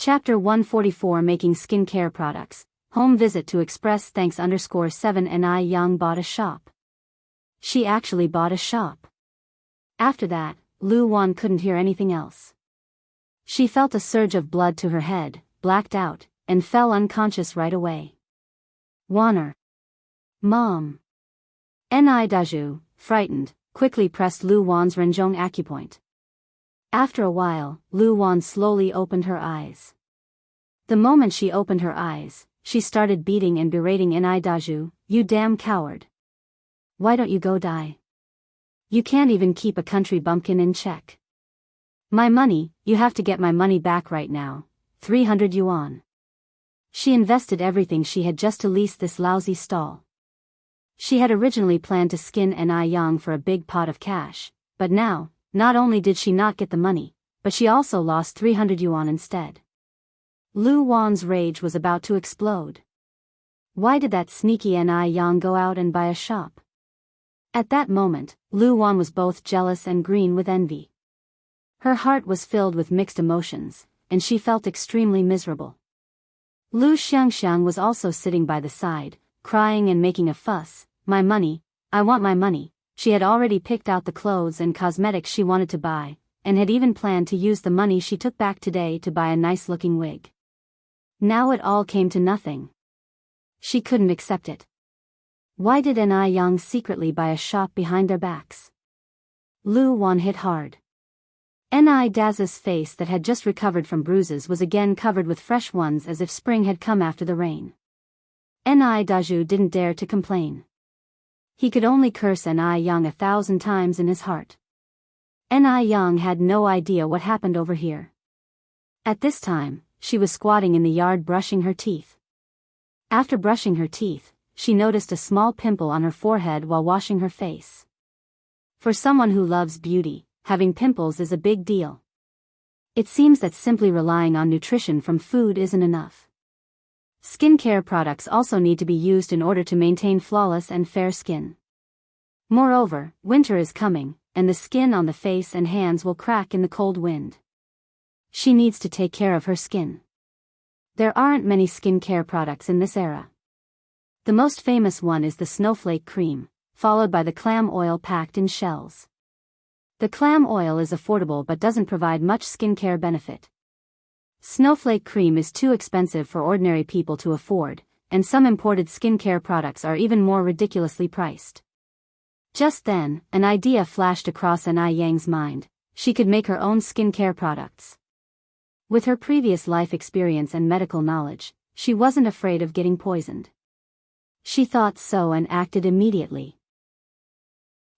Chapter 144 Making Skincare Products. Home visit to Express thanks _7 Ni Yang bought a shop. She actually bought a shop. After that, Lu Wan couldn't hear anything else. She felt a surge of blood to her head, blacked out, and fell unconscious right away. Wanner. Mom. Ni Daju, frightened, quickly pressed Lu Wan's Renjong acupoint. After a while, Lu Wan slowly opened her eyes. The moment she opened her eyes, she started beating and berating Ni Daju, "You damn coward. Why don't you go die? You can't even keep a country bumpkin in check. My money, you have to get my money back right now, 300 yuan. She invested everything she had just to lease this lousy stall. She had originally planned to skin Ni Yang for a big pot of cash, but now, not only did she not get the money, but she also lost 300 yuan instead. Lu Wan's rage was about to explode. Why did that sneaky Ni Yang go out and buy a shop? At that moment, Lu Wan was both jealous and green with envy. Her heart was filled with mixed emotions, and she felt extremely miserable. Lu Xianxia was also sitting by the side, crying and making a fuss. "My money, I want my money." She had already picked out the clothes and cosmetics she wanted to buy, and had even planned to use the money she took back today to buy a nice-looking wig. Now it all came to nothing. She couldn't accept it. Why did Ni Yang secretly buy a shop behind their backs? Lu Wan hit hard. Ni Dazu's face that had just recovered from bruises was again covered with fresh ones as if spring had come after the rain. Ni Daju didn't dare to complain. He could only curse Ni Yang 1,000 times in his heart. Ni Yang had no idea what happened over here. At this time, she was squatting in the yard brushing her teeth. After brushing her teeth, she noticed a small pimple on her forehead while washing her face. For someone who loves beauty, having pimples is a big deal. It seems that simply relying on nutrition from food isn't enough. Skincare products also need to be used in order to maintain flawless and fair skin. Moreover, winter is coming, and the skin on the face and hands will crack in the cold wind. She needs to take care of her skin. There aren't many skincare products in this era. The most famous one is the snowflake cream, followed by the clam oil packed in shells. The clam oil is affordable but doesn't provide much skincare benefit. Snowflake cream is too expensive for ordinary people to afford, and some imported skincare products are even more ridiculously priced. Just then, an idea flashed across Ni Yang's mind. She could make her own skincare products. With her previous life experience and medical knowledge, she wasn't afraid of getting poisoned. She thought so and acted immediately.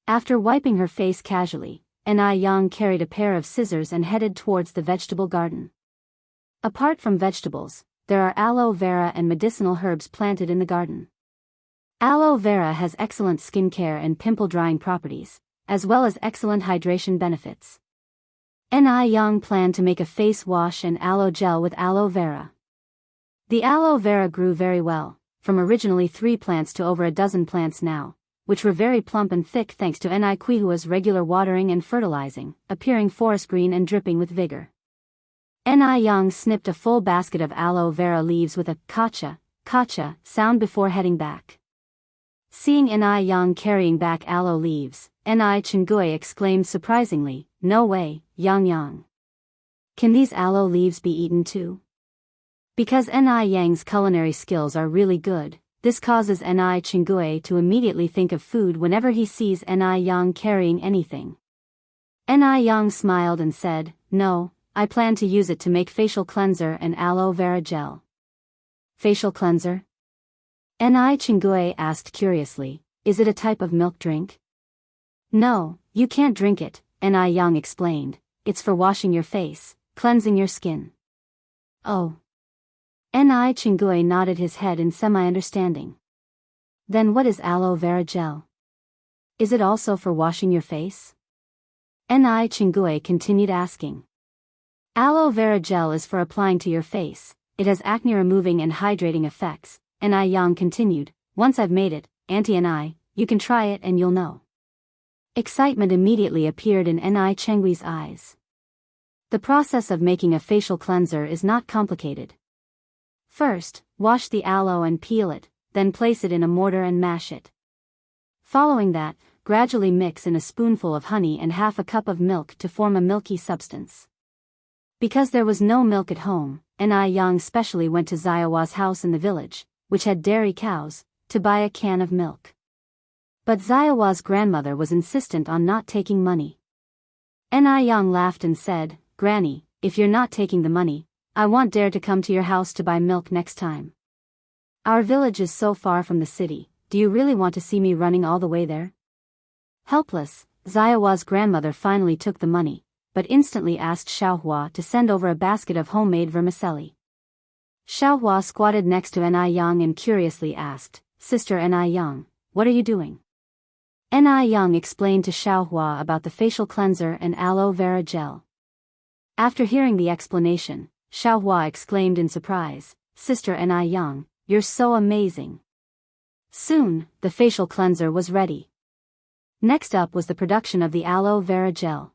After wiping her face casually, Ni Yang carried a pair of scissors and headed towards the vegetable garden. Apart from vegetables, there are aloe vera and medicinal herbs planted in the garden. Aloe vera has excellent skincare and pimple-drying properties, as well as excellent hydration benefits. Ni Yang planned to make a face wash and aloe gel with aloe vera. The aloe vera grew very well, from originally 3 plants to over a dozen plants now, which were very plump and thick thanks to Ni Qihua's regular watering and fertilizing, appearing forest green and dripping with vigor. Ni Yang snipped a full basket of aloe vera leaves with a kacha sound before heading back. Seeing Ni Yang carrying back aloe leaves, Ni Chenggui exclaimed surprisingly, "No way, Yang. Can these aloe leaves be eaten too?" Because Ni Yang's culinary skills are really good, this causes Ni Chenggui to immediately think of food whenever he sees Ni Yang carrying anything. Ni Yang smiled and said, "No, I plan to use it to make facial cleanser and aloe vera gel." Facial cleanser? Ni Chenggui asked curiously, "Is it a type of milk drink?" "No, you can't drink it," Ni Yang explained. "It's for washing your face, cleansing your skin." "Oh." Ni Chenggui nodded his head in semi-understanding. "Then what is aloe vera gel? Is it also for washing your face?" Ni Chenggui continued asking. "Aloe vera gel is for applying to your face. It has acne-removing and hydrating effects," Ni Yang continued. "Once I've made it, Auntie Ni, you can try it and you'll know." Excitement immediately appeared in Ni Chenggui's eyes. The process of making a facial cleanser is not complicated. First, wash the aloe and peel it, then place it in a mortar and mash it. Following that, gradually mix in a spoonful of honey and half a cup of milk to form a milky substance. Because there was no milk at home, Yang specially went to Xiaohua's house in the village, which had dairy cows, to buy a can of milk. But Xiaohua's grandmother was insistent on not taking money. Yang laughed and said, "Granny, if you're not taking the money, I won't dare to come to your house to buy milk next time. Our village is so far from the city, do you really want to see me running all the way there?" Helpless, Xiaohua's grandmother finally took the money, but instantly asked Xiaohua to send over a basket of homemade vermicelli. Xiaohua squatted next to Yang and curiously asked, "Sister Yang, what are you doing?" Yang explained to Xiaohua about the facial cleanser and aloe vera gel. After hearing the explanation, Xiaohua exclaimed in surprise, "Sister Yang, you're so amazing." Soon, the facial cleanser was ready. Next up was the production of the aloe vera gel.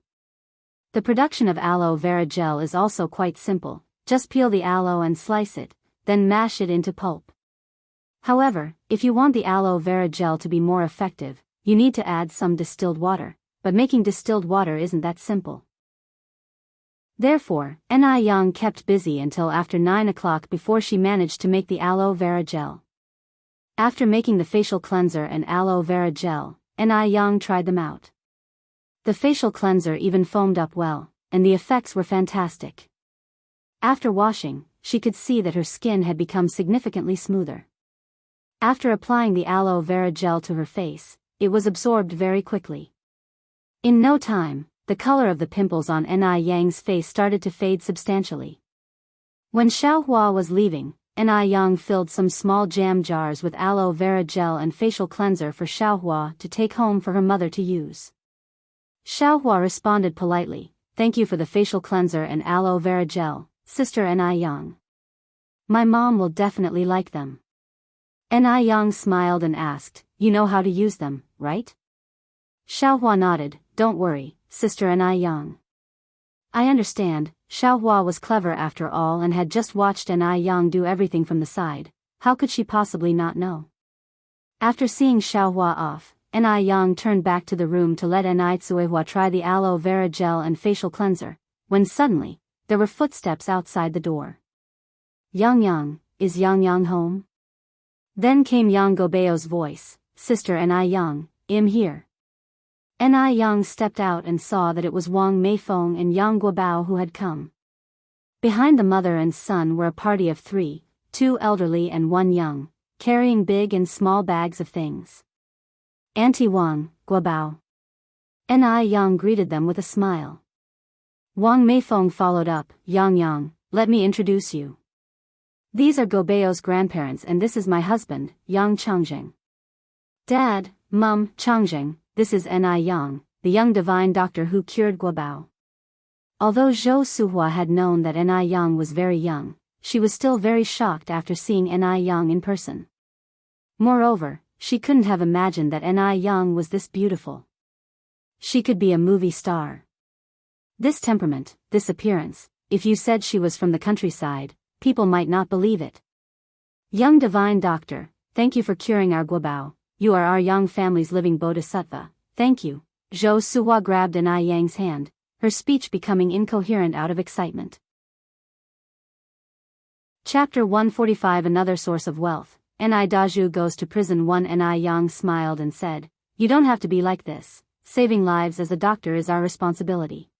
The production of aloe vera gel is also quite simple, just peel the aloe and slice it, then mash it into pulp. However, if you want the aloe vera gel to be more effective, you need to add some distilled water, but making distilled water isn't that simple. Therefore, Yang kept busy until after 9 o'clock before she managed to make the aloe vera gel. After making the facial cleanser and aloe vera gel, Yang tried them out. The facial cleanser even foamed up well, and the effects were fantastic. After washing, she could see that her skin had become significantly smoother. After applying the aloe vera gel to her face, it was absorbed very quickly. In no time, the color of the pimples on Yang's face started to fade substantially. When Xiaohua was leaving, Yang filled some small jam jars with aloe vera gel and facial cleanser for Xiaohua to take home for her mother to use. Xiaohua responded politely, "Thank you for the facial cleanser and aloe vera gel, Sister Yang. My mom will definitely like them." Yang smiled and asked, "You know how to use them, right?" Xiaohua nodded, "Don't worry, Sister Yang. I understand." Xiaohua was clever after all and had just watched Yang do everything from the side. How could she possibly not know? After seeing Xiaohua off, Yang turned back to the room to let Xiaohua try the aloe vera gel and facial cleanser, when suddenly, there were footsteps outside the door. "Yang, is Yang home?" Then came Yang Gobeo's voice, "Sister Yang, I'm here." Yang stepped out and saw that it was Wang Meifeng and Yang Guobao who had come. Behind the mother and son were a party of 3, 2 elderly and 1 young, carrying big and small bags of things. "Auntie Wang, Guobao." Yang greeted them with a smile. Wang Meifeng followed up, Yang, let me introduce you. These are Gobeo's grandparents and this is my husband, Yang Changjing. Dad, Mum, Changjing, this is Yang, the young divine doctor who cured Guobao. Although Zhou Suhua had known that Yang was very young, she was still very shocked after seeing Yang in person. Moreover, she couldn't have imagined that Yang was this beautiful. She could be a movie star. This temperament, this appearance, if you said she was from the countryside, people might not believe it. "Young divine doctor, thank you for curing our Guobao. You are our young family's living bodhisattva, thank you." Zhou Suhua grabbed Yang's hand, her speech becoming incoherent out of excitement. Chapter 145 Another Source of Wealth. Daju goes to prison. Yang smiled and said, "You don't have to be like this. Saving lives as a doctor is our responsibility.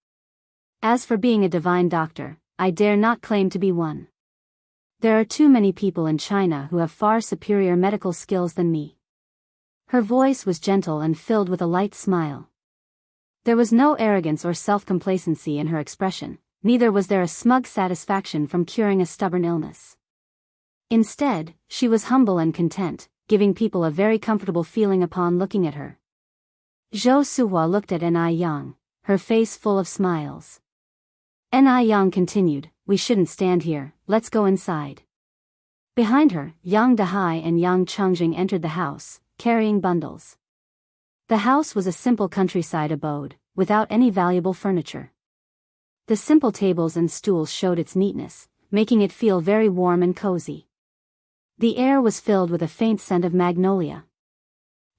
As for being a divine doctor, I dare not claim to be one. There are too many people in China who have far superior medical skills than me." Her voice was gentle and filled with a light smile. There was no arrogance or self-complacency in her expression, neither was there a smug satisfaction from curing a stubborn illness. Instead, she was humble and content, giving people a very comfortable feeling upon looking at her. Zhou Suhua looked at Yang, her face full of smiles. Yang continued, "We shouldn't stand here, let's go inside." Behind her, Yang Dahai and Yang Changjing entered the house, carrying bundles. The house was a simple countryside abode, without any valuable furniture. The simple tables and stools showed its neatness, making it feel very warm and cozy. The air was filled with a faint scent of magnolia.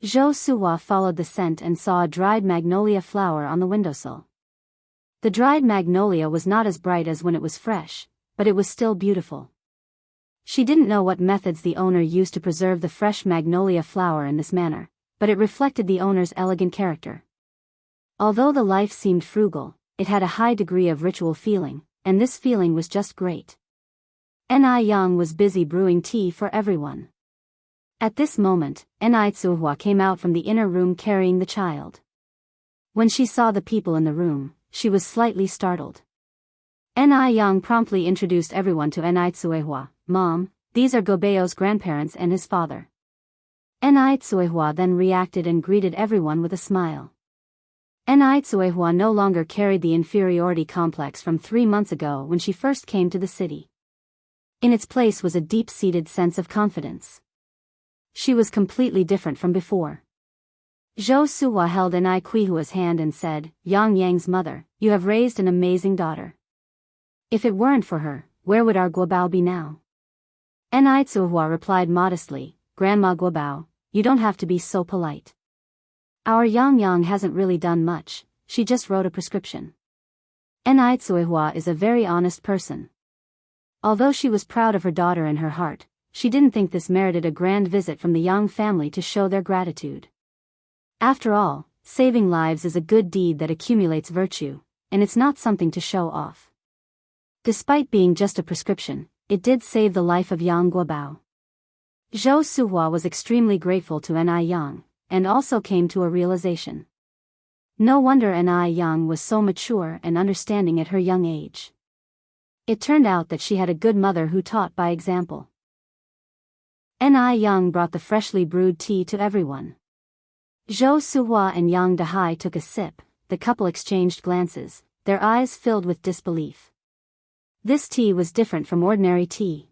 Zhou Suhua followed the scent and saw a dried magnolia flower on the windowsill. The dried magnolia was not as bright as when it was fresh, but it was still beautiful. She didn't know what methods the owner used to preserve the fresh magnolia flower in this manner, but it reflected the owner's elegant character. Although the life seemed frugal, it had a high degree of ritual feeling, and this feeling was just great. Ni Yang was busy brewing tea for everyone. At this moment, Ni Tsuhua came out from the inner room carrying the child. When she saw the people in the room, she was slightly startled. Ni Yang promptly introduced everyone to Ni Tsuehua. "Mom, these are Gobeo's grandparents and his father." Ni Tsuehua then reacted and greeted everyone with a smile. Ni Tsuehua no longer carried the inferiority complex from 3 months ago when she first came to the city. In its place was a deep-seated sense of confidence. She was completely different from before. Zhou Suhua held Ni Quihua's hand and said, "Yang Yang's mother, you have raised an amazing daughter. If it weren't for her, where would our Guobao be now?" Ni Tsuhua replied modestly, "Grandma Guobao, you don't have to be so polite. Our Yang Yang hasn't really done much, she just wrote a prescription." Ni Tsuehua is a very honest person. Although she was proud of her daughter in her heart, she didn't think this merited a grand visit from the Yang family to show their gratitude. After all, saving lives is a good deed that accumulates virtue, and it's not something to show off. Despite being just a prescription, it did save the life of Yang Guobao. Zhou Suhua was extremely grateful to Ni Yang, and also came to a realization. No wonder Ni Yang was so mature and understanding at her young age. It turned out that she had a good mother who taught by example. Ni Yang brought the freshly brewed tea to everyone. Zhou Suhua and Yang Dahai took a sip, the couple exchanged glances, their eyes filled with disbelief. This tea was different from ordinary tea.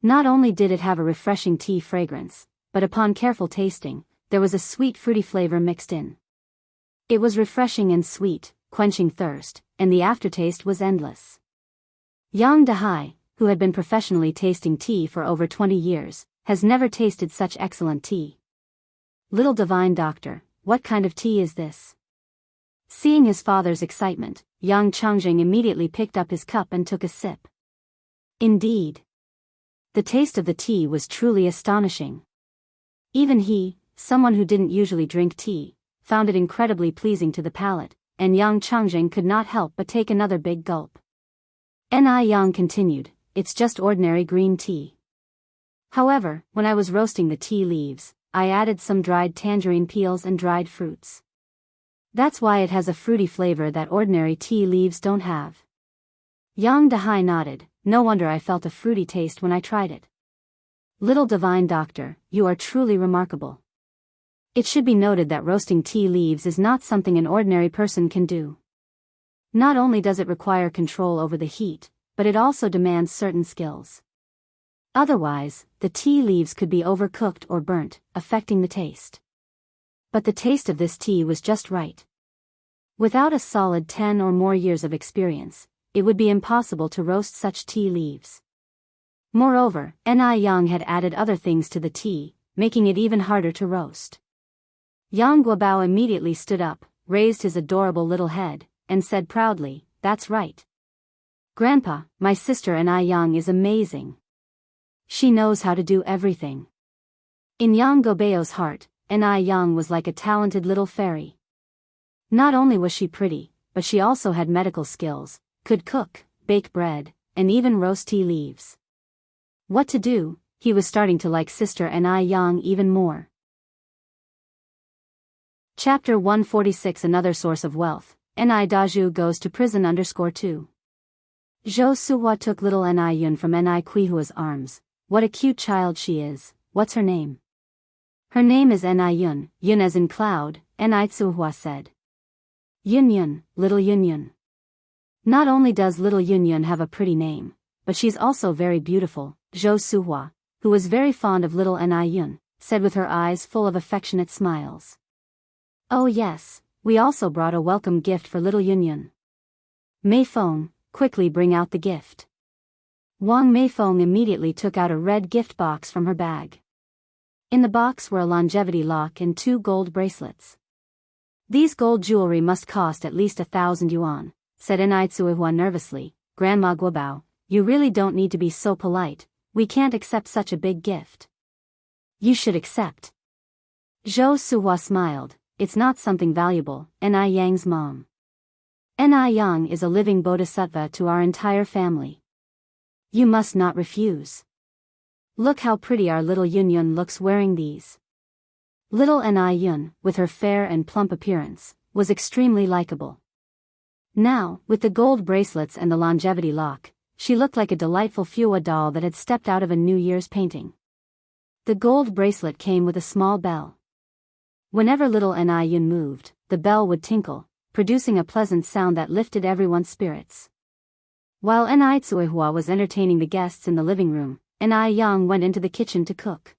Not only did it have a refreshing tea fragrance, but upon careful tasting, there was a sweet fruity flavor mixed in. It was refreshing and sweet, quenching thirst, and the aftertaste was endless. Yang Dahai, who had been professionally tasting tea for over 20 years, has never tasted such excellent tea. "Little divine doctor, what kind of tea is this?" Seeing his father's excitement, Yang Changjing immediately picked up his cup and took a sip. Indeed, the taste of the tea was truly astonishing. Even he, someone who didn't usually drink tea, found it incredibly pleasing to the palate, and Yang Changjing could not help but take another big gulp. Ni Yang continued, "It's just ordinary green tea. However, when I was roasting the tea leaves, I added some dried tangerine peels and dried fruits. That's why it has a fruity flavor that ordinary tea leaves don't have." Yang Dahai nodded, "No wonder I felt a fruity taste when I tried it. Little divine doctor, you are truly remarkable. It should be noted that roasting tea leaves is not something an ordinary person can do. Not only does it require control over the heat, but it also demands certain skills. Otherwise, the tea leaves could be overcooked or burnt, affecting the taste. But the taste of this tea was just right. Without a solid 10 or more years of experience, it would be impossible to roast such tea leaves. Moreover, Ni Yang had added other things to the tea, making it even harder to roast." Yang Guobao immediately stood up, raised his adorable little head, and said proudly, "That's right. Grandpa, my sister Ni Yang is amazing. She knows how to do everything." In Yang Gobeo's heart, Ni Yang was like a talented little fairy. Not only was she pretty, but she also had medical skills, could cook, bake bread, and even roast tea leaves. What to do, he was starting to like sister Ni Yang even more. Chapter 146 Another Source of Wealth, Ni Daju Goes to Prison _2. Zhou Suhua took little Ni Yun from Ni Quihua's arms. "What a cute child she is, what's her name?" "Her name is Ni Yun, Yun as in cloud," Ni Tsuhua said. "Yun Yun, little Yun Yun. Not only does little Yun Yun have a pretty name, but she's also very beautiful," Zhou Suhua, who was very fond of little Ni Yun, said with her eyes full of affectionate smiles. "Oh yes, we also brought a welcome gift for little Yun Yun." Meifeng, quickly bring out the gift. Wang Meifeng immediately took out a red gift box from her bag. In the box were a longevity lock and 2 gold bracelets. These gold jewelry must cost at least 1,000 yuan, said Enai nervously. Grandma Guobao, you really don't need to be so polite, we can't accept such a big gift. You should accept. Zhou Suhua smiled, it's not something valuable, Enai Yang's mom. Enai Yang is a living bodhisattva to our entire family. You must not refuse. Look how pretty our little Yun Yun looks wearing these. Little Enai Yun, with her fair and plump appearance, was extremely likable. Now, with the gold bracelets and the longevity lock, she looked like a delightful Fua doll that had stepped out of a New Year's painting. The gold bracelet came with a small bell. Whenever little Enai Yun moved, the bell would tinkle, producing a pleasant sound that lifted everyone's spirits. While Enai Tsuehua was entertaining the guests in the living room, Enai Yang went into the kitchen to cook.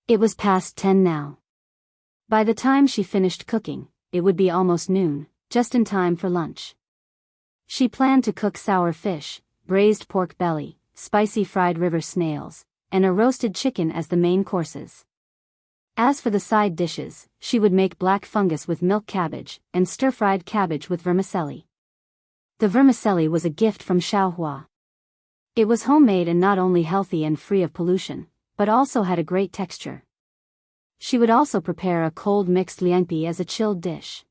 It was past 10 now. By the time she finished cooking, it would be almost noon, just in time for lunch. She planned to cook sour fish, braised pork belly, spicy fried river snails, and a roasted chicken as the main courses. As for the side dishes, she would make black fungus with milk cabbage, and stir-fried cabbage with vermicelli. The vermicelli was a gift from Xiaohua. It was homemade and not only healthy and free of pollution, but also had a great texture. She would also prepare a cold mixed liangpi as a chilled dish.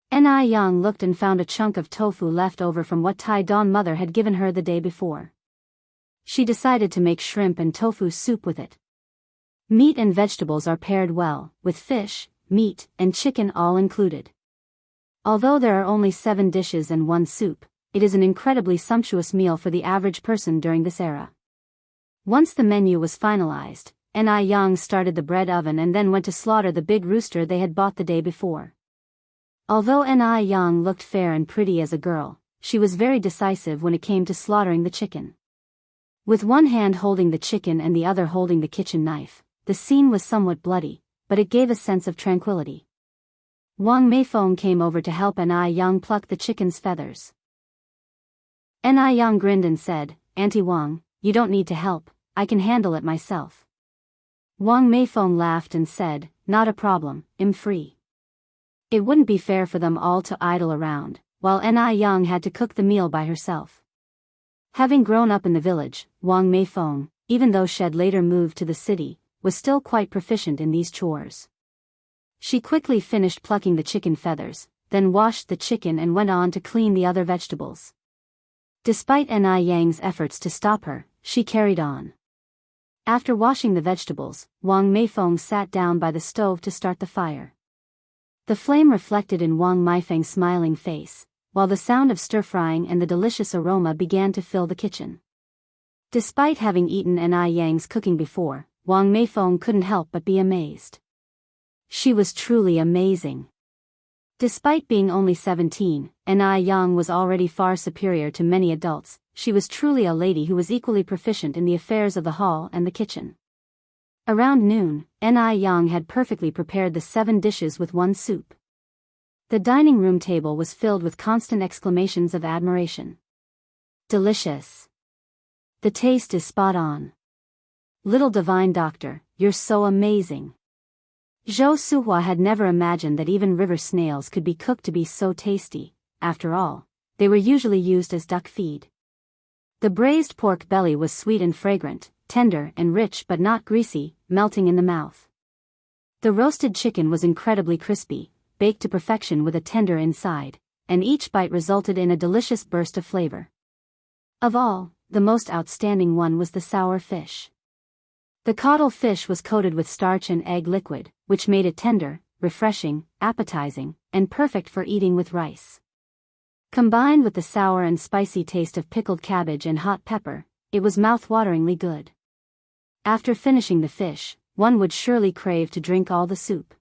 Enai Yang looked and found a chunk of tofu left over from what Tai Dawn mother had given her the day before. She decided to make shrimp and tofu soup with it. Meat and vegetables are paired well, with fish, meat, and chicken all included. Although there are only 7 dishes and 1 soup, it is an incredibly sumptuous meal for the average person during this era. Once the menu was finalized, Enai Yang started the bread oven and then went to slaughter the big rooster they had bought the day before. Although Enai Yang looked fair and pretty as a girl, she was very decisive when it came to slaughtering the chicken. With one hand holding the chicken and the other holding the kitchen knife, the scene was somewhat bloody, but it gave a sense of tranquility. Wang Meifeng came over to help Enai Yang pluck the chicken's feathers. Enai Yang grinned and said, Auntie Wang, you don't need to help, I can handle it myself. Wang Meifeng laughed and said, not a problem, I'm free. It wouldn't be fair for them all to idle around, while Enai Yang had to cook the meal by herself. Having grown up in the village, Wang Meifeng, even though she had later moved to the city, was still quite proficient in these chores. She quickly finished plucking the chicken feathers, then washed the chicken and went on to clean the other vegetables. Despite Enai Yang's efforts to stop her, she carried on. After washing the vegetables, Wang Meifeng sat down by the stove to start the fire. The flame reflected in Wang Meifeng's smiling face, while the sound of stir-frying and the delicious aroma began to fill the kitchen. Despite having eaten Enai Yang's cooking before, Wang Meifeng couldn't help but be amazed. She was truly amazing. Despite being only 17, Enai Yang was already far superior to many adults. She was truly a lady who was equally proficient in the affairs of the hall and the kitchen. Around noon, Enai Yang had perfectly prepared the 7 dishes with 1 soup. The dining room table was filled with constant exclamations of admiration. Delicious. The taste is spot on. Little divine doctor, you're so amazing. Zhou Suhua had never imagined that even river snails could be cooked to be so tasty. After all, they were usually used as duck feed. The braised pork belly was sweet and fragrant, tender and rich but not greasy, melting in the mouth. The roasted chicken was incredibly crispy, baked to perfection with a tender inside, and each bite resulted in a delicious burst of flavor. Of all, the most outstanding one was the sour fish. The caudal fish was coated with starch and egg liquid, which made it tender, refreshing, appetizing, and perfect for eating with rice. Combined with the sour and spicy taste of pickled cabbage and hot pepper, it was mouth-wateringly good. After finishing the fish, one would surely crave to drink all the soup.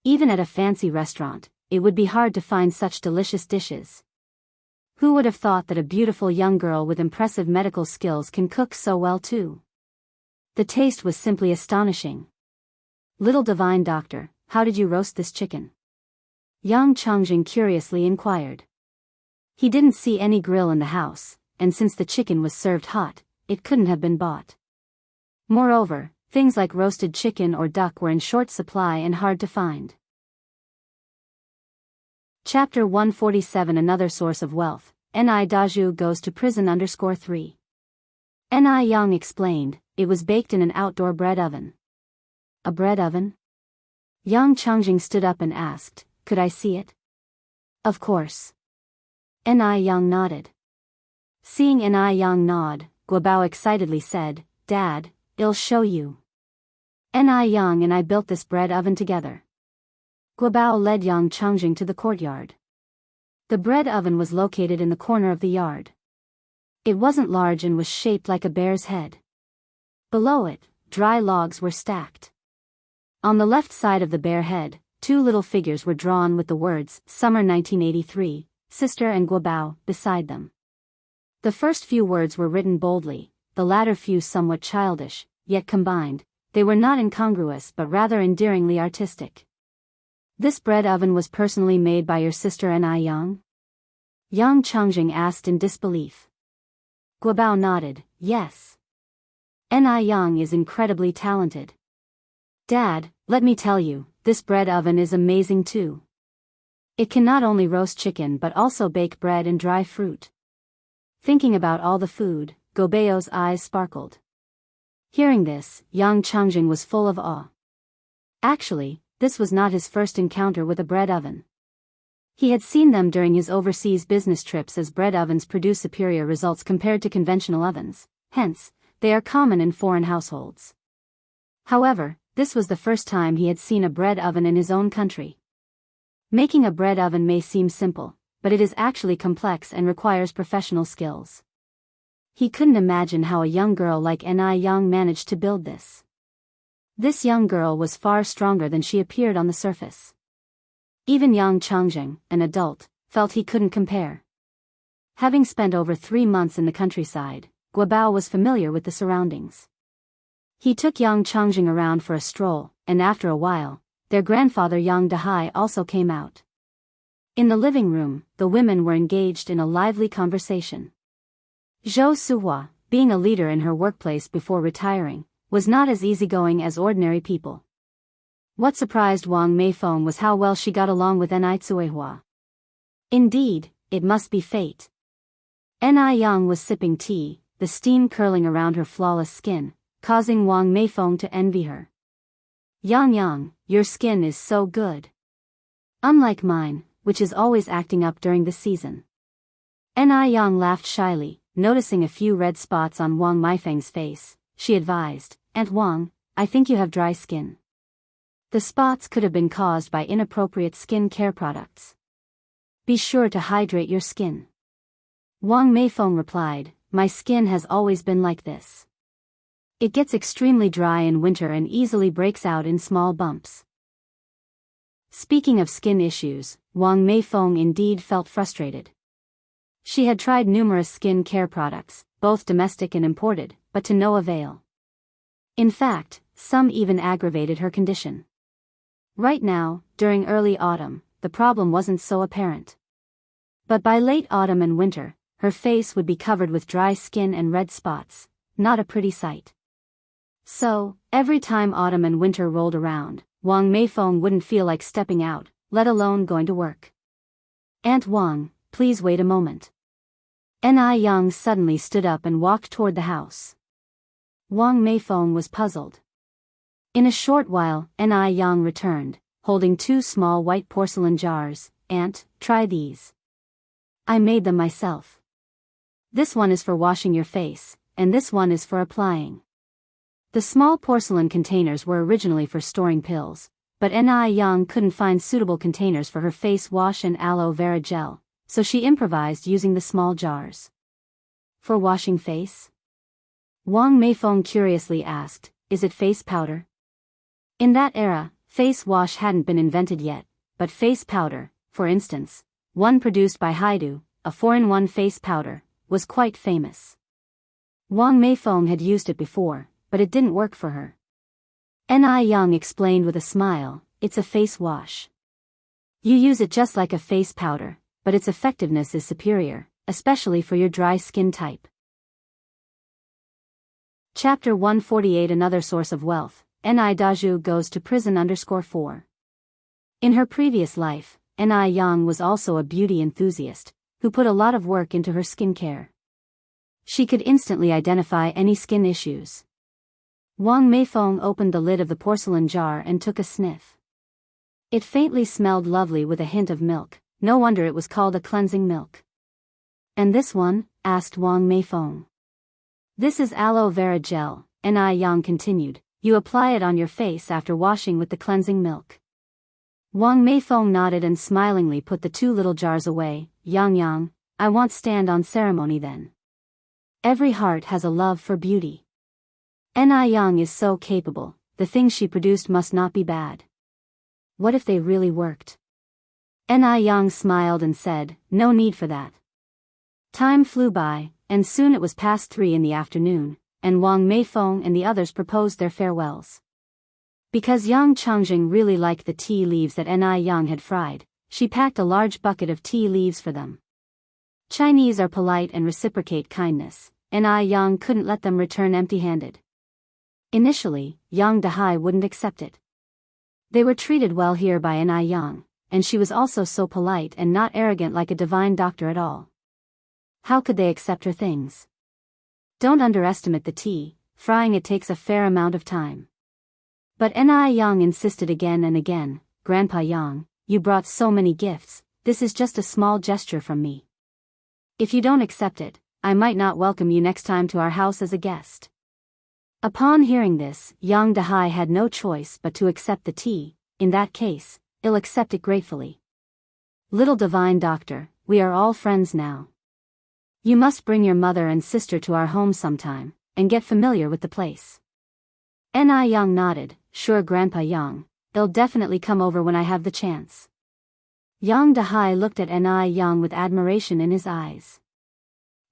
Even at a fancy restaurant, it would be hard to find such delicious dishes. Who would have thought that a beautiful young girl with impressive medical skills can cook so well too? The taste was simply astonishing. Little divine doctor, how did you roast this chicken? Yang Changjing curiously inquired. He didn't see any grill in the house, and since the chicken was served hot, it couldn't have been bought. Moreover, things like roasted chicken or duck were in short supply and hard to find. Chapter 147 Another Source of Wealth, Ni Daju Goes to Prison _3. Ni Yang explained, it was baked in an outdoor bread oven. A bread oven? Yang Changjing stood up and asked, could I see it? Of course. Ni Yang nodded. Seeing Ni Yang nod, Guobao excitedly said, Dad, I'll show you. Ni Yang and I built this bread oven together. Guobao led Yang Changjing to the courtyard. The bread oven was located in the corner of the yard. It wasn't large and was shaped like a bear's head. Below it, dry logs were stacked. On the left side of the bear head, two little figures were drawn with the words, Summer 1983, Sister and Guobao, beside them. The first few words were written boldly, the latter few somewhat childish, yet combined, they were not incongruous but rather endearingly artistic. This bread oven was personally made by your sister Ni Yang? Yang Changjing asked in disbelief. Guobao nodded, yes. Ni Yang is incredibly talented. Dad, let me tell you, this bread oven is amazing too. It can not only roast chicken but also bake bread and dry fruit. Thinking about all the food, Guobao's eyes sparkled. Hearing this, Yang Changjing was full of awe. Actually, this was not his first encounter with a bread oven. He had seen them during his overseas business trips as bread ovens produce superior results compared to conventional ovens, hence, they are common in foreign households. However, this was the first time he had seen a bread oven in his own country. Making a bread oven may seem simple, but it is actually complex and requires professional skills. He couldn't imagine how a young girl like Ni Yang managed to build this. This young girl was far stronger than she appeared on the surface. Even Yang Changjing, an adult, felt he couldn't compare. Having spent over 3 months in the countryside, Guobao was familiar with the surroundings. He took Yang Changjing around for a stroll, and after a while, their grandfather Yang Dahai also came out. In the living room, the women were engaged in a lively conversation. Zhou Suhua, being a leader in her workplace before retiring, was not as easygoing as ordinary people. What surprised Wang Meifeng was how well she got along with Ni Tsuehua. Indeed, it must be fate. Ni Yang was sipping tea, the steam curling around her flawless skin, causing Wang Meifeng to envy her. Yang, your skin is so good. Unlike mine, which is always acting up during the season. Ni Yang laughed shyly, noticing a few red spots on Wang Meifeng's face. She advised, Aunt Wang, I think you have dry skin. The spots could have been caused by inappropriate skin care products. Be sure to hydrate your skin. Wang Meifeng replied, my skin has always been like this. It gets extremely dry in winter and easily breaks out in small bumps. Speaking of skin issues, Wang Meifeng indeed felt frustrated. She had tried numerous skin care products, both domestic and imported, but to no avail. In fact, some even aggravated her condition. Right now, during early autumn, the problem wasn't so apparent. But by late autumn and winter, her face would be covered with dry skin and red spots, not a pretty sight. So, every time autumn and winter rolled around, Wang Meifeng wouldn't feel like stepping out, let alone going to work. Aunt Wang, please wait a moment. Ni Yang suddenly stood up and walked toward the house. Wang Meifeng was puzzled. In a short while, Ni Yang returned, holding 2 small white porcelain jars. Aunt, try these. I made them myself. This one is for washing your face, and this one is for applying. The small porcelain containers were originally for storing pills, but Ni Yang couldn't find suitable containers for her face wash and aloe vera gel, so she improvised using the small jars. For washing face? Wang Meifeng curiously asked, is it face powder? In that era, face wash hadn't been invented yet, but face powder, for instance, one produced by Haidu, a 4-in-1 face powder, was quite famous. Wang Meifeng had used it before, but it didn't work for her. Ni Yang explained with a smile, it's a face wash. You use it just like a face powder, but its effectiveness is superior, especially for your dry skin type. Chapter 148 Another Source of Wealth, Ni Daju goes to prison _4. In her previous life, Ni Yang was also a beauty enthusiast, who put a lot of work into her skincare. She could instantly identify any skin issues. Wang Meifeng opened the lid of the porcelain jar and took a sniff. It faintly smelled lovely with a hint of milk, no wonder it was called a cleansing milk. And this one? Asked Wang Meifeng. This is aloe vera gel, Ni Yang continued. You apply it on your face after washing with the cleansing milk. Wang Meifeng nodded and smilingly put the 2 little jars away. Yang, I won't stand on ceremony then. Every heart has a love for beauty. Ni Yang is so capable, the things she produced must not be bad. What if they really worked? Ni Yang smiled and said, no need for that. Time flew by, and soon it was past 3 in the afternoon, and Wang Meifeng and the others proposed their farewells. Because Yang Changjing really liked the tea leaves that Ni Yang had fried, she packed a large bucket of tea leaves for them. Chinese are polite and reciprocate kindness, Ni Yang couldn't let them return empty-handed. Initially, Yang Dahai wouldn't accept it. They were treated well here by Ni Yang, and she was also so polite and not arrogant like a divine doctor at all. How could they accept her things? Don't underestimate the tea, frying it takes a fair amount of time. But Ni Yang insisted again and again, Grandpa Yang, you brought so many gifts, this is just a small gesture from me. If you don't accept it, I might not welcome you next time to our house as a guest. Upon hearing this, Yang Dahai had no choice but to accept the tea. In that case, I'll accept it gratefully. Little divine doctor, we are all friends now. You must bring your mother and sister to our home sometime, and get familiar with the place. Ni Yang nodded, sure Grandpa Yang, I'll definitely come over when I have the chance. Yang Dahai looked at Ni Yang with admiration in his eyes.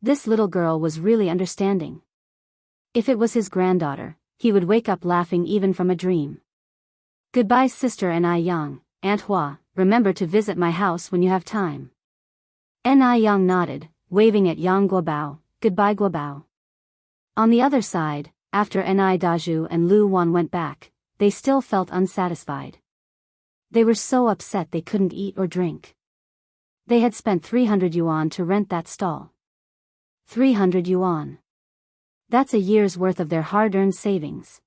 This little girl was really understanding. If it was his granddaughter, he would wake up laughing even from a dream. Goodbye sister Ni Yang, Aunt Hua, remember to visit my house when you have time. Ni Yang nodded, waving at Yang Guobao, goodbye Guobao. On the other side, after Ni Daju and Lu Wan went back, they still felt unsatisfied. They were so upset they couldn't eat or drink. They had spent 300 yuan to rent that stall. 300 yuan. That's a year's worth of their hard-earned savings.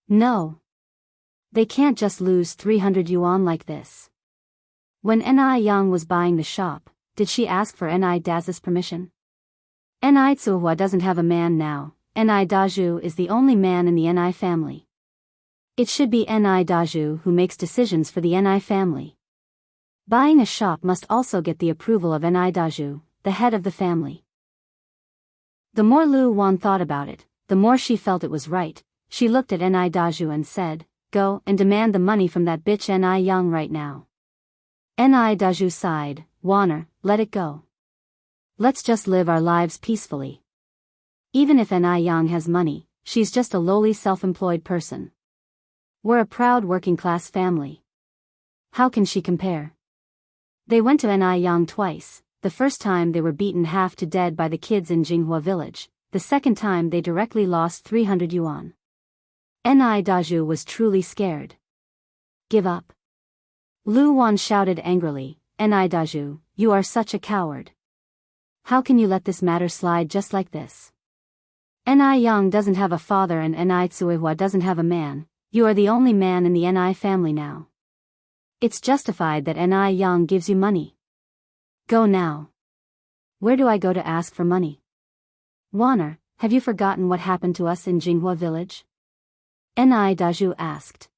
No. They can't just lose 300 yuan like this. When Ni Yang was buying the shop, did she ask for Ni Daz's permission? Ni Tsuhua doesn't have a man now, Ni Daju is the only man in the Ni family. It should be Ni Daju who makes decisions for the Ni family. Buying a shop must also get the approval of Ni Daju, the head of the family. The more Lu Wan thought about it, the more she felt it was right. She looked at Ni Daju and said, go and demand the money from that bitch Ni Yang right now. Ni Daju sighed, Wanner, let it go. Let's just live our lives peacefully. Even if Ni Yang has money, she's just a lowly self-employed person. We're a proud working-class family. How can she compare? They went to Ni Yang twice. The first time they were beaten half to dead by the kids in Jianghu village, the second time they directly lost 300 yuan. Ni Daju was truly scared. Give up. Lu Wan shouted angrily, Ni Daju, you are such a coward. How can you let this matter slide just like this? Ni Yang doesn't have a father and Ni Tsuehua doesn't have a man, you are the only man in the Ni family now. It's justified that Ni Yang gives you money. Go now. Where do I go to ask for money? Wanner, have you forgotten what happened to us in Jinghua village? Ni Daju asked.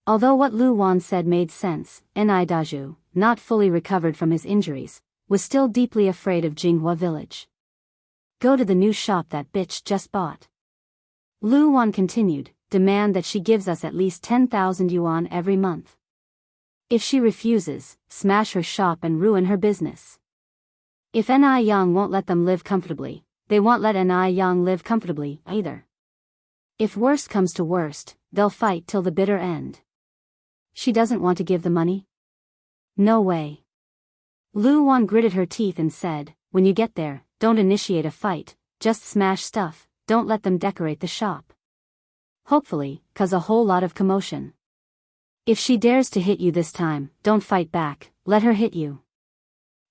Although what Lu Wan said made sense, Ni Daju, not fully recovered from his injuries, was still deeply afraid of Jinghua village. Go to the new shop that bitch just bought. Lu Wan continued, demand that she gives us at least 10,000 yuan every month. If she refuses, smash her shop and ruin her business. If Ni Yang won't let them live comfortably, they won't let Ni Yang live comfortably either. If worst comes to worst, they'll fight till the bitter end. She doesn't want to give the money? No way. Lu Wan gritted her teeth and said, when you get there, don't initiate a fight, just smash stuff, don't let them decorate the shop. Hopefully, cause a whole lot of commotion. If she dares to hit you this time, don't fight back, let her hit you.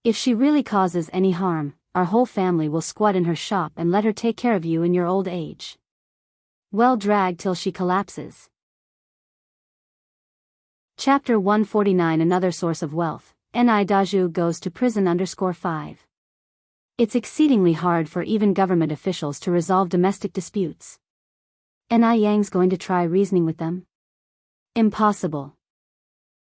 If she really causes any harm, our whole family will squat in her shop and let her take care of you in your old age. Well, drag till she collapses. Chapter 149 Another Source of Wealth. Ni Daju goes to prison _5. It's exceedingly hard for even government officials to resolve domestic disputes. Ni Yang's going to try reasoning with them? Impossible.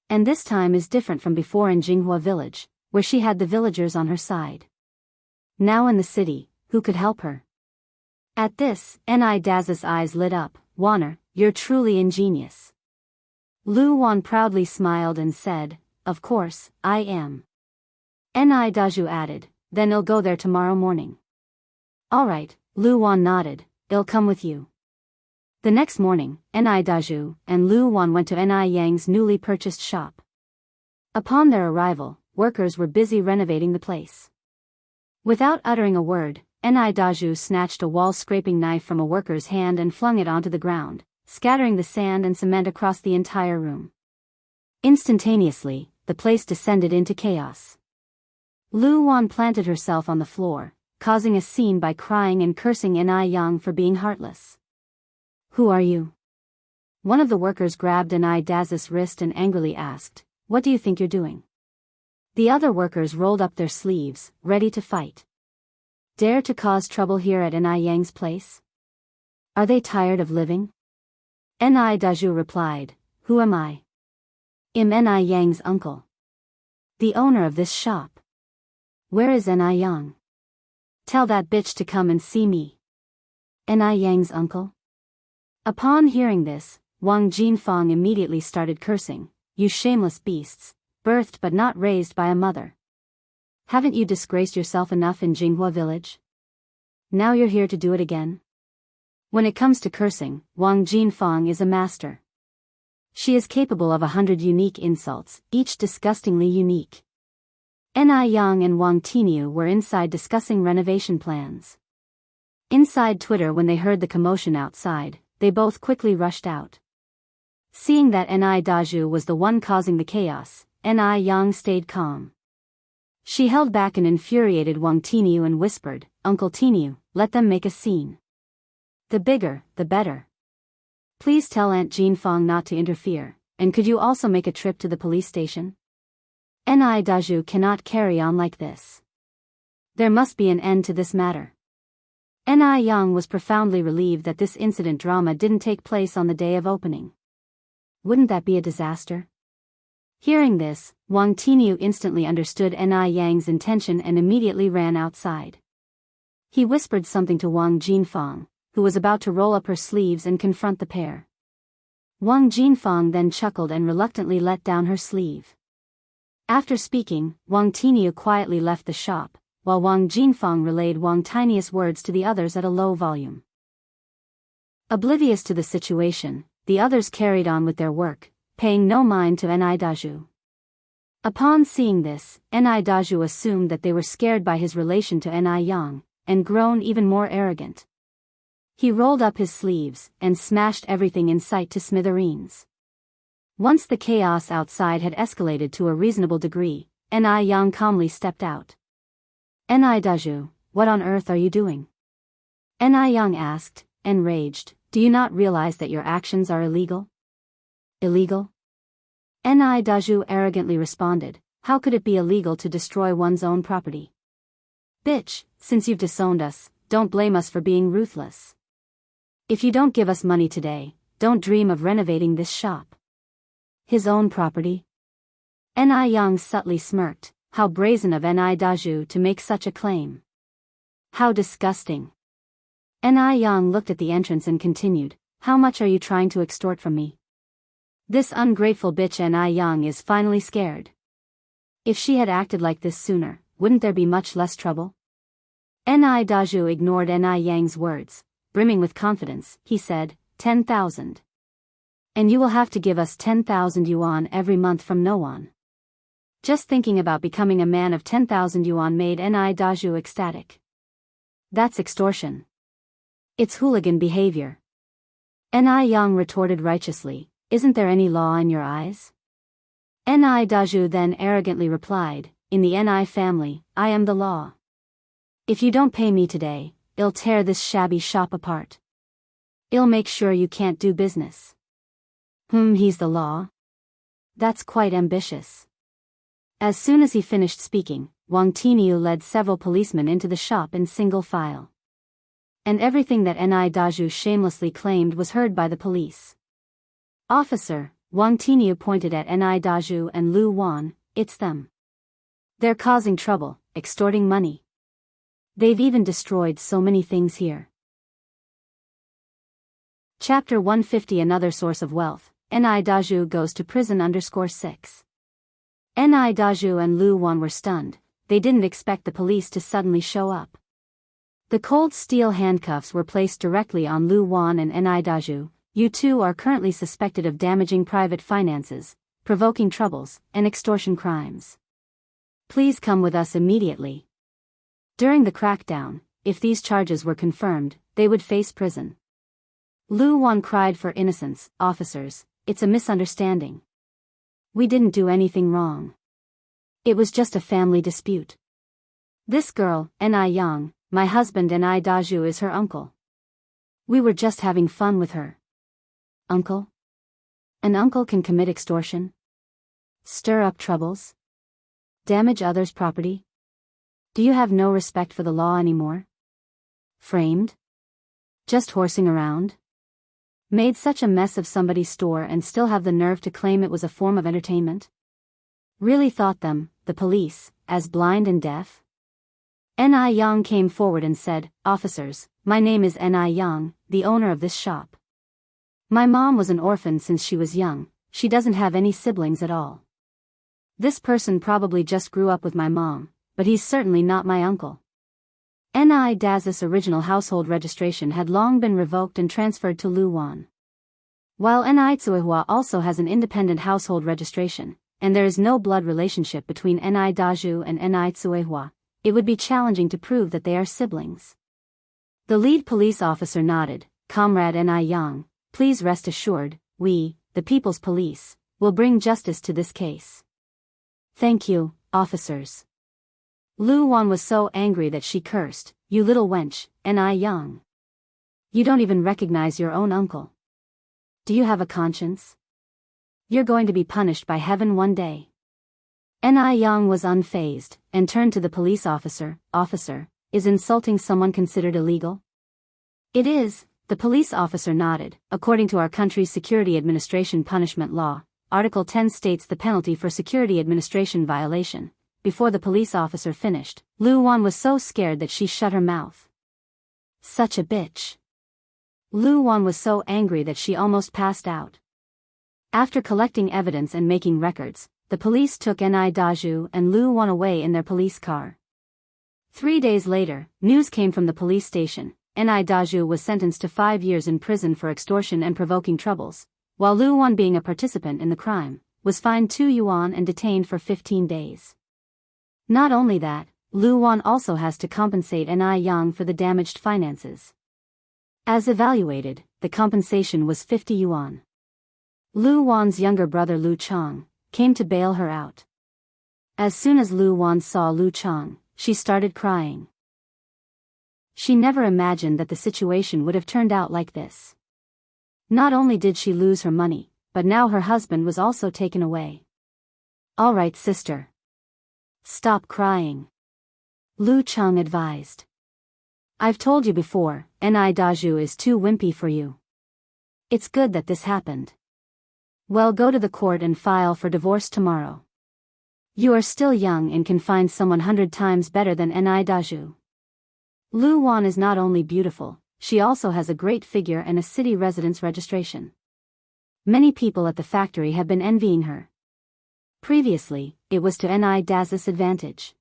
And this time is different from before in Jinghua village, where she had the villagers on her side. Now in the city, who could help her? At this, Ni Daz's eyes lit up. Wanner, you're truly ingenious. Lu Wan proudly smiled and said, of course, I am. Ni Daju added, then I'll go there tomorrow morning. Alright, Lu Wan nodded, I'll come with you. The next morning, Ni Daju and Lu Wan went to Ni Yang's newly purchased shop. Upon their arrival, workers were busy renovating the place. Without uttering a word, Ni Daju snatched a wall-scraping knife from a worker's hand and flung it onto the ground, scattering the sand and cement across the entire room. Instantaneously, the place descended into chaos. Lu Wan planted herself on the floor, causing a scene by crying and cursing Ni Yang for being heartless. Who are you? One of the workers grabbed Ni Daz's wrist and angrily asked, what do you think you're doing? The other workers rolled up their sleeves, ready to fight. Dare to cause trouble here at Ni Yang's place? Are they tired of living? Ni Daju replied, who am I? I'm Ni Yang's uncle. The owner of this shop. Where is Ni Yang? Tell that bitch to come and see me. Ni Yang's uncle? Upon hearing this, Wang Jinfang immediately started cursing, you shameless beasts, birthed but not raised by a mother. Haven't you disgraced yourself enough in Jinghua village? Now you're here to do it again? When it comes to cursing, Wang Jinfang is a master. She is capable of 100 unique insults, each disgustingly unique. Ni Yang and Wang Tiniu were inside discussing renovation plans. Inside Twitter when they heard the commotion outside, they both quickly rushed out. Seeing that Ni Daju was the one causing the chaos, Ni Yang stayed calm. She held back an infuriated Wang Tiniu and whispered, Uncle Tiniu, let them make a scene. The bigger, the better. Please tell Aunt Jinfang not to interfere, and could you also make a trip to the police station? Ni Daju cannot carry on like this. There must be an end to this matter. Ni Yang was profoundly relieved that this incident drama didn't take place on the day of opening. Wouldn't that be a disaster? Hearing this, Wang Tiniu instantly understood Ni Yang's intention and immediately ran outside. He whispered something to Wang Jinfang, who was about to roll up her sleeves and confront the pair. Wang Jinfang then chuckled and reluctantly let down her sleeve. After speaking, Wang Tiniu quietly left the shop, while Wang Jinfang relayed Wang Tinius' words to the others at a low volume. Oblivious to the situation, the others carried on with their work, paying no mind to Ni Daju. Upon seeing this, Ni Daju assumed that they were scared by his relation to Ni Yang, and grown even more arrogant. He rolled up his sleeves, and smashed everything in sight to smithereens. Once the chaos outside had escalated to a reasonable degree, Ni Yang calmly stepped out. Ni Daju, what on earth are you doing? Ni Yang asked, enraged, do you not realize that your actions are illegal? Illegal? Ni Daju arrogantly responded, how could it be illegal to destroy one's own property? Bitch, since you've disowned us, don't blame us for being ruthless. If you don't give us money today, don't dream of renovating this shop. His own property? Ni Yang subtly smirked, how brazen of Ni Daju to make such a claim. How disgusting. Ni Yang looked at the entrance and continued, how much are you trying to extort from me? This ungrateful bitch Ni Yang is finally scared. If she had acted like this sooner, wouldn't there be much less trouble? Ni Daju ignored Ni Yang's words. Brimming with confidence, he said, 10,000. And you will have to give us 10,000 yuan every month from now on. Just thinking about becoming a man of 10,000 yuan made Ni Dazhu ecstatic. That's extortion. It's hooligan behavior. Ni Yang retorted righteously, isn't there any law in your eyes? Ni Dazhu then arrogantly replied, in the Ni family, I am the law. If you don't pay me today, I'll tear this shabby shop apart. I'll make sure you can't do business. He's the law? That's quite ambitious. As soon as he finished speaking, Wang Tiniu led several policemen into the shop in single file. And everything that Ni Dazhu shamelessly claimed was heard by the police. Officer, Wang Tiniu pointed at Ni Dazhu and Lu Wan, it's them. They're causing trouble, extorting money. They've even destroyed so many things here. Chapter 150 Another Source of Wealth, Ni Dazhu goes to prison _6. Ni Dazhu and Lu Wan were stunned, they didn't expect the police to suddenly show up. The cold steel handcuffs were placed directly on Lu Wan and Ni Dazhu. You two are currently suspected of damaging private finances, provoking troubles, and extortion crimes. Please come with us immediately. During the crackdown, if these charges were confirmed, they would face prison. Lu Wan cried for innocence, officers, it's a misunderstanding. We didn't do anything wrong. It was just a family dispute. This girl, Ni Yang, my husband Ni Dazhu is her uncle. We were just having fun with her. Uncle? An uncle can commit extortion? Stir up troubles? Damage others' property? Do you have no respect for the law anymore? Framed? Just horsing around? Made such a mess of somebody's store and still have the nerve to claim it was a form of entertainment? Really thought them, the police, as blind and deaf? Ni Yang came forward and said, officers, my name is Ni Yang, the owner of this shop. My mom was an orphan since she was young, she doesn't have any siblings at all. This person probably just grew up with my mom, but he's certainly not my uncle. Ni Dazhu's original household registration had long been revoked and transferred to Lu Wan. While Ni Tsuihua also has an independent household registration, and there is no blood relationship between Ni Dazhu and Ni Tsuihua, it would be challenging to prove that they are siblings. The lead police officer nodded, Comrade Ni Yang, please rest assured, we, the People's Police, will bring justice to this case. Thank you, officers. Lu Wan was so angry that she cursed, you little wench, Ni Yang. You don't even recognize your own uncle. Do you have a conscience? You're going to be punished by heaven one day. Ni Yang was unfazed, and turned to the police officer, Officer, is insulting someone considered illegal? It is, the police officer nodded. According to our country's Security Administration Punishment Law, Article 10 states the penalty for security administration violation. Before the police officer finished, Lu Wan was so scared that she shut her mouth. Such a bitch. Lu Wan was so angry that she almost passed out. After collecting evidence and making records, the police took Ni Dazhu and Lu Wan away in their police car. 3 days later, news came from the police station. Ni Dazhu was sentenced to 5 years in prison for extortion and provoking troubles, while Lu Wan, being a participant in the crime, was fined 2 yuan and detained for 15 days. Not only that, Lu Wan also has to compensate Ni Yang for the damaged finances. As evaluated, the compensation was 50 yuan. Lu Wan's younger brother Lu Chang came to bail her out. As soon as Lu Wan saw Lu Chang, she started crying. She never imagined that the situation would have turned out like this. Not only did she lose her money, but now her husband was also taken away. All right, sister. Stop crying. Lu Chang advised. I've told you before, Ni Dazhu is too wimpy for you. It's good that this happened. Well, go to the court and file for divorce tomorrow. You are still young and can find someone 100 times better than Ni Dazhu. Lu Wan is not only beautiful, she also has a great figure and a city residence registration. Many people at the factory have been envying her. Previously, it was to Ni Dazhu's advantage.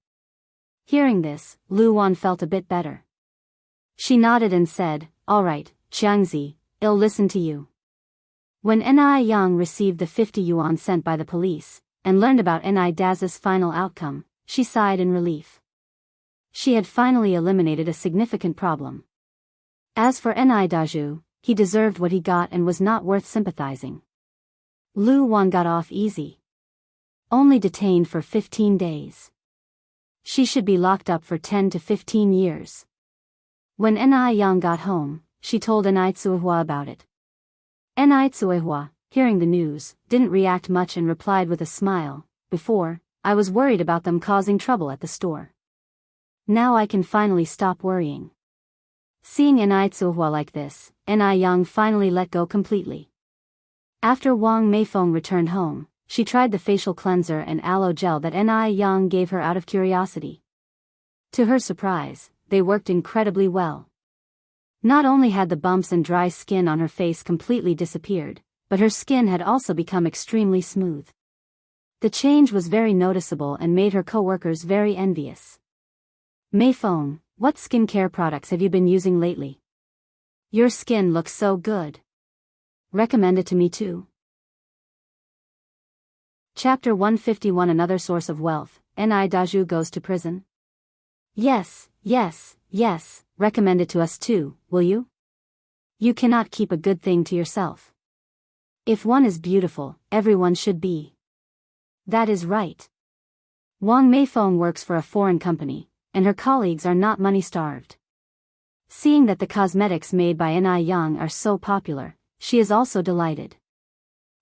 Hearing this, Lu Wan felt a bit better. She nodded and said, all right, Xianxia, I'll listen to you. When Ni Yang received the 50 yuan sent by the police, and learned about Ni Daz's final outcome, she sighed in relief. She had finally eliminated a significant problem. As for Ni Dazhu, he deserved what he got and was not worth sympathizing. Lu Wan got off easy. Only detained for 15 days. She should be locked up for 10 to 15 years. When Ni Yang got home, she told Ni Tsuehua about it. Ni Tsuehua, hearing the news, didn't react much and replied with a smile, "Before, I was worried about them causing trouble at the store. Now I can finally stop worrying." Seeing Ni Tsuehua like this, Ni Yang finally let go completely. After Wang Meifeng returned home, she tried the facial cleanser and aloe gel that Ni Yang gave her out of curiosity. To her surprise, they worked incredibly well. Not only had the bumps and dry skin on her face completely disappeared, but her skin had also become extremely smooth. The change was very noticeable and made her co-workers very envious. "Meifeng, what skincare products have you been using lately? Your skin looks so good. Recommend it to me too." Chapter 151 Another Source of Wealth, Ni Dazhu Goes to Prison. Yes, recommend it to us too, will you? You cannot keep a good thing to yourself. If one is beautiful, everyone should be. That is right. Wang Meifeng works for a foreign company, and her colleagues are not money-starved. Seeing that the cosmetics made by Ni Yang are so popular, she is also delighted.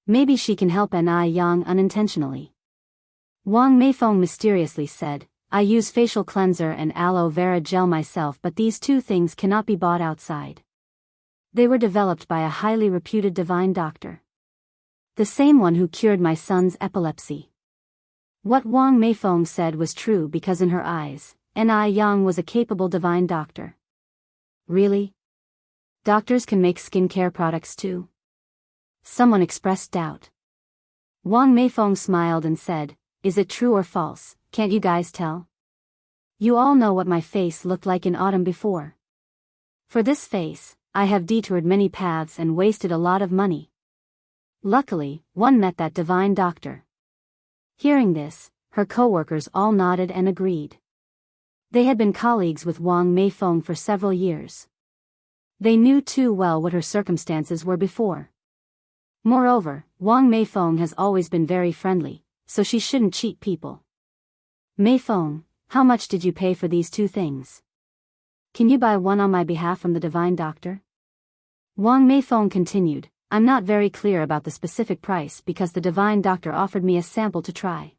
Maybe she can help Ni Yang unintentionally. Wang Meifeng mysteriously said, "I use facial cleanser and aloe vera gel myself, but these two things cannot be bought outside. They were developed by a highly reputed divine doctor. The same one who cured my son's epilepsy." What Wang Meifeng said was true because in her eyes, Ni Yang was a capable divine doctor. Really? Doctors can make skincare products too? Someone expressed doubt. Wang Meifeng smiled and said, "Is it true or false, can't you guys tell? You all know what my face looked like in autumn before. For this face, I have detoured many paths and wasted a lot of money. Luckily, one met that divine doctor." Hearing this, her co-workers all nodded and agreed. They had been colleagues with Wang Meifeng for several years. They knew too well what her circumstances were before. Moreover, Wang Meifeng has always been very friendly, so she shouldn't cheat people. "Meifeng, how much did you pay for these two things? Can you buy one on my behalf from the divine doctor?" Wang Meifeng continued, "I'm not very clear about the specific price because the divine doctor offered me a sample to try.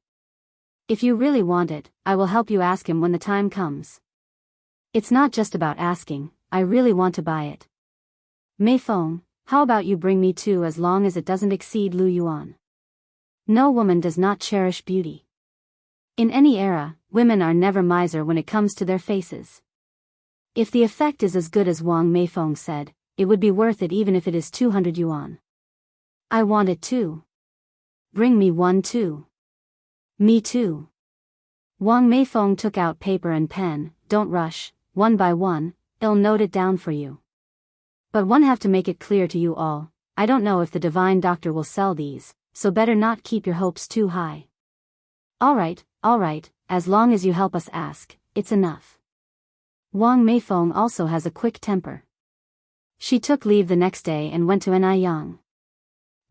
If you really want it, I will help you ask him when the time comes. It's not just about asking, I really want to buy it. Meifeng, how about you bring me two as long as it doesn't exceed Lu Yuan? No woman does not cherish beauty. In any era, women are never miser when it comes to their faces. If the effect is as good as Wang Meifeng said, it would be worth it even if it is 200 yuan. I want it too. Bring me one too." "Me too." Wang Meifeng took out paper and pen. "Don't rush, one by one, I'll note it down for you. But one have to make it clear to you all, I don't know if the divine doctor will sell these, so better not keep your hopes too high." All right, as long as you help us ask, it's enough." Wang Meifeng also has a quick temper. She took leave the next day and went to Ni Yang.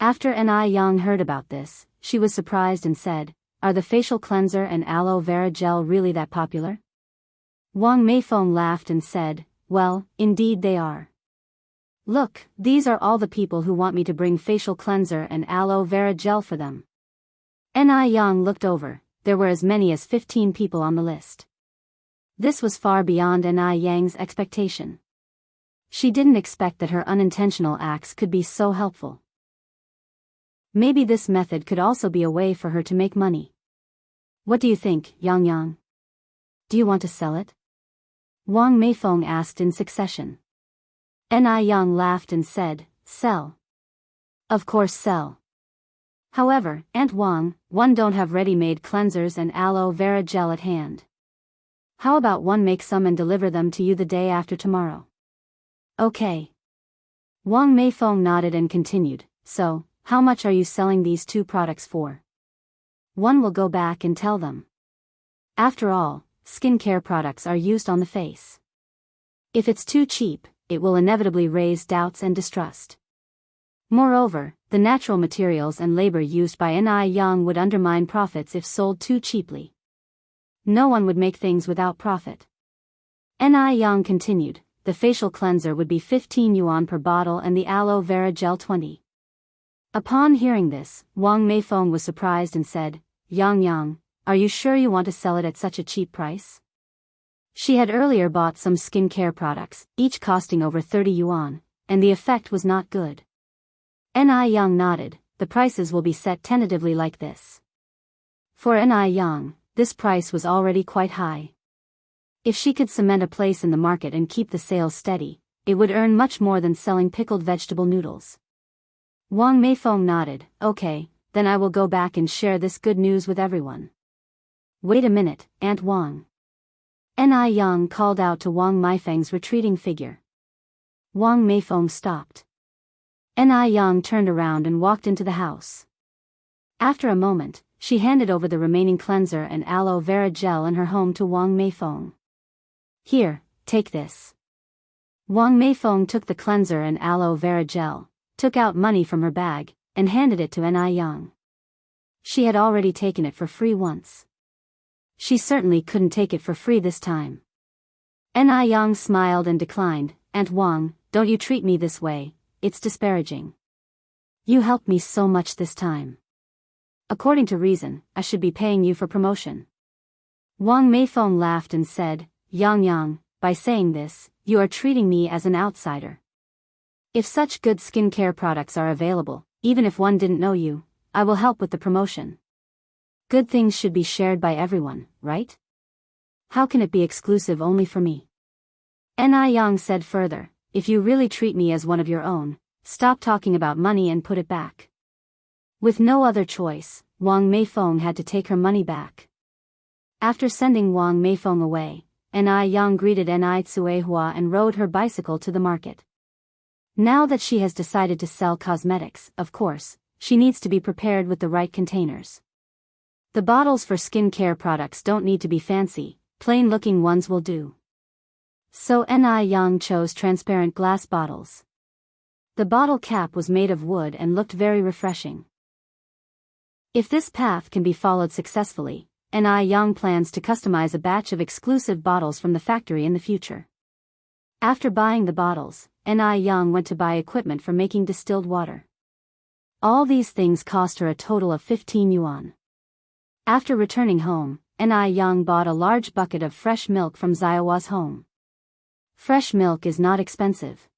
After Ni Yang heard about this, she was surprised and said, "Are the facial cleanser and aloe vera gel really that popular?" Wang Meifeng laughed and said, "Well, indeed they are. Look, these are all the people who want me to bring facial cleanser and aloe vera gel for them." Ni Yang looked over, there were as many as 15 people on the list. This was far beyond Ni Yang's expectation. She didn't expect that her unintentional acts could be so helpful. Maybe this method could also be a way for her to make money. "What do you think, Yang? Do you want to sell it?" Wang Meifeng asked in succession. Ni Yang laughed and said, "Sell. Of course sell. However, Aunt Wang, one don't have ready-made cleansers and aloe vera gel at hand. How about one make some and deliver them to you the day after tomorrow?" "Okay." Wang Meifeng nodded and continued, "So, how much are you selling these two products for?" One will go back and tell them. After all, skincare products are used on the face. If it's too cheap, it will inevitably raise doubts and distrust. Moreover, the natural materials and labor used by Ni Yang would undermine profits if sold too cheaply. No one would make things without profit. Ni Yang continued, the facial cleanser would be 15 yuan per bottle and the aloe vera gel 20. Upon hearing this, Wang Meifeng was surprised and said, Yang, are you sure you want to sell it at such a cheap price? She had earlier bought some skincare products, each costing over 30 yuan, and the effect was not good. Ni Yang nodded, the prices will be set tentatively like this. For Ni Yang, this price was already quite high. If she could cement a place in the market and keep the sales steady, it would earn much more than selling pickled vegetable noodles. Wang Meifeng nodded, okay, then I will go back and share this good news with everyone. Wait a minute, Aunt Wang. Ni Yang called out to Wang Meifeng's retreating figure. Wang Meifeng stopped. Ni Yang turned around and walked into the house. After a moment, she handed over the remaining cleanser and aloe vera gel in her home to Wang Meifeng. Here, take this. Wang Meifeng took the cleanser and aloe vera gel, took out money from her bag, and handed it to Ni Yang. She had already taken it for free once. She certainly couldn't take it for free this time. Ni Yang smiled and declined, Aunt Wang, don't you treat me this way, it's disparaging. You helped me so much this time. According to reason, I should be paying you for promotion. Wang Meifeng laughed and said, Yang, by saying this, you are treating me as an outsider. If such good skincare products are available, even if one didn't know you, I will help with the promotion. Good things should be shared by everyone, right? How can it be exclusive only for me? Ni Yang said further, if you really treat me as one of your own, stop talking about money and put it back. With no other choice, Wang Meifeng had to take her money back. After sending Wang Meifeng away, Ni Yang greeted Ni Tsuehua and rode her bicycle to the market. Now that she has decided to sell cosmetics, of course, she needs to be prepared with the right containers. The bottles for skincare products don't need to be fancy, plain-looking ones will do. So Ni Yang chose transparent glass bottles. The bottle cap was made of wood and looked very refreshing. If this path can be followed successfully, Ni Yang plans to customize a batch of exclusive bottles from the factory in the future. After buying the bottles, Ni Yang went to buy equipment for making distilled water. All these things cost her a total of 15 yuan. After returning home, Ni Yang bought a large bucket of fresh milk from Xiaowa's home. Fresh milk is not expensive.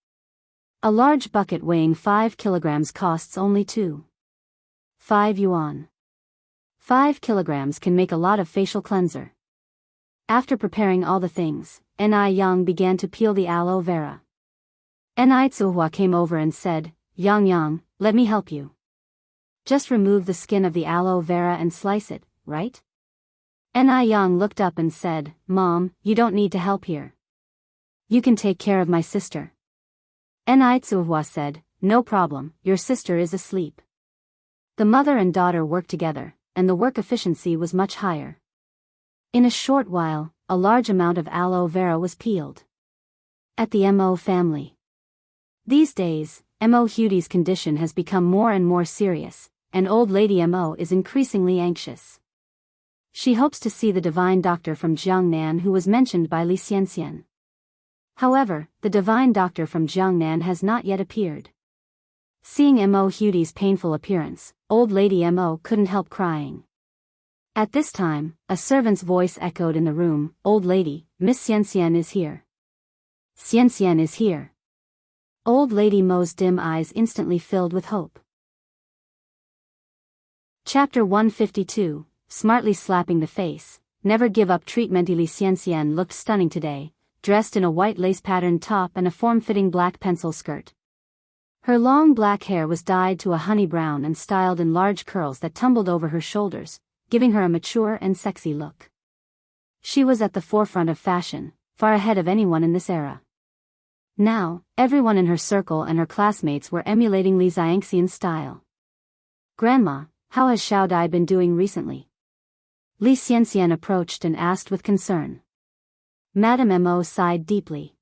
A large bucket weighing 5 kilograms costs only 2.5 yuan. 5 kilograms can make a lot of facial cleanser. After preparing all the things, Ni Yang began to peel the aloe vera. Ni Tsuhua came over and said, Yang, let me help you. Just remove the skin of the aloe vera and slice it, right? Ni Yang looked up and said, Mom, you don't need to help here. You can take care of my sister. Ni Tsuhua said, no problem, your sister is asleep. The mother and daughter worked together, and the work efficiency was much higher. In a short while, a large amount of aloe vera was peeled. At the Mo family. These days, Mo Hudi's condition has become more and more serious, and old lady Mo is increasingly anxious. She hopes to see the divine doctor from Jiangnan who was mentioned by Li Xianxian. However, the divine doctor from Jiangnan has not yet appeared. Seeing Mo Hudi's painful appearance, old lady Mo couldn't help crying. At this time, a servant's voice echoed in the room, Old lady, Miss Xianxian is here. Xianxian is here. Old lady Mo's dim eyes instantly filled with hope. Chapter 152, Smartly slapping the face, never give up treatment. Li Xianxian looked stunning today, dressed in a white lace-patterned top and a form-fitting black pencil skirt. Her long black hair was dyed to a honey brown and styled in large curls that tumbled over her shoulders, giving her a mature and sexy look. She was at the forefront of fashion, far ahead of anyone in this era. Now, everyone in her circle and her classmates were emulating Li Xianxian's style. Grandma, how has Xiao Dai been doing recently? Li Xianxian approached and asked with concern. Madame Mo sighed deeply.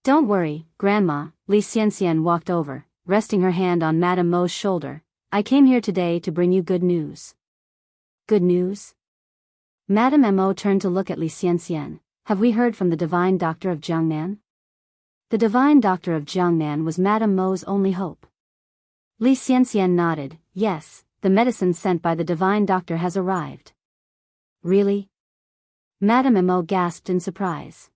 Don't worry, Grandma. Li Xianxian walked over, resting her hand on Madame Mo's shoulder. I came here today to bring you good news. Good news? Madame Mo turned to look at Li Xianxian. Have we heard from the divine doctor of Jiangnan? The divine doctor of Jiangnan was Madame Mo's only hope. Li Xianxian nodded. Yes, the medicine sent by the divine doctor has arrived. Really? Madame Mo gasped in surprise.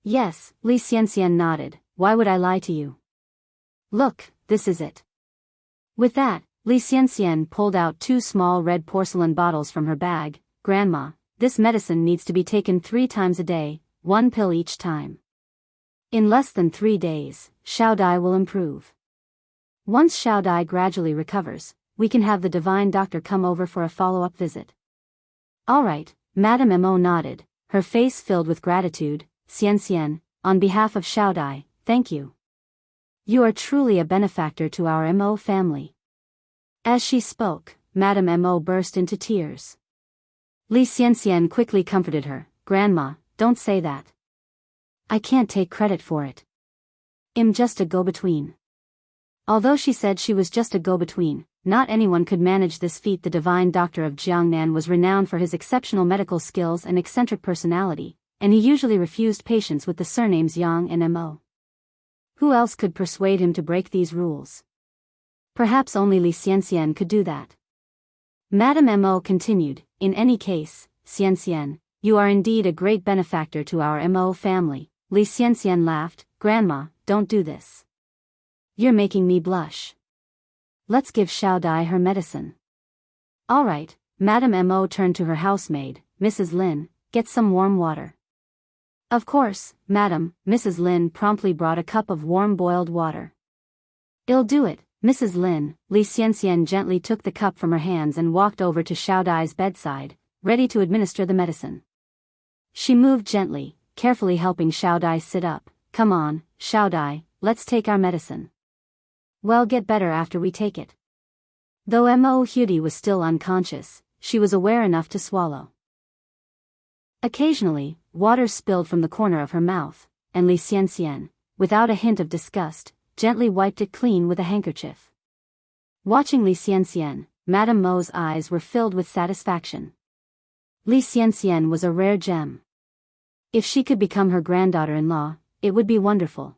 Yes, Li Xianxian nodded. Why would I lie to you? Look, this is it. With that, Li Xianxian pulled out 2 small red porcelain bottles from her bag. Grandma, this medicine needs to be taken 3 times a day, 1 pill each time. In less than 3 days, Xiao Dai will improve. Once Xiao Dai gradually recovers, we can have the divine doctor come over for a follow-up visit. All right, Madame Mo nodded, her face filled with gratitude. Xianxian, on behalf of Xiao Dai, thank you. You are truly a benefactor to our Mo family. As she spoke, Madame Mo burst into tears. Li Xianxian quickly comforted her. Grandma, don't say that. I can't take credit for it. I'm just a go-between. Although she said she was just a go-between, not anyone could manage this feat. The divine doctor of Jiangnan was renowned for his exceptional medical skills and eccentric personality, and he usually refused patients with the surnames Yang and Mo. Who else could persuade him to break these rules? Perhaps only Li Xianxian could do that. Madame Mo continued, in any case, Xianxian, you are indeed a great benefactor to our Mo family. Li Xianxian laughed. Grandma, don't do this. You're making me blush. Let's give Xiao Dai her medicine. All right, Madame Mo turned to her housemaid, Mrs. Lin, get some warm water. Of course, madam. Mrs. Lin promptly brought a cup of warm boiled water. I'll do it, Mrs. Lin. Li Xianxian gently took the cup from her hands and walked over to Xiao Dai's bedside, ready to administer the medicine. She moved gently, carefully helping Xiao Dai sit up. Come on, Xiao Dai, let's take our medicine. We'll get better after we take it. Though Mo Hudi was still unconscious, she was aware enough to swallow. Occasionally, water spilled from the corner of her mouth, and Li Xianxian, without a hint of disgust, gently wiped it clean with a handkerchief. Watching Li Xianxian, Madame Mo's eyes were filled with satisfaction. Li Xianxian was a rare gem. If she could become her granddaughter-in-law, it would be wonderful.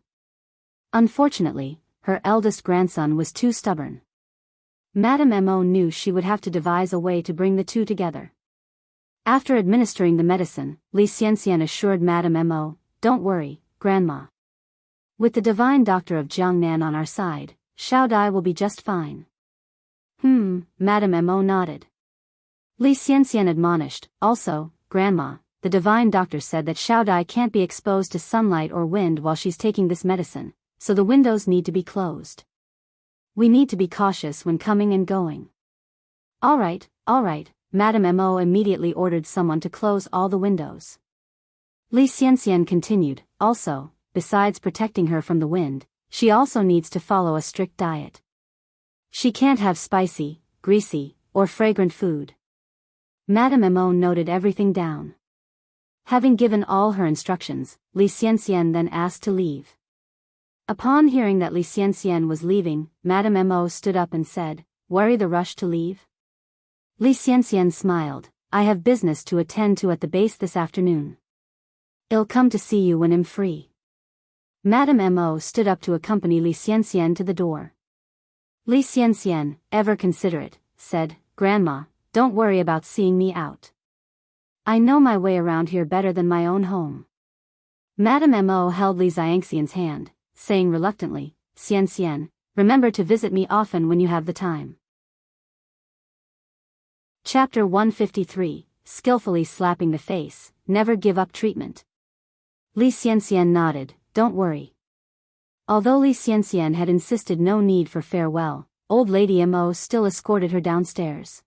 Unfortunately, her eldest grandson was too stubborn. Madame Mo knew she would have to devise a way to bring the two together. After administering the medicine, Li Xianxian assured Madame Mo, don't worry, Grandma. With the divine doctor of Jiangnan on our side, Xiao Dai will be just fine. Madame Mo nodded. Li Xianxian admonished, also, Grandma, the divine doctor said that Xiao Dai can't be exposed to sunlight or wind while she's taking this medicine, so the windows need to be closed. We need to be cautious when coming and going. All right, Madame Mo immediately ordered someone to close all the windows. Li Xianxian continued, also, besides protecting her from the wind, she also needs to follow a strict diet. She can't have spicy, greasy, or fragrant food. Madame Mo noted everything down. Having given all her instructions, Li Xianxian then asked to leave. Upon hearing that Li Xianxian was leaving, Madame Mo stood up and said, worry the rush to leave? Li Xianxian smiled, I have business to attend to at the base this afternoon. I'll come to see you when I'm free. Madame Mo stood up to accompany Li Xianxian to the door. Li Xianxian, ever considerate, said, Grandma, don't worry about seeing me out. I know my way around here better than my own home. Madame Mo held Li Xianxian's hand, saying reluctantly, Xianxian, remember to visit me often when you have the time. Chapter 153, Skillfully Slapping the Face, Never Give Up Treatment. Li Xianxian nodded, don't worry. Although Li Xianxian had insisted no need for farewell, old Lady Mo still escorted her downstairs.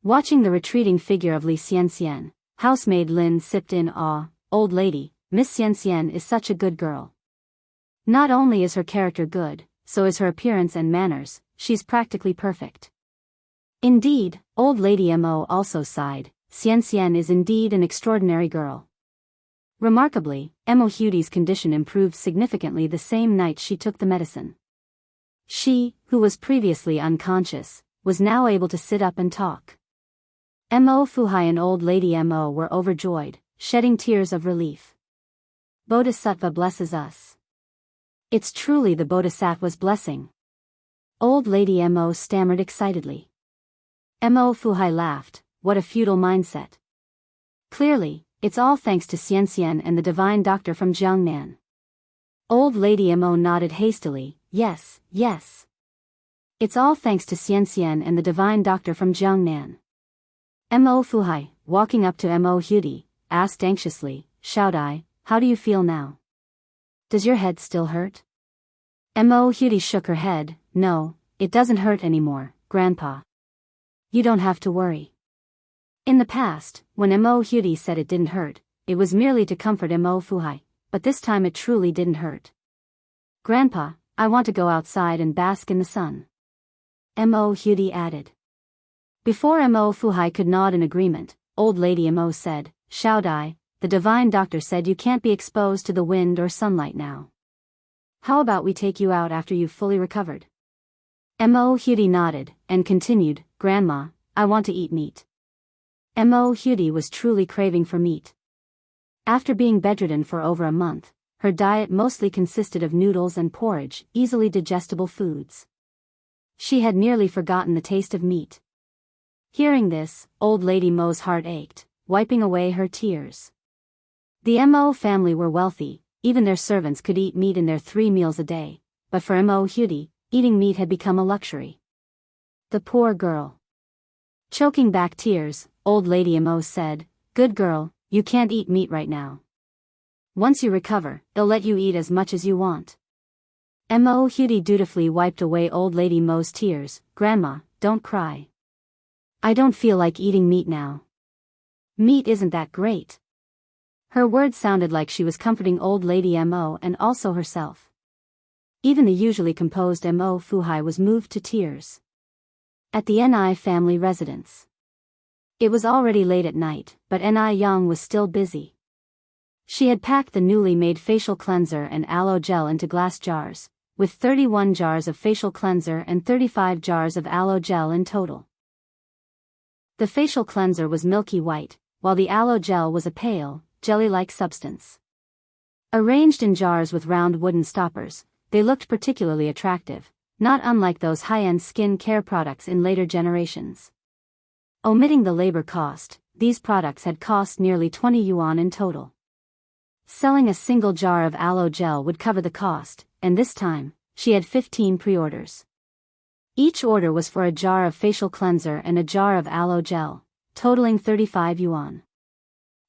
Watching the retreating figure of Li Xianxian, housemaid Lin sipped in awe, old lady, Miss Xianxian is such a good girl. Not only is her character good, so is her appearance and manners, she's practically perfect. Indeed, old lady Mo also sighed, Xianxian is indeed an extraordinary girl. Remarkably, Mo Hudi's condition improved significantly the same night she took the medicine. She, who was previously unconscious, was now able to sit up and talk. Mo Fuhai and old lady Mo were overjoyed, shedding tears of relief. Bodhisattva blesses us. It's truly the Bodhisattva's blessing. Old lady Mo stammered excitedly. Mo Fuhai laughed, what a futile mindset. Clearly, it's all thanks to Xianxian and the divine doctor from Jiangnan. Old lady Mo nodded hastily, yes, yes. It's all thanks to Xianxian and the divine doctor from Jiangnan. Mo Fuhai, walking up to Mo Hudi, asked anxiously, Xiaodai, how do you feel now? Does your head still hurt? Mo Hudi shook her head, no, it doesn't hurt anymore, Grandpa. You don't have to worry. In the past, when Mo Hudi said it didn't hurt, it was merely to comfort Mo Fuhai, but this time it truly didn't hurt. Grandpa, I want to go outside and bask in the sun. Mo Hudi added. Before Mo Fuhai could nod in agreement, old lady Mo said, Xiaodai, the divine doctor said you can't be exposed to the wind or sunlight now. How about we take you out after you've fully recovered? Mo Hudi nodded, and continued, Grandma, I want to eat meat. Mo Hudi was truly craving for meat. After being bedridden for over a month, her diet mostly consisted of noodles and porridge, easily digestible foods. She had nearly forgotten the taste of meat. Hearing this, old lady Mo's heart ached, wiping away her tears. The Mo family were wealthy, even their servants could eat meat in their 3 meals a day, but for Mo Hudi, eating meat had become a luxury. The poor girl. Choking back tears, old lady Mo said, Good girl, you can't eat meat right now. Once you recover, they'll let you eat as much as you want. Mo Hudi dutifully wiped away old lady Mo's tears, Grandma, don't cry. I don't feel like eating meat now. Meat isn't that great. Her words sounded like she was comforting old lady Mo and also herself. Even the usually composed Mo Fuhai was moved to tears. At the Ni family residence. It was already late at night, but Ni Yang was still busy. She had packed the newly made facial cleanser and aloe gel into glass jars, with 31 jars of facial cleanser and 35 jars of aloe gel in total. The facial cleanser was milky white, while the aloe gel was a pale, jelly-like substance. Arranged in jars with round wooden stoppers, they looked particularly attractive, not unlike those high-end skin care products in later generations. Omitting the labor cost, these products had cost nearly 20 yuan in total. Selling a single jar of aloe gel would cover the cost, and this time, she had 15 pre-orders. Each order was for a jar of facial cleanser and a jar of aloe gel, totaling 35 yuan.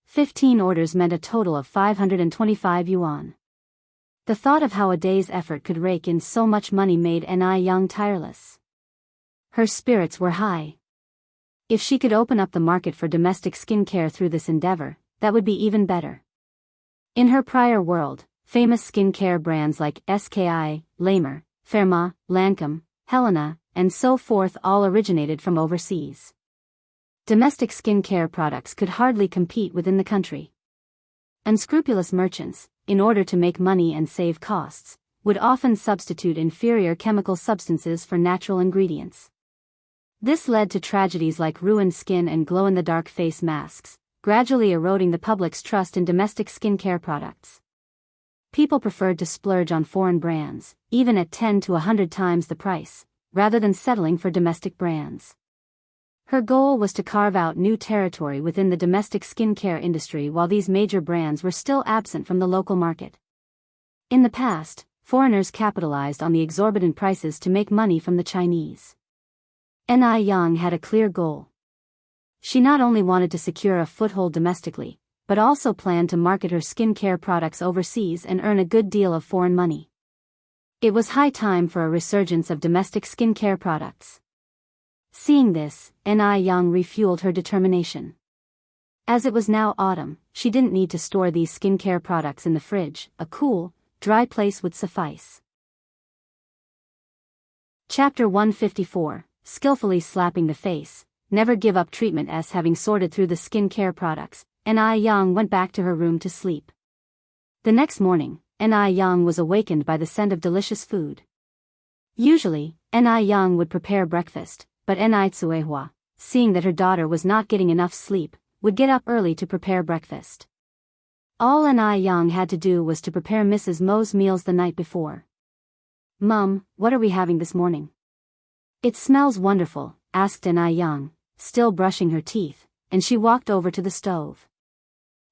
15 orders meant a total of 525 yuan. The thought of how a day's effort could rake in so much money made Ni Yang tireless. Her spirits were high. If she could open up the market for domestic skincare through this endeavor, that would be even better. In her prior world, famous skincare brands like SKI, Lamer, Ferma, Lancome, Helena, and so forth all originated from overseas. Domestic skincare products could hardly compete within the country. Unscrupulous merchants, in order to make money and save costs, would often substitute inferior chemical substances for natural ingredients. This led to tragedies like ruined skin and glow-in-the-dark face masks, gradually eroding the public's trust in domestic skincare products. People preferred to splurge on foreign brands, even at 10 to 100 times the price, rather than settling for domestic brands. Her goal was to carve out new territory within the domestic skincare industry while these major brands were still absent from the local market. In the past, foreigners capitalized on the exorbitant prices to make money from the Chinese. Ni Yang had a clear goal. She not only wanted to secure a foothold domestically, but also planned to market her skincare products overseas and earn a good deal of foreign money. It was high time for a resurgence of domestic skincare products. Seeing this, Ni Yang refueled her determination. As it was now autumn, she didn't need to store these skincare products in the fridge, a cool, dry place would suffice. Chapter 154, skillfully slapping the face, never give up treatment. As having sorted through the skincare products, Yang went back to her room to sleep. The next morning, Yang was awakened by the scent of delicious food. Usually, Yang would prepare breakfast, but Tsuehua, seeing that her daughter was not getting enough sleep, would get up early to prepare breakfast. All Yang had to do was to prepare Mrs. Mo's meals the night before. "Mum, what are we having this morning?" "It smells wonderful," asked Yang, still brushing her teeth, and she walked over to the stove.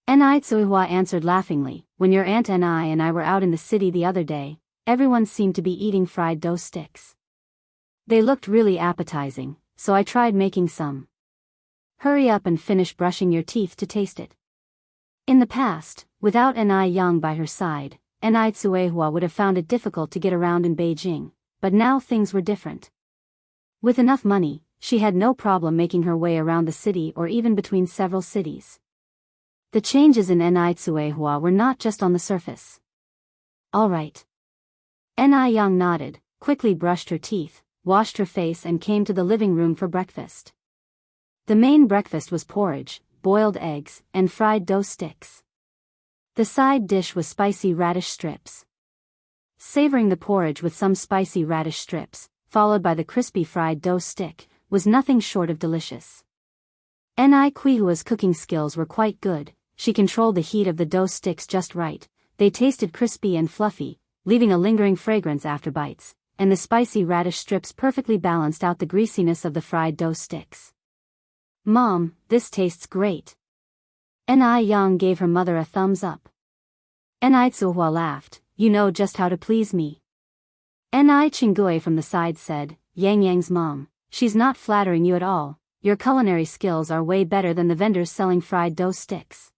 Tsuehua answered laughingly, "When your aunt and I were out in the city the other day, everyone seemed to be eating fried dough sticks. They looked really appetizing, so I tried making some. Hurry up and finish brushing your teeth to taste it." In the past, without Yang by her side, Tsuehua would have found it difficult to get around in Beijing, but now things were different. With enough money, she had no problem making her way around the city or even between several cities. The changes in Tsuehua were not just on the surface. "All right." Yang nodded, quickly brushed her teeth, washed her face and came to the living room for breakfast. The main breakfast was porridge, boiled eggs, and fried dough sticks. The side dish was spicy radish strips. Savoring the porridge with some spicy radish strips, followed by the crispy fried dough stick, was nothing short of delicious. Quihua's cooking skills were quite good. She controlled the heat of the dough sticks just right. They tasted crispy and fluffy, leaving a lingering fragrance after bites, and the spicy radish strips perfectly balanced out the greasiness of the fried dough sticks. "Mom, this tastes great." Yang gave her mother a thumbs up. Tsuehua laughed, "You know just how to please me." Chinggui from the side said, "Yang's mom, she's not flattering you at all. Your culinary skills are way better than the vendors selling fried dough sticks."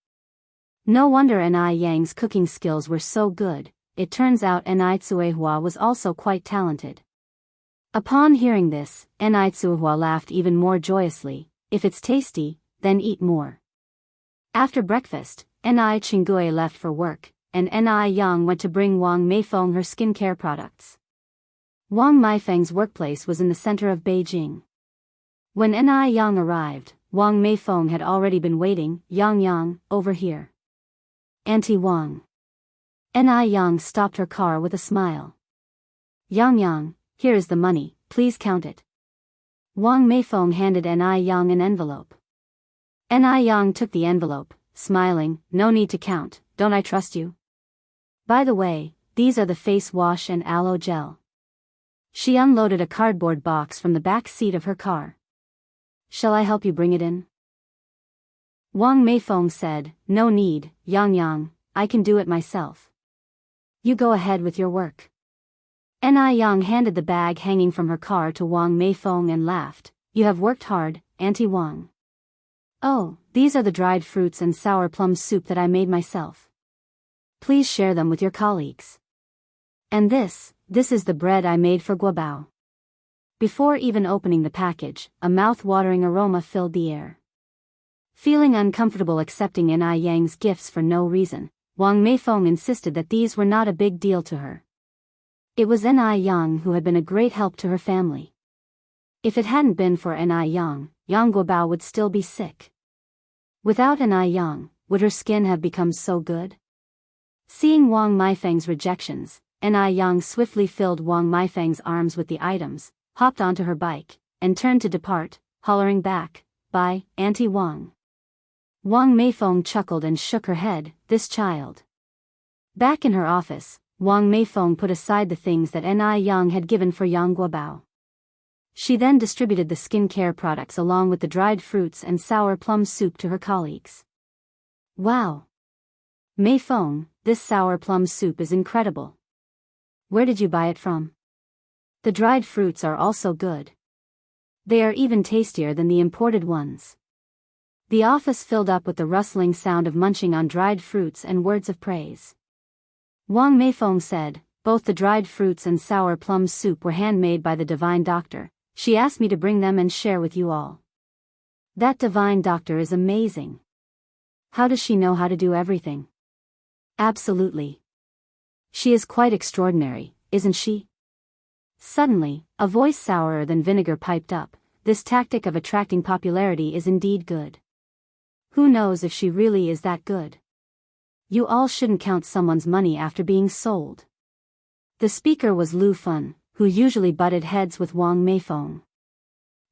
No wonder Yang's cooking skills were so good. It turns out Tsuehua was also quite talented. Upon hearing this, Tsuehua laughed even more joyously. "If it's tasty, then eat more." After breakfast, Chinggui left for work, and Yang went to bring Wang Meifeng her skincare products. Wang Meifeng's workplace was in the center of Beijing. When Yang arrived, Wang Meifeng had already been waiting. "Yang, over here." "Auntie Wang." Yang stopped her car with a smile. "Yang, here is the money, please count it." Wang Meifeng handed Yang an envelope. Yang took the envelope, smiling, "No need to count, don't I trust you? By the way, these are the face wash and aloe gel." She unloaded a cardboard box from the back seat of her car. "Shall I help you bring it in?" Wang Meifeng said, "No need, Yang, I can do it myself. You go ahead with your work." Yang handed the bag hanging from her car to Wang Meifeng and laughed, "You have worked hard, Auntie Wang." "Oh, these are the dried fruits and sour plum soup that I made myself. Please share them with your colleagues. And this is the bread I made for Guobao." Before even opening the package, a mouth-watering aroma filled the air. Feeling uncomfortable accepting Yang's gifts for no reason, Wang Meifeng insisted that these were not a big deal to her. It was Yang who had been a great help to her family. If it hadn't been for Yang Guobao would still be sick. Without Yang, would her skin have become so good? Seeing Wang Meifeng's rejections, Yang swiftly filled Wang Meifeng's arms with the items, hopped onto her bike, and turned to depart, hollering back, "Bye, Auntie Wang." Wang Meifeng chuckled and shook her head, "This child." Back in her office, Wang Meifeng put aside the things that Yang had given for Yang Guobao. She then distributed the skincare products along with the dried fruits and sour plum soup to her colleagues. "Wow! Meifeng, this sour plum soup is incredible. Where did you buy it from? The dried fruits are also good. They are even tastier than the imported ones." The office filled up with the rustling sound of munching on dried fruits and words of praise. Wang Meifeng said, "Both the dried fruits and sour plum soup were handmade by the divine doctor. She asked me to bring them and share with you all. That divine doctor is amazing. How does she know how to do everything? Absolutely. She is quite extraordinary, isn't she?" Suddenly, a voice sourer than vinegar piped up, "This tactic of attracting popularity is indeed good. Who knows if she really is that good? You all shouldn't count someone's money after being sold." The speaker was Lu Fun, who usually butted heads with Wang Meifeng.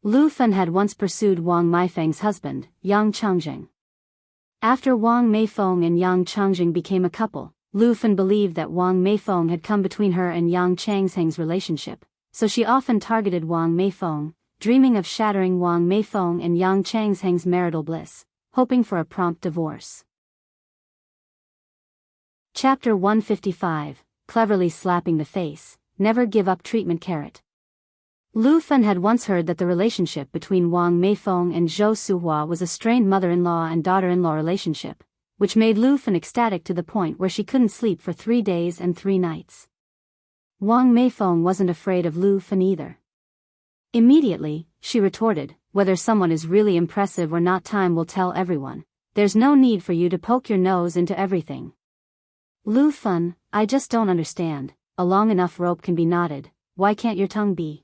Lu Fun had once pursued Wang Meifeng's husband, Yang Changjing. After Wang Meifeng and Yang Changjing became a couple, Lu Fun believed that Wang Meifeng had come between her and Yang Changjing's relationship, so she often targeted Wang Meifeng, dreaming of shattering Wang Meifeng and Yang Changjing's marital bliss, hoping for a prompt divorce. Chapter 155, Cleverly Slapping the Face, Never Give Up Treatment Carrot. Lu Fun had once heard that the relationship between Wang Meifeng and Zhou Suhua was a strained mother-in-law and daughter-in-law relationship, which made Lu Fun ecstatic to the point where she couldn't sleep for 3 days and 3 nights. Wang Meifeng wasn't afraid of Lu Fun either. Immediately, she retorted, "Whether someone is really impressive or not, time will tell everyone. There's no need for you to poke your nose into everything." Lu Fun, I just don't understand. A long enough rope can be knotted, why can't your tongue be?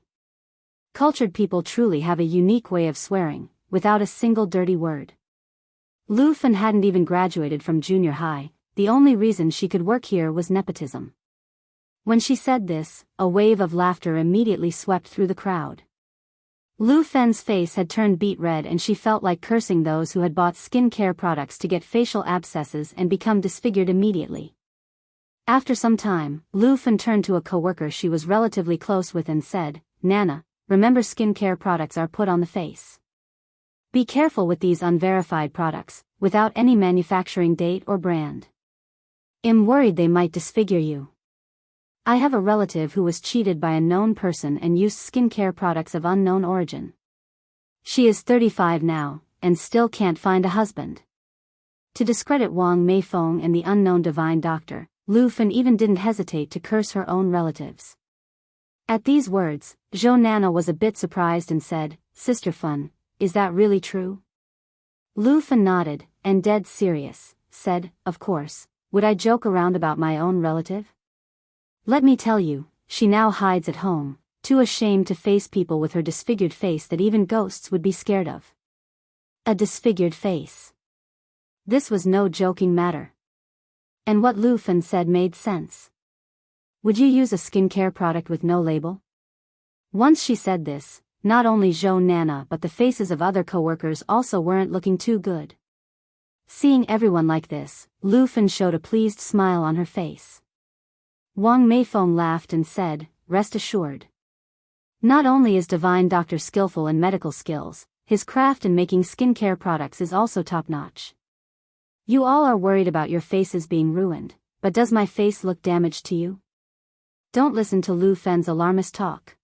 Cultured people truly have a unique way of swearing, without a single dirty word. Lu Fun hadn't even graduated from junior high, the only reason she could work here was nepotism. When she said this, a wave of laughter immediately swept through the crowd. Lu Fen's face had turned beet red and she felt like cursing those who had bought skincare products to get facial abscesses and become disfigured immediately. After some time, Lu Fen turned to a coworker she was relatively close with and said, "Nana, remember skincare products are put on the face. Be careful with these unverified products, without any manufacturing date or brand. I'm worried they might disfigure you. I have a relative who was cheated by a known person and used skincare products of unknown origin. She is 35 now, and still can't find a husband." To discredit Wang Meifeng and the unknown divine doctor, Lu Fen even didn't hesitate to curse her own relatives. At these words, Zhou Nana was a bit surprised and said, "Sister Fun, is that really true?" Lu Fen nodded, and dead serious, said, "Of course, would I joke around about my own relative? Let me tell you, she now hides at home, too ashamed to face people with her disfigured face that even ghosts would be scared of." A disfigured face. This was no joking matter. And what Lu Fen said made sense. Would you use a skincare product with no label? Once she said this, not only Zhou Nana but the faces of other coworkers also weren't looking too good. Seeing everyone like this, Lu Fen showed a pleased smile on her face. Wang Meifeng laughed and said, "Rest assured. Not only is Divine Doctor skillful in medical skills, his craft in making skincare products is also top-notch. You all are worried about your faces being ruined, but does my face look damaged to you? Don't listen to Lu Fen's alarmist talk.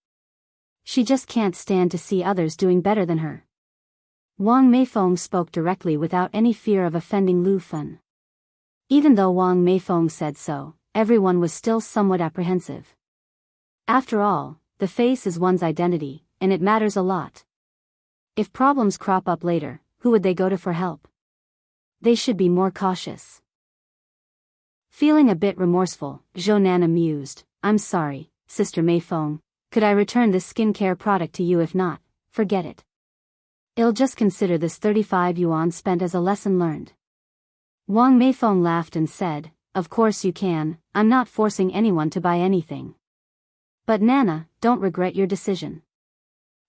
She just can't stand to see others doing better than her." Wang Meifeng spoke directly without any fear of offending Lu Fen. Even though Wang Meifeng said so, everyone was still somewhat apprehensive. After all, the face is one's identity, and it matters a lot. If problems crop up later, who would they go to for help? They should be more cautious. Feeling a bit remorseful, Zhou Nana mused, "I'm sorry, Sister Meifeng, could I return this skincare product to you? If not, forget it. I'll just consider this 35 yuan spent as a lesson learned." Wang Meifeng laughed and said, "Of course you can, I'm not forcing anyone to buy anything. But Nana, don't regret your decision."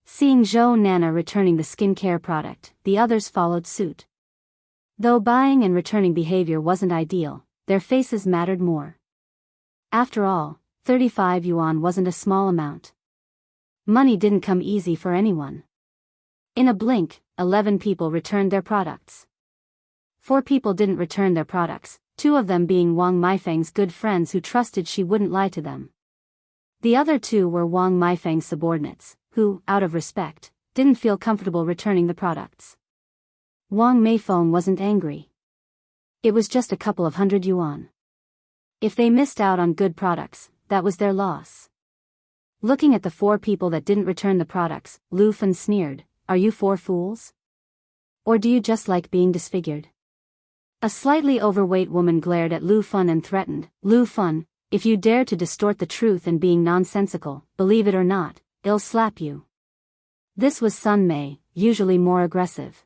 Seeing Zhou Nana returning the skincare product, the others followed suit. Though buying and returning behavior wasn't ideal, their faces mattered more. After all, 35 yuan wasn't a small amount. Money didn't come easy for anyone. In a blink, 11 people returned their products. 4 people didn't return their products, 2 of them being Wang Meifeng's good friends who trusted she wouldn't lie to them. The other 2 were Wang Meifeng's subordinates, who, out of respect, didn't feel comfortable returning the products. Wang Meifeng wasn't angry. It was just a couple of 100 yuan. If they missed out on good products, that was their loss. Looking at the 4 people that didn't return the products, Lu Fen sneered, "Are you 4 fools? Or do you just like being disfigured?" A slightly overweight woman glared at Lu Fen and threatened, "Lu Fen, if you dare to distort the truth and being nonsensical, believe it or not, I'll slap you. This was Sun Mei, usually more aggressive.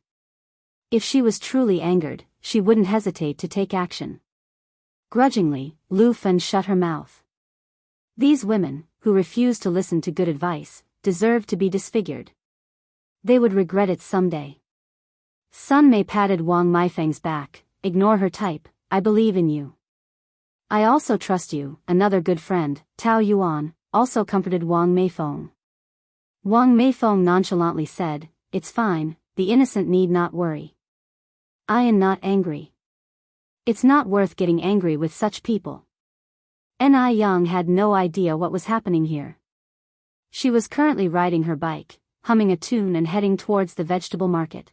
If she was truly angered, she wouldn't hesitate to take action. Grudgingly, Lu Fen shut her mouth. These women, who refused to listen to good advice, deserved to be disfigured. They would regret it someday. Sun Mei patted Wang Meifeng's back. Ignore her type, I believe in you. I also trust you. Another good friend, Tao Yuan, also comforted Wang Meifeng. Wang Meifeng nonchalantly said, it's fine, the innocent need not worry. I am not angry. It's not worth getting angry with such people. Ni Yang had no idea what was happening here. She was currently riding her bike, humming a tune and heading towards the vegetable market.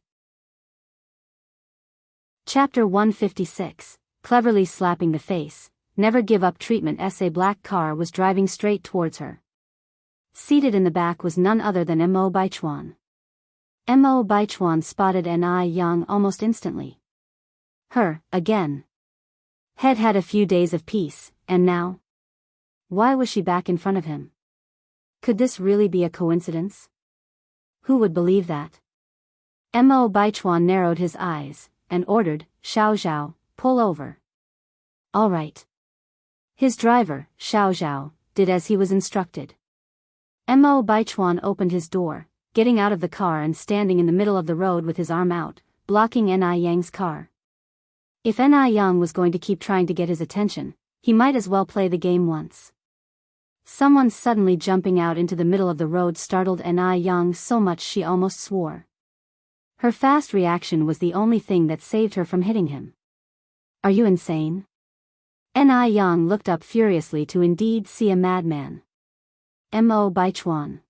Chapter 156, Cleverly Slapping the Face, Never Give Up Treatment. A black car was driving straight towards her. Seated in the back was none other than Mo Baichuan. Mo Baichuan spotted Ni Yang almost instantly. Her, again. Had a few days of peace, and now? Why was she back in front of him? Could this really be a coincidence? Who would believe that? Mo Baichuan narrowed his eyes, and ordered, Xiao Zhao, pull over. All right. His driver, Xiao Zhao, did as he was instructed. Mo Baichuan opened his door, getting out of the car and standing in the middle of the road with his arm out, blocking Ni Yang's car. If Ni Yang was going to keep trying to get his attention, he might as well play the game once. Someone suddenly jumping out into the middle of the road startled Ni Yang so much she almost swore. Her fast reaction was the only thing that saved her from hitting him. Are you insane? Ni Yang looked up furiously to indeed see a madman. Mo Baichuan.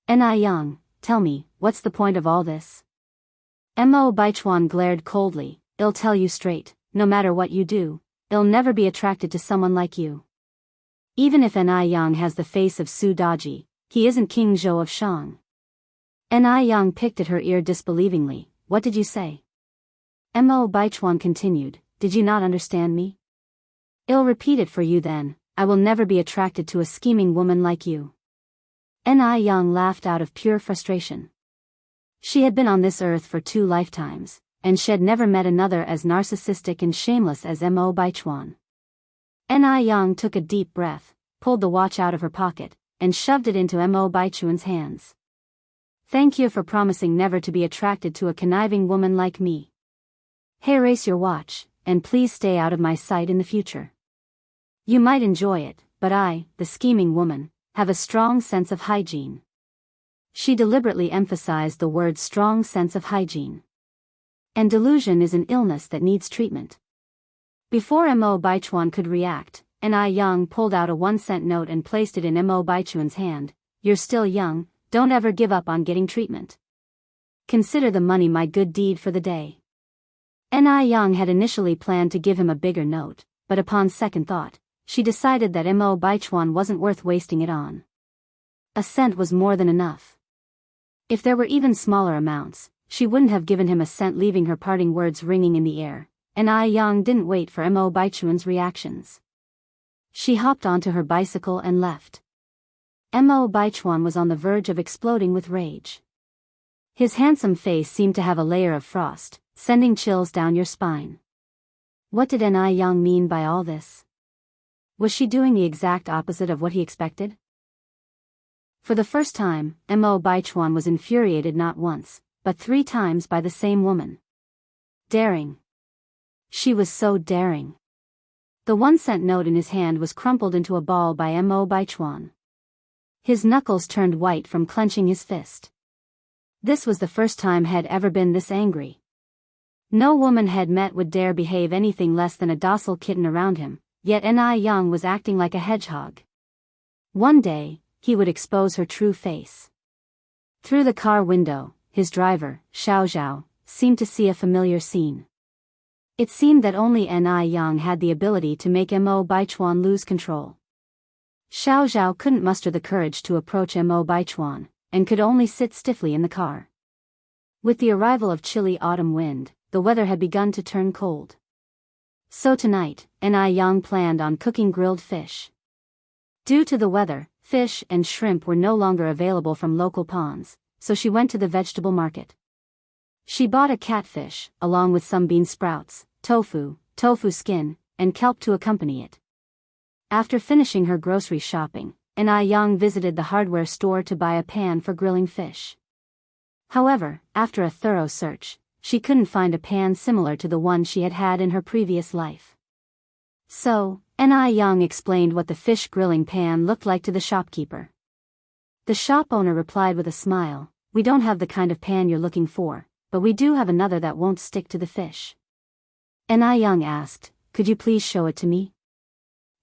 Ni Yang, tell me, what's the point of all this? Mo Baichuan glared coldly, I'll tell you straight, no matter what you do, I'll never be attracted to someone like you. Even if Ni Yang has the face of Su Daji, he isn't King Zhou of Shang. Ni Yang picked at her ear disbelievingly, what did you say? Mo Baichuan continued, did you not understand me? I'll repeat it for you then, I will never be attracted to a scheming woman like you. Ni Yang laughed out of pure frustration. She had been on this earth for 2 lifetimes, and she had never met another as narcissistic and shameless as Mo Baichuan. Ni Yang took a deep breath, pulled the watch out of her pocket, and shoved it into Mo Baichuan's hands. Thank you for promising never to be attracted to a conniving woman like me. Hey, erase your watch, and please stay out of my sight in the future. You might enjoy it, but I, the scheming woman, have a strong sense of hygiene. She deliberately emphasized the word strong sense of hygiene. And delusion is an illness that needs treatment. Before Mo Baichuan could react, Ni Yang pulled out a 1-cent note and placed it in Mo Baichuan's hand. You're still young, don't ever give up on getting treatment. Consider the money my good deed for the day. Ni Yang had initially planned to give him a bigger note, but upon second thought, she decided that Mo Baichuan wasn't worth wasting it on. A cent was more than enough. If there were even smaller amounts, she wouldn't have given him a cent, leaving her parting words ringing in the air. Ni Yang didn't wait for Mo Baichuan's reactions. She hopped onto her bicycle and left. Mo Baichuan was on the verge of exploding with rage. His handsome face seemed to have a layer of frost, sending chills down your spine. What did Ni Yang mean by all this? Was she doing the exact opposite of what he expected? For the first time, Mo Baichuan was infuriated not once, but 3 times by the same woman. Daring. She was so daring. The 1-cent note in his hand was crumpled into a ball by Mo Baichuan. His knuckles turned white from clenching his fist. This was the first time he had ever been this angry. No woman had met would dare behave anything less than a docile kitten around him, yet Ni Yang was acting like a hedgehog. One day, he would expose her true face. Through the car window, his driver, Xiao Zhao, seemed to see a familiar scene. It seemed that only Ni Yang had the ability to make Mo Baichuan lose control. Xiao Zhao couldn't muster the courage to approach Mo Baichuan, and could only sit stiffly in the car. With the arrival of chilly autumn wind, the weather had begun to turn cold. So tonight, Yang planned on cooking grilled fish. Due to the weather, fish and shrimp were no longer available from local ponds, so she went to the vegetable market. She bought a catfish, along with some bean sprouts, tofu skin, and kelp to accompany it. After finishing her grocery shopping, Yang visited the hardware store to buy a pan for grilling fish. However, after a thorough search, she couldn't find a pan similar to the one she had had in her previous life. So, Yang explained what the fish grilling pan looked like to the shopkeeper. The shop owner replied with a smile, "We don't have the kind of pan you're looking for, but we do have another that won't stick to the fish." Yang asked, "Could you please show it to me?"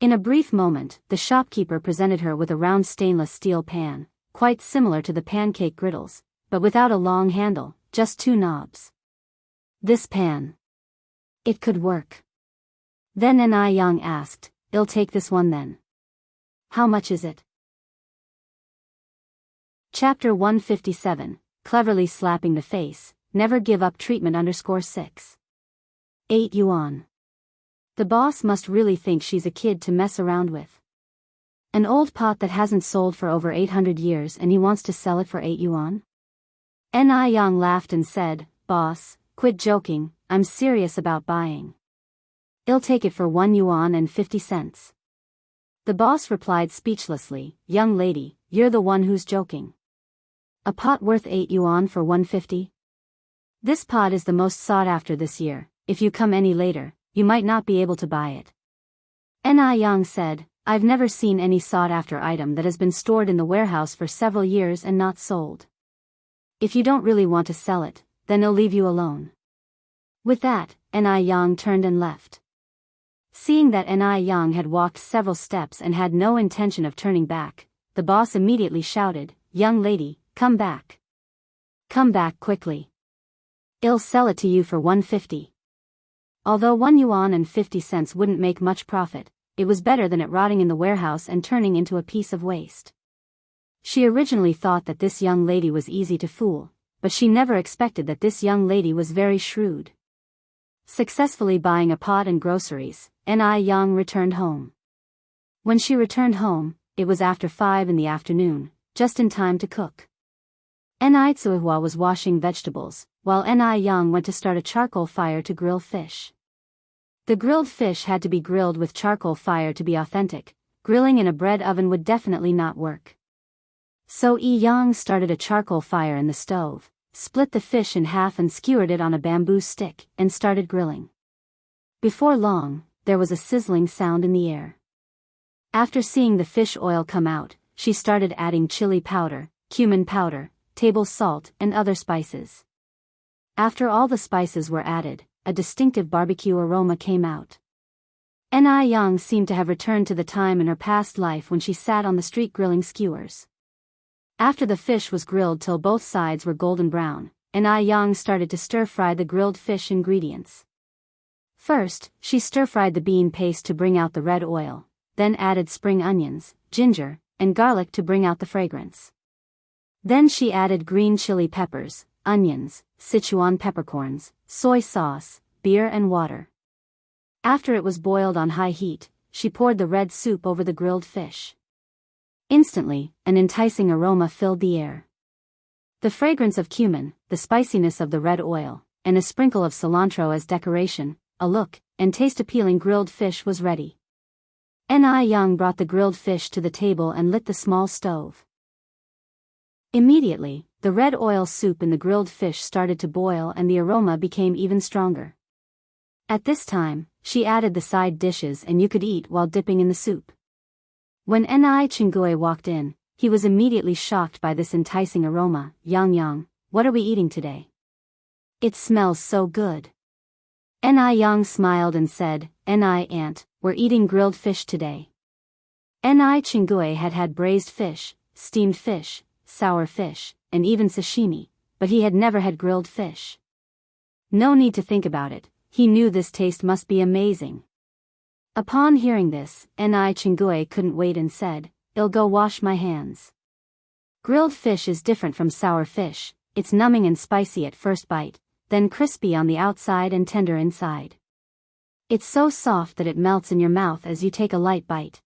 In a brief moment, the shopkeeper presented her with a round stainless steel pan, quite similar to the pancake griddles, but without a long handle, just two knobs. This pan. It could work. Then Yang asked, "I'll take this one then. How much is it?" Chapter 157, Cleverly Slapping the Face, Never Give Up Treatment _6. 8 yuan. The boss must really think she's a kid to mess around with. An old pot that hasn't sold for over 800 years and he wants to sell it for 8 yuan? Yang laughed and said, "Boss, quit joking, I'm serious about buying. I'll take it for 1 yuan and 50 cents. The boss replied speechlessly, "Young lady, you're the one who's joking. A pot worth 8 yuan for 150? This pot is the most sought after this year. If you come any later, you might not be able to buy it." Yang said, "I've never seen any sought-after item that has been stored in the warehouse for several years and not sold. If you don't really want to sell it, then I'll leave you alone." With that, Yang turned and left. Seeing that Yang had walked several steps and had no intention of turning back, the boss immediately shouted, "Young lady, come back. Come back quickly. I'll sell it to you for 150. Although 1 yuan and 50 cents wouldn't make much profit, it was better than it rotting in the warehouse and turning into a piece of waste. She originally thought that this young lady was easy to fool, but she never expected that this young lady was very shrewd. Successfully buying a pot and groceries, Yang returned home. When she returned home, it was after 5 in the afternoon, just in time to cook. Tsuihua was washing vegetables, while Yang went to start a charcoal fire to grill fish. The grilled fish had to be grilled with charcoal fire to be authentic. Grilling in a bread oven would definitely not work. So Yang started a charcoal fire in the stove, split the fish in half and skewered it on a bamboo stick, and started grilling. Before long, there was a sizzling sound in the air. After seeing the fish oil come out, she started adding chili powder, cumin powder, table salt and other spices. After all the spices were added, a distinctive barbecue aroma came out. Yang seemed to have returned to the time in her past life when she sat on the street grilling skewers. After the fish was grilled till both sides were golden brown, Yang started to stir-fry the grilled fish ingredients. First, she stir-fried the bean paste to bring out the red oil, then added spring onions, ginger, and garlic to bring out the fragrance. Then she added green chili peppers, onions, Sichuan peppercorns, soy sauce, beer and water. After it was boiled on high heat, she poured the red soup over the grilled fish. Instantly, an enticing aroma filled the air. The fragrance of cumin, the spiciness of the red oil, and a sprinkle of cilantro as decoration, a look and taste-appealing grilled fish was ready. Yang brought the grilled fish to the table and lit the small stove. Immediately, the red oil soup in the grilled fish started to boil and the aroma became even stronger. At this time, she added the side dishes and you could eat while dipping in the soup. When Chengue walked in, he was immediately shocked by this enticing aroma. "Yang, what are we eating today? It smells so good." Yang smiled and said, "Aunt, we're eating grilled fish today." Chengue had had braised fish, steamed fish, sour fish, and even sashimi, but he had never had grilled fish. No need to think about it, he knew this taste must be amazing. Upon hearing this, Chengue couldn't wait and said, "I'll go wash my hands." Grilled fish is different from sour fish, it's numbing and spicy at first bite, then crispy on the outside and tender inside. It's so soft that it melts in your mouth as you take a light bite.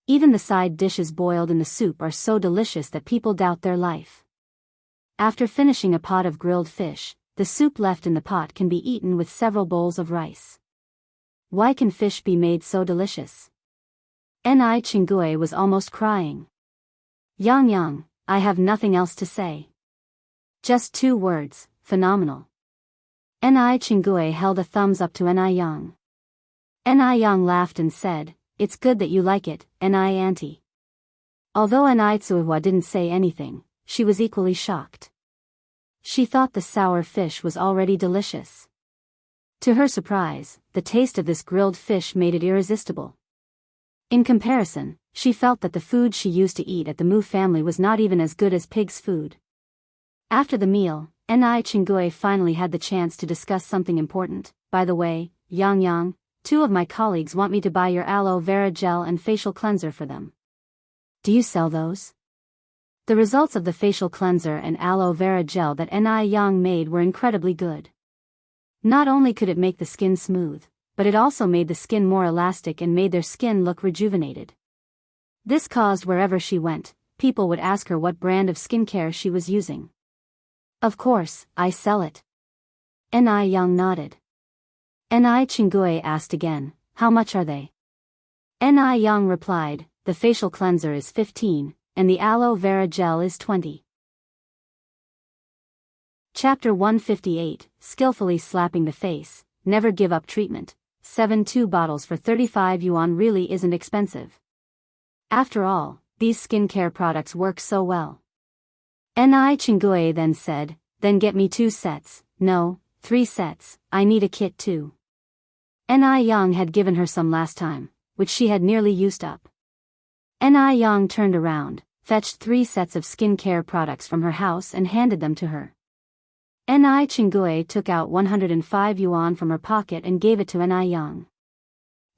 Even the side dishes boiled in the soup are so delicious that people doubt their life. After finishing a pot of grilled fish, the soup left in the pot can be eaten with several bowls of rice. Why can fish be made so delicious? Ni Chinggui was almost crying. Yang, I have nothing else to say. Just 2 words, phenomenal. Ni Chinggui held a thumbs up to Ni Yang. Ni Yang laughed and said, "It's good that you like it, Ni auntie." Although Ni Tsuihua didn't say anything, she was equally shocked. She thought the sour fish was already delicious. To her surprise, the taste of this grilled fish made it irresistible. In comparison, she felt that the food she used to eat at the Mu family was not even as good as pig's food. After the meal, Ni Chinggui finally had the chance to discuss something important. "By the way, Yang, 2 of my colleagues want me to buy your aloe vera gel and facial cleanser for them. Do you sell those?" The results of the facial cleanser and aloe vera gel that Ni Yang made were incredibly good. Not only could it make the skin smooth, but it also made the skin more elastic and made their skin look rejuvenated. This caused wherever she went, people would ask her what brand of skincare she was using. "Of course, I sell it." Ni Yang nodded. Ni Chinggui asked again, "How much are they?" Ni Yang replied, "The facial cleanser is 15, and the aloe vera gel is 20. Chapter 158, Skillfully Slapping the Face, Never Give Up Treatment. 2 bottles for 35 yuan really isn't expensive. After all, these skincare products work so well. Ni Chinggui then said, "Then get me 2 sets, no, 3 sets, I need a kit too." Ni Yang had given her some last time, which she had nearly used up. Ni Yang turned around, fetched 3 sets of skincare products from her house and handed them to her. Ni Chinggui took out 105 yuan from her pocket and gave it to Ni Yang.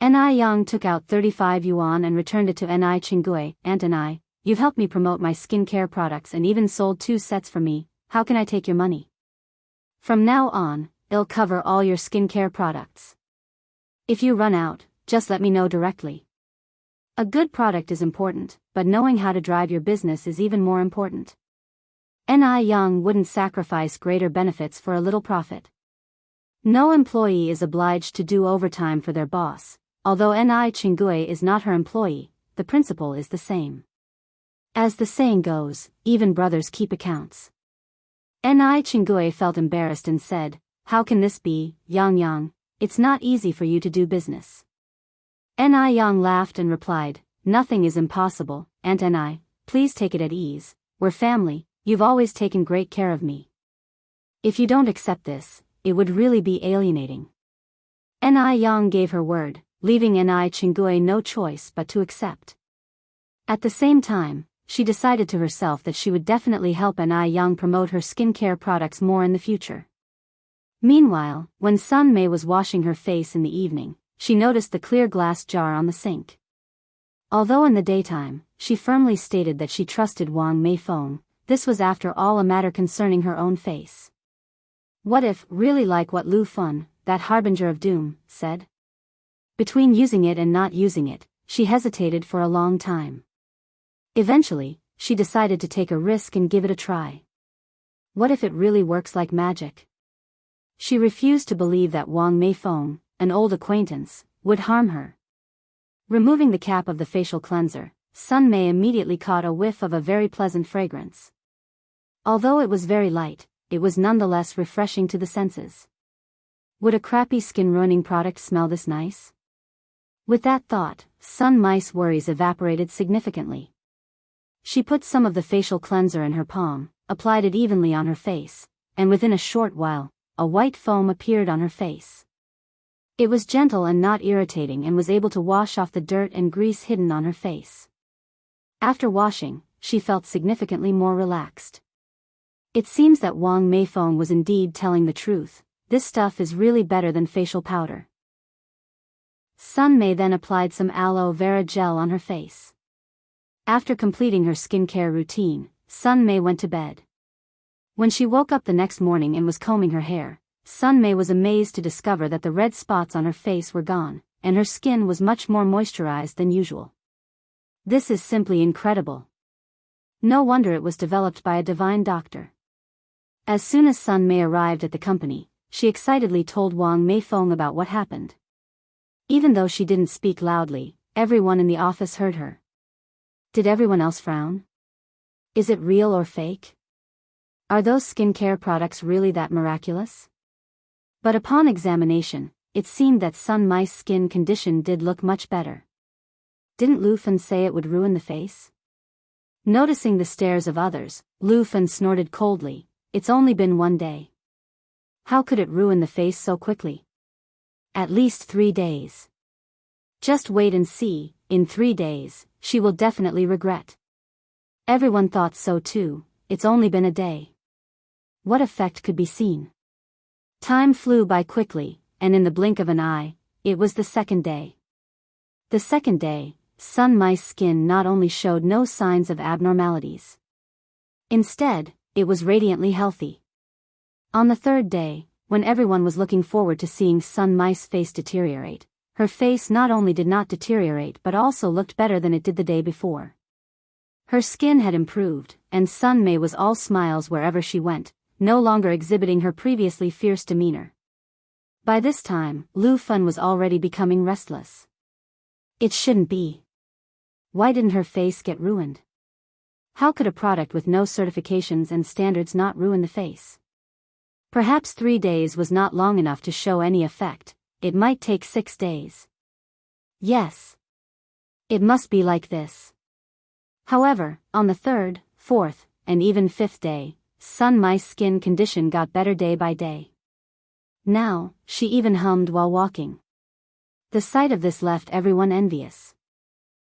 Ni Yang took out 35 yuan and returned it to Ni Chinggui. "Aunt Ni, you've helped me promote my skincare products and even sold 2 sets for me, how can I take your money? From now on, it'll cover all your skincare products. If you run out, just let me know directly. A good product is important, but knowing how to drive your business is even more important." Ni Yang wouldn't sacrifice greater benefits for a little profit. No employee is obliged to do overtime for their boss. Although Ni Chinggui is not her employee, the principle is the same. As the saying goes, even brothers keep accounts. Ni Chinggui felt embarrassed and said, "How can this be, Yang? It's not easy for you to do business." Ni Yang laughed and replied, "Nothing is impossible, Aunt Ni, please take it at ease, we're family, you've always taken great care of me. If you don't accept this, it would really be alienating." Ni Yang gave her word, leaving Ni Chinggui no choice but to accept. At the same time, she decided to herself that she would definitely help Ni Yang promote her skincare products more in the future. Meanwhile, when Sun Mei was washing her face in the evening, she noticed the clear glass jar on the sink. Although in the daytime, she firmly stated that she trusted Wang Meifeng, this was after all a matter concerning her own face. What if, really like what Lu Fun, that harbinger of doom, said? Between using it and not using it, she hesitated for a long time. Eventually, she decided to take a risk and give it a try. What if it really works like magic? She refused to believe that Wang Meifeng, an old acquaintance, would harm her. Removing the cap of the facial cleanser, Sun Mei immediately caught a whiff of a very pleasant fragrance. Although it was very light, it was nonetheless refreshing to the senses. Would a crappy skin-ruining product smell this nice? With that thought, Sun Mei's worries evaporated significantly. She put some of the facial cleanser in her palm, applied it evenly on her face, and within a short while, a white foam appeared on her face. It was gentle and not irritating and was able to wash off the dirt and grease hidden on her face. After washing, she felt significantly more relaxed. It seems that Wang Meifeng was indeed telling the truth. This stuff is really better than facial powder. Sun Mei then applied some aloe vera gel on her face. After completing her skincare routine, Sun Mei went to bed. When she woke up the next morning and was combing her hair, Sun Mei was amazed to discover that the red spots on her face were gone, and her skin was much more moisturized than usual. This is simply incredible. No wonder it was developed by a divine doctor. As soon as Sun Mei arrived at the company, she excitedly told Wang Meifeng about what happened. Even though she didn't speak loudly, everyone in the office heard her. Did everyone else frown? Is it real or fake? Are those skincare products really that miraculous? But upon examination, it seemed that Sun Mei's skin condition did look much better. Didn't Lu Fen say it would ruin the face? Noticing the stares of others, Lu Fen snorted coldly. It's only been 1 day. How could it ruin the face so quickly? At least 3 days. Just wait and see, in 3 days, she will definitely regret. Everyone thought so too, it's only been a day. What effect could be seen? Time flew by quickly, and in the blink of an eye, it was the 2nd day. The 2nd day, Sun Mei's skin not only showed no signs of abnormalities. Instead, it was radiantly healthy. On the 3rd day, when everyone was looking forward to seeing Sun Mei's face deteriorate, her face not only did not deteriorate but also looked better than it did the day before. Her skin had improved, and Sun Mei was all smiles wherever she went, no longer exhibiting her previously fierce demeanor. By this time, Lu Fen was already becoming restless. It shouldn't be. Why didn't her face get ruined? How could a product with no certifications and standards not ruin the face? Perhaps 3 days was not long enough to show any effect, it might take 6 days. Yes. It must be like this. However, on the 3rd, 4th, and even 5th day, Sun Mei's skin condition got better day by day. Now, she even hummed while walking. The sight of this left everyone envious.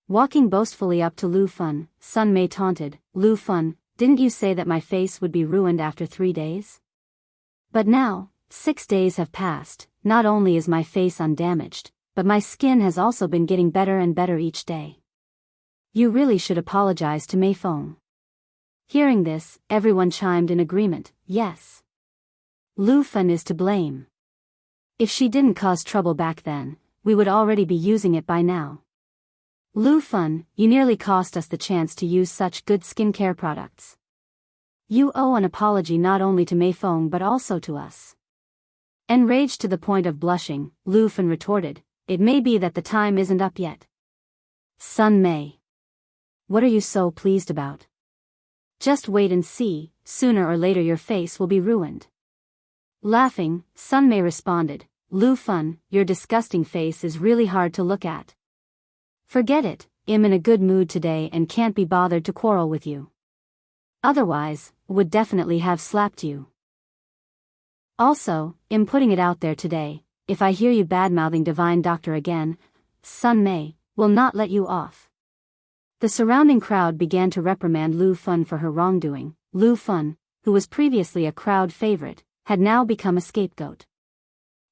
Walking boastfully up to Lu Fen, Sun Mei taunted, "Lu Fen, didn't you say that my face would be ruined after 3 days? But now, 6 days have passed, not only is my face undamaged, but my skin has also been getting better and better each day. You really should apologize to Meifeng." Hearing this, everyone chimed in agreement, yes. Lu Fen is to blame. If she didn't cause trouble back then, we would already be using it by now. Lu Fen, you nearly cost us the chance to use such good skincare products. You owe an apology not only to Meifeng but also to us. Enraged to the point of blushing, Lu Fen retorted, "It may be that the time isn't up yet." Sun Mei. What are you so pleased about? Just wait and see, sooner or later your face will be ruined. Laughing, Sun Mei responded, "Lu Fen, your disgusting face is really hard to look at. Forget it, I'm in a good mood today and can't be bothered to quarrel with you. Otherwise, would definitely have slapped you. Also, I'm putting it out there today, if I hear you badmouthing Divine Doctor again, Sun Mei will not let you off." The surrounding crowd began to reprimand Lu Fen for her wrongdoing. Lu Fen, who was previously a crowd favorite, had now become a scapegoat.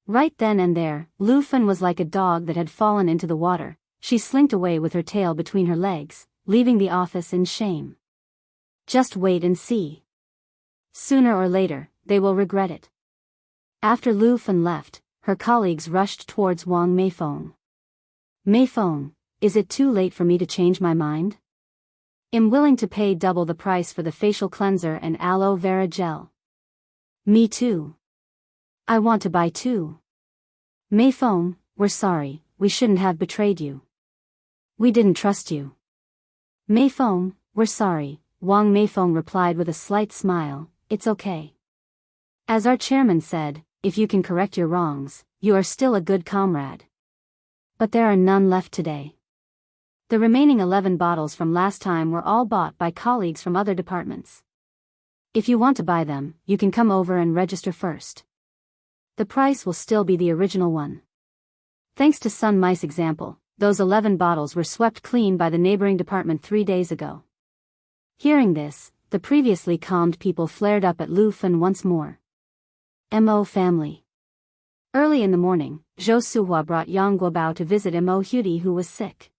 Right then and there, Lu Fen was like a dog that had fallen into the water. She slinked away with her tail between her legs, leaving the office in shame. Just wait and see. Sooner or later, they will regret it. After Lu Fen left, her colleagues rushed towards Wang Meifeng. "Meifeng, is it too late for me to change my mind? I'm willing to pay double the price for the facial cleanser and aloe vera gel." "Me too. I want to buy too." "Meifeng, we're sorry, we shouldn't have betrayed you. We didn't trust you." "Meifeng, we're sorry," Wang Meifeng replied with a slight smile, "It's okay. As our chairman said, if you can correct your wrongs, you are still a good comrade. But there are none left today." The remaining 11 bottles from last time were all bought by colleagues from other departments. If you want to buy them, you can come over and register first. The price will still be the original one. Thanks to Sun Mei's example, those 11 bottles were swept clean by the neighboring department 3 days ago. Hearing this, the previously calmed people flared up at Lu Fen once more. Mo family. Early in the morning, Zhou Suhua brought Yang Guobao to visit Mo Hudi, who was sick.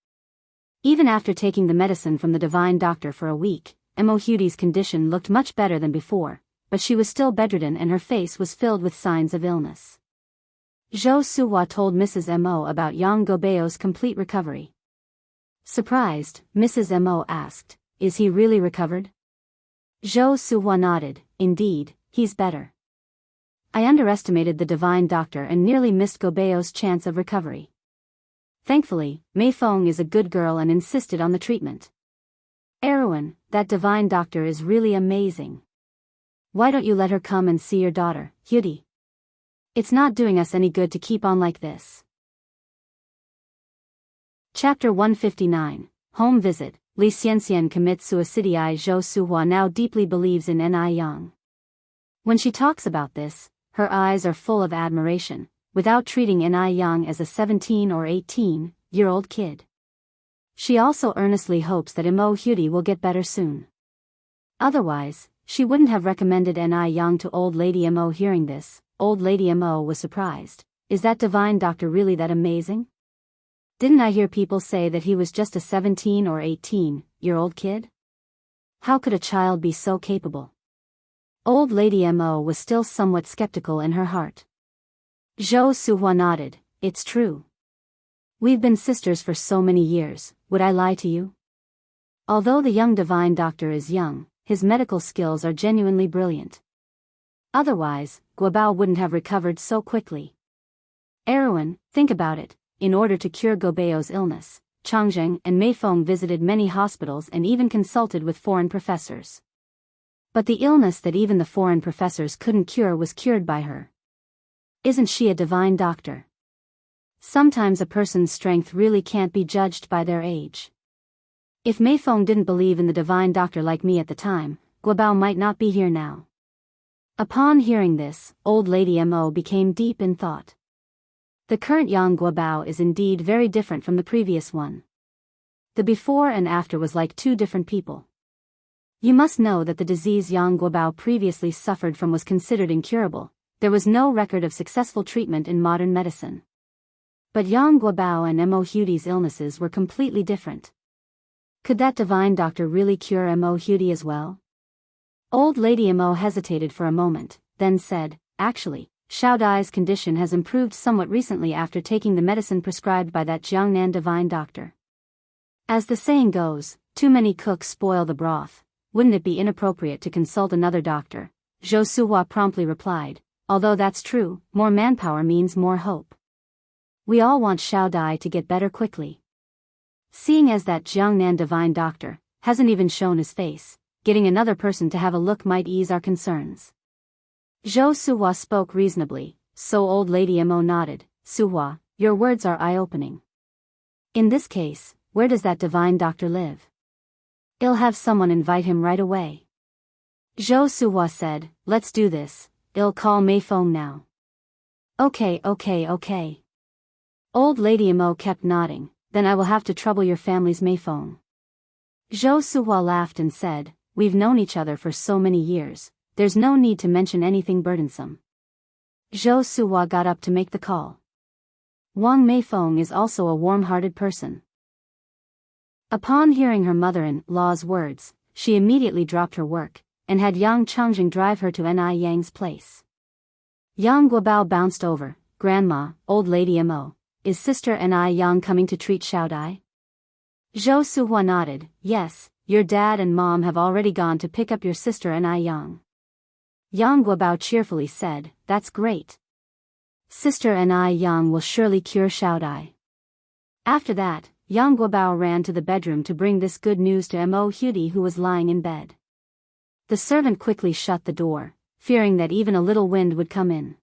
Even after taking the medicine from the divine doctor for a week, Mo Hudi's condition looked much better than before, but she was still bedridden and her face was filled with signs of illness. Zhou Suhua told Mrs. Mo about Yang Guobao's complete recovery. Surprised, Mrs. Mo asked, "Is he really recovered?" Zhou Suhua nodded, "Indeed, he's better. I underestimated the divine doctor and nearly missed Guobao's chance of recovery. Thankfully, Mei Feng is a good girl and insisted on the treatment. Erwin, that divine doctor is really amazing. Why don't you let her come and see your daughter, Hyudi? It's not doing us any good to keep on like this." Chapter 159, Home Visit. Li Xianxian commits suicide. Zhou Suhua now deeply believes in Ni Yang. When she talks about this, her eyes are full of admiration, without treating Ni Yang as a 17 or 18-year-old kid. She also earnestly hopes that Mo Hyudi will get better soon. Otherwise, she wouldn't have recommended Ni Yang to Old Lady Mo. Hearing this, Old Lady Mo was surprised. Is that divine doctor really that amazing? Didn't I hear people say that he was just a 17 or 18-year-old kid? How could a child be so capable? Old Lady Mo was still somewhat skeptical in her heart. Zhou Suhua nodded, "It's true. We've been sisters for so many years, would I lie to you?" Although the young divine doctor is young, his medical skills are genuinely brilliant. Otherwise, Guobao wouldn't have recovered so quickly. Erwin, think about it. In order to cure Guobao's illness, Changzheng and Mei Feng visited many hospitals and even consulted with foreign professors. But the illness that even the foreign professors couldn't cure was cured by her. Isn't she a divine doctor? Sometimes a person's strength really can't be judged by their age. If Mei Feng didn't believe in the divine doctor like me at the time, Guobao might not be here now. Upon hearing this, Old Lady Mo became deep in thought. The current Yang Guobao is indeed very different from the previous one. The before and after was like two different people. You must know that the disease Yang Guobao previously suffered from was considered incurable. There was no record of successful treatment in modern medicine. But Yang Guobao and Mo Hyudi's illnesses were completely different. Could that divine doctor really cure Mo Hyudi as well? Old Lady Mo hesitated for a moment, then said, "Actually, Xiao Dai's condition has improved somewhat recently after taking the medicine prescribed by that Jiangnan divine doctor. As the saying goes, too many cooks spoil the broth. Wouldn't it be inappropriate to consult another doctor?" Zhou Suhua promptly replied, "Although that's true, more manpower means more hope. We all want Xiao Dai to get better quickly. Seeing as that Jiangnan divine doctor hasn't even shown his face, getting another person to have a look might ease our concerns." Zhou Suhua spoke reasonably, so Old Lady Mo nodded. "Suhua, your words are eye-opening. In this case, where does that divine doctor live? I'll have someone invite him right away." Zhou Suhua said, "Let's do this. I'll call Mei Feng now." Okay. Old Lady Mo kept nodding. "Then I will have to trouble your family's Mei Feng." Zhou Suhua laughed and said, "We've known each other for so many years. There's no need to mention anything burdensome." Zhou Suhua got up to make the call. Wang Mei Feng is also a warm-hearted person. Upon hearing her mother-in-law's words, she immediately dropped her work, and had Yang Changjing drive her to Ni Yang's place. Yang Guobao bounced over. "Grandma, Old Lady Mo, is Sister Ni Yang coming to treat Xiao Dai?" Zhou Suhua nodded. "Yes, your dad and mom have already gone to pick up your sister Ni Yang." Yang Guobao cheerfully said, "That's great. Sister Ni Yang will surely cure Xiao Dai." After that, Yang Guobao ran to the bedroom to bring this good news to Mo Hyudi, who was lying in bed. The servant quickly shut the door, fearing that even a little wind would come in.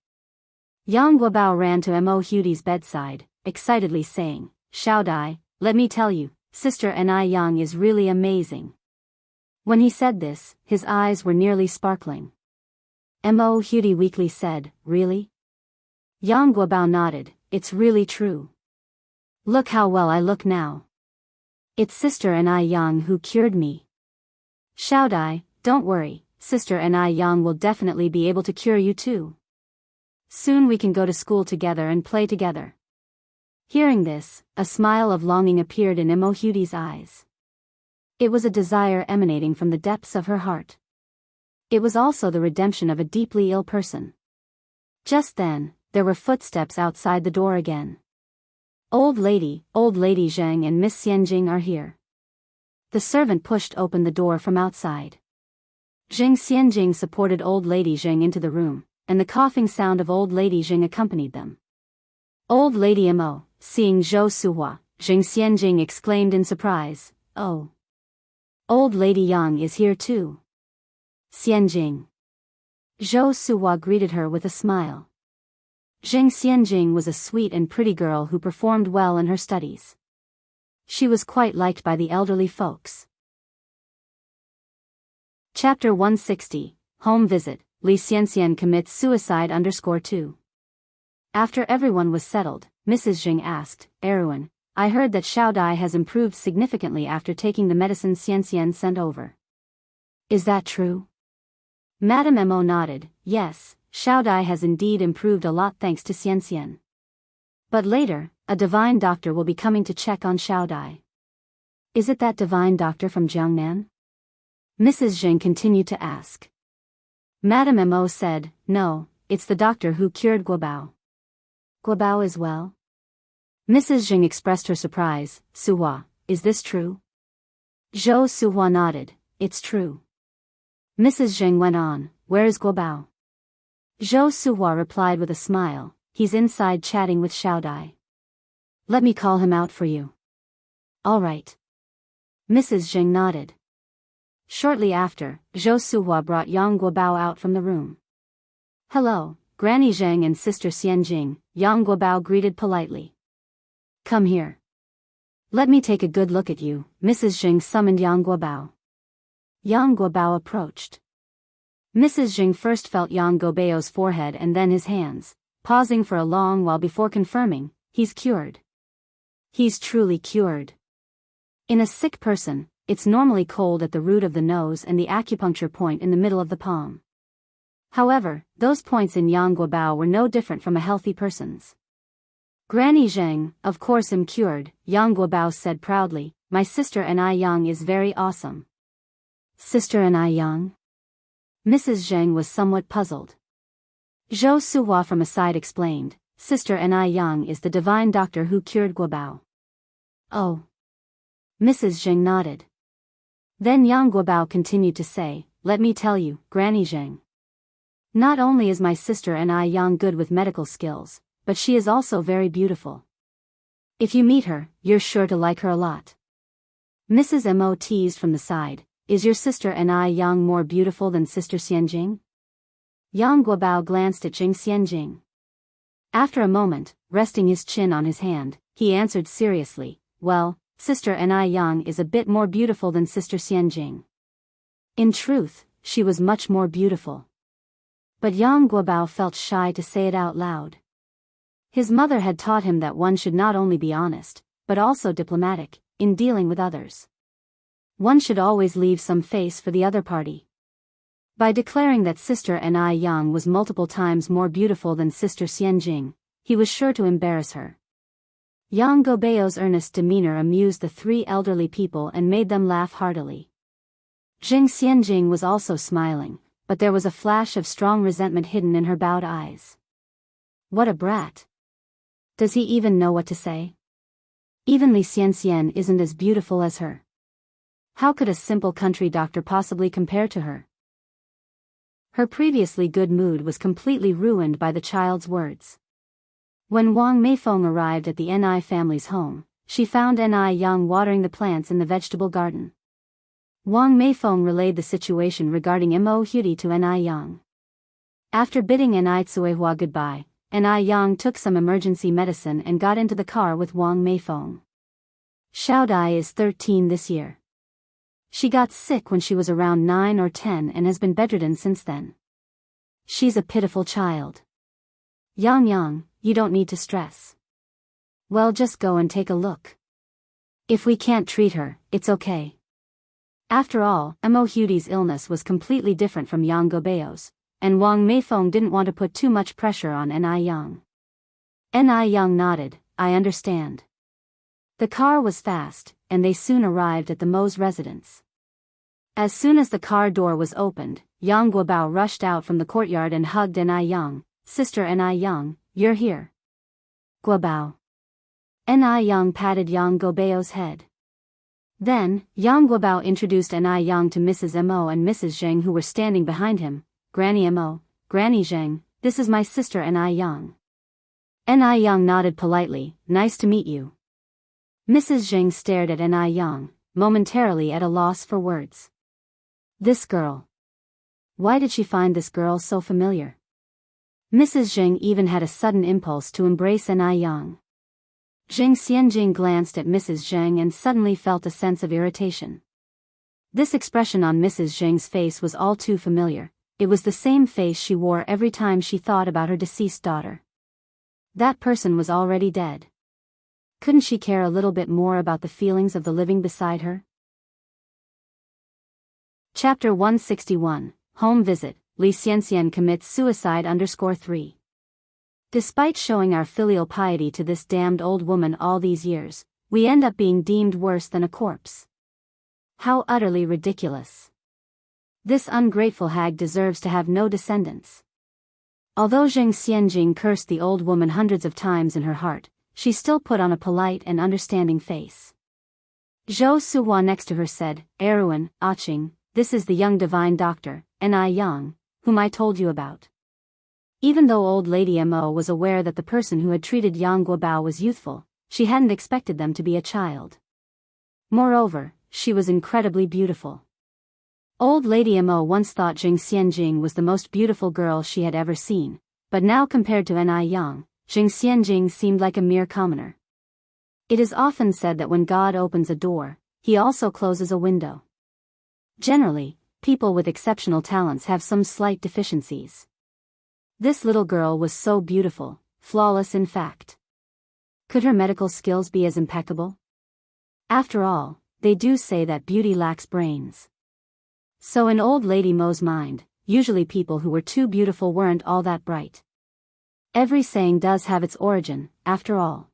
Yang Guobao ran to Mo Hyudi's bedside, excitedly saying, "Xiao Dai, let me tell you, Sister Ni Yang is really amazing." When he said this, his eyes were nearly sparkling. Mo Hyudi weakly said, "Really?" Yang Guobao nodded, "It's really true. Look how well I look now. It's Sister Ni Yang who cured me. Xiao Dai, don't worry, Sister Ni Yang will definitely be able to cure you too. Soon we can go to school together and play together." Hearing this, a smile of longing appeared in Mo Hyudi's eyes. It was a desire emanating from the depths of her heart. It was also the redemption of a deeply ill person. Just then, there were footsteps outside the door again. Old Lady Zheng and Miss Xianjing are here. The servant pushed open the door from outside. Jing Xianjing supported Old Lady Zheng into the room, and the coughing sound of Old Lady Zheng accompanied them. Old Lady Mo, seeing Zhou Suhua, Jing Xianjing exclaimed in surprise, "Oh! Old Lady Yang is here too." Xianjing. Zhou Suhua greeted her with a smile. Jing Xianjing was a sweet and pretty girl who performed well in her studies. She was quite liked by the elderly folks. Chapter 160, Home Visit, Li Xianxian commits suicide _2. After everyone was settled, Mrs. Jing asked, "Erwin, I heard that Xiao Dai has improved significantly after taking the medicine Xianxian sent over. Is that true?" Madame Mo nodded, "Yes, Xiao Dai has indeed improved a lot thanks to Xianxian. But later, a divine doctor will be coming to check on Xiao Dai." "Is it that divine doctor from Jiangnan?" Mrs. Jing continued to ask. Madame Mo said, "No, it's the doctor who cured Guobao." "Guobao is well?" Mrs. Jing expressed her surprise. "Suhua, is this true?" Zhou Suhua nodded, "It's true." Mrs. Jing went on, "Where is Guobao?" Zhou Suhua replied with a smile, "He's inside chatting with Xiao Dai." "Let me call him out for you." "All right." Mrs. Jing nodded. Shortly after, Zhou Suhua brought Yang Guobao out from the room. "Hello, Granny Zheng and Sister Xianjing," Yang Guobao greeted politely. "Come here. Let me take a good look at you." Mrs. Jing summoned Yang Guobao. Yang Guobao approached. Mrs. Jing first felt Yang Guobao's forehead and then his hands, pausing for a long while before confirming, "He's cured. He's truly cured." In a sick person, it's normally cold at the root of the nose and the acupuncture point in the middle of the palm. However, those points in Yang Guobao were no different from a healthy person's. "Granny Zheng, of course am cured," Yang Guobao said proudly. "My sister and I Yang is very awesome." "Sister and I Yang?" Mrs. Zheng was somewhat puzzled. Zhou Suhua from a side explained, "Sister and I Yang is the divine doctor who cured Guobao." "Oh." Mrs. Zheng nodded. Then Yang Guobao continued to say, "Let me tell you, Granny Zheng. Not only is my sister and I Yang good with medical skills, but she is also very beautiful. If you meet her, you're sure to like her a lot." Mrs. Mo teased from the side, "Is your sister and I Yang more beautiful than Sister Xianjing?" Yang Guobao glanced at Jing Xianjing. After a moment, resting his chin on his hand, he answered seriously, "Well, Sister and I Yang is a bit more beautiful than Sister Xianjing. In truth, she was much more beautiful." But Yang Guobao felt shy to say it out loud. His mother had taught him that one should not only be honest, but also diplomatic, in dealing with others. One should always leave some face for the other party. By declaring that Sister and I Yang was multiple times more beautiful than Sister Xianjing, he was sure to embarrass her. Yang Guobao's earnest demeanor amused the three elderly people and made them laugh heartily. Jing Xianjing was also smiling, but there was a flash of strong resentment hidden in her bowed eyes. What a brat! Does he even know what to say? Even Li Xianxian isn't as beautiful as her. How could a simple country doctor possibly compare to her? Her previously good mood was completely ruined by the child's words. When Wang Meifeng arrived at the Ni family's home, she found Ni Yang watering the plants in the vegetable garden. Wang Meifeng relayed the situation regarding Mo Huti to Ni Yang. After bidding Ni Tsuehua goodbye, Ni Yang took some emergency medicine and got into the car with Wang Meifeng. Xiao Dai is 13 this year. She got sick when she was around 9 or 10 and has been bedridden since then. She's a pitiful child. Yang, you don't need to stress. Well, just go and take a look. If we can't treat her, it's okay. After all, Mo Huti's illness was completely different from Yang Guobao's, and Wang Meifeng didn't want to put too much pressure on Ni Yang. Ni Yang nodded, "I understand." The car was fast, and they soon arrived at the Mo's residence. As soon as the car door was opened, Yang Guobao rushed out from the courtyard and hugged Ni Yang. Sister Ni Yang, you're here. Guobao. Ni Yang patted Yang Guobao's head. Then, Yang Guobao introduced Ni Yang to Mrs. Mo and Mrs. Zheng who were standing behind him. Granny Mo, Granny Zheng, this is my sister Ni Yang. Ni Yang nodded politely, nice to meet you. Mrs. Zheng stared at Ni Yang, momentarily at a loss for words. This girl. Why did she find this girl so familiar? Mrs. Zheng even had a sudden impulse to embrace Ni Yang. Jiang Xianjing glanced at Mrs. Zheng and suddenly felt a sense of irritation. This expression on Mrs. Zheng's face was all too familiar. It was the same face she wore every time she thought about her deceased daughter. That person was already dead. Couldn't she care a little bit more about the feelings of the living beside her? Chapter 161, Home Visit, Li Xianxian commits suicide _3. Despite showing our filial piety to this damned old woman all these years, we end up being deemed worse than a corpse. How utterly ridiculous. This ungrateful hag deserves to have no descendants. Although Jiang Xianjing cursed the old woman hundreds of times in her heart, she still put on a polite and understanding face. Zhou Suhua next to her said, Erwin, Aching, this is the young divine doctor, Ni Yang, whom I told you about. Even though old lady Mo was aware that the person who had treated Yang Guobao was youthful, she hadn't expected them to be a child. Moreover, she was incredibly beautiful. Old lady Mo once thought Jiang Xianjing was the most beautiful girl she had ever seen, but now compared to Ni Yang, Jiang Xianjing seemed like a mere commoner. It is often said that when God opens a door, he also closes a window. Generally, people with exceptional talents have some slight deficiencies. This little girl was so beautiful, flawless in fact. Could her medical skills be as impeccable? After all, they do say that beauty lacks brains. So in old lady Mo's mind, usually people who were too beautiful weren't all that bright. Every saying does have its origin, after all.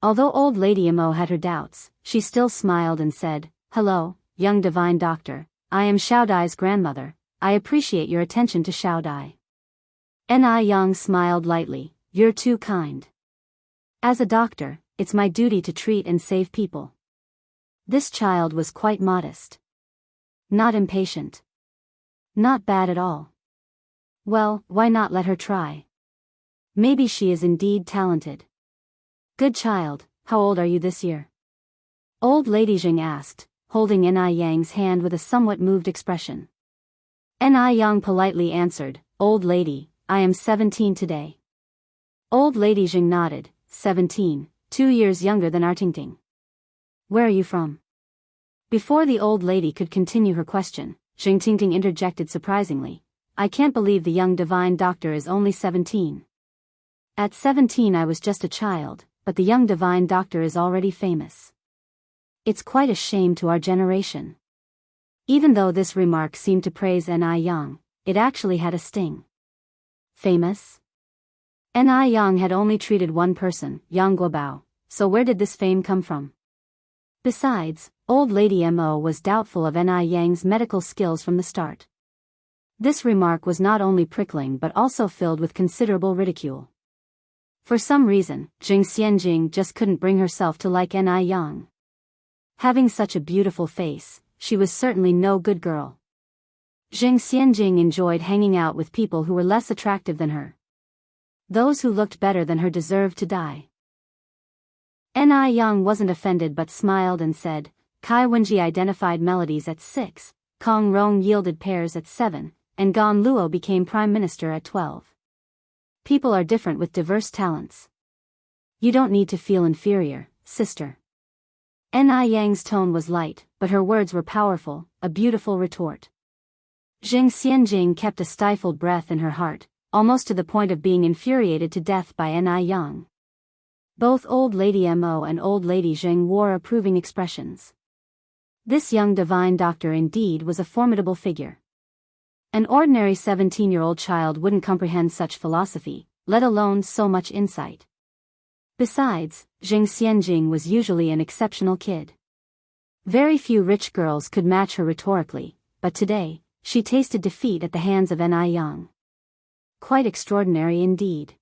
Although old lady Mo had her doubts, she still smiled and said, Hello, young divine doctor, I am Xiao Dai's grandmother, I appreciate your attention to Xiao Dai. Ni Yang smiled lightly, you're too kind. As a doctor, it's my duty to treat and save people. This child was quite modest. Not impatient. Not bad at all. Well, why not let her try? Maybe she is indeed talented. Good child, how old are you this year? Old lady Jing asked, holding Ni Yang's hand with a somewhat moved expression. Ni Yang politely answered, Old lady, I am 17 today. Old lady Jing nodded, 17, 2 years younger than Artingting. Where are you from? Before the old lady could continue her question, Jing Tingting interjected surprisingly, I can't believe the young divine doctor is only 17. At 17 I was just a child, but the young divine doctor is already famous. It's quite a shame to our generation. Even though this remark seemed to praise Ni Yang, it actually had a sting. Famous? Ni Yang had only treated one person, Yang Guobao, so where did this fame come from? Besides, old lady Mo was doubtful of Ni Yang's medical skills from the start. This remark was not only prickling but also filled with considerable ridicule. For some reason, Jiang Xianjing just couldn't bring herself to like Ni Yang. Having such a beautiful face, she was certainly no good girl. Jiang Xianjing enjoyed hanging out with people who were less attractive than her. Those who looked better than her deserved to die. Ni Yang wasn't offended but smiled and said, Kai Wenji identified melodies at 6, Kong Rong yielded pairs at 7, and Gan Luo became prime minister at 12. People are different with diverse talents. You don't need to feel inferior, sister. Ni Yang's tone was light, but her words were powerful, a beautiful retort. Jiang Xianjing kept a stifled breath in her heart, almost to the point of being infuriated to death by Ni Yang. Both old lady Mo and old lady Jing wore approving expressions. This young divine doctor indeed was a formidable figure. An ordinary 17-year-old child wouldn't comprehend such philosophy, let alone so much insight. Besides, Jiang Xianjing was usually an exceptional kid. Very few rich girls could match her rhetorically, but today, she tasted defeat at the hands of Ni Yang. Quite extraordinary indeed.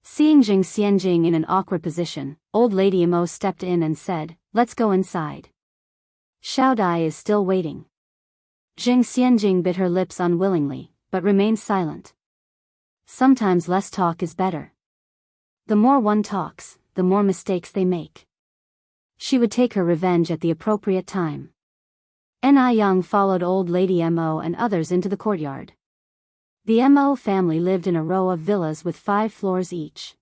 Seeing Jing Xianjing in an awkward position, old lady Mo stepped in and said, "Let's go inside. Xiao Dai is still waiting." Jing Xianjing bit her lips unwillingly, but remained silent. Sometimes less talk is better. The more one talks, the more mistakes they make. She would take her revenge at the appropriate time. Ni Yang followed old lady Mo and others into the courtyard. The Mo family lived in a row of villas with 5 floors each.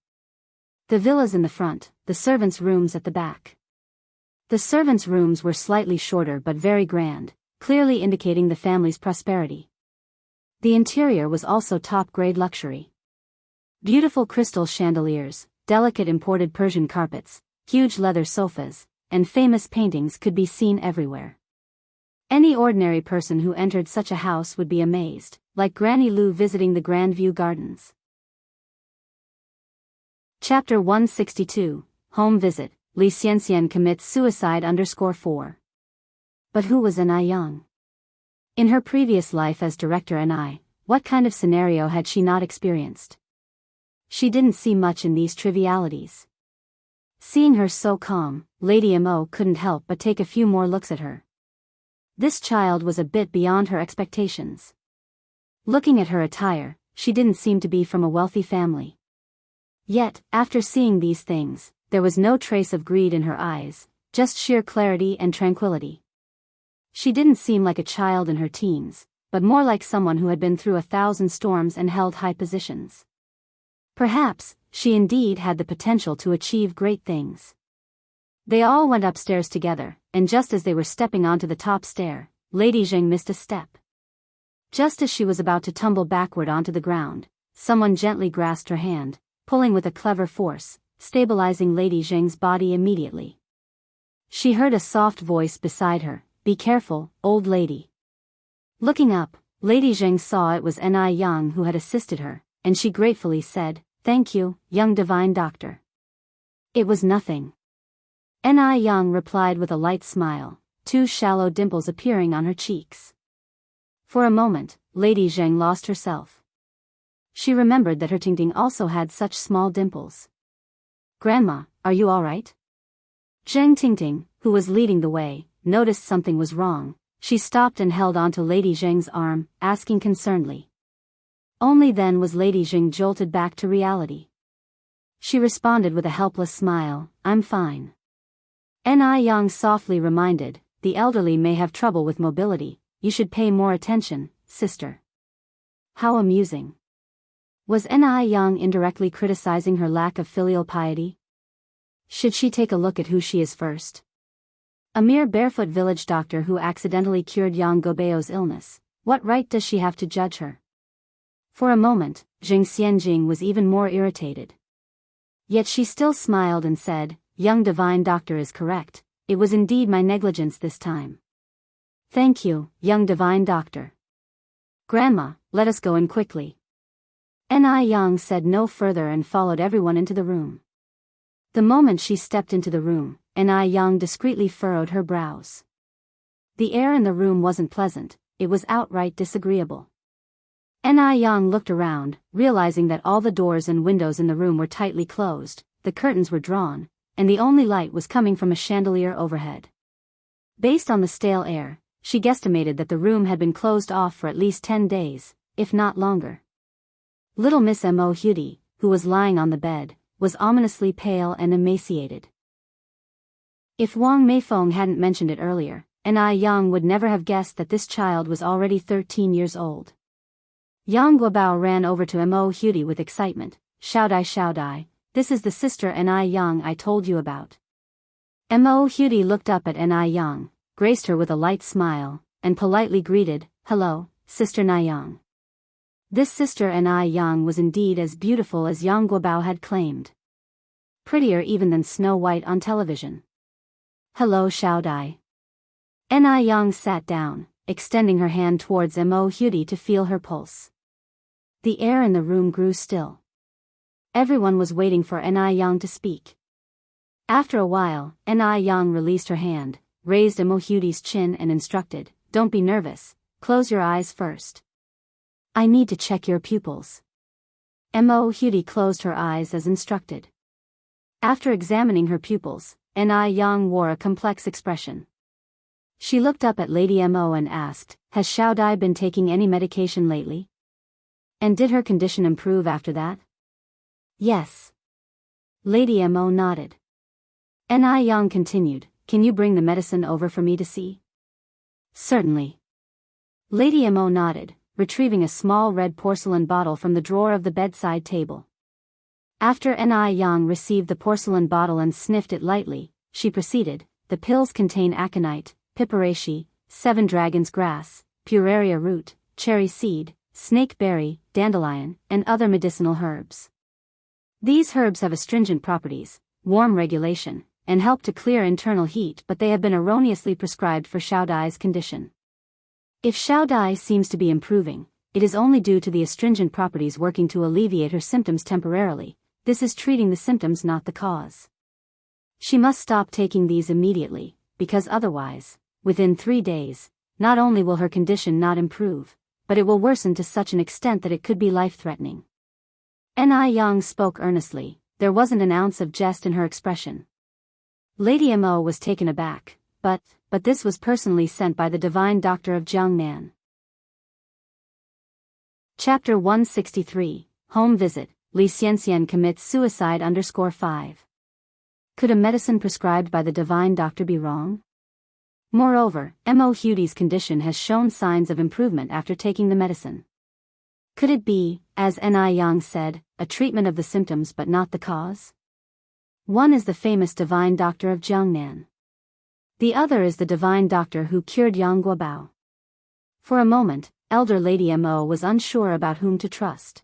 The villas in the front, the servants' rooms at the back. The servants' rooms were slightly shorter but very grand, clearly indicating the family's prosperity. The interior was also top-grade luxury. Beautiful crystal chandeliers, delicate imported Persian carpets, huge leather sofas, and famous paintings could be seen everywhere. Any ordinary person who entered such a house would be amazed, like Granny Lu visiting the Grandview Gardens. Chapter 162, Home Visit, Li Xianxian commits suicide _4. But who was Ni Yang? In her previous life as director what kind of scenario had she not experienced? She didn't see much in these trivialities. Seeing her so calm, Lady Mo couldn't help but take a few more looks at her. This child was a bit beyond her expectations. Looking at her attire, she didn't seem to be from a wealthy family. Yet, after seeing these things, there was no trace of greed in her eyes, just sheer clarity and tranquility. She didn't seem like a child in her teens, but more like someone who had been through 1,000 storms and held high positions. Perhaps, she indeed had the potential to achieve great things. They all went upstairs together, and just as they were stepping onto the top stair, Lady Zheng missed a step. Just as she was about to tumble backward onto the ground, someone gently grasped her hand, pulling with a clever force, stabilizing Lady Zheng's body immediately. She heard a soft voice beside her, "Be careful, old lady." Looking up, Lady Zheng saw it was Ni Yang who had assisted her, and she gratefully said, "Thank you, young divine doctor." "It was nothing." Ni Yang replied with a light smile, 2 shallow dimples appearing on her cheeks. For a moment, Lady Zheng lost herself. She remembered that her Tingting also had such small dimples. "Grandma, are you all right?" Zheng Tingting, who was leading the way, noticed something was wrong. She stopped and held onto Lady Zheng's arm, asking concernedly. Only then was Lady Zheng jolted back to reality. She responded with a helpless smile, "I'm fine." Ni Yang softly reminded, "The elderly may have trouble with mobility, you should pay more attention, sister." How amusing. Was Ni Yang indirectly criticizing her lack of filial piety? Should she take a look at who she is first? A mere barefoot village doctor who accidentally cured Yang Gobeo's illness, what right does she have to judge her? For a moment, Jing Xianjing was even more irritated. Yet she still smiled and said, "Young divine doctor is correct, it was indeed my negligence this time." "Thank you, young divine doctor." "Grandma, let us go in quickly." Ni Yang said no further and followed everyone into the room. The moment she stepped into the room, Ni Yang discreetly furrowed her brows. The air in the room wasn't pleasant, it was outright disagreeable. Ni Yang looked around, realizing that all the doors and windows in the room were tightly closed, the curtains were drawn, and the only light was coming from a chandelier overhead. Based on the stale air, she guesstimated that the room had been closed off for at least 10 days, if not longer. Little Miss Mo Hudi, who was lying on the bed, was ominously pale and emaciated. If Wang Meifeng hadn't mentioned it earlier, Ni Yang would never have guessed that this child was already 13 years old. Yang Guobao ran over to Mo Hudi with excitement, Xiao Dai, this is the sister Ni Yang I told you about." Mo Hudi looked up at Ni Yang, graced her with a light smile, and politely greeted, "Hello, Sister Ni Yang." This sister Ni Yang was indeed as beautiful as Yang Guobao had claimed. Prettier even than Snow White on television. "Hello Xiao Dai." Ni Yang sat down, extending her hand towards Mo Hudi to feel her pulse. The air in the room grew still. Everyone was waiting for Ni Yang to speak. After a while, Ni Yang released her hand, raised Mo Hudi's chin and instructed, "Don't be nervous, close your eyes first. I need to check your pupils." Mo Hudi closed her eyes as instructed. After examining her pupils, Yang wore a complex expression. She looked up at Lady Mo and asked, "Has Xiao Dai been taking any medication lately? And did her condition improve after that?" "Yes." Lady Mo nodded. Yang continued, "Can you bring the medicine over for me to see?" "Certainly." Lady Mo nodded, retrieving a small red porcelain bottle from the drawer of the bedside table. After Yang received the porcelain bottle and sniffed it lightly, she proceeded, "The pills contain aconite, piperaceae, 7 dragons grass, puraria root, cherry seed, snake berry, dandelion, and other medicinal herbs. These herbs have astringent properties, warm regulation, and help to clear internal heat, but they have been erroneously prescribed for Xiao Dai's condition. If Xiao Dai seems to be improving, it is only due to the astringent properties working to alleviate her symptoms temporarily. This is treating the symptoms, not the cause. She must stop taking these immediately, because otherwise, within 3 days, not only will her condition not improve, but it will worsen to such an extent that it could be life-threatening." Yang spoke earnestly. There wasn't an ounce of jest in her expression. Lady Mo was taken aback, but this was personally sent by the divine doctor of Jiangnan. Chapter 163, Home Visit, Li Xianxian commits suicide _5. Could a medicine prescribed by the divine doctor be wrong? Moreover, Mo Hudi's condition has shown signs of improvement after taking the medicine. Could it be, as Yang said, a treatment of the symptoms but not the cause? One is the famous divine doctor of Jiangnan. The other is the divine doctor who cured Yang Guobao. For a moment, Elder Lady Mo was unsure about whom to trust.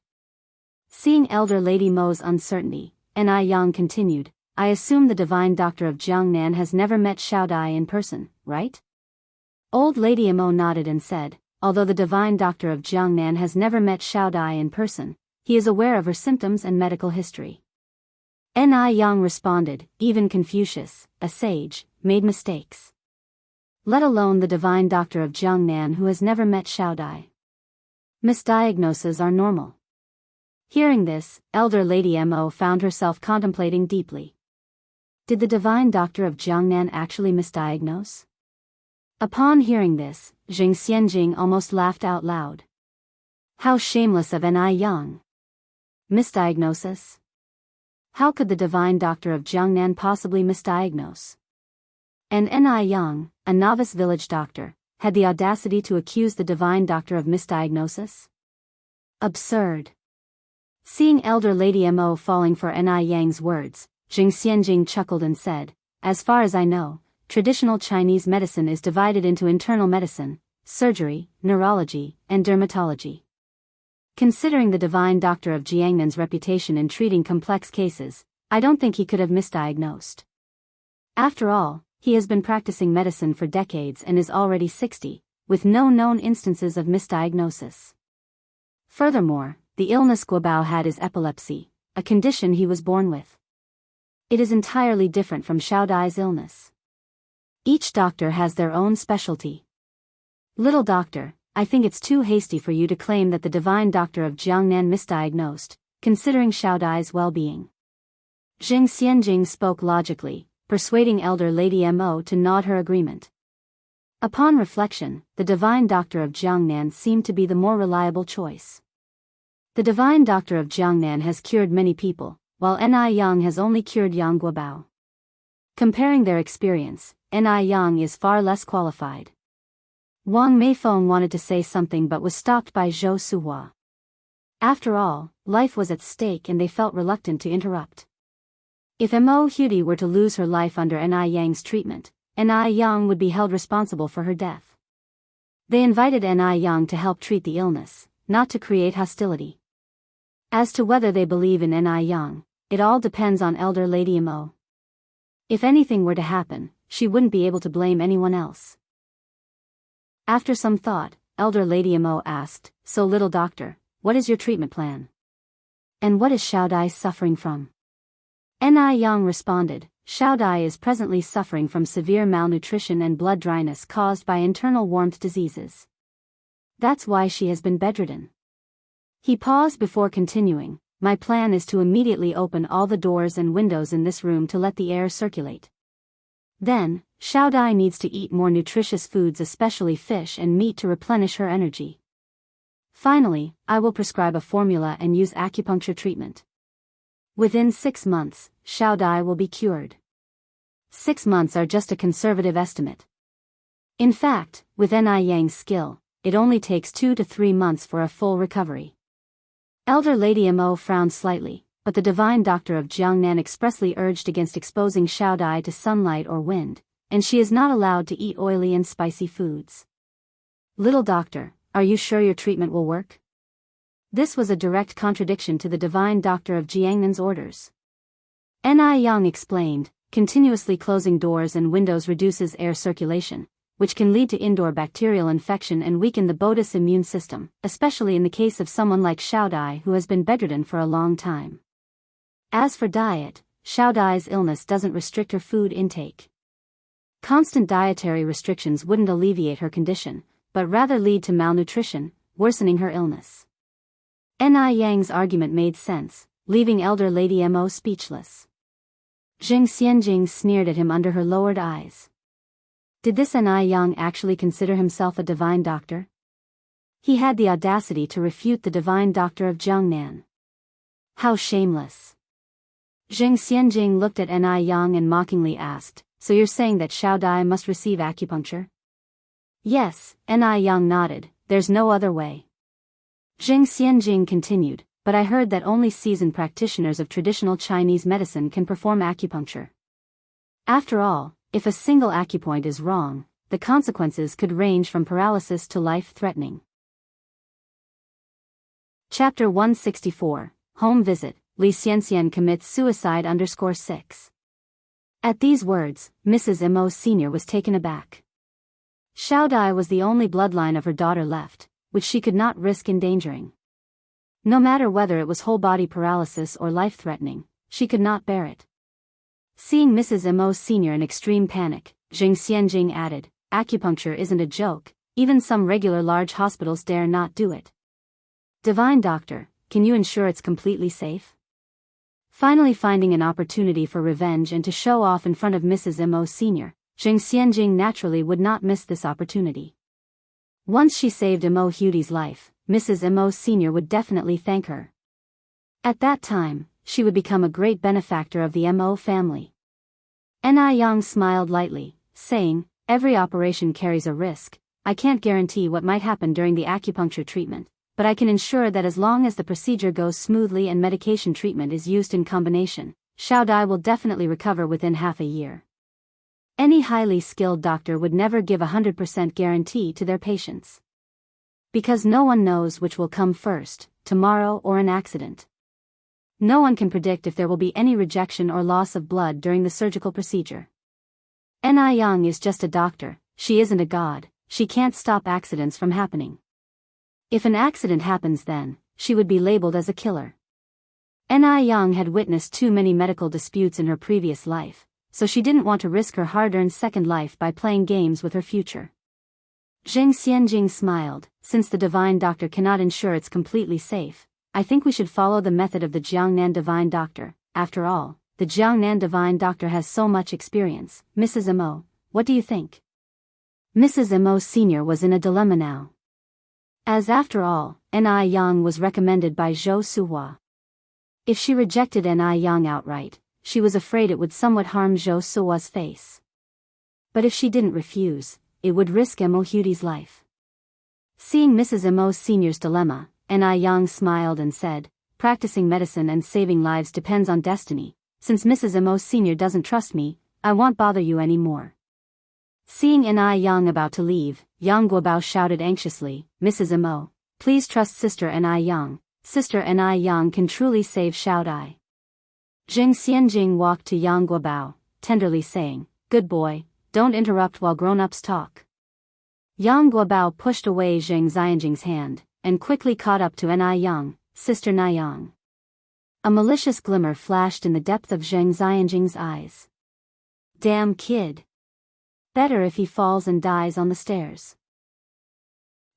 Seeing Elder Lady Mo's uncertainty, Yang continued, "I assume the divine doctor of Jiangnan has never met Xiao Dai in person, right?" Old Lady Mo nodded and said, "Although the divine doctor of Jiangnan has never met Xiao Dai in person, he is aware of her symptoms and medical history." Yang responded, "Even Confucius, a sage, made mistakes. Let alone the divine doctor of Jiangnan who has never met Xiao Dai. Misdiagnoses are normal." Hearing this, Elder Lady Mo found herself contemplating deeply. Did the divine doctor of Jiangnan actually misdiagnose? Upon hearing this, Jing Xianjing almost laughed out loud. How shameless of Yang! Misdiagnosis? How could the divine doctor of Jiangnan possibly misdiagnose? And Yang, a novice village doctor, had the audacity to accuse the divine doctor of misdiagnosis? Absurd. Seeing Elder Lady Mo falling for Yang's words, Jing Xianjing chuckled and said, "As far as I know, traditional Chinese medicine is divided into internal medicine, surgery, neurology, and dermatology. Considering the divine doctor of Jiangnan's reputation in treating complex cases, I don't think he could have misdiagnosed. After all, he has been practicing medicine for decades and is already 60, with no known instances of misdiagnosis. Furthermore, the illness Guobao had is epilepsy, a condition he was born with. It is entirely different from Xiao Dai's illness. Each doctor has their own specialty. Little doctor, I think it's too hasty for you to claim that the divine doctor of Jiangnan misdiagnosed, considering Xiao Dai's well-being." Jing Xianjing spoke logically, persuading Elder Lady Mo to nod her agreement. Upon reflection, the divine doctor of Jiangnan seemed to be the more reliable choice. The divine doctor of Jiangnan has cured many people, while Yang has only cured Yang Guobao. Comparing their experience, Yang is far less qualified. Wang Meifeng wanted to say something but was stopped by Zhou Suhua. After all, life was at stake and they felt reluctant to interrupt. If Mo Hudi were to lose her life under Yang's treatment, Yang would be held responsible for her death. They invited Yang to help treat the illness, not to create hostility. As to whether they believe in Yang, it all depends on Elder Lady Mo. If anything were to happen, she wouldn't be able to blame anyone else. After some thought, Elder Lady Mo asked, "So little doctor, what is your treatment plan? And what is Xiao Dai suffering from?" Yang responded, Xiao Dai is presently suffering from severe malnutrition and blood dryness caused by internal warmth diseases. That's why she has been bedridden. He paused before continuing, my plan is to immediately open all the doors and windows in this room to let the air circulate. Then, Xiao Dai needs to eat more nutritious foods, especially fish and meat, to replenish her energy. Finally, I will prescribe a formula and use acupuncture treatment. Within 6 months, Xiao Dai will be cured. 6 months are just a conservative estimate. In fact, with Ni Yang's skill, it only takes 2 to 3 months for a full recovery. Elder Lady Mo frowned slightly, but the divine doctor of Jiangnan expressly urged against exposing Xiao Dai to sunlight or wind, and she is not allowed to eat oily and spicy foods. Little doctor, are you sure your treatment will work? This was a direct contradiction to the divine doctor of Jiangnan's orders. Ni Yang explained, continuously closing doors and windows reduces air circulation, which can lead to indoor bacterial infection and weaken the body's immune system, especially in the case of someone like Xiao Dai who has been bedridden for a long time. As for diet, Xiao Dai's illness doesn't restrict her food intake. Constant dietary restrictions wouldn't alleviate her condition, but rather lead to malnutrition, worsening her illness. Ni Yang's argument made sense, leaving Elder Lady Mo speechless. Jing Xianjing sneered at him under her lowered eyes. Did this Ni Yang actually consider himself a divine doctor? He had the audacity to refute the divine doctor of Jiangnan. How shameless. Jing Xianjing looked at Ni Yang and mockingly asked, so you're saying that Xiao Dai must receive acupuncture? Yes, Ni Yang nodded, there's no other way. Jing Xianjing continued, but I heard that only seasoned practitioners of traditional Chinese medicine can perform acupuncture. After all, if a single acupoint is wrong, the consequences could range from paralysis to life-threatening. Chapter 164, Home Visit, Li Xianxian commits suicide _6. At these words, Mrs. Mo Sr. was taken aback. Xiao Dai was the only bloodline of her daughter left, which she could not risk endangering. No matter whether it was whole-body paralysis or life-threatening, she could not bear it. Seeing Mrs. Mo Sr. in extreme panic, Jing Xianjing added, acupuncture isn't a joke, even some regular large hospitals dare not do it. Divine doctor, can you ensure it's completely safe? Finally finding an opportunity for revenge and to show off in front of Mrs. Mo Sr., Jing Xianjing naturally would not miss this opportunity. Once she saved Mo Hudi's life, Mrs. Mo Sr. would definitely thank her. At that time, she would become a great benefactor of the Mo family. Ni Yang smiled lightly, saying, every operation carries a risk. I can't guarantee what might happen during the acupuncture treatment, but I can ensure that as long as the procedure goes smoothly and medication treatment is used in combination, Xiao Dai will definitely recover within half a year. Any highly skilled doctor would never give a 100% guarantee to their patients. Because no one knows which will come first, tomorrow or an accident. No one can predict if there will be any rejection or loss of blood during the surgical procedure. Ni Yang is just a doctor, she isn't a god, she can't stop accidents from happening. If an accident happens then, she would be labeled as a killer. Ni Yang had witnessed too many medical disputes in her previous life, so she didn't want to risk her hard-earned second life by playing games with her future. Jing Xianjing smiled, since the divine doctor cannot ensure it's completely safe, I think we should follow the method of the Jiangnan divine doctor. After all, the Jiangnan divine doctor has so much experience. Mrs. Mo, what do you think? Mrs. Mo Sr. was in a dilemma now. As after all, Ni Yang was recommended by Zhou Suhua. If she rejected Ni Yang outright, she was afraid it would somewhat harm Zhou Suhua's face. But if she didn't refuse, it would risk Mo Hudi's life. Seeing Mrs. Mo Sr.'s dilemma, Ni Yang smiled and said, practicing medicine and saving lives depends on destiny. Since Mrs. Mo Sr. doesn't trust me, I won't bother you anymore. Seeing Ni Yang about to leave, Yang Guobao shouted anxiously, Mrs. Mo, please trust Sister Ni Yang. Sister Ni Yang can truly save Xiao Dai. Jing Xianjing walked to Yang Guobao, tenderly saying, good boy, don't interrupt while grown-ups talk. Yang Guobao pushed away Jing Xianjing's hand, and quickly caught up to Ni Yang, Sister Ni Yang. A malicious glimmer flashed in the depth of Jing Xianjing's eyes. Damn kid. Better if he falls and dies on the stairs.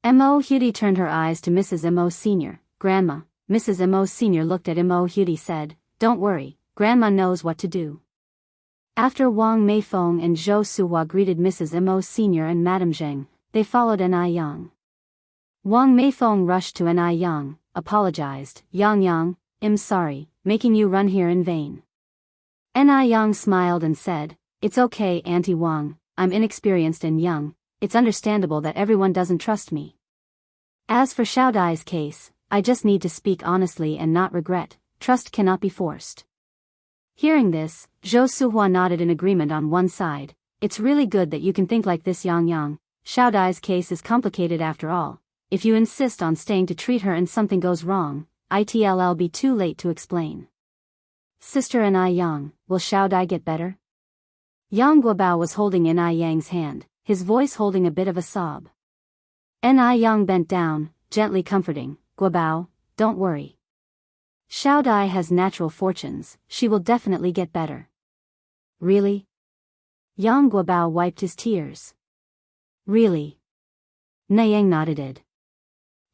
Mo Hudi turned her eyes to Mrs. Mo Sr. Grandma. Mrs. Mo Sr. looked at Mo Hudi said, "Don't worry, Grandma knows what to do." After Wang Meifeng and Zhou Suhua greeted Mrs. Mo Sr. and Madame Zheng, they followed Ni Yang. Wang Meifeng rushed to Ni Yang, apologized. "Yang, I'm sorry, making you run here in vain." Ni Yang smiled and said, "It's okay, Auntie Wang, I'm inexperienced and young, it's understandable that everyone doesn't trust me. As for Xiao Dai's case, I just need to speak honestly and not regret, trust cannot be forced." Hearing this, Zhou Suhua nodded in agreement on one side. "It's really good that you can think like this, Yang. Xiao Dai's case is complicated after all. If you insist on staying to treat her and something goes wrong, it'll be too late to explain." "Sister Ni Yang, will Xiao Dai get better?" Yang Guobao was holding Ni Yang's hand, his voice holding a bit of a sob. Ni Yang bent down, gently comforting, "Guobao, don't worry. Xiao Dai has natural fortunes, she will definitely get better." "Really?" Yang Guobao wiped his tears. "Really?" Nayang nodded.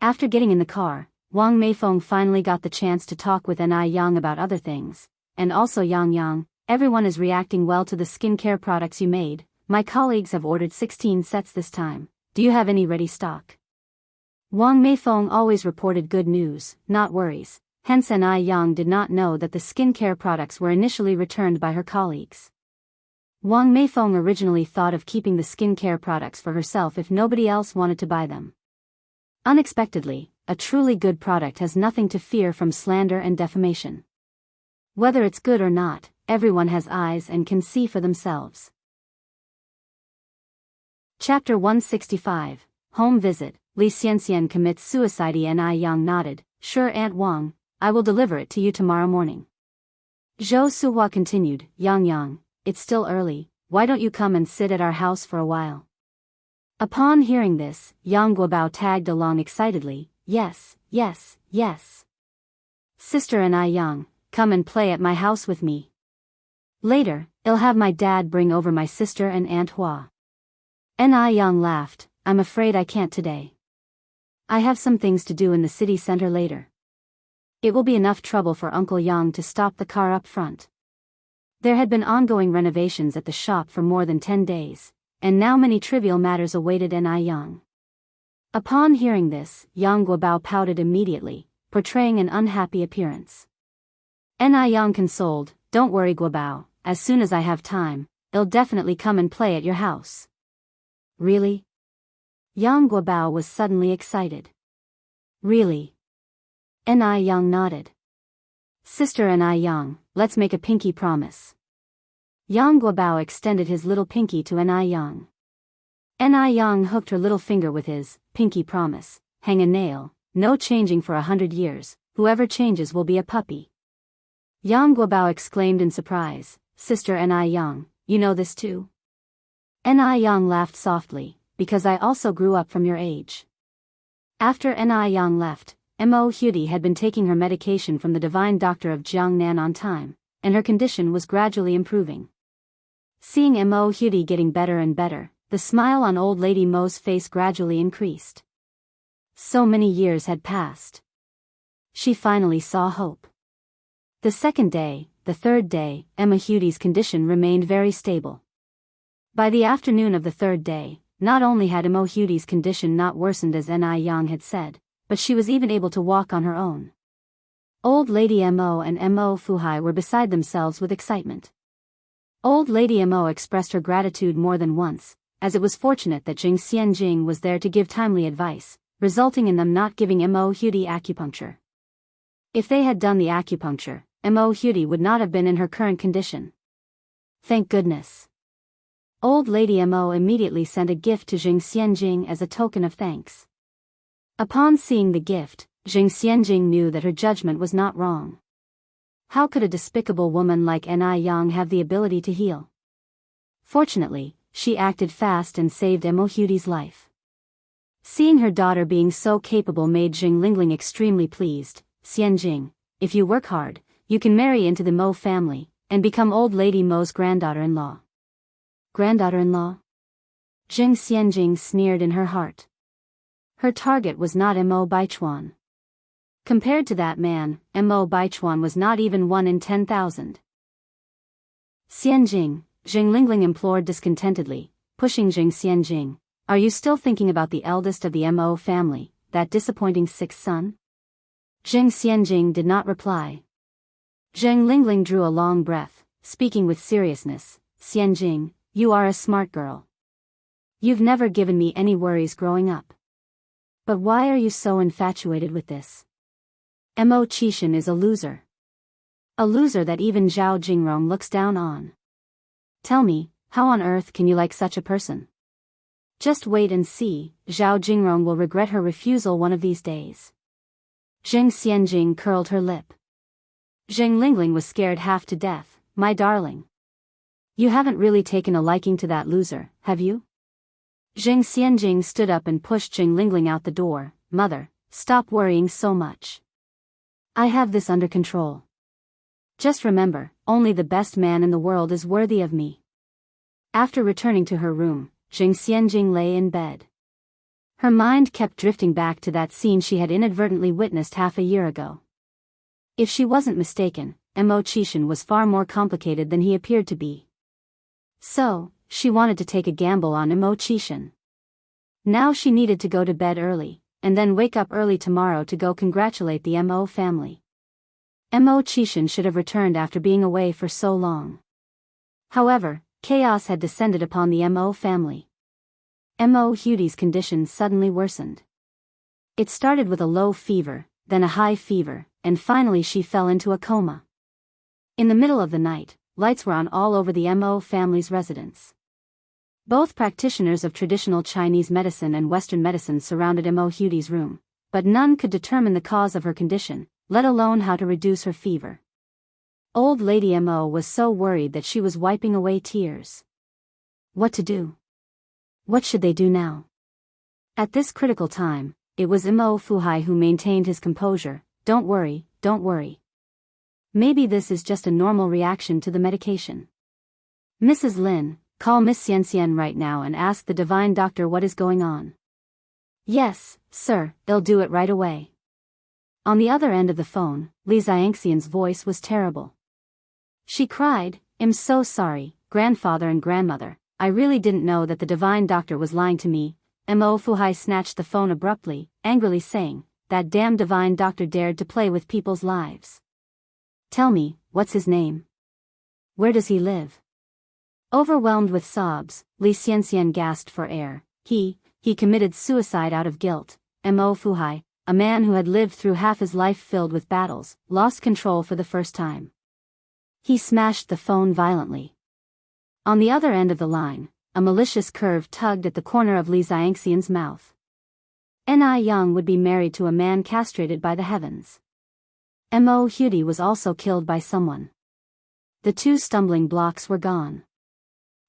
After getting in the car, Wang Meifeng finally got the chance to talk with Ni Yang about other things, and also Yang, everyone is reacting well to the skincare products you made. My colleagues have ordered 16 sets this time, do you have any ready stock? Wang Meifeng always reported good news, not worries, hence Ni Yang did not know that the skincare products were initially returned by her colleagues. Wang Meifeng originally thought of keeping the skincare products for herself if nobody else wanted to buy them. Unexpectedly, a truly good product has nothing to fear from slander and defamation. Whether it's good or not, everyone has eyes and can see for themselves. Chapter 165, Home Visit. Li Xianxian commits suicide. Ni Yang nodded, "Sure, Aunt Wang, I will deliver it to you tomorrow morning." Zhou Suhua continued, Yang, it's still early, why don't you come and sit at our house for a while?" Upon hearing this, Yang Guobao tagged along excitedly, yes. "Sister Ni Yang, come and play at my house with me. Later, I'll have my dad bring over my sister and Aunt Hua." Ni Yang laughed, "I'm afraid I can't today. I have some things to do in the city center later. It will be enough trouble for Uncle Yang to stop the car up front." There had been ongoing renovations at the shop for more than 10 days, and now many trivial matters awaited Ni Yang. Upon hearing this, Yang Guobao pouted immediately, portraying an unhappy appearance. Ni Yang consoled, "Don't worry, Guobao, as soon as I have time, I'll definitely come and play at your house." "Really?" Yang Guobao was suddenly excited. "Really?" Ni Yang nodded. "Sister Ni Yang, let's make a pinky promise." Yang Guobao extended his little pinky to Ni Yang. Ni Yang hooked her little finger with his pinky promise, "Hang a nail, no changing for 100 years, whoever changes will be a puppy." Yang Guobao exclaimed in surprise, "Sister Ni Yang, you know this too?" Ni Yang laughed softly, "Because I also grew up from your age." After Ni Yang left, Mo Hudi had been taking her medication from the divine doctor of Jiangnan on time, and her condition was gradually improving. Seeing Mo Hudi getting better and better, the smile on old lady Mo's face gradually increased. So many years had passed. She finally saw hope. The second day, the third day, Mo Hudi's condition remained very stable. By the afternoon of the third day, not only had Mo Hudi's condition not worsened as Ni Yang had said, but she was even able to walk on her own. Old Lady Mo and Mo Fuhai were beside themselves with excitement. Old Lady Mo expressed her gratitude more than once, as it was fortunate that Jing Xianjing was there to give timely advice, resulting in them not giving Mo Hudi acupuncture. If they had done the acupuncture, Mo Hudi would not have been in her current condition. Thank goodness. Old Lady Mo immediately sent a gift to Jing Xianjing as a token of thanks. Upon seeing the gift, Jing Xianjing knew that her judgment was not wrong. How could a despicable woman like Ni Yang have the ability to heal? Fortunately, she acted fast and saved Mo Hudi's life. Seeing her daughter being so capable made Jing Lingling extremely pleased. "Xianjing, if you work hard, you can marry into the Mo family, and become old lady Mo's granddaughter-in-law." Granddaughter-in-law? Jing Xianjing sneered in her heart. Her target was not Mo Baichuan. Compared to that man, Mo Baichuan was not even 1 in 10,000. Xianjing, Jing Lingling implored discontentedly, pushing Jing Xianjing. Are you still thinking about the eldest of the Mo family, that disappointing sixth son? Jing Xianjing did not reply. Jing Lingling drew a long breath, speaking with seriousness. Xianjing, you are a smart girl. You've never given me any worries growing up. But why are you so infatuated with this? Mo Qishan is a loser. A loser that even Zhao Jingrong looks down on. Tell me, how on earth can you like such a person? Just wait and see, Zhao Jingrong will regret her refusal one of these days. Jing Xianjing curled her lip. Jing Lingling was scared half to death. My darling. You haven't really taken a liking to that loser, have you? Jing Xianjing stood up and pushed Jing Lingling out the door. Mother, stop worrying so much. I have this under control. Just remember, only the best man in the world is worthy of me. After returning to her room, Jing Xianjing lay in bed. Her mind kept drifting back to that scene she had inadvertently witnessed half a year ago. If she wasn't mistaken, Mo Qishan was far more complicated than he appeared to be. So, she wanted to take a gamble on Mo Qishan. Now she needed to go to bed early, and then wake up early tomorrow to go congratulate the Mo family. Mo Qishan should have returned after being away for so long. However, chaos had descended upon the Mo family. Mo Hudi's condition suddenly worsened. It started with a low fever, then a high fever, and finally she fell into a coma. In the middle of the night, lights were on all over the Mo family's residence. Both practitioners of traditional Chinese medicine and Western medicine surrounded Mo Hudi's room, but none could determine the cause of her condition, let alone how to reduce her fever. Old Lady Mo was so worried that she was wiping away tears. What to do? What should they do now? At this critical time, it was Mo Fuhai who maintained his composure. Don't worry, don't worry. Maybe this is just a normal reaction to the medication. Mrs. Lin, call Miss Xianxian right now and ask the divine doctor what is going on. Yes, sir, they'll do it right away. On the other end of the phone, Li Xianxian's voice was terrible. She cried, I'm so sorry, grandfather and grandmother, I really didn't know that the divine doctor was lying to me. Mo Fuhai snatched the phone abruptly, angrily saying, that damn divine doctor dared to play with people's lives. Tell me, what's his name? Where does he live? Overwhelmed with sobs, Li Xianxian gasped for air. He committed suicide out of guilt. Mo Fuhai, a man who had lived through half his life filled with battles, lost control for the first time. He smashed the phone violently. On the other end of the line, a malicious curve tugged at the corner of Li Xianxian's mouth. Ni Yang would be married to a man castrated by the heavens. Mo Hudi was also killed by someone. The two stumbling blocks were gone.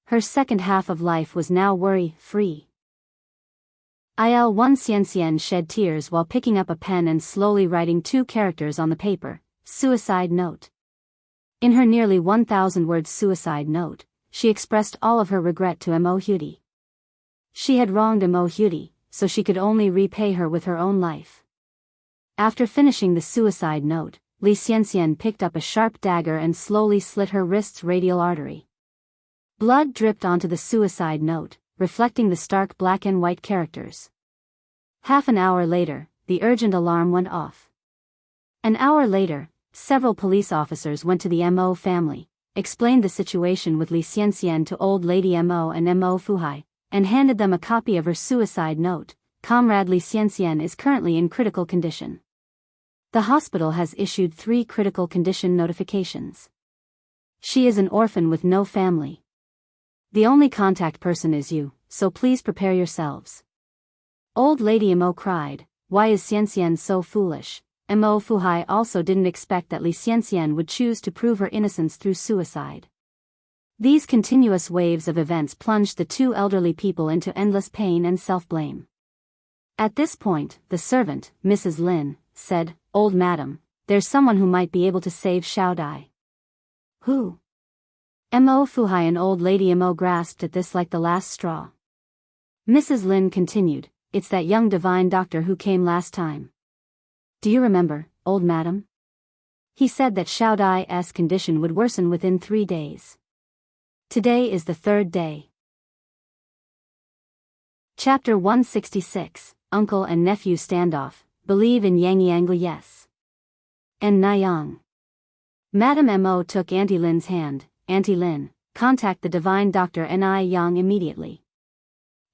Her second half of life was now worry-free. Il-1 Xianxian shed tears while picking up a pen and slowly writing 2 characters on the paper, suicide note. In her nearly 1,000-word suicide note, she expressed all of her regret to Mo Hudi. She had wronged Mo Hudi, so she could only repay her with her own life. After finishing the suicide note, Li Xianxian picked up a sharp dagger and slowly slit her wrist's radial artery. Blood dripped onto the suicide note, reflecting the stark black and white characters. Half an hour later, the urgent alarm went off. An hour later, several police officers went to the Mo family, explained the situation with Li Xianxian to old lady Mo and Mo Fuhai, and handed them a copy of her suicide note. Comrade Li Xianxian is currently in critical condition. The hospital has issued 3 critical condition notifications. She is an orphan with no family. The only contact person is you, so please prepare yourselves. Old lady Mo cried, why is Xianxian so foolish? Mo Fuhai also didn't expect that Li Xianxian would choose to prove her innocence through suicide. These continuous waves of events plunged the 2 elderly people into endless pain and self-blame. At this point, the servant, Mrs. Lin, said, Old madam, there's someone who might be able to save Xiao Dai. Who? Mo Fuhai and old lady Mo grasped at this like the last straw. Mrs. Lin continued, "It's that young divine doctor who came last time. Do you remember, old madam? He said that Xiao Dai's condition would worsen within 3 days. Today is the 3rd day." Chapter 166, Uncle and Nephew Standoff, Believe in Yang Yang Yes. And Nayang. Madame Mo took Auntie Lin's hand. "Auntie Lin, contact the divine doctor Ni Yang immediately."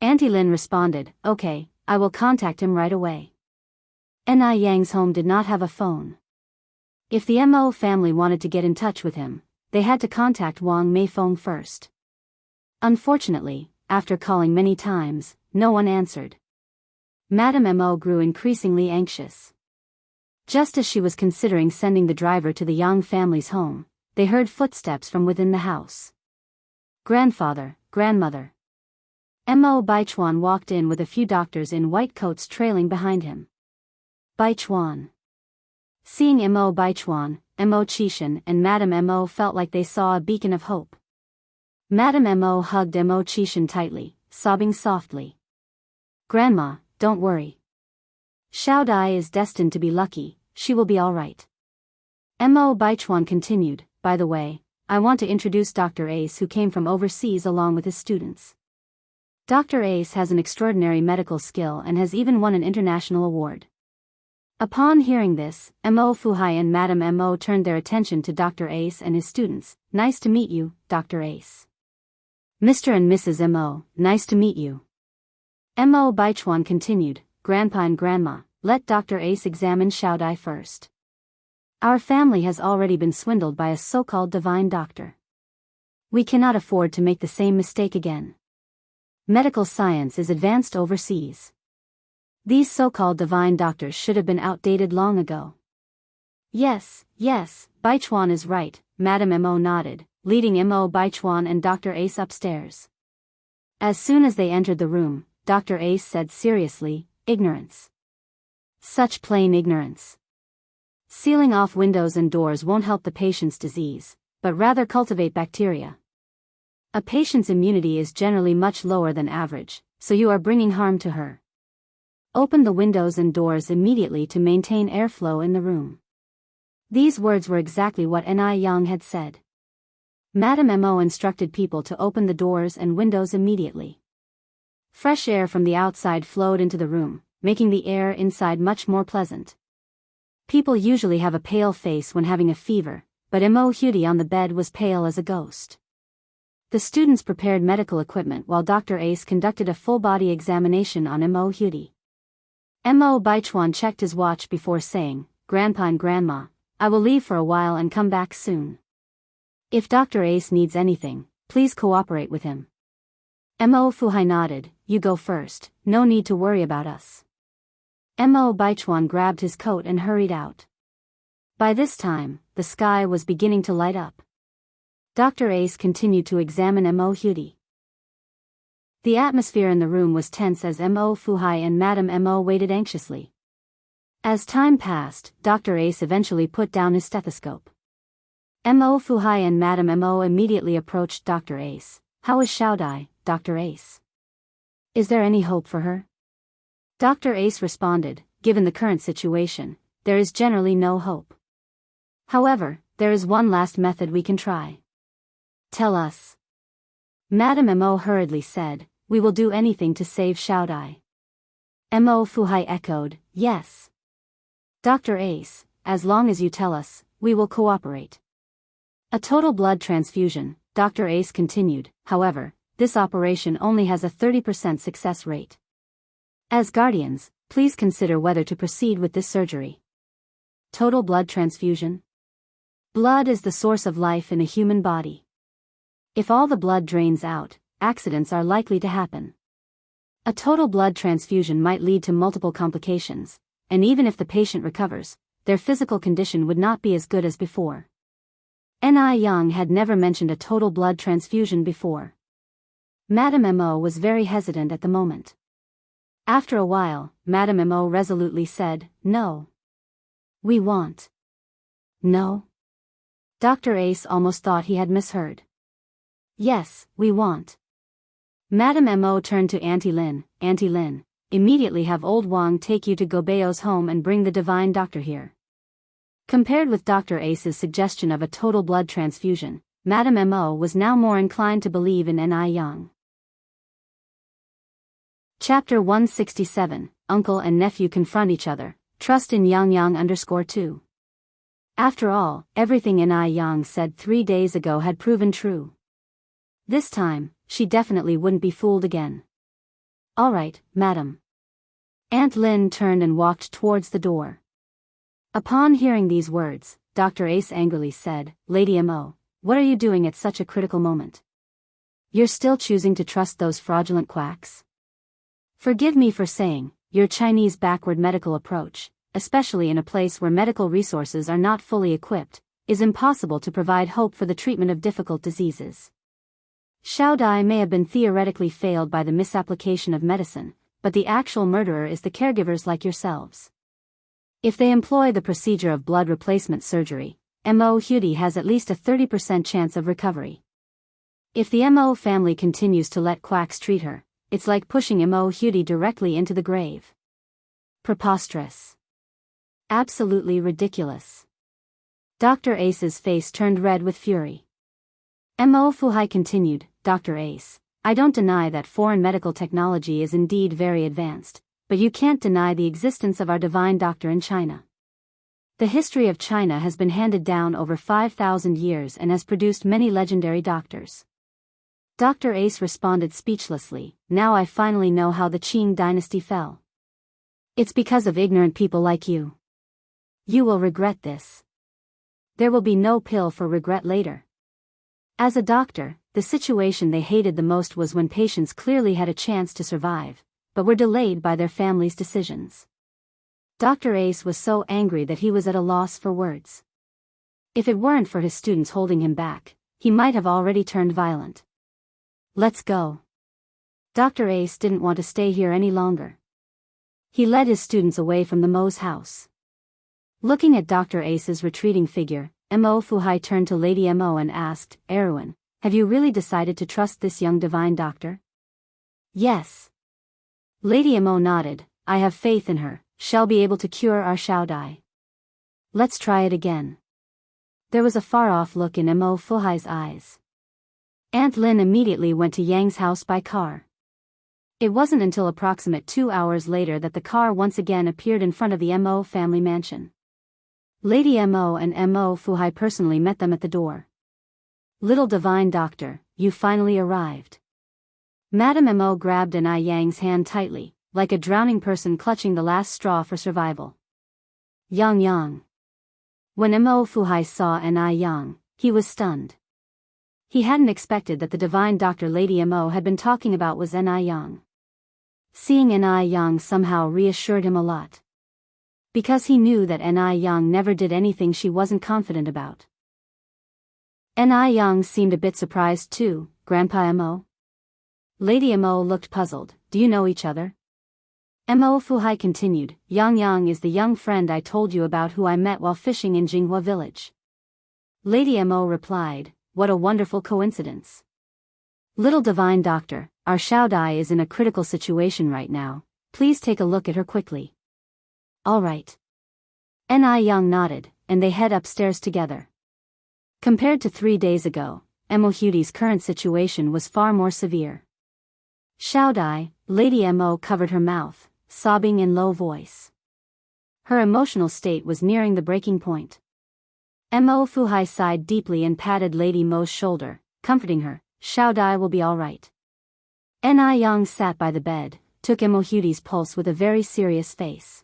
Auntie Lin responded, "Okay, I will contact him right away." Ni Yang's home did not have a phone. If the Mo family wanted to get in touch with him, they had to contact Wang Meifeng first. Unfortunately, after calling many times, no one answered. Madame Mo grew increasingly anxious. Just as she was considering sending the driver to the Yang family's home, they heard footsteps from within the house. "Grandfather, grandmother." Mo Baichuan walked in with a few doctors in white coats trailing behind him. Baichuan. Seeing Mo Baichuan, Mo Qishan and Madame Mo felt like they saw a beacon of hope. Madame Mo hugged Mo Qishan tightly, sobbing softly. "Grandma, don't worry. Xiao Dai is destined to be lucky, she will be all right." Mo Baichuan continued, "By the way, I want to introduce Dr. Ace, who came from overseas along with his students. Dr. Ace has an extraordinary medical skill and has even won an international award." Upon hearing this, Mo Fuhai and Madame Mo turned their attention to Dr. Ace and his students. "Nice to meet you, Dr. Ace." "Mr. and Mrs. Mo, nice to meet you." Mo Baichuan continued, "Grandpa and Grandma, let Dr. Ace examine Xiao Dai first. Our family has already been swindled by a so-called divine doctor. We cannot afford to make the same mistake again. Medical science is advanced overseas. These so-called divine doctors should have been outdated long ago." Yes, Baichuan is right," Madame Mo nodded, leading Mo Baichuan and Dr. Ace upstairs. As soon as they entered the room, Dr. Ace said seriously, "Ignorance. Such plain ignorance. Sealing off windows and doors won't help the patient's disease, but rather cultivate bacteria. A patient's immunity is generally much lower than average, so you are bringing harm to her. Open the windows and doors immediately to maintain airflow in the room." These words were exactly what Ni Yang had said. Madame Mo instructed people to open the doors and windows immediately. Fresh air from the outside flowed into the room, making the air inside much more pleasant. People usually have a pale face when having a fever, but Mo Hudi on the bed was pale as a ghost. The students prepared medical equipment while Dr. Ace conducted a full-body examination on Mo Hudi. Mo Baichuan checked his watch before saying, "Grandpa and Grandma, I will leave for a while and come back soon. If Dr. Ace needs anything, please cooperate with him." Mo Fuhai nodded, "You go first, no need to worry about us." Mo Baichuan grabbed his coat and hurried out. By this time, the sky was beginning to light up. Dr. Ace continued to examine Mo Hudi. The atmosphere in the room was tense as Mo Fuhai and Madame Mo waited anxiously. As time passed, Dr. Ace eventually put down his stethoscope. Mo Fuhai and Madame Mo immediately approached Dr. Ace. "How is Xiao Dai, Dr. Ace? Is there any hope for her?" Dr. Ace responded, "Given the current situation, there is generally no hope. However, there is one last method we can try." "Tell us." Madame Mo hurriedly said, "We will do anything to save Xiao Dai." Mo Fuhai echoed, "Yes. Dr. Ace, as long as you tell us, we will cooperate." "A total blood transfusion," Dr. Ace continued, "however, this operation only has a 30% success rate. As guardians, please consider whether to proceed with this surgery." Total blood transfusion? Blood is the source of life in a human body. If all the blood drains out, accidents are likely to happen. A total blood transfusion might lead to multiple complications, and even if the patient recovers, their physical condition would not be as good as before. Ni Yang had never mentioned a total blood transfusion before. Madame Mo was very hesitant at the moment. After a while, Madame Mo resolutely said, "No. We want." "No?" Dr. Ace almost thought he had misheard. Yes, we want. Madame Mo turned to Auntie Lin. Auntie Lin, immediately have old Wang take you to Gobeo's home and bring the divine doctor here. Compared with Dr. Ace's suggestion of a total blood transfusion, Madame Mo was now more inclined to believe in Ni Yang. Chapter 167, Uncle and Nephew Confront Each Other, Trust in Yang Yang 2. After all, everything Ni Yang said 3 days ago had proven true. This time, she definitely wouldn't be fooled again. All right, madam. Aunt Lin turned and walked towards the door. Upon hearing these words, Dr. Ace angrily said, Lady Mo, what are you doing at such a critical moment? You're still choosing to trust those fraudulent quacks? Forgive me for saying, your Chinese backward medical approach, especially in a place where medical resources are not fully equipped, is impossible to provide hope for the treatment of difficult diseases. Xiao Dai may have been theoretically failed by the misapplication of medicine, but the actual murderer is the caregivers like yourselves. If they employ the procedure of blood replacement surgery, Mo Hudi has at least a 30% chance of recovery. If the Mo family continues to let quacks treat her, it's like pushing Mo Hudi directly into the grave. Preposterous. Absolutely ridiculous. Dr. Ace's face turned red with fury. Mo Fuhai continued, Dr. Ace, I don't deny that foreign medical technology is indeed very advanced, but you can't deny the existence of our divine doctor in China. The history of China has been handed down over 5,000 years and has produced many legendary doctors. Dr. Ace responded speechlessly, now I finally know how the Qing dynasty fell. It's because of ignorant people like you. You will regret this. There will be no pill for regret later. As a doctor, the situation they hated the most was when patients clearly had a chance to survive, but were delayed by their family's decisions. Dr. Ace was so angry that he was at a loss for words. If it weren't for his students holding him back, he might have already turned violent. Let's go. Dr. Ace didn't want to stay here any longer. He led his students away from the Mo's house. Looking at Dr. Ace's retreating figure, Mo Fuhai turned to Lady Mo and asked, Erwin, have you really decided to trust this young divine doctor? Yes. Lady Mo nodded, I have faith in her, she'll be able to cure our Xiao Dai. Let's try it again. There was a far-off look in Mo Fuhai's eyes. Aunt Lin immediately went to Yang's house by car. It wasn't until approximate 2 hours later that the car once again appeared in front of the Mo family mansion. Lady Mo and Mo Fuhai personally met them at the door. Little divine doctor, you finally arrived. Madame Mo grabbed Ni Yang's hand tightly, like a drowning person clutching the last straw for survival. Yang Yang. When Mo Fuhai saw Ni Yang, he was stunned. He hadn't expected that the divine doctor Lady Mo had been talking about was Ni Yang. Seeing Ni Yang somehow reassured him a lot. Because he knew that Ni Yang never did anything she wasn't confident about. Ni Yang seemed a bit surprised too, Grandpa Mo. Lady Mo looked puzzled, do you know each other? Mo Fuhai continued, Yang Yang is the young friend I told you about who I met while fishing in Jinghua village. Lady Mo replied, what a wonderful coincidence. Little divine doctor, our Xiao Dai is in a critical situation right now, please take a look at her quickly. All right. Ni Yang nodded, and they head upstairs together. Compared to 3 days ago, Mo Hudi's current situation was far more severe. Xiao Dai, Lady Mo covered her mouth, sobbing in low voice. Her emotional state was nearing the breaking point. Mo Fuhai sighed deeply and patted Lady Mo's shoulder, comforting her, Xiao Dai will be all right. Ni Yang sat by the bed, took Mo Hudi's pulse with a very serious face.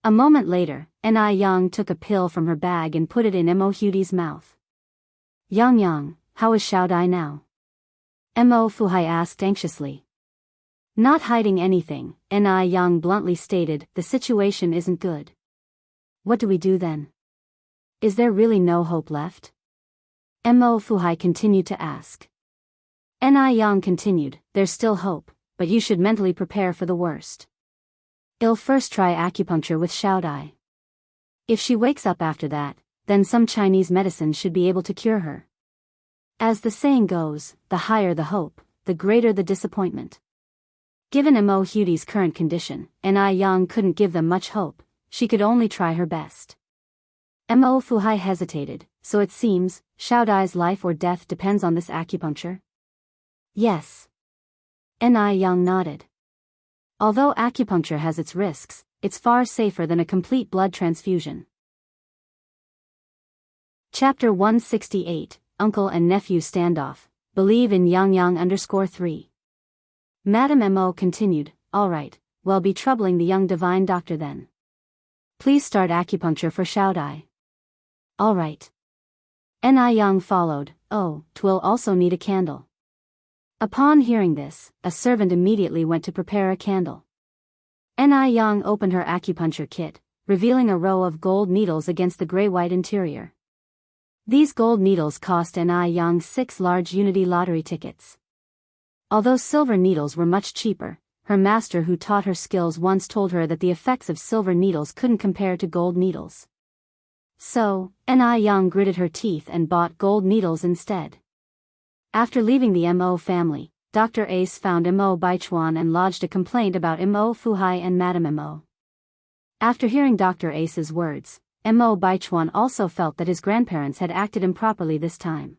A moment later, Ni Yang took a pill from her bag and put it in Mo Hudi's mouth. Yang Yang, how is Xiao Dai now? Mo Fuhai asked anxiously. Not hiding anything, Ni Yang bluntly stated, the situation isn't good. What do we do then? Is there really no hope left? Mo Fuhai continued to ask. Ni Yang continued, there's still hope, but you should mentally prepare for the worst. I'll first try acupuncture with Xiao Dai. If she wakes up after that, then some Chinese medicine should be able to cure her. As the saying goes, the higher the hope, the greater the disappointment. Given Mo Huti's current condition, Yang couldn't give them much hope. She could only try her best. Mo Fuhai hesitated. So it seems, Xiaodai's life or death depends on this acupuncture? Yes. Yang nodded. Although acupuncture has its risks, it's far safer than a complete blood transfusion. Chapter 168, Uncle and Nephew Standoff. Believe in Yang_3. Madame Mo continued, alright, well be troubling the young divine doctor then. Please start acupuncture for Xiaodai. Alright. Yang followed, oh, 'twill also need a candle. Upon hearing this, a servant immediately went to prepare a candle. Yang opened her acupuncture kit, revealing a row of gold needles against the gray-white interior. These gold needles cost Yang 6 large Unity lottery tickets. Although silver needles were much cheaper, her master who taught her skills once told her that the effects of silver needles couldn't compare to gold needles. So, Yang gritted her teeth and bought gold needles instead. After leaving the Mo family, Dr. Ace found Mo Baichuan and lodged a complaint about Mo Fuhai and Madame Mo. After hearing Dr. Ace's words, Mo Baichuan also felt that his grandparents had acted improperly this time.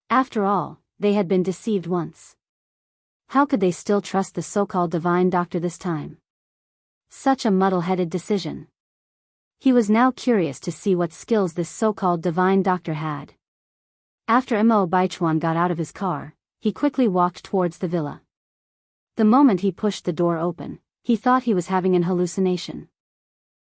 After all, they had been deceived once. How could they still trust the so-called divine doctor this time? Such a muddle-headed decision. He was now curious to see what skills this so-called divine doctor had. After Mo Baichuan got out of his car, he quickly walked towards the villa. The moment he pushed the door open, he thought he was having an hallucination.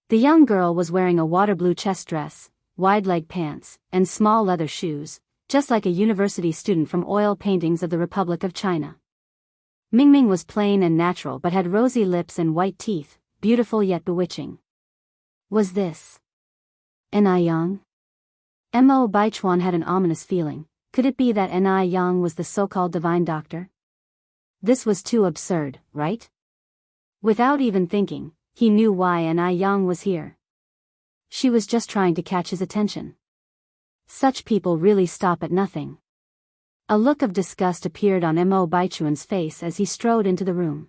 The young girl was wearing a water blue chest dress, wide leg pants, and small leather shoes, just like a university student from oil paintings of the Republic of China. Mingming was plain and natural but had rosy lips and white teeth, beautiful yet bewitching. Was this Yang? Mo Baichuan had an ominous feeling. Could it be that Yang was the so-called divine doctor? This was too absurd, right? Without even thinking, he knew why Yang was here. She was just trying to catch his attention. Such people really stop at nothing. A look of disgust appeared on Mo Baichuan's face as he strode into the room.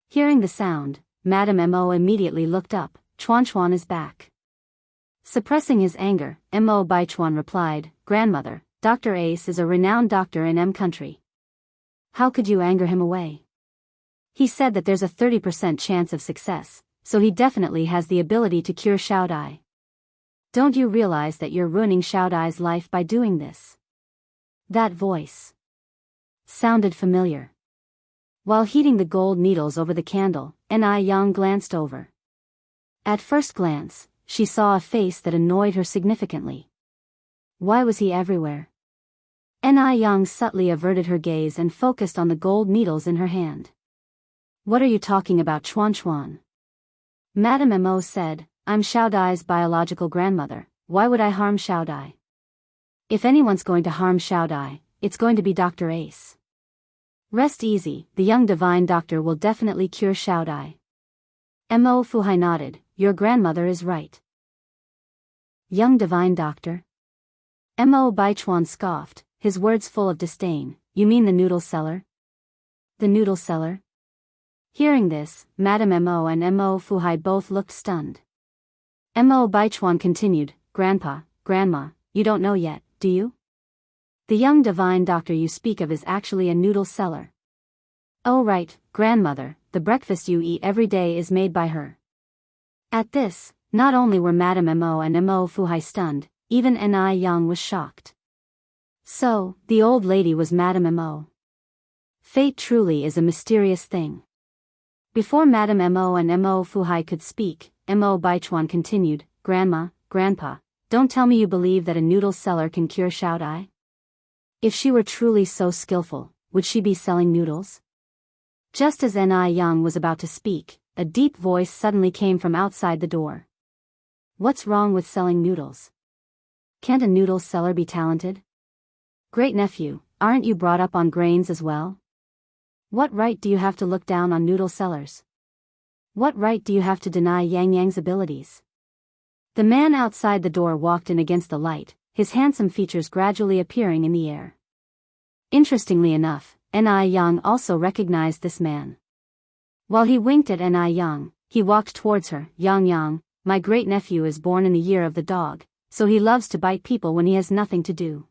Hearing the sound, Madame Mo immediately looked up. Chuan is back. Suppressing his anger, Mo Baichuan replied, Grandmother, Dr. Ace is a renowned doctor in M country. How could you anger him away? He said that there's a 30% chance of success, so he definitely has the ability to cure Xiaodai. Don't you realize that you're ruining Xiaodai's life by doing this? That voice sounded familiar. While heating the gold needles over the candle, Yang glanced over. At first glance, she saw a face that annoyed her significantly. Why was he everywhere? Yang subtly averted her gaze and focused on the gold needles in her hand. What are you talking about, Chuan? Madame Mo said, I'm Xiaodai's biological grandmother. Why would I harm Xiaodai? If anyone's going to harm Xiaodai, it's going to be Dr. Ace. Rest easy, the young divine doctor will definitely cure Xiaodai. Mo Fuhai nodded, your grandmother is right. Young divine doctor? Mo Baichuan scoffed, his words full of disdain. You mean the noodle seller? The noodle seller? Hearing this, Madame Mo and Mo Fuhai both looked stunned. Mo Baichuan continued, Grandpa, Grandma, you don't know yet, do you? The young divine doctor you speak of is actually a noodle seller. Oh right, Grandmother, the breakfast you eat every day is made by her. At this, not only were Madame Mo and Mo Fuhai stunned, even Yang was shocked. So, the old lady was Madame Mo. Fate truly is a mysterious thing. Before Madame Mo and Mo Fuhai could speak, Mo Baichuan continued, Grandma, Grandpa, don't tell me you believe that a noodle seller can cure Xiaodai? If she were truly so skillful, would she be selling noodles? Just as Yang was about to speak, a deep voice suddenly came from outside the door. What's wrong with selling noodles? Can't a noodle seller be talented? Great nephew, aren't you brought up on grains as well? What right do you have to look down on noodle sellers? What right do you have to deny Yang Yang's abilities? The man outside the door walked in against the light, his handsome features gradually appearing in the air. Interestingly enough, Ni Yang also recognized this man. While he winked at Ni Yang, he walked towards her. Yang Yang, my great-nephew is born in the year of the dog, so he loves to bite people when he has nothing to do.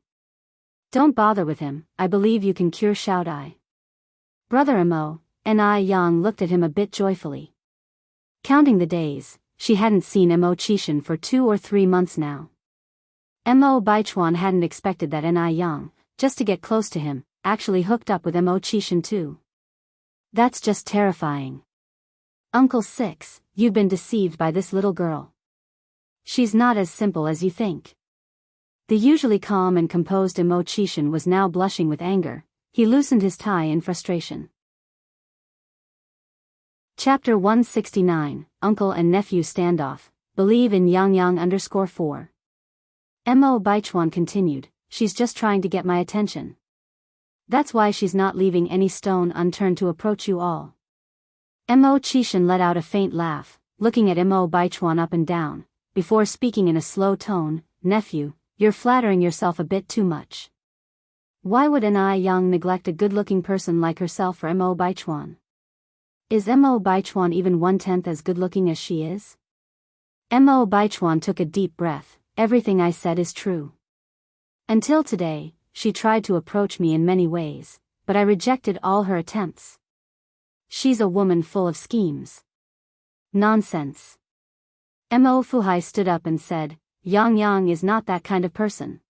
Don't bother with him, I believe you can cure Xiaodai. Brother Mo, Ni Yang looked at him a bit joyfully. Counting the days, she hadn't seen Mo Qishan for 2 or 3 months now. Mo Baichuan hadn't expected that Ni Yang, just to get close to him, actually hooked up with Mo Qishan too. That's just terrifying. Uncle Six, you've been deceived by this little girl. She's not as simple as you think. The usually calm and composed Mo Qishan was now blushing with anger. He loosened his tie in frustration. Chapter 169, Uncle and Nephew Standoff, Believe in Yang Yang _4. Mo Baichuan continued, she's just trying to get my attention. That's why she's not leaving any stone unturned to approach you all. Mo Qishan let out a faint laugh, looking at Mo Baichuan up and down, before speaking in a slow tone, Nephew, you're flattering yourself a bit too much. Why would Ni Yang neglect a good-looking person like herself for Mo Baichuan? Is Mo Baichuan even 1/10 as good-looking as she is? Mo Baichuan took a deep breath, everything I said is true. Until today, she tried to approach me in many ways, but I rejected all her attempts. She's a woman full of schemes. Nonsense. Mo Fuhai stood up and said, Yang Yang is not that kind of person.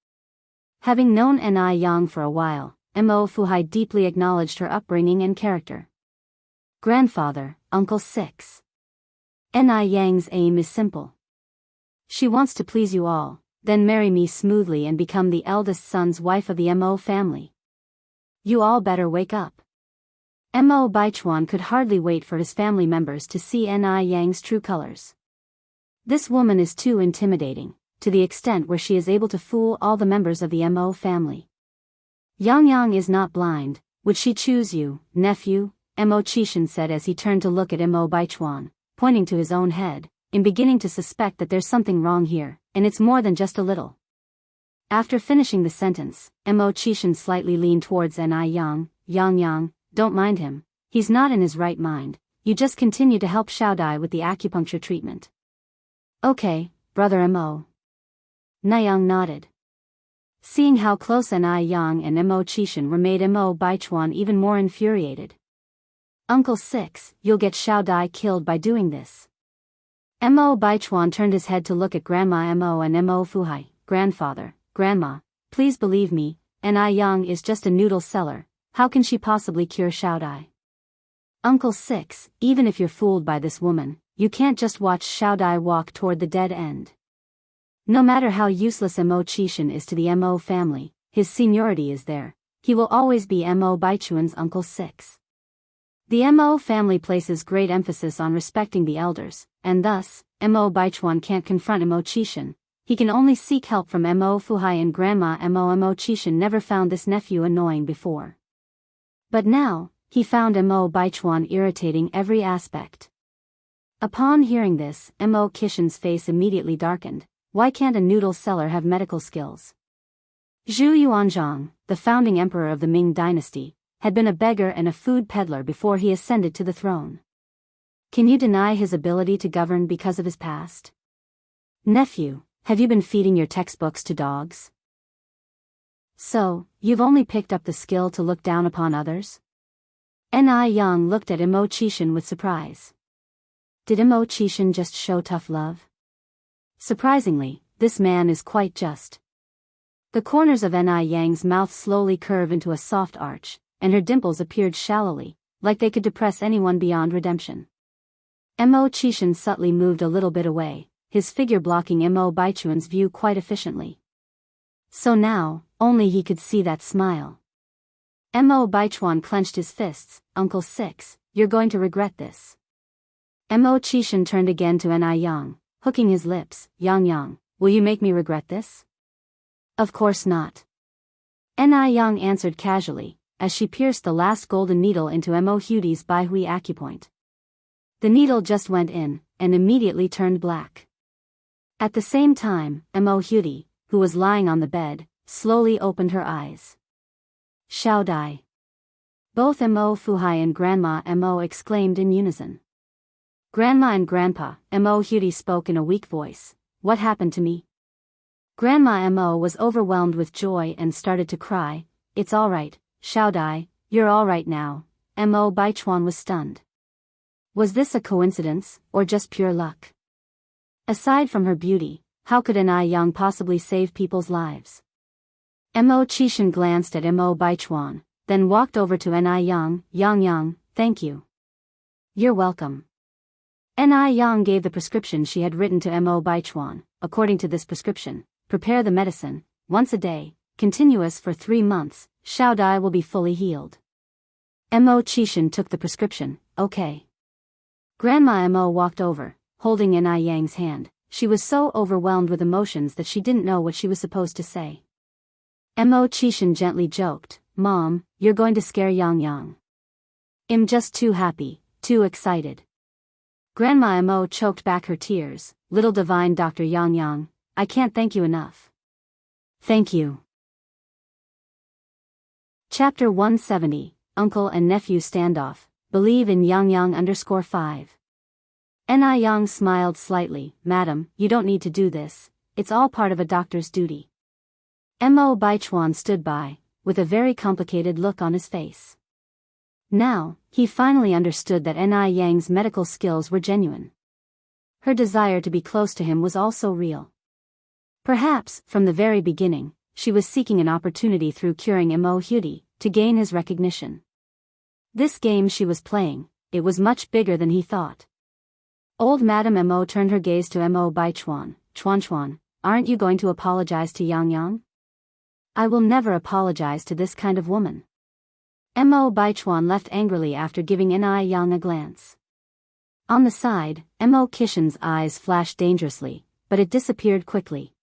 Having known Ni Yang for a while, Mo Fuhai deeply acknowledged her upbringing and character. Grandfather, Uncle Six. Ni Yang's aim is simple. She wants to please you all, then marry me smoothly and become the eldest son's wife of the Mo family. You all better wake up. Mo Baichuan could hardly wait for his family members to see Ni Yang's true colors. This woman is too intimidating, to the extent where she is able to fool all the members of the Mo family. Yang Yang is not blind, would she choose you, nephew? Mo Qishan said as he turned to look at Mo Baichuan, pointing to his own head, in beginning to suspect that there's something wrong here, and it's more than just a little. After finishing the sentence, Mo Qishan slightly leaned towards Ni Yang. Yang Yang, don't mind him, he's not in his right mind, you just continue to help Xiaodai with the acupuncture treatment. Okay, brother Mo. Niyang nodded. Seeing how close Ni Yang and Mo Qishan were made Mo Baichuan even more infuriated. Uncle Six, you'll get Xiaodai killed by doing this. Mo Baichuan turned his head to look at Grandma Mo and Mo Fuhai. Grandfather, Grandma, please believe me, Ni Yang is just a noodle seller, how can she possibly cure Xiaodai? Uncle Six, even if you're fooled by this woman, you can't just watch Xiaodai walk toward the dead end. No matter how useless Mo Qishan is to the Mo family, his seniority is there, he will always be Mo Baichuan's Uncle Six. The Mo family places great emphasis on respecting the elders, and thus, Mo Baichuan can't confront Mo Qishan, he can only seek help from Mo Fuhai and Grandma Mo Qishan never found this nephew annoying before. But now, he found Mo Baichuan irritating every aspect. Upon hearing this, Mo Qishan's face immediately darkened. Why can't a noodle seller have medical skills? Zhu Yuanzhang, the founding emperor of the Ming dynasty, had been a beggar and a food peddler before he ascended to the throne. Can you deny his ability to govern because of his past? Nephew, have you been feeding your textbooks to dogs? So, you've only picked up the skill to look down upon others? Ni Yang looked at Mo Qishan with surprise. Did Mo Qishan just show tough love? Surprisingly, this man is quite just. The corners of Ni Yang's mouth slowly curve into a soft arch, and her dimples appeared shallowly, like they could depress anyone beyond redemption. Mo Qishan subtly moved a little bit away, his figure blocking Mo Baichuan's view quite efficiently. So now, only he could see that smile. Mo Baichuan clenched his fists. Uncle Six, you're going to regret this. Mo Qishan turned again to Ni Yang, hooking his lips. Yang Yang, will you make me regret this? Of course not. Ni Yang answered casually, as she pierced the last golden needle into Mo Hudi's Baihui acupoint. The needle just went in, and immediately turned black. At the same time, Mo Hudi, who was lying on the bed, slowly opened her eyes. Xiao Dai. Both Mo Fuhai and Grandma Mo exclaimed in unison. Grandma and Grandpa Mo Hudy spoke in a weak voice. What happened to me? Grandma Mo was overwhelmed with joy and started to cry. It's all right, Xiao Dai, you're all right now. Mo Baichuan was stunned. Was this a coincidence, or just pure luck? Aside from her beauty, how could an Ai Yang possibly save people's lives? Mo Qishan glanced at Mo Baichuan, then walked over to Ai Yang. Yang, thank you. You're welcome. Ai Yang gave the prescription she had written to Mo Baichuan. According to this prescription, prepare the medicine, once a day, continuous for 3 months, Xiao Dai will be fully healed. Mo Qishan took the prescription. Okay. Grandma Mo walked over, holding Ai Yang's hand. She was so overwhelmed with emotions that she didn't know what she was supposed to say. Mo Qishan gently joked, Mom, you're going to scare Yang. I'm just too happy, too excited. Grandma Mo choked back her tears. Little divine Dr. Yang, I can't thank you enough. Thank you. Chapter 170, Uncle and Nephew Standoff, Believe in Yang_5. Ai Yang smiled slightly. Madam, you don't need to do this, it's all part of a doctor's duty. Mo Baichuan stood by, with a very complicated look on his face. Now, he finally understood that Ai Yang's medical skills were genuine. Her desire to be close to him was also real. Perhaps, from the very beginning, she was seeking an opportunity through curing Mo Hudy, to gain his recognition. This game she was playing, it was much bigger than he thought. Old Madame Mo turned her gaze to Mo Baichuan. Chuan, aren't you going to apologize to Yang? I will never apologize to this kind of woman. Mo Baichuan left angrily after giving Ai Yang a glance. On the side, Mo Qishan's eyes flashed dangerously, but it disappeared quickly.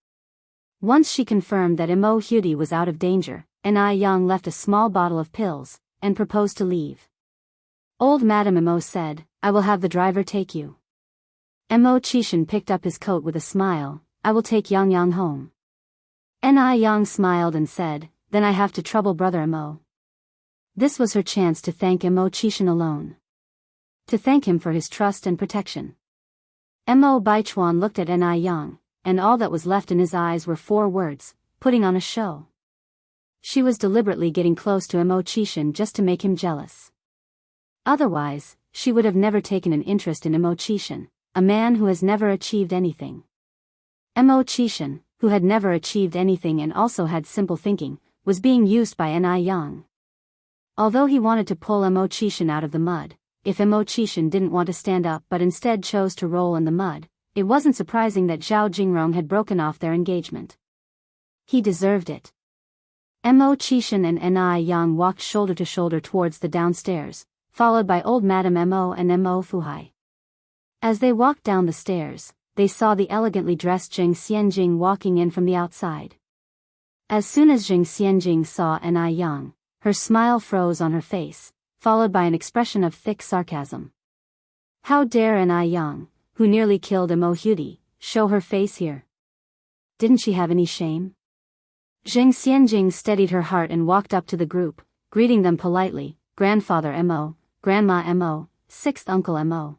Once she confirmed that Mo Hudy was out of danger, Ai Yang left a small bottle of pills, and proposed to leave. Old Madame Mo said, I will have the driver take you. Mo Qishan picked up his coat with a smile. I will take Yang home. Ai Yang smiled and said, then I have to trouble brother Mo. This was her chance to thank Mo Qishan alone. To thank him for his trust and protection. Mo Baichuan looked at Ai Yang, and all that was left in his eyes were 4 words, putting on a show. She was deliberately getting close to Mo Qishan just to make him jealous. Otherwise, she would have never taken an interest in Mo Qishan, a man who has never achieved anything. Mo Qishan, who had never achieved anything and also had simple thinking, was being used by Ai Yang. Although he wanted to pull Mo Qishan out of the mud, if Mo Qishan didn't want to stand up but instead chose to roll in the mud, it wasn't surprising that Zhao Jingrong had broken off their engagement. He deserved it. Mo Qishan and Ai Yang walked shoulder to shoulder towards the downstairs, followed by old Madame Mo and Mo Fuhai. As they walked down the stairs, they saw the elegantly dressed Zheng Xianjing walking in from the outside. As soon as Zheng Xianjing saw Ai Yang, her smile froze on her face, followed by an expression of thick sarcasm. How dare Ai Yang, who nearly killed Mo Hudy, show her face here? Didn't she have any shame? Zheng Xianjing steadied her heart and walked up to the group, greeting them politely, Grandfather Mo, Grandma Mo, 6th Uncle Mo.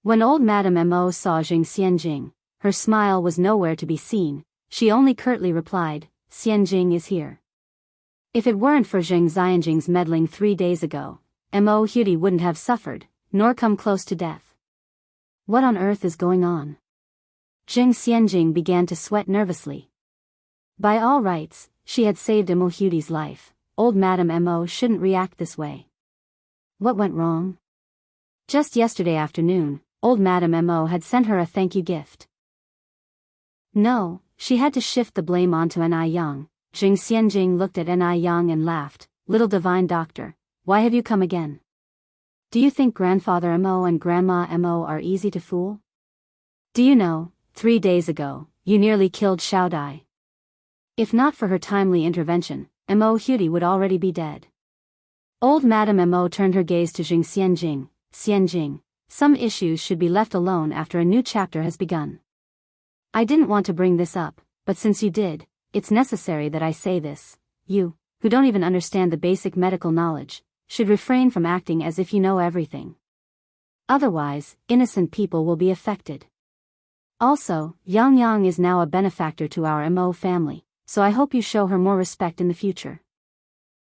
When old Madame Mo saw Zheng Xianjing, her smile was nowhere to be seen. She only curtly replied, Xianjing is here. If it weren't for Zheng Xianjing's meddling 3 days ago, Mo Hudy wouldn't have suffered, nor come close to death. What on earth is going on? Zheng Xianjing began to sweat nervously. By all rights, she had saved Mo Hudy's life. Old Madame Mo shouldn't react this way. What went wrong? Just yesterday afternoon, old Madame Mo had sent her a thank you gift. No, she had to shift the blame onto Ai Yang. Zheng Xianjing looked at Ai Yang and laughed. Little divine doctor, why have you come again? Do you think Grandfather Mo and Grandma Mo are easy to fool? Do you know, 3 days ago, you nearly killed Xiao Dai. If not for her timely intervention, Mo Hudy would already be dead. Old Madame Mo turned her gaze to Zheng Xianjing. Xianjing, some issues should be left alone after a new chapter has begun. I didn't want to bring this up, but since you did, it's necessary that I say this. You, who don't even understand the basic medical knowledge, should refrain from acting as if you know everything. Otherwise, innocent people will be affected. Also, Yang is now a benefactor to our Mo family, so I hope you show her more respect in the future.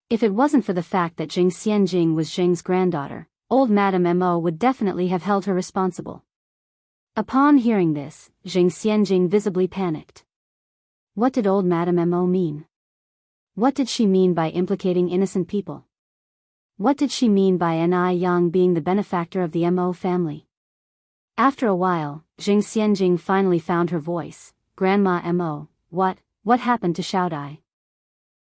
If it wasn't for the fact that Jing Xianjing was Jing's granddaughter, old Madame Mo would definitely have held her responsible. Upon hearing this, Jing Xianjing visibly panicked. What did old Madame Mo mean? What did she mean by implicating innocent people? What did she mean by Yang being the benefactor of the Mo family? After a while, Jing Xianjing finally found her voice. Grandma Mo, what happened to Xiaodai?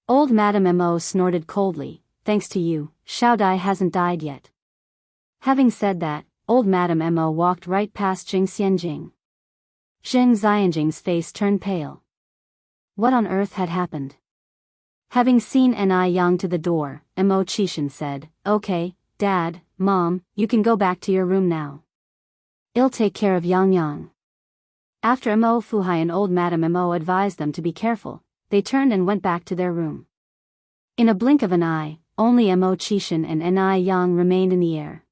Old Madame Mo snorted coldly. Thanks to you, Xiaodai hasn't died yet. Having said that, old Madame Mo walked right past Jing Xianjing. Jing Xianjing's face turned pale. What on earth had happened? Having seen Yang to the door, Mo Qishan said, Okay, Dad, Mom, you can go back to your room now. I'll take care of Yang. After Mo Fuhai and old Madame Mo advised them to be careful, they turned and went back to their room. In a blink of an eye, only Mo Qishan and Yang remained in the air.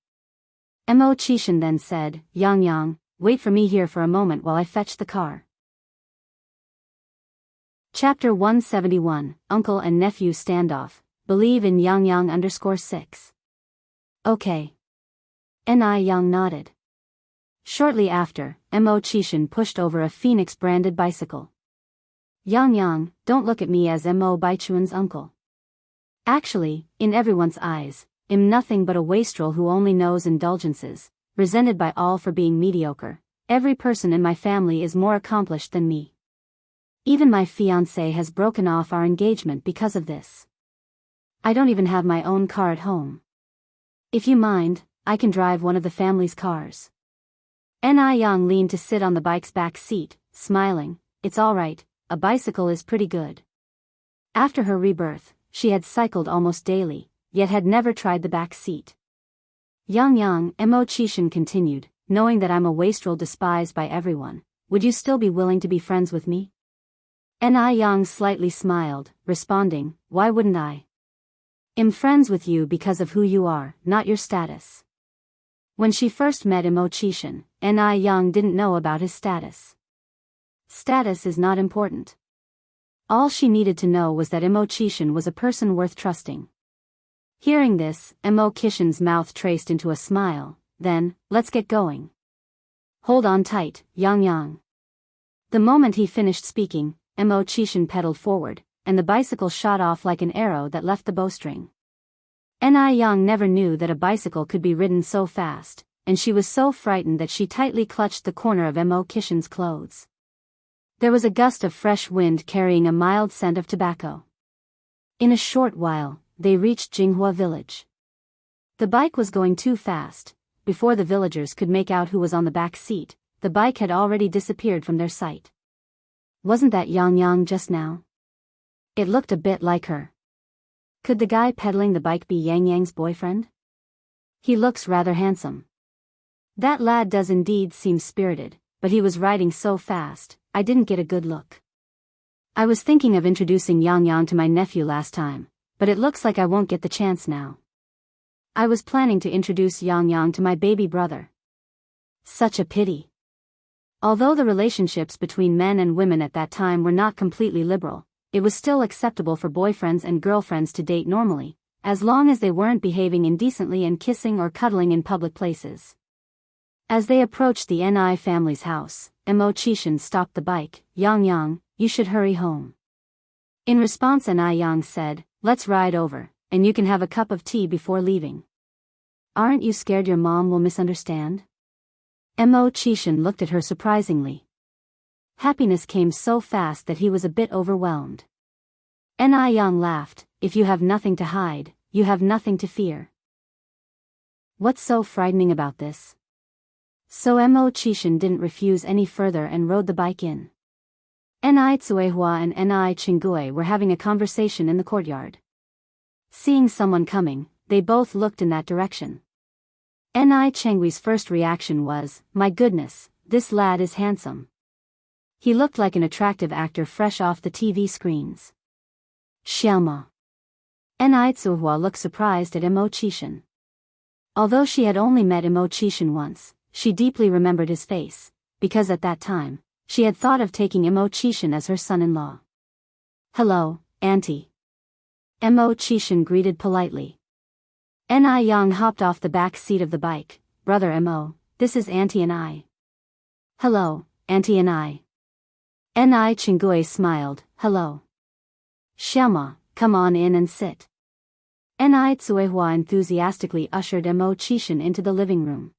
Mo Qishan then said, Yang, wait for me here for a moment while I fetch the car. Chapter 171, Uncle and Nephew Standoff, Believe in Yang_6. Okay. Yang nodded. Shortly after, Mo Qishan pushed over a Phoenix-branded bicycle. Yang, don't look at me as Mo Baichuan's uncle. Actually, in everyone's eyes, I'm nothing but a wastrel who only knows indulgences, resented by all for being mediocre. Every person in my family is more accomplished than me. Even my fiancé has broken off our engagement because of this. I don't even have my own car at home. If you mind, I can drive one of the family's cars. Yang leaned to sit on the bike's back seat, smiling. It's all right, a bicycle is pretty good. After her rebirth, she had cycled almost daily, yet had never tried the back seat. Mo Qishan continued, knowing that I'm a wastrel despised by everyone, would you still be willing to be friends with me? Yang slightly smiled, responding, why wouldn't I? I'm friends with you because of who you are, not your status. When she first met Mo Qishan, Yang didn't know about his status. Status is not important. All she needed to know was that Mo Qishan was a person worth trusting. Hearing this, Mo Qishan's mouth traced into a smile. Then, let's get going. Hold on tight, Yang. The moment he finished speaking, Mo Qishan pedaled forward, and the bicycle shot off like an arrow that left the bowstring. Yang never knew that a bicycle could be ridden so fast, and she was so frightened that she tightly clutched the corner of Mo Qishan's clothes. There was a gust of fresh wind carrying a mild scent of tobacco. In a short while, they reached Jinghua village. The bike was going too fast. Before the villagers could make out who was on the back seat, the bike had already disappeared from their sight. Wasn't that Yang just now? It looked a bit like her. Could the guy pedaling the bike be Yang's boyfriend? He looks rather handsome. That lad does indeed seem spirited, but he was riding so fast, I didn't get a good look. I was thinking of introducing Yang to my nephew last time, but it looks like I won't get the chance now. I was planning to introduce Yang to my baby brother. Such a pity. Although the relationships between men and women at that time were not completely liberal, it was still acceptable for boyfriends and girlfriends to date normally, as long as they weren't behaving indecently and kissing or cuddling in public places. As they approached the Ni family's house, Mo Qishan stopped the bike. Yang, you should hurry home. In response, Yang said, let's ride over, and you can have a cup of tea before leaving. Aren't you scared your mom will misunderstand? Mo Qishan looked at her surprisingly. Happiness came so fast that he was a bit overwhelmed. Yang laughed, if you have nothing to hide, you have nothing to fear. What's so frightening about this? So Mo Qishan didn't refuse any further and rode the bike in. Ni Tsuehua and Ni Chinggui were having a conversation in the courtyard. Seeing someone coming, they both looked in that direction. Ni Chenggui's first reaction was, my goodness, this lad is handsome. He looked like an attractive actor fresh off the TV screens. Xiaoma. Zuhua looked surprised at Qishan. Although she had only met Qishan once, she deeply remembered his face, because at that time, she had thought of taking Qishan as her son-in-law. Hello, Auntie. Qishan greeted politely. Yang hopped off the back seat of the bike. Brother Mo, this is Auntie and I. Hello, Auntie and I. Chinggui smiled. Hello. Xiaoma, come on in and sit. Zuehua enthusiastically ushered Qishan into the living room.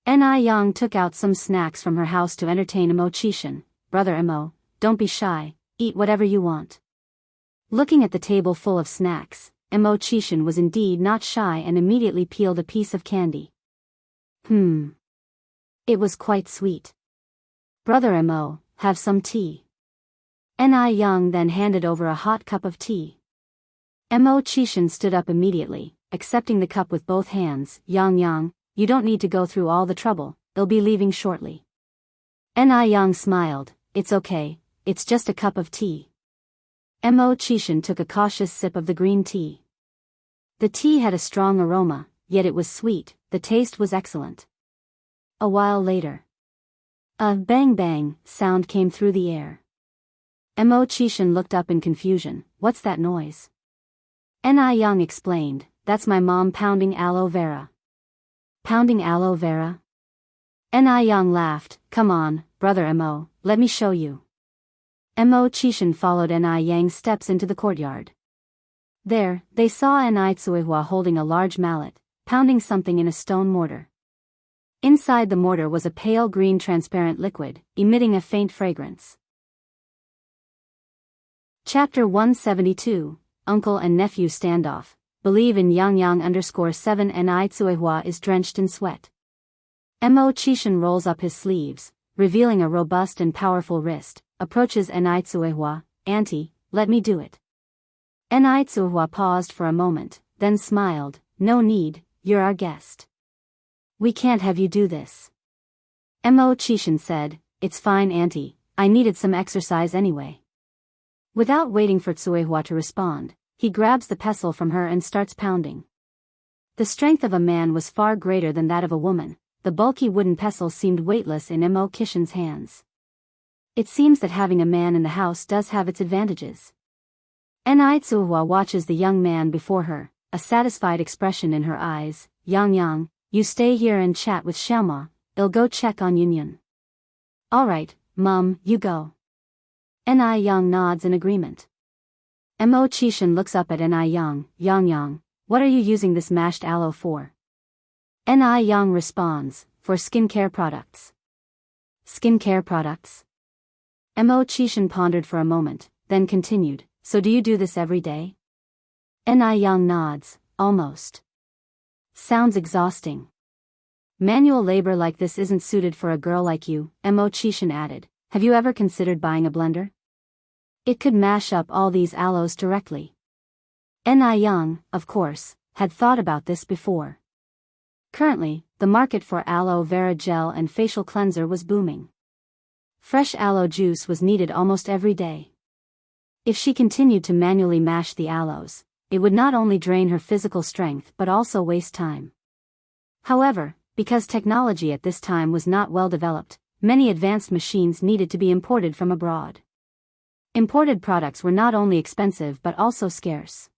Yang took out some snacks from her house to entertain Qishan. Brother Mo, don't be shy, eat whatever you want. Looking at the table full of snacks, Qishan was indeed not shy and immediately peeled a piece of candy. It was quite sweet. Brother Mo, have some tea. Yang then handed over a hot cup of tea. Qishan stood up immediately, accepting the cup with both hands. Yang, you don't need to go through all the trouble, they'll be leaving shortly. Yang smiled, it's okay, it's just a cup of tea. Qishan took a cautious sip of the green tea. The tea had a strong aroma, yet it was sweet, the taste was excellent. A while later, a bang-bang sound came through the air. Qishan looked up in confusion. What's that noise? Yang explained, that's my mom pounding aloe vera. Pounding aloe vera? Yang laughed, come on, brother Mo, let me show you. Qishan followed Yang's steps into the courtyard. There, they saw Zuehua holding a large mallet, pounding something in a stone mortar. Inside the mortar was a pale green transparent liquid, emitting a faint fragrance. Chapter 172, Uncle and Nephew Standoff. Believe in Yang_7 and Zuehua is drenched in sweat. Qishan rolls up his sleeves, revealing a robust and powerful wrist, approaches Zuehua. Auntie, let me do it. Zuehua paused for a moment, then smiled, no need, you're our guest. We can't have you do this. Qishan said, it's fine Auntie, I needed some exercise anyway. Without waiting for Zuehua to respond, he grabs the pestle from her and starts pounding. The strength of a man was far greater than that of a woman. The bulky wooden pestle seemed weightless in Qishan's hands. It seems that having a man in the house does have its advantages. Zuehua watches the young man before her, a satisfied expression in her eyes. Yang, you stay here and chat with Xiaoma, I'll go check on Yunyun. Alright, Mum, you go. Yang nods in agreement. Qishan looks up at Yang, what are you using this mashed aloe for? Yang responds, for skincare products. Skincare products? Qishan pondered for a moment, then continued, so do you do this every day? Yang nods, almost. Sounds exhausting. Manual labor like this isn't suited for a girl like you, Qishan added. Have you ever considered buying a blender? It could mash up all these aloes directly. Yang, of course, had thought about this before. Currently, the market for aloe vera gel and facial cleanser was booming. Fresh aloe juice was needed almost every day. If she continued to manually mash the aloes, it would not only drain her physical strength but also waste time. However, because technology at this time was not well developed, many advanced machines needed to be imported from abroad. Imported products were not only expensive but also scarce.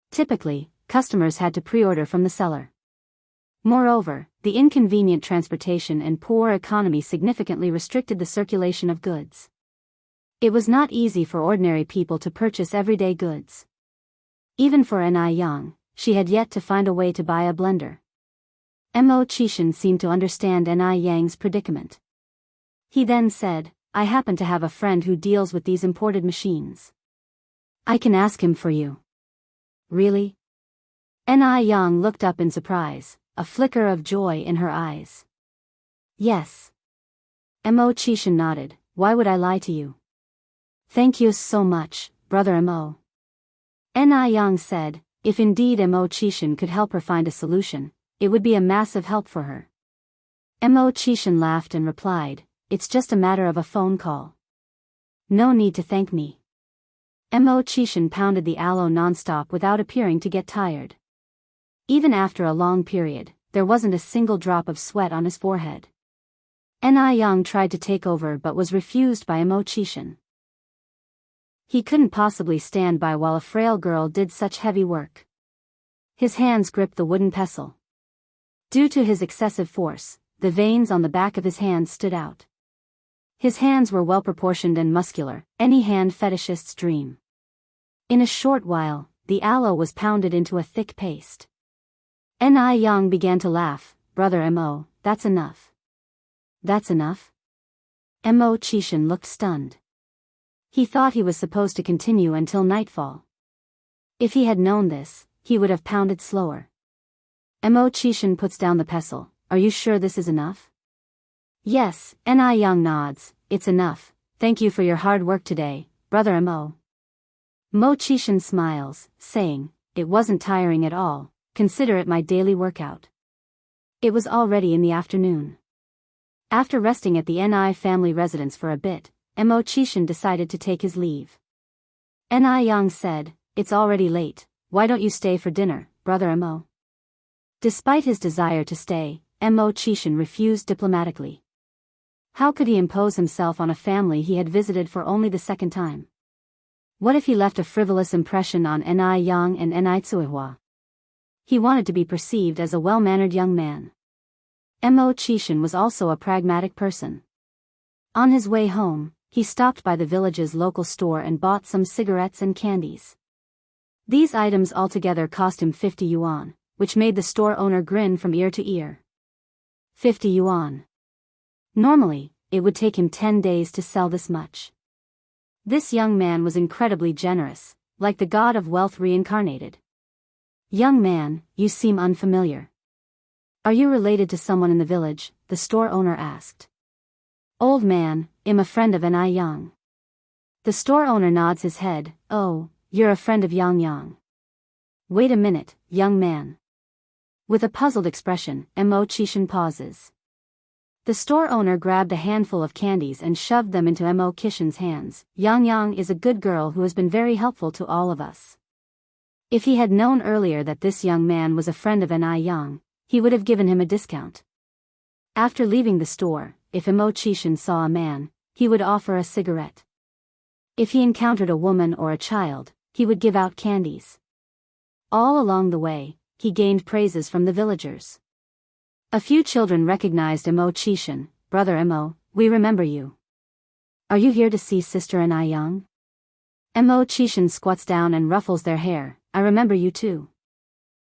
Typically, customers had to pre-order from the seller. Moreover, the inconvenient transportation and poor economy significantly restricted the circulation of goods. It was not easy for ordinary people to purchase everyday goods. Even for Yang, she had yet to find a way to buy a blender. Qishan seemed to understand Yang's predicament. He then said, I happen to have a friend who deals with these imported machines. I can ask him for you. Really? Yang looked up in surprise, a flicker of joy in her eyes. Yes. Qishan nodded, why would I lie to you? Thank you so much, brother Mo. Yang said, if indeed Qishan could help her find a solution, it would be a massive help for her. Qishan laughed and replied, it's just a matter of a phone call. No need to thank me. Mo Qishan pounded the aloe non-stop without appearing to get tired. Even after a long period, there wasn't a single drop of sweat on his forehead. Ni Yang tried to take over but was refused by Mo Qishan. He couldn't possibly stand by while a frail girl did such heavy work. His hands gripped the wooden pestle. Due to his excessive force, the veins on the back of his hands stood out. His hands were well-proportioned and muscular, any hand fetishist's dream. In a short while, the aloe was pounded into a thick paste. Ni Yang began to laugh. Brother Mo, that's enough. That's enough? Mo Qishan looked stunned. He thought he was supposed to continue until nightfall. If he had known this, he would have pounded slower. Mo Qishan puts down the pestle. Are you sure this is enough? Yes, Ni Yang nods. It's enough. Thank you for your hard work today, Brother Mo. Mo Qishan smiles, saying, it wasn't tiring at all, consider it my daily workout. It was already in the afternoon. After resting at the Ni family residence for a bit, Mo Qishan decided to take his leave. Ni Yang said, it's already late, why don't you stay for dinner, Brother Mo? Despite his desire to stay, Mo Qishan refused diplomatically. How could he impose himself on a family he had visited for only the second time? What if he left a frivolous impression on Ni Yang and Ni Tsuihua? He wanted to be perceived as a well-mannered young man. Mo Qishan was also a pragmatic person. On his way home, he stopped by the village's local store and bought some cigarettes and candies. These items altogether cost him 50 yuan, which made the store owner grin from ear to ear. 50 yuan. Normally, it would take him 10 days to sell this much. This young man was incredibly generous, like the god of wealth reincarnated. Young man, you seem unfamiliar. Are you related to someone in the village? The store owner asked. Old man, I'm a friend of Ni Yang. The store owner nods his head. Oh, you're a friend of Yang Yang. Wait a minute, young man. With a puzzled expression, Mo Qishan pauses. The store owner grabbed a handful of candies and shoved them into Mo Qishan's hands. Yang Yang is a good girl who has been very helpful to all of us. If he had known earlier that this young man was a friend of Ni Yang, he would have given him a discount. After leaving the store, if Mo Qishan saw a man, he would offer a cigarette. If he encountered a woman or a child, he would give out candies. All along the way, he gained praises from the villagers. A few children recognized Mo Qishan. Brother Mo, we remember you. Are you here to see Sister Ni Yang? Mo Qishan squats down and ruffles their hair. I remember you too.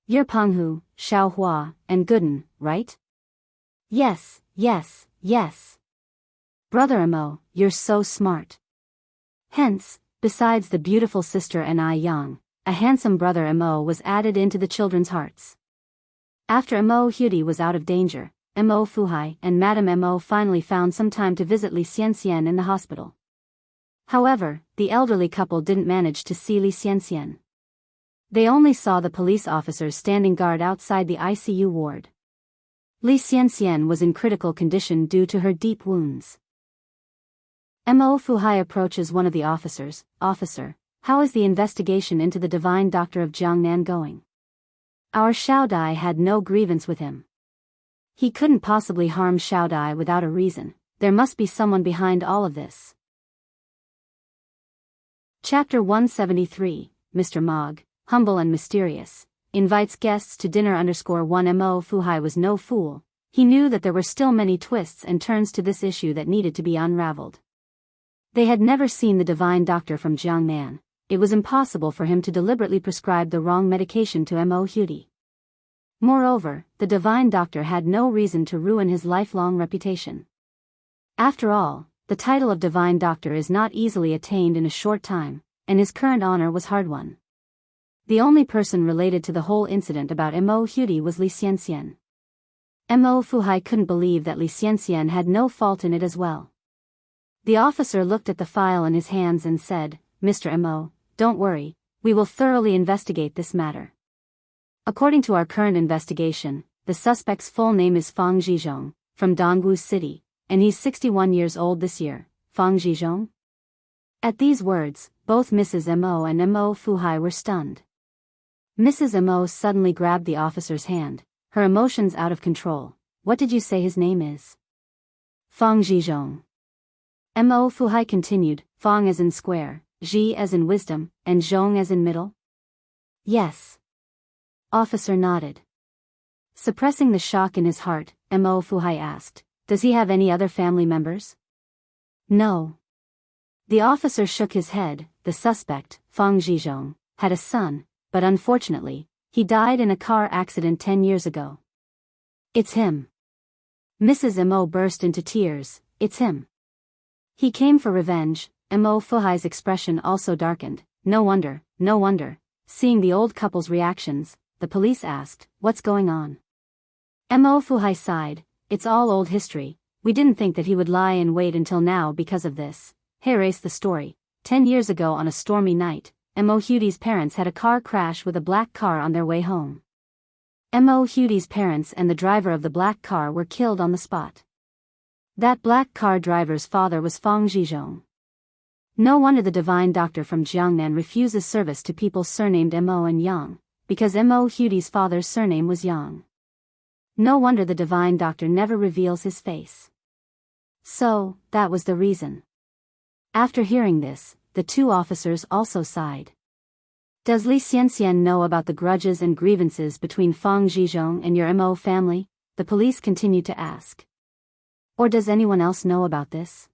You're Penghu, Xiaohua, and Gooden, right? Yes, yes, yes. Brother Mo, you're so smart. Hence, besides the beautiful sister Ni Yang, a handsome brother Mo was added into the children's hearts. After Mo Hudi was out of danger, Mo Fuhai and Madame Mo finally found some time to visit Li Xianxian in the hospital. However, the elderly couple didn't manage to see Li Xianxian. They only saw the police officers standing guard outside the ICU ward. Li Xianxian was in critical condition due to her deep wounds. Mo Fuhai approaches one of the officers. Officer, how is the investigation into the divine doctor of Jiangnan going? Our Xiao Dai had no grievance with him. He couldn't possibly harm Xiao Dai without a reason. There must be someone behind all of this. Chapter 173, Mr. Mog, humble and mysterious, invites guests to dinner. _1 Mo Fuhai was no fool. He knew that there were still many twists and turns to this issue that needed to be unraveled. They had never seen the divine doctor from Jiangnan. It was impossible for him to deliberately prescribe the wrong medication to Mo Hudi. Moreover, the divine doctor had no reason to ruin his lifelong reputation. After all, the title of divine doctor is not easily attained in a short time, and his current honor was hard-won. The only person related to the whole incident about Mo Hudi was Li Xianxian. Mo Fuhai couldn't believe that Li Xianxian had no fault in it as well. The officer looked at the file in his hands and said, Mr. Mo, don't worry, we will thoroughly investigate this matter. According to our current investigation, the suspect's full name is Fang Zhizhong, from Dongwu City, and he's 61 years old this year, Fang Zhizhong. At these words, both Mrs. Mo and Mo Fuhai were stunned. Mrs. Mo suddenly grabbed the officer's hand, her emotions out of control. What did you say his name is? Fang Zhizhong. Mo Fuhai continued, Fang as in square, Zhi as in wisdom, and Zhong as in middle? Yes. Officer nodded. Suppressing the shock in his heart, Mo Fuhai asked, does he have any other family members? No. The officer shook his head. The suspect, Fang Zhizhong, had a son, but unfortunately, he died in a car accident 10 years ago. It's him. Mrs. Mo burst into tears. It's him. He came for revenge. Mo Fuhai's expression also darkened. No wonder. Seeing the old couple's reactions, the police asked, what's going on? Mo Fuhai sighed. It's all old history. We didn't think that he would lie in wait until now because of this. Erase the story. 10 years ago on a stormy night, Mo Hudi's parents had a car crash with a black car on their way home. Mo Hudi's parents and the driver of the black car were killed on the spot. That black car driver's father was Fang Zhizhong. No wonder the divine doctor from Jiangnan refuses service to people surnamed Mo and Yang, because Mo Hudi's father's surname was Yang. No wonder the divine doctor never reveals his face. So, that was the reason. After hearing this, the two officers also sighed. Does Li Xianxia know about the grudges and grievances between Fang Zhizhong and your Mo family? The police continued to ask. Or does anyone else know about this?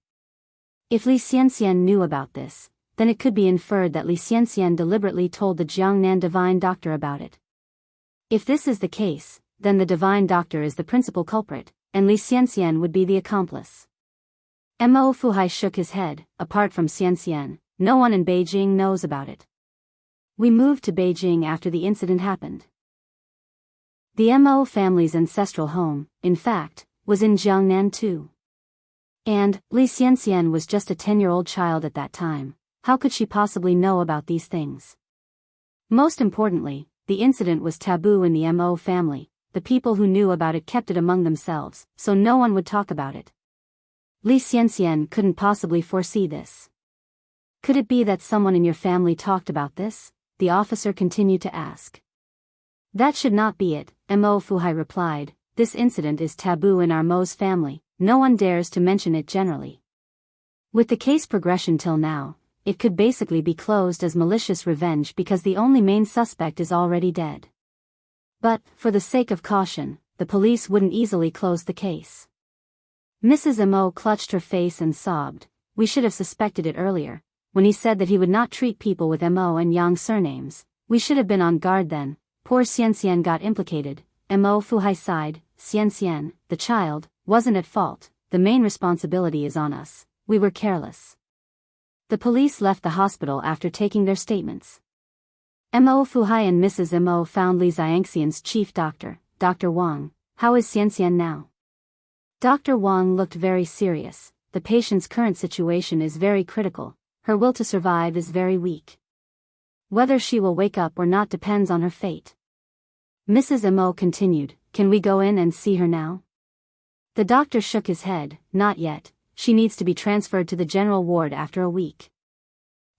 If Li Xianxia knew about this, then it could be inferred that Li Xianxia deliberately told the Jiangnan divine doctor about it. If this is the case, then the divine doctor is the principal culprit, and Li Xianxia would be the accomplice. Mo Fuhai shook his head. Apart from Xianxian, no one in Beijing knows about it. We moved to Beijing after the incident happened. The Mo family's ancestral home, in fact, was in Jiangnan too. And Li Xianxian was just a 10-year-old child at that time. How could she possibly know about these things? Most importantly, the incident was taboo in the Mo family. The people who knew about it kept it among themselves, so no one would talk about it. Li Xianxian couldn't possibly foresee this. Could it be that someone in your family talked about this? The officer continued to ask. That should not be it, Mo Fuhai replied. This incident is taboo in our Mo's family. No one dares to mention it generally. With the case progression till now, it could basically be closed as malicious revenge because the only main suspect is already dead. But, for the sake of caution, the police wouldn't easily close the case. Mrs. Mo clutched her face and sobbed. We should have suspected it earlier. When he said that he would not treat people with Mo and Yang surnames, we should have been on guard then. Poor Xianxian got implicated. Mo Fuhai sighed. Xianxian, the child, wasn't at fault. The main responsibility is on us. We were careless. The police left the hospital after taking their statements. Mo Fuhai and Mrs. Mo found Li Xianxian's chief doctor, Dr. Wang. How is Xianxian now? Dr. Wang looked very serious. The patient's current situation is very critical. Her will to survive is very weak. Whether she will wake up or not depends on her fate. Mrs. Mo continued, can we go in and see her now? The doctor shook his head. Not yet. She needs to be transferred to the general ward after a week.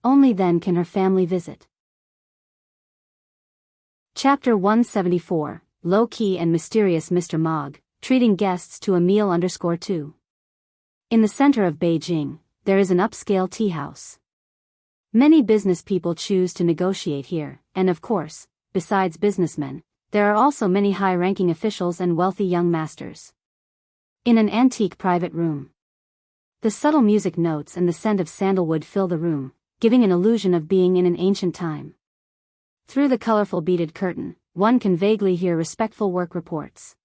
Only then can her family visit. Chapter 174, Low-Key and Mysterious Mr. Mog, treating guests to a meal _2. In the center of Beijing, there is an upscale tea house. Many business people choose to negotiate here, and of course, besides businessmen, there are also many high-ranking officials and wealthy young masters. In an antique private room, the subtle music notes and the scent of sandalwood fill the room, giving an illusion of being in an ancient time. Through the colorful beaded curtain, one can vaguely hear respectful work reports.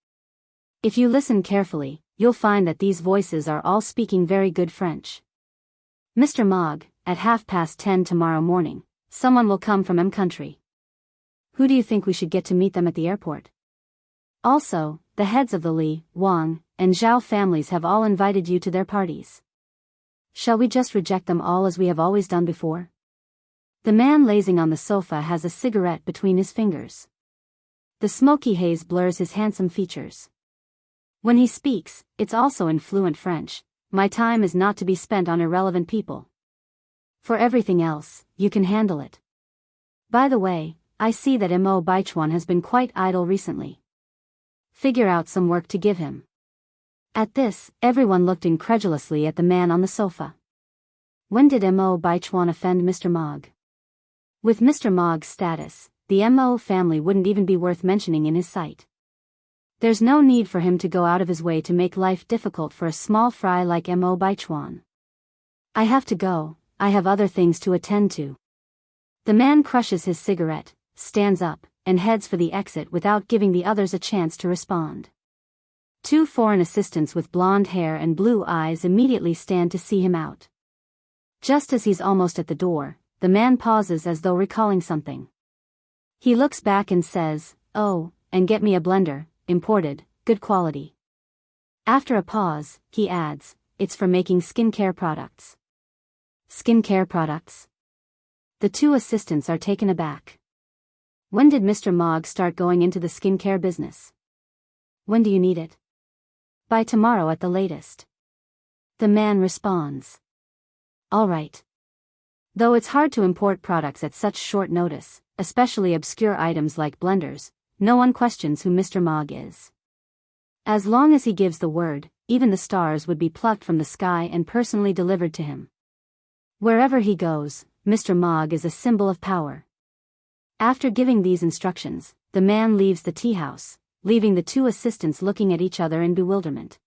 If you listen carefully, you'll find that these voices are all speaking very good French. Mr. Mog, at 10:30 tomorrow morning, someone will come from M country. Who do you think we should get to meet them at the airport? Also, the heads of the Li, Wang, and Zhao families have all invited you to their parties. Shall we just reject them all as we have always done before? The man lazing on the sofa has a cigarette between his fingers. The smoky haze blurs his handsome features. When he speaks, it's also in fluent French. My time is not to be spent on irrelevant people. For everything else, you can handle it. By the way, I see that Mo Baichuan has been quite idle recently. Figure out some work to give him. At this, everyone looked incredulously at the man on the sofa. When did Mo Baichuan offend Mr. Mog? With Mr. Mog's status, the Mo family wouldn't even be worth mentioning in his sight. There's no need for him to go out of his way to make life difficult for a small fry like Mo Baichuan. I have to go, I have other things to attend to. The man crushes his cigarette, stands up, and heads for the exit without giving the others a chance to respond. Two foreign assistants with blonde hair and blue eyes immediately stand to see him out. Just as he's almost at the door, the man pauses as though recalling something. He looks back and says, "Oh, and get me a blender, imported, good quality." After a pause, he adds, "It's for making skincare products." Skincare products? The two assistants are taken aback. When did Mr. Mog start going into the skincare business? When do you need it? By tomorrow at the latest. The man responds. All right. Though it's hard to import products at such short notice, especially obscure items like blenders, no one questions who Mr. Mog is. As long as he gives the word, even the stars would be plucked from the sky and personally delivered to him. Wherever he goes, Mr. Mog is a symbol of power. After giving these instructions, the man leaves the tea house, leaving the two assistants looking at each other in bewilderment.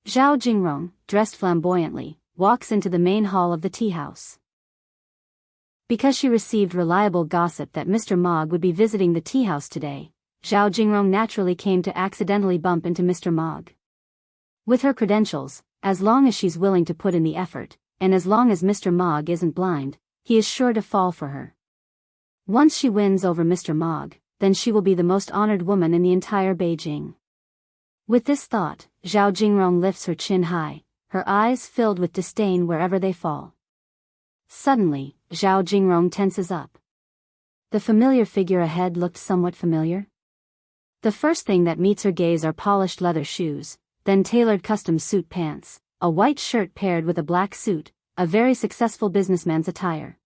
Zhao Jingrong, dressed flamboyantly, walks into the main hall of the tea house. Because she received reliable gossip that Mr. Mog would be visiting the tea house today, Zhao Jingrong naturally came to accidentally bump into Mr. Mog. With her credentials, as long as she's willing to put in the effort, and as long as Mr. Mog isn't blind, he is sure to fall for her. Once she wins over Mr. Mog, then she will be the most honored woman in the entire Beijing. With this thought, Zhao Jingrong lifts her chin high, her eyes filled with disdain wherever they fall. Suddenly, Zhao Jingrong tenses up. The familiar figure ahead looked somewhat familiar. The first thing that meets her gaze are polished leather shoes, then tailored custom suit pants, a white shirt paired with a black suit, a very successful businessman's attire.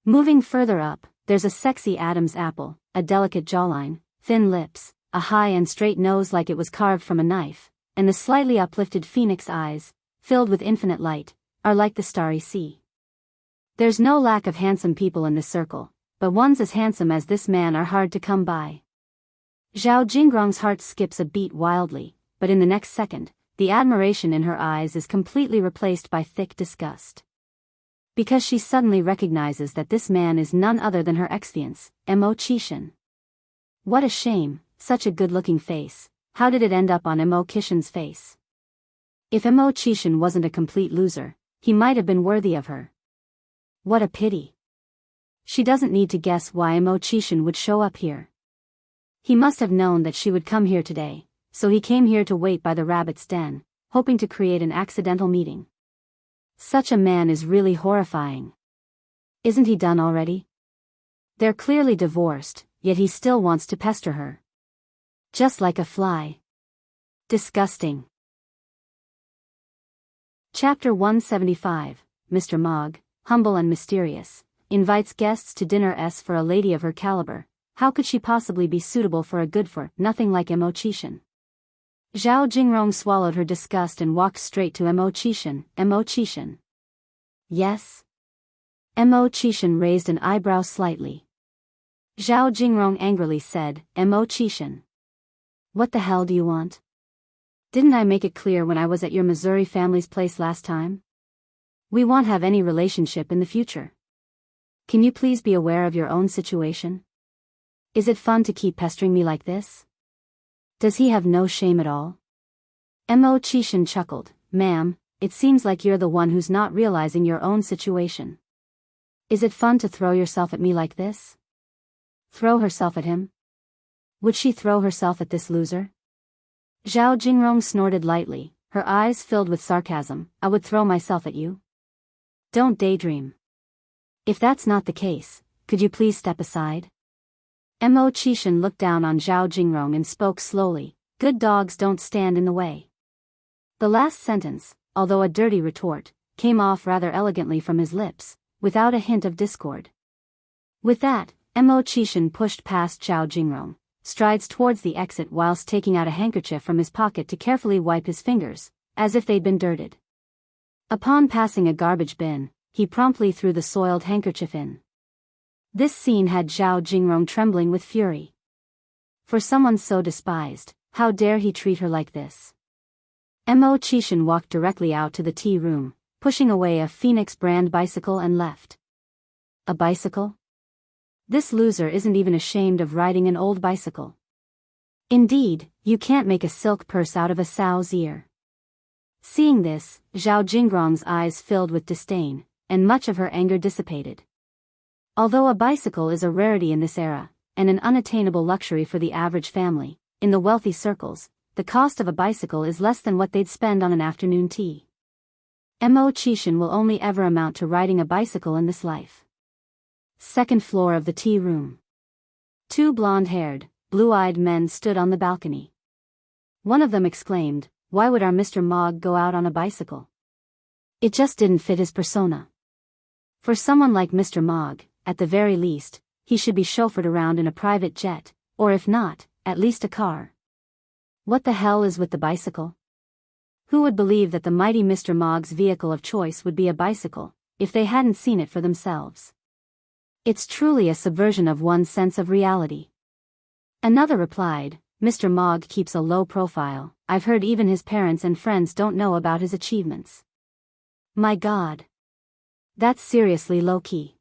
Moving further up, there's a sexy Adam's apple, a delicate jawline, thin lips, a high and straight nose like it was carved from a knife, and the slightly uplifted phoenix eyes, filled with infinite light, are like the starry sea. There's no lack of handsome people in this circle, but ones as handsome as this man are hard to come by. Zhao Jingrong's heart skips a beat wildly, but in the next second, the admiration in her eyes is completely replaced by thick disgust. Because she suddenly recognizes that this man is none other than her ex-fiancé, Mo Qishan. What a shame, such a good-looking face, how did it end up on Mo Qishan's face? If Mo Qishan wasn't a complete loser, he might have been worthy of her. What a pity. She doesn't need to guess why Mo Qishan would show up here. He must have known that she would come here today, so he came here to wait by the rabbit's den, hoping to create an accidental meeting. Such a man is really horrifying. Isn't he done already? They're clearly divorced, yet he still wants to pester her. Just like a fly. Disgusting. Chapter 175, Mr. Mog, humble and mysterious, invites guests to dinner for a lady of her caliber. How could she possibly be suitable for a good-for-nothing like Mo Qishan? Zhao Jingrong swallowed her disgust and walked straight to Mo Qishan. Mo Qishan. Yes? Mo Qishan raised an eyebrow slightly. Zhao Jingrong angrily said, Mo Qishan. What the hell do you want? Didn't I make it clear when I was at your Missouri family's place last time? We won't have any relationship in the future. Can you please be aware of your own situation? Is it fun to keep pestering me like this? Does he have no shame at all? Mo Qishan chuckled, Ma'am, it seems like you're the one who's not realizing your own situation. Is it fun to throw yourself at me like this? Throw herself at him? Would she throw herself at this loser? Zhao Jingrong snorted lightly, her eyes filled with sarcasm. I would throw myself at you? Don't daydream. If that's not the case, could you please step aside? Mo Qishan looked down on Zhao Jingrong and spoke slowly. Good dogs don't stand in the way. The last sentence, although a dirty retort, came off rather elegantly from his lips, without a hint of discord. With that, Mo Qishan pushed past Zhao Jingrong, strides towards the exit whilst taking out a handkerchief from his pocket to carefully wipe his fingers, as if they'd been dirted. Upon passing a garbage bin, he promptly threw the soiled handkerchief in. This scene had Zhao Jingrong trembling with fury. For someone so despised, how dare he treat her like this? Mo Qishan walked directly out to the tea room, pushing away a Phoenix brand bicycle and left. A bicycle? This loser isn't even ashamed of riding an old bicycle. Indeed, you can't make a silk purse out of a sow's ear. Seeing this, Zhao Jingrong's eyes filled with disdain, and much of her anger dissipated. Although a bicycle is a rarity in this era, and an unattainable luxury for the average family, in the wealthy circles, the cost of a bicycle is less than what they'd spend on an afternoon tea. Mo Qishan will only ever amount to riding a bicycle in this life. Second floor of the tea room. Two blonde-haired, blue-eyed men stood on the balcony. One of them exclaimed, "Why would our Mr. Mogg go out on a bicycle? It just didn't fit his persona. For someone like Mr. Mogg, at the very least, he should be chauffeured around in a private jet, or if not, at least a car. What the hell is with the bicycle? Who would believe that the mighty Mr. Mogg's vehicle of choice would be a bicycle, if they hadn't seen it for themselves? It's truly a subversion of one's sense of reality." Another replied, "Mr. Mogg keeps a low profile. I've heard even his parents and friends don't know about his achievements. My God. That's seriously low-key.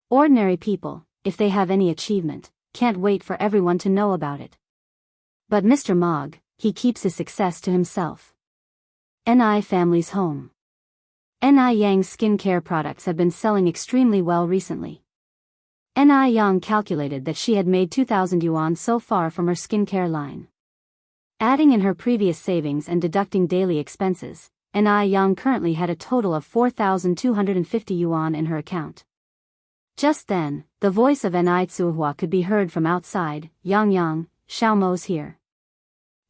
Ordinary people, if they have any achievement, can't wait for everyone to know about it. But Mr. Mogg, he keeps his success to himself. Ni family's home. Ni Yang's skincare products have been selling extremely well recently. Ni Yang calculated that she had made 2,000 yuan so far from her skincare line. Adding in her previous savings and deducting daily expenses, Ni Yang currently had a total of 4,250 yuan in her account. Just then, the voice of Ni Tsuhua could be heard from outside. "Yang, Xiaomo's here."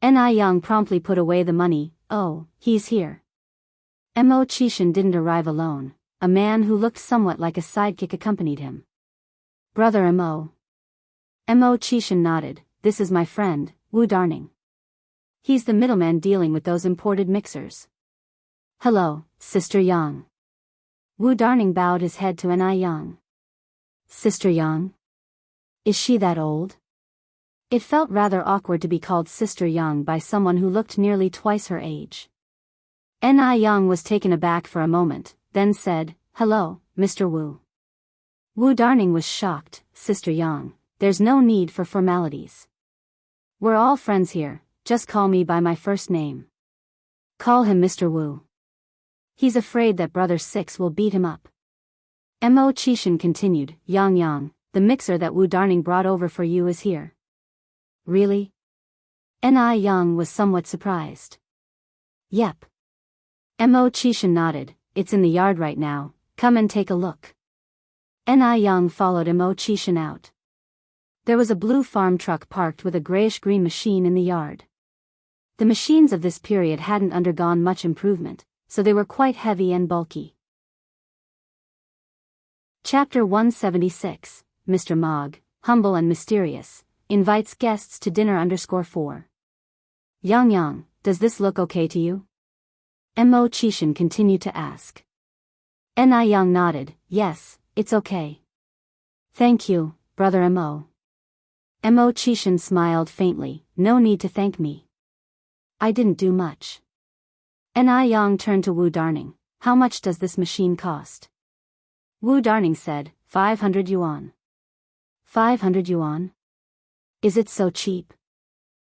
Ni Yang promptly put away the money. "Oh, he's here." Mo Qishan didn't arrive alone. A man who looked somewhat like a sidekick accompanied him. "Brother Mo." Mo Qishan nodded. "This is my friend, Wu Darning. He's the middleman dealing with those imported mixers." "Hello, Sister Yang." Wu Darning bowed his head to Ni Yang. "Sister Yang? Is she that old?" It felt rather awkward to be called Sister Yang by someone who looked nearly twice her age. Ni Yang was taken aback for a moment, then said, "Hello, Mr. Wu." Wu Darning was shocked. "Sister Yang, there's no need for formalities. We're all friends here, just call me by my first name. Call him Mr. Wu. He's afraid that Brother Six will beat him up." Mo Qishan continued, Yang, the mixer that Wu Darning brought over for you is here." "Really?" Ni Yang was somewhat surprised. "Yep." Mo Qishan nodded. "It's in the yard right now, come and take a look." Ni Yang followed Mo Qishan out. There was a blue farm truck parked with a grayish-green machine in the yard. The machines of this period hadn't undergone much improvement, so they were quite heavy and bulky. Chapter 176, Mr. Mogg, humble and mysterious, invites guests to dinner _4. Yang, does this look okay to you? Mo Qishan continued to ask. Ni Yang nodded. "Yes, it's okay. Thank you, Brother Mo." Mo Qishan smiled faintly. "No need to thank me. I didn't do much." Ni Yang turned to Wu Darning. "How much does this machine cost?" Wu Darning said, 500 yuan. 500 yuan? Is it so cheap?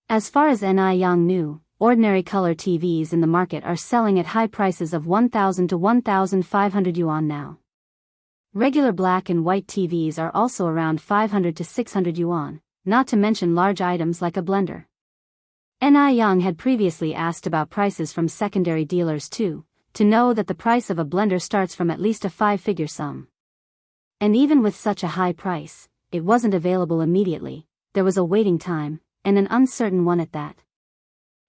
As far as Ni Yang knew, ordinary color TVs in the market are selling at high prices of 1,000 to 1,500 yuan now. Regular black and white TVs are also around 500 to 600 yuan, not to mention large items like a blender. Ni Yang had previously asked about prices from secondary dealers too, to know that the price of a blender starts from at least a 5-figure sum. And even with such a high price, it wasn't available immediately, there was a waiting time, and an uncertain one at that.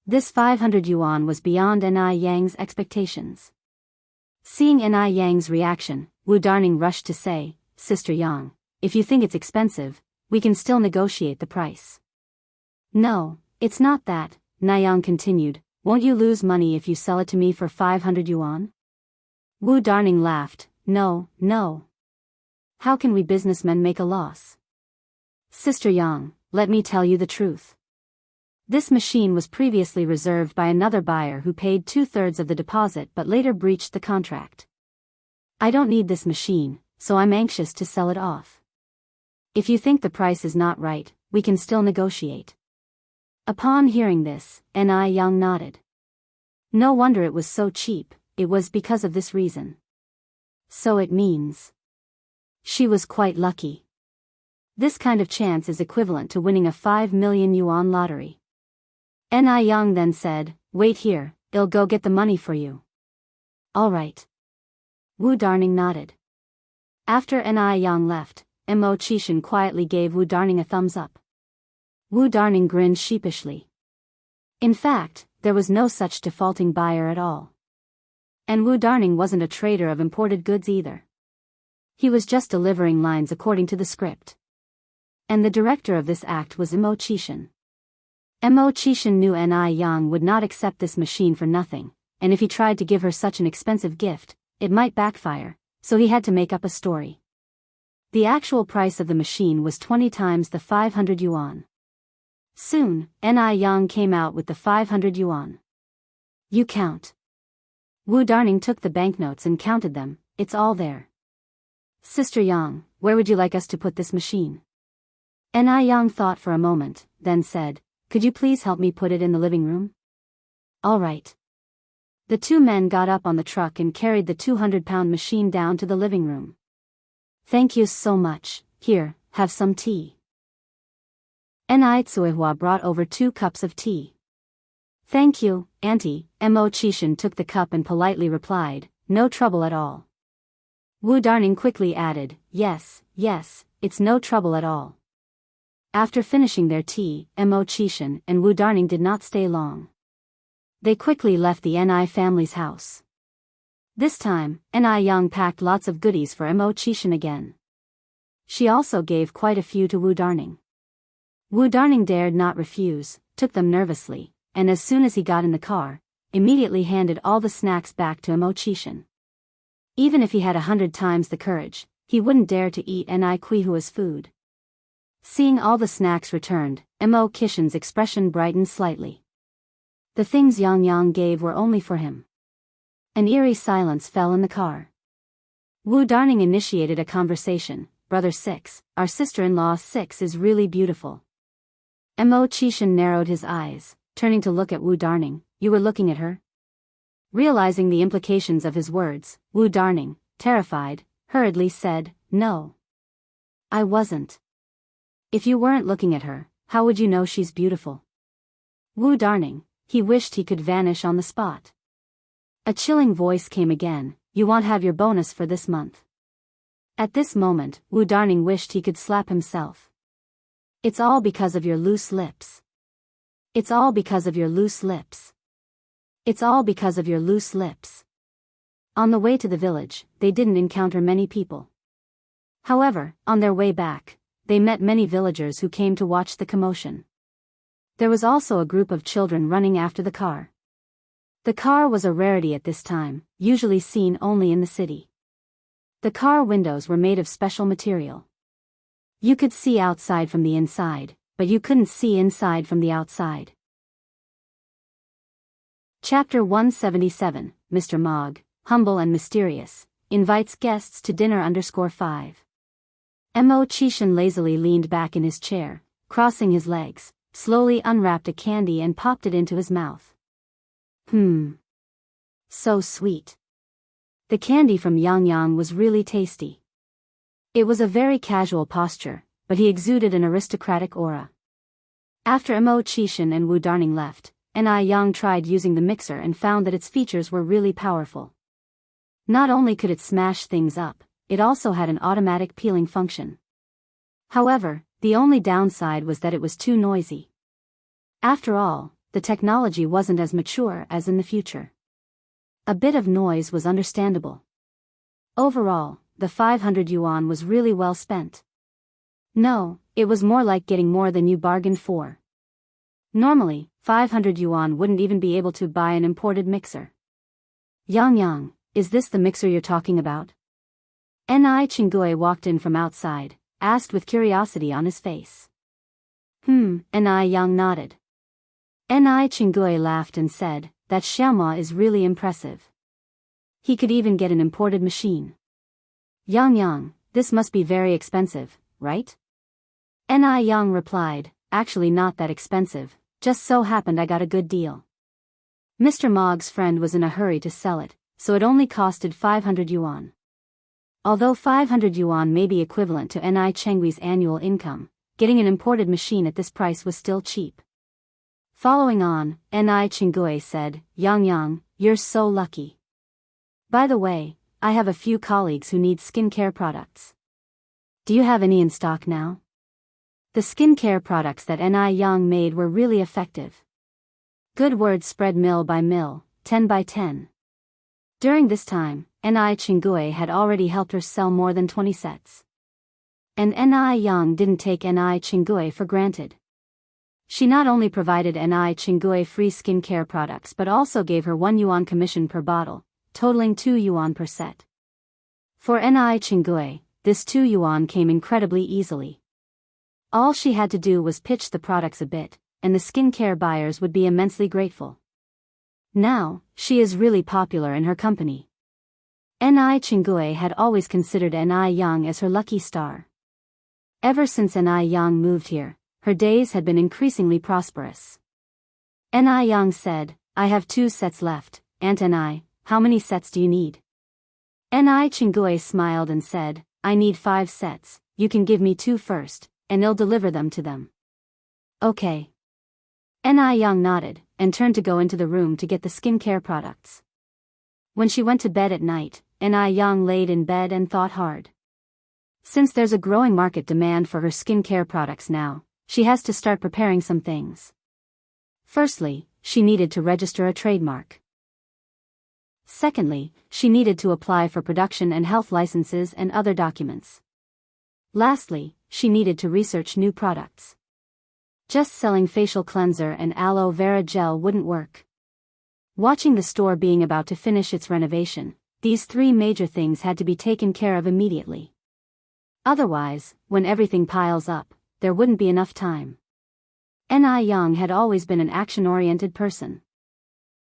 This 500 yuan was beyond Ni Yang's expectations. Seeing Ni Yang's reaction, Wu Darning rushed to say, "Sister Yang, if you think it's expensive, we can still negotiate the price." "No, it's not that," Niyang continued. "Won't you lose money if you sell it to me for 500 yuan? Wu Darning laughed. "No, no. How can we businessmen make a loss? Sister Yang, let me tell you the truth. This machine was previously reserved by another buyer who paid 2/3 of the deposit but later breached the contract. I don't need this machine, so I'm anxious to sell it off. If you think the price is not right, we can still negotiate." Upon hearing this, Ni Yang nodded. No wonder it was so cheap, it was because of this reason. So it means she was quite lucky. This kind of chance is equivalent to winning a 5 million yuan lottery. Ni Yang then said, "Wait here, I'll go get the money for you." "All right." Wu Darning nodded. After Ni Yang left, Mo Qishan quietly gave Wu Darning a thumbs up. Wu Darning grinned sheepishly. In fact, there was no such defaulting buyer at all. And Wu Darning wasn't a trader of imported goods either. He was just delivering lines according to the script. And the director of this act was Mo Qishan. Mo Qishan knew Ni Yang would not accept this machine for nothing, and if he tried to give her such an expensive gift, it might backfire, so he had to make up a story. The actual price of the machine was 20 times the 500 yuan. Soon, Ni Yang came out with the 500 yuan. "You count." Wu Darning took the banknotes and counted them. "It's all there." "Sister Yang, where would you like us to put this machine?" Ni Yang thought for a moment, then said, "Could you please help me put it in the living room?" "All right." The two men got up on the truck and carried the 200-pound machine down to the living room. "Thank you so much. Here, have some tea." Ni Tsuihua brought over 2 cups of tea. "Thank you, Auntie." Mo Qishan took the cup and politely replied, "No trouble at all." Wu Darning quickly added, "Yes, yes, it's no trouble at all." After finishing their tea, Mo Qishan and Wu Darning did not stay long. They quickly left the Ni family's house. This time, Ni Yang packed lots of goodies for Mo Qishan again. She also gave quite a few to Wu Darning. Wu Darning dared not refuse, took them nervously, and as soon as he got in the car, immediately handed all the snacks back to Mo Qishan. Even if he had 100 times the courage, he wouldn't dare to eat Ni Qihua's food. Seeing all the snacks returned, Mo Qishan's expression brightened slightly. The things Yang gave were only for him. An eerie silence fell in the car. Wu Darning initiated a conversation. "Brother Six, our sister-in-law Six is really beautiful." Mo Qishan narrowed his eyes, turning to look at Wu Darning. "You were looking at her?" Realizing the implications of his words, Wu Darning, terrified, hurriedly said, "No. I wasn't." "If you weren't looking at her, how would you know she's beautiful?" Wu Darning, he wished he could vanish on the spot. A chilling voice came again, "You won't have your bonus for this month." At this moment, Wu Darning wished he could slap himself. "It's all because of your loose lips. It's all because of your loose lips. It's all because of your loose lips." On the way to the village, they didn't encounter many people. However, on their way back, they met many villagers who came to watch the commotion. There was also a group of children running after the car. The car was a rarity at this time, usually seen only in the city. The car windows were made of special material. You could see outside from the inside, but you couldn't see inside from the outside. Chapter 177, Mr. Mogg, humble and mysterious, invites guests to dinner _5. Mo Qishan lazily leaned back in his chair, crossing his legs, slowly unwrapped a candy and popped it into his mouth. So sweet. The candy from Yang was really tasty. It was a very casual posture, but he exuded an aristocratic aura. After Mo Qishan and Wu Darning left, Ni Yang tried using the mixer and found that its features were really powerful. Not only could it smash things up, it also had an automatic peeling function. However, the only downside was that it was too noisy. After all, the technology wasn't as mature as in the future. A bit of noise was understandable. Overall, the 500 yuan was really well spent. No, it was more like getting more than you bargained for. Normally, 500 yuan wouldn't even be able to buy an imported mixer. Yang, is this the mixer you're talking about? Ni Chinggui walked in from outside, asked with curiosity on his face. Ni Yang nodded. Ni Chinggui laughed and said, that Xiaoma is really impressive. He could even get an imported machine. Yang, this must be very expensive, right? Ni Yang replied, actually not that expensive, just so happened I got a good deal. Mr. Mog's friend was in a hurry to sell it, so it only costed 500 yuan. Although 500 yuan may be equivalent to Ni Chenggui's annual income, getting an imported machine at this price was still cheap. Following on, Ni Chinggui said, Yang, you're so lucky. By the way, I have a few colleagues who need skincare products. Do you have any in stock now? The skincare products that Ni Yang made were really effective. Good word spread mill by mill, 10 by 10. During this time, Ni Chinggui had already helped her sell more than 20 sets. And Ni Yang didn't take Ni Chinggui for granted. She not only provided Ni Chinggui free skincare products but also gave her 1 yuan commission per bottle, totaling 2 yuan per set. For Ni Chinggui, this 2 yuan came incredibly easily. All she had to do was pitch the products a bit, and the skincare buyers would be immensely grateful. Now, she is really popular in her company. Ni Chinggui had always considered Ni Yang as her lucky star. Ever since Ni Yang moved here, her days had been increasingly prosperous. Ni Yang said, I have 2 sets left, Aunt Ni, how many sets do you need? Ni Chinggui smiled and said, I need 5 sets, you can give me 2 first, and I'll deliver them to them. Okay. Ni Yang nodded, and turned to go into the room to get the skincare products. When she went to bed at night, Ni Yang laid in bed and thought hard. Since there's a growing market demand for her skincare products now, she has to start preparing some things. Firstly, she needed to register a trademark. Secondly, she needed to apply for production and health licenses and other documents. Lastly, she needed to research new products. Just selling facial cleanser and aloe vera gel wouldn't work. Watching the store being about to finish its renovation, these 3 major things had to be taken care of immediately. Otherwise, when everything piles up, there wouldn't be enough time. Ni Yang had always been an action-oriented person.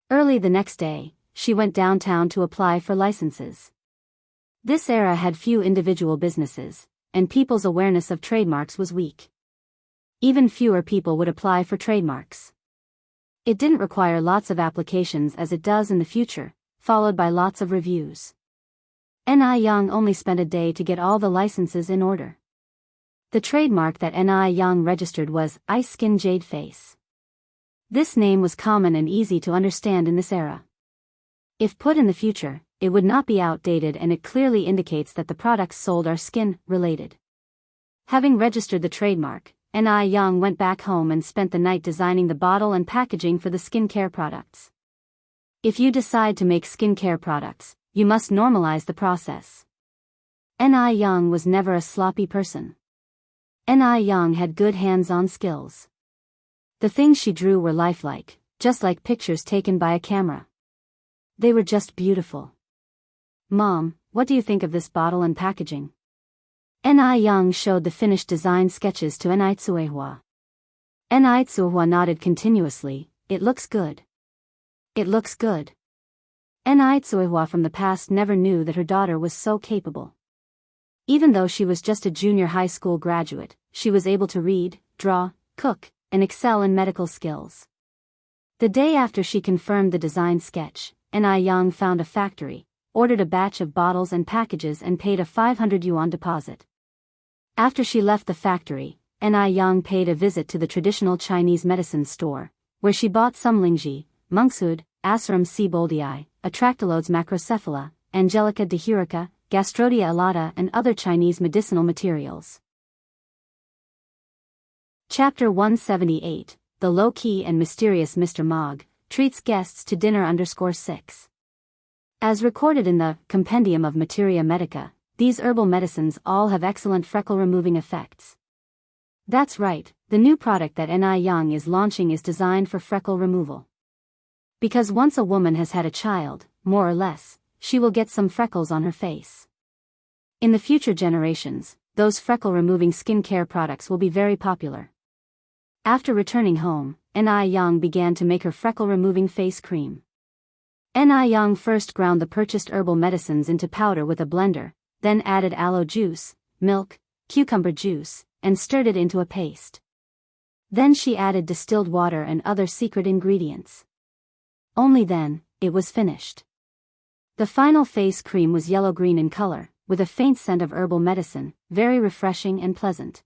Early the next day, she went downtown to apply for licenses. This era had few individual businesses, and people's awareness of trademarks was weak. Even fewer people would apply for trademarks. It didn't require lots of applications as it does in the future, followed by lots of reviews. Ni Yang only spent a day to get all the licenses in order. The trademark that Ni Yang registered was Ice Skin Jade Face. This name was common and easy to understand in this era. If put in the future, it would not be outdated, and it clearly indicates that the products sold are skin-related. Having registered the trademark, Ni Yang went back home and spent the night designing the bottle and packaging for the skincare products. If you decide to make skincare products, you must normalize the process. Ni Yang was never a sloppy person. Ni Yang had good hands-on skills. The things she drew were lifelike, just like pictures taken by a camera. They were just beautiful. Mom, what do you think of this bottle and packaging? Ni Yang showed the finished design sketches to Ni Tsuehua. Ni Tsuehua nodded continuously, it looks good. It looks good. Ni Tsuehua from the past never knew that her daughter was so capable. Even though she was just a junior high school graduate, she was able to read, draw, cook, and excel in medical skills. The day after she confirmed the design sketch, Ni Yang found a factory, ordered a batch of bottles and packages and paid a 500 yuan deposit. After she left the factory, Ni Yang paid a visit to the traditional Chinese medicine store, where she bought some lingji, monkshood, Asarum Seboldii, Atractylodes macrocephala, Angelica dihurica, Gastrodia alata and other Chinese medicinal materials. Chapter 178, the low-key and mysterious Mr. Mogg, treats guests to dinner _6. As recorded in the Compendium of Materia Medica, these herbal medicines all have excellent freckle-removing effects. That's right, the new product that NI Young is launching is designed for freckle removal. Because once a woman has had a child, more or less, she will get some freckles on her face. In the future generations, those freckle-removing skincare products will be very popular. After returning home, NI Young began to make her freckle-removing face cream. NI Young first ground the purchased herbal medicines into powder with a blender, then added aloe juice, milk, cucumber juice, and stirred it into a paste. Then she added distilled water and other secret ingredients. Only then, it was finished. The final face cream was yellow-green in color, with a faint scent of herbal medicine, very refreshing and pleasant.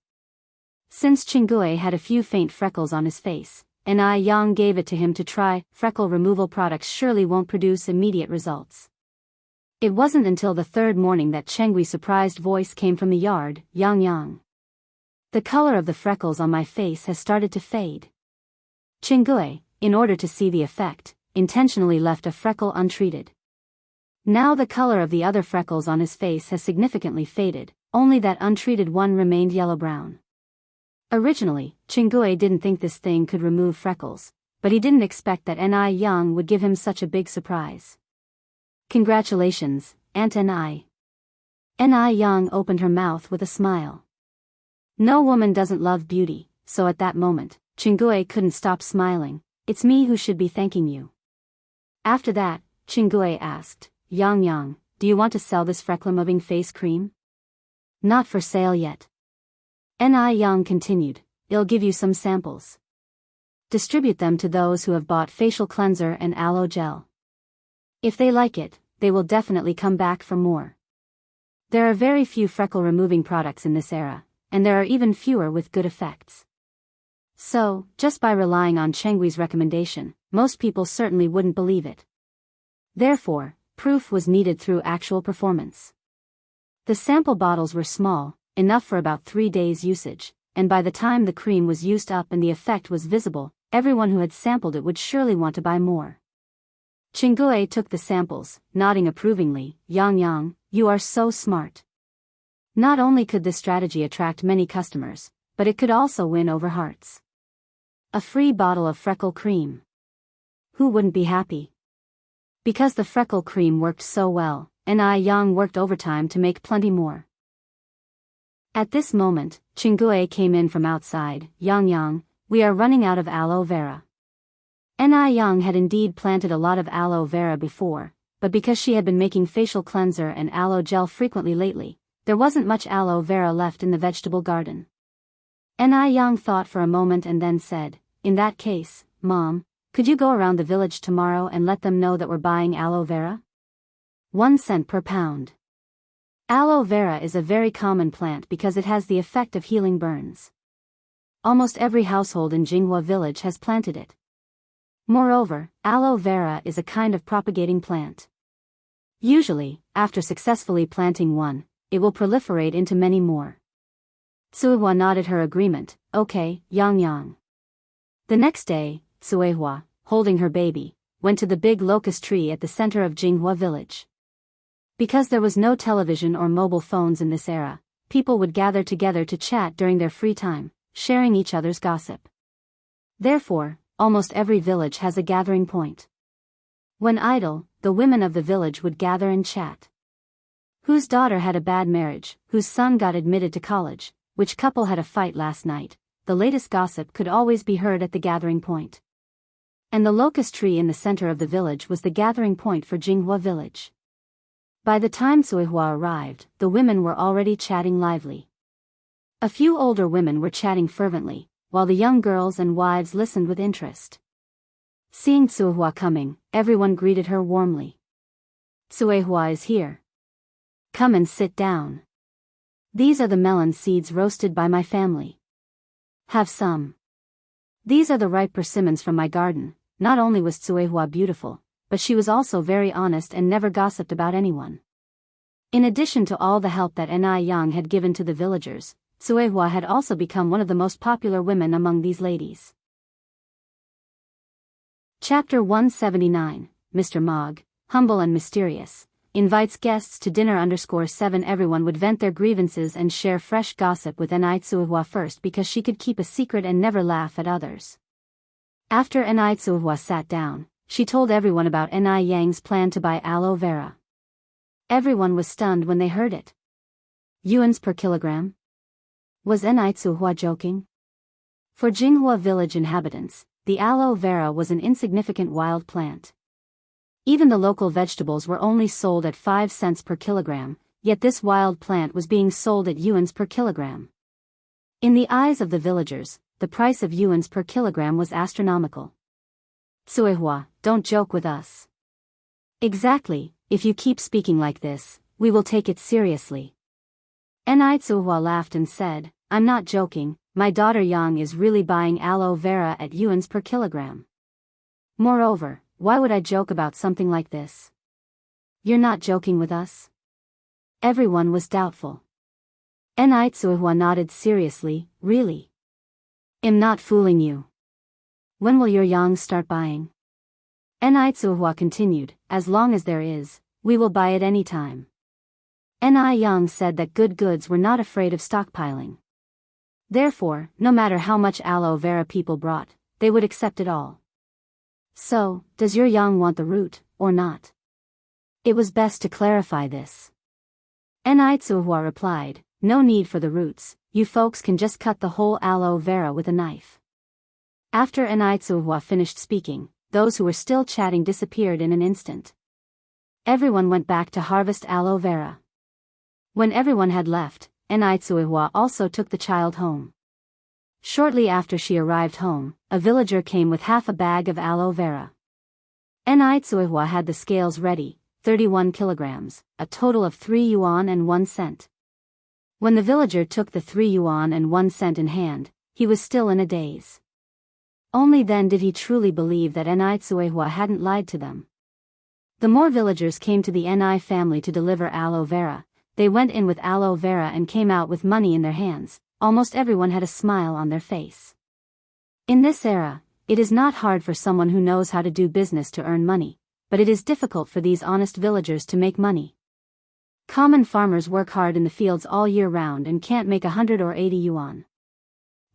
Since Qingui had a few faint freckles on his face, NI Young gave it to him to try. Freckle removal products surely won't produce immediate results. It wasn't until the third morning that Chengui's surprised voice came from the yard. Yang Yang. The color of the freckles on my face has started to fade. Qingui, in order to see the effect, intentionally left a freckle untreated. Now the color of the other freckles on his face has significantly faded, only that untreated one remained yellow-brown. Originally, Qingui didn't think this thing could remove freckles, but he didn't expect that NI Young would give him such a big surprise. Congratulations, Aunt NI. NI Young opened her mouth with a smile. No woman doesn't love beauty, so at that moment, Qingui couldn't stop smiling. It's me who should be thanking you. After that, Qingui asked, Yang Yang, do you want to sell this freckle-removing face cream? Not for sale yet. NI Young continued, I'll give you some samples. Distribute them to those who have bought facial cleanser and aloe gel. If they like it, they will definitely come back for more. There are very few freckle-removing products in this era, and there are even fewer with good effects. So, just by relying on Chengui's recommendation, most people certainly wouldn't believe it. Therefore, proof was needed through actual performance. The sample bottles were small, enough for about 3 days' usage, and by the time the cream was used up and the effect was visible, everyone who had sampled it would surely want to buy more. Qingui took the samples, nodding approvingly. Yang Yang, you are so smart. Not only could this strategy attract many customers, but it could also win over hearts. A free bottle of freckle cream. Who wouldn't be happy? Because the freckle cream worked so well, NI Young worked overtime to make plenty more. At this moment, Qingui came in from outside. Yang Yang, we are running out of aloe vera. NI Young had indeed planted a lot of aloe vera before, but because she had been making facial cleanser and aloe gel frequently lately, there wasn't much aloe vera left in the vegetable garden. NI Young thought for a moment and then said, in that case, Mom, could you go around the village tomorrow and let them know that we're buying aloe vera? 1 cent per pound. Aloe vera is a very common plant because it has the effect of healing burns. Almost every household in Jianghu village has planted it. Moreover, aloe vera is a kind of propagating plant. Usually, after successfully planting one, it will proliferate into many more. Tsuehua nodded her agreement. Okay, Yang Yang. The next day, Tsuehua, holding her baby, went to the big locust tree at the center of Jianghu village. Because there was no television or mobile phones in this era, people would gather together to chat during their free time, sharing each other's gossip. Therefore, almost every village has a gathering point. When idle, the women of the village would gather and chat. Whose daughter had a bad marriage, whose son got admitted to college, which couple had a fight last night, the latest gossip could always be heard at the gathering point. And the locust tree in the center of the village was the gathering point for Jianghu village. By the time Tsuehua arrived, the women were already chatting lively. A few older women were chatting fervently, while the young girls and wives listened with interest. Seeing Tsuehua coming, everyone greeted her warmly. Tsuehua is here. Come and sit down. These are the melon seeds roasted by my family. Have some. These are the ripe persimmons from my garden. Not only was Tsuehua beautiful, but she was also very honest and never gossiped about anyone. In addition to all the help that NI Young had given to the villagers, Tsuehua had also become one of the most popular women among these ladies. Chapter 179, Mr. Mogg, humble and mysterious, invites guests to dinner_7. Everyone would vent their grievances and share fresh gossip with Enai first because she could keep a secret and never laugh at others. After Enai sat down, she told everyone about Enai Yang's plan to buy aloe vera. Everyone was stunned when they heard it. Yuans per kilogram? Was Enai joking? For Jinghua village inhabitants, the aloe vera was an insignificant wild plant. Even the local vegetables were only sold at 5 cents per kilogram, yet this wild plant was being sold at yuans per kilogram. In the eyes of the villagers, the price of yuans per kilogram was astronomical. Tsuehua, don't joke with us. Exactly, if you keep speaking like this, we will take it seriously. Enai Tsuehua laughed and said, I'm not joking, my daughter Yang is really buying aloe vera at yuans per kilogram. Moreover, why would I joke about something like this? You're not joking with us? Everyone was doubtful. Enai Tsuehua nodded seriously, really? I'm not fooling you. When will your Yang start buying? Enai Tsuehua continued, as long as there is, we will buy it any time. Enai Yang said that good goods were not afraid of stockpiling. Therefore, no matter how much aloe vera people brought, they would accept it all. So, does your Yang want the root, or not? It was best to clarify this. Enai Tsuehua replied, no need for the roots, you folks can just cut the whole aloe vera with a knife. After Enai Tsuehua finished speaking, those who were still chatting disappeared in an instant. Everyone went back to harvest aloe vera. When everyone had left, Enai Tsuehua also took the child home. Shortly after she arrived home, a villager came with half a bag of aloe vera. Enai Tsuehua had the scales ready, 31 kilograms, a total of 3 yuan and 1 cent. When the villager took the 3 yuan and 1 cent in hand, he was still in a daze. Only then did he truly believe that Enai Tsuehua hadn't lied to them. The more villagers came to the Enai family to deliver aloe vera, they went in with aloe vera and came out with money in their hands. Almost everyone had a smile on their face. In this era, it is not hard for someone who knows how to do business to earn money, but it is difficult for these honest villagers to make money. Common farmers work hard in the fields all year round and can't make 100 or 80 yuan.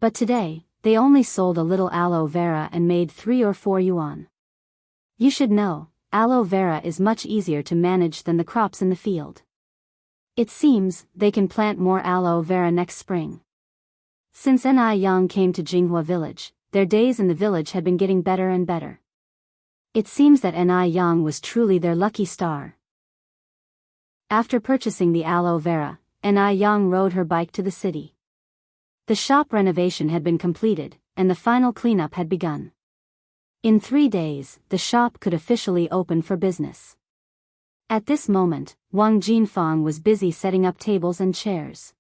But today, they only sold a little aloe vera and made 3 or 4 yuan. You should know, aloe vera is much easier to manage than the crops in the field. It seems they can plant more aloe vera next spring. Since Enai Yang came to Jinghua village, their days in the village had been getting better and better. It seems that Enai Yang was truly their lucky star. After purchasing the aloe vera, Enai Yang rode her bike to the city. The shop renovation had been completed, and the final cleanup had begun. In 3 days, the shop could officially open for business. At this moment, Wang Jinfang was busy setting up tables and chairs.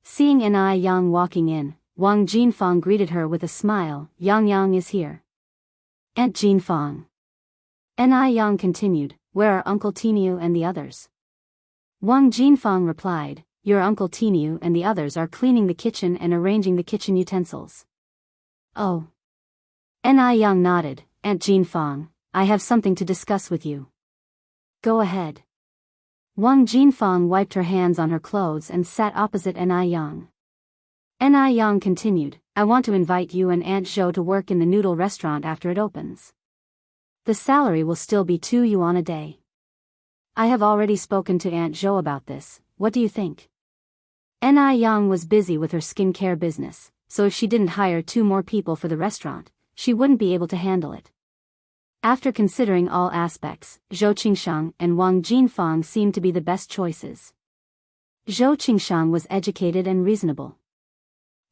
Seeing Enai Yang walking in, Wang Jinfang greeted her with a smile. Yang is here. Aunt Jinfang. Enai Yang continued, where are Uncle Tinu and the others? Wang Jinfang replied, your Uncle Tinu and the others are cleaning the kitchen and arranging the kitchen utensils. Oh. Enai Yang nodded. Aunt Jinfang, I have something to discuss with you. Go ahead. Wang Jinfang wiped her hands on her clothes and sat opposite Enai Yang. Enai Yang continued, I want to invite you and Aunt Zhou to work in the noodle restaurant after it opens. The salary will still be 2 yuan a day. I have already spoken to Aunt Zhou about this, what do you think? Enai Yang was busy with her skincare business, so if she didn't hire 2 more people for the restaurant, she wouldn't be able to handle it. After considering all aspects, Zhou Qingshang and Wang Jinfang seemed to be the best choices. Zhou Qingshang was educated and reasonable.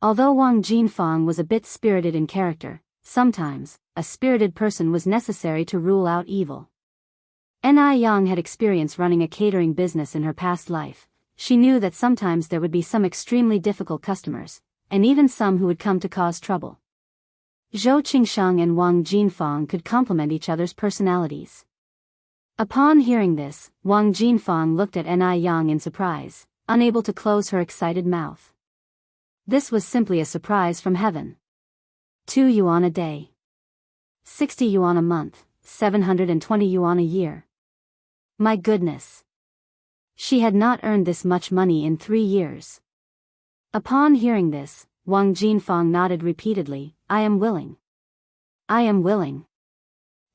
Although Wang Jinfang was a bit spirited in character, sometimes, a spirited person was necessary to rule out evil. Enai Yang had experience running a catering business in her past life. She knew that sometimes there would be some extremely difficult customers, and even some who would come to cause trouble. Zhou Qingshang and Wang Jinfang could complement each other's personalities. Upon hearing this, Wang Jinfang looked at Enai Yang in surprise, unable to close her excited mouth. This was simply a surprise from heaven. 2 yuan a day. 60 yuan a month, 720 yuan a year. My goodness. She had not earned this much money in 3 years. Upon hearing this, Wang Jinfang nodded repeatedly, I am willing. I am willing.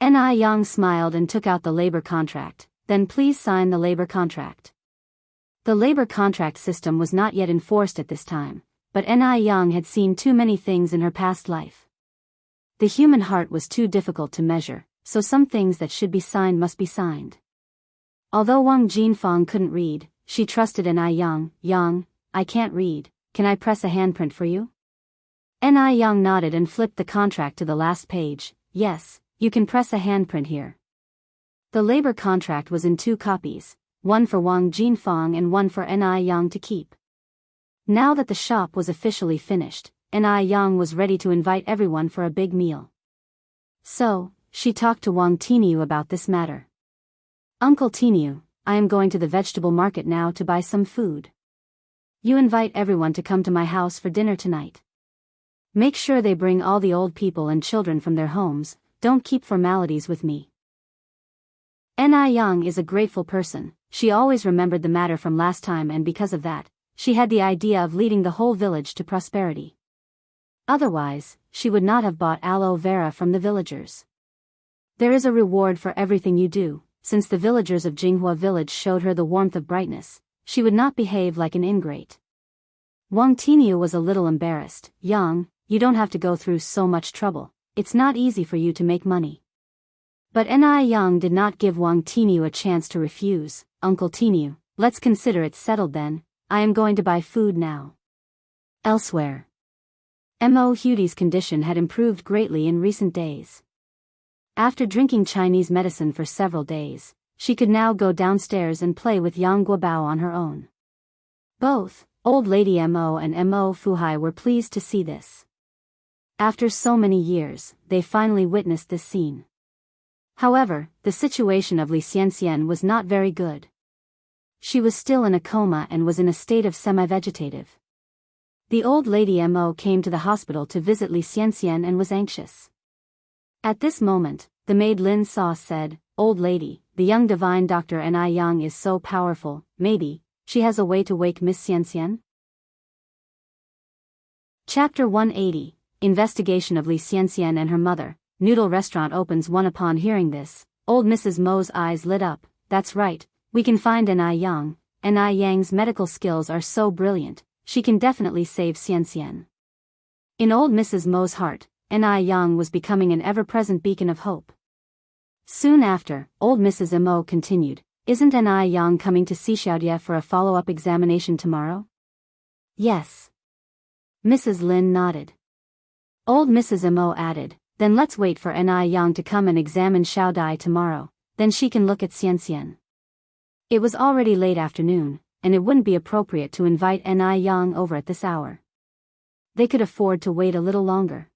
Ni Yang smiled and took out the labor contract, then please sign the labor contract. The labor contract system was not yet enforced at this time, but Ni Yang had seen too many things in her past life. The human heart was too difficult to measure, so some things that should be signed must be signed. Although Wang Jinfang couldn't read, she trusted Ni Yang. Yang, I can't read, can I press a handprint for you? Ni Yang nodded and flipped the contract to the last page. Yes, you can press a handprint here. The labor contract was in 2 copies, one for Wang Jinfang and one for Ni Yang to keep. Now that the shop was officially finished, Ni Yang was ready to invite everyone for a big meal. So, she talked to Wang Tiniu about this matter. Uncle Tiniu, I am going to the vegetable market now to buy some food. You invite everyone to come to my house for dinner tonight. Make sure they bring all the old people and children from their homes, don't keep formalities with me. Ni Yang is a grateful person, she always remembered the matter from last time, and because of that, she had the idea of leading the whole village to prosperity. Otherwise, she would not have bought aloe vera from the villagers. There is a reward for everything you do. Since the villagers of Jinghua village showed her the warmth of brightness, she would not behave like an ingrate. Wang Tiniu was a little embarrassed. Yang, you don't have to go through so much trouble, it's not easy for you to make money. But Ni Yang did not give Wang Tiniu a chance to refuse. Uncle Tiniu, let's consider it settled then, I am going to buy food now. Elsewhere. Mo Hudi's condition had improved greatly in recent days. After drinking Chinese medicine for several days, she could now go downstairs and play with Yang Guobao on her own. Both, old lady Mo and Mo Fuhai, were pleased to see this. After so many years, they finally witnessed this scene. However, the situation of Li Xianxian was not very good. She was still in a coma and was in a state of semi-vegetative. The old lady Mo came to the hospital to visit Li Xianxian and was anxious. At this moment, the maid Lin Sa said, Old lady, the young divine Dr. Ni Yang is so powerful, maybe, she has a way to wake Miss Xianxian? Chapter 180, Investigation of Li Xianxian and her mother. Noodle restaurant opens one. Upon hearing this, old Mrs. Mo's eyes lit up. That's right, we can find Ni Yang. Ni Yang's medical skills are so brilliant, she can definitely save Xianxian. In old Mrs. Mo's heart, Ni Yang was becoming an ever-present beacon of hope. Soon after, old Mrs. Mo continued, Isn't Ni Yang coming to Xiaodia for a follow-up examination tomorrow? Yes. Mrs. Lin nodded. Old Mrs. Mo added, Then let's wait for Ni Yang to come and examine Xiao Dai tomorrow, then she can look at Xianxian. It was already late afternoon, and it wouldn't be appropriate to invite Ni Yang over at this hour. They could afford to wait a little longer.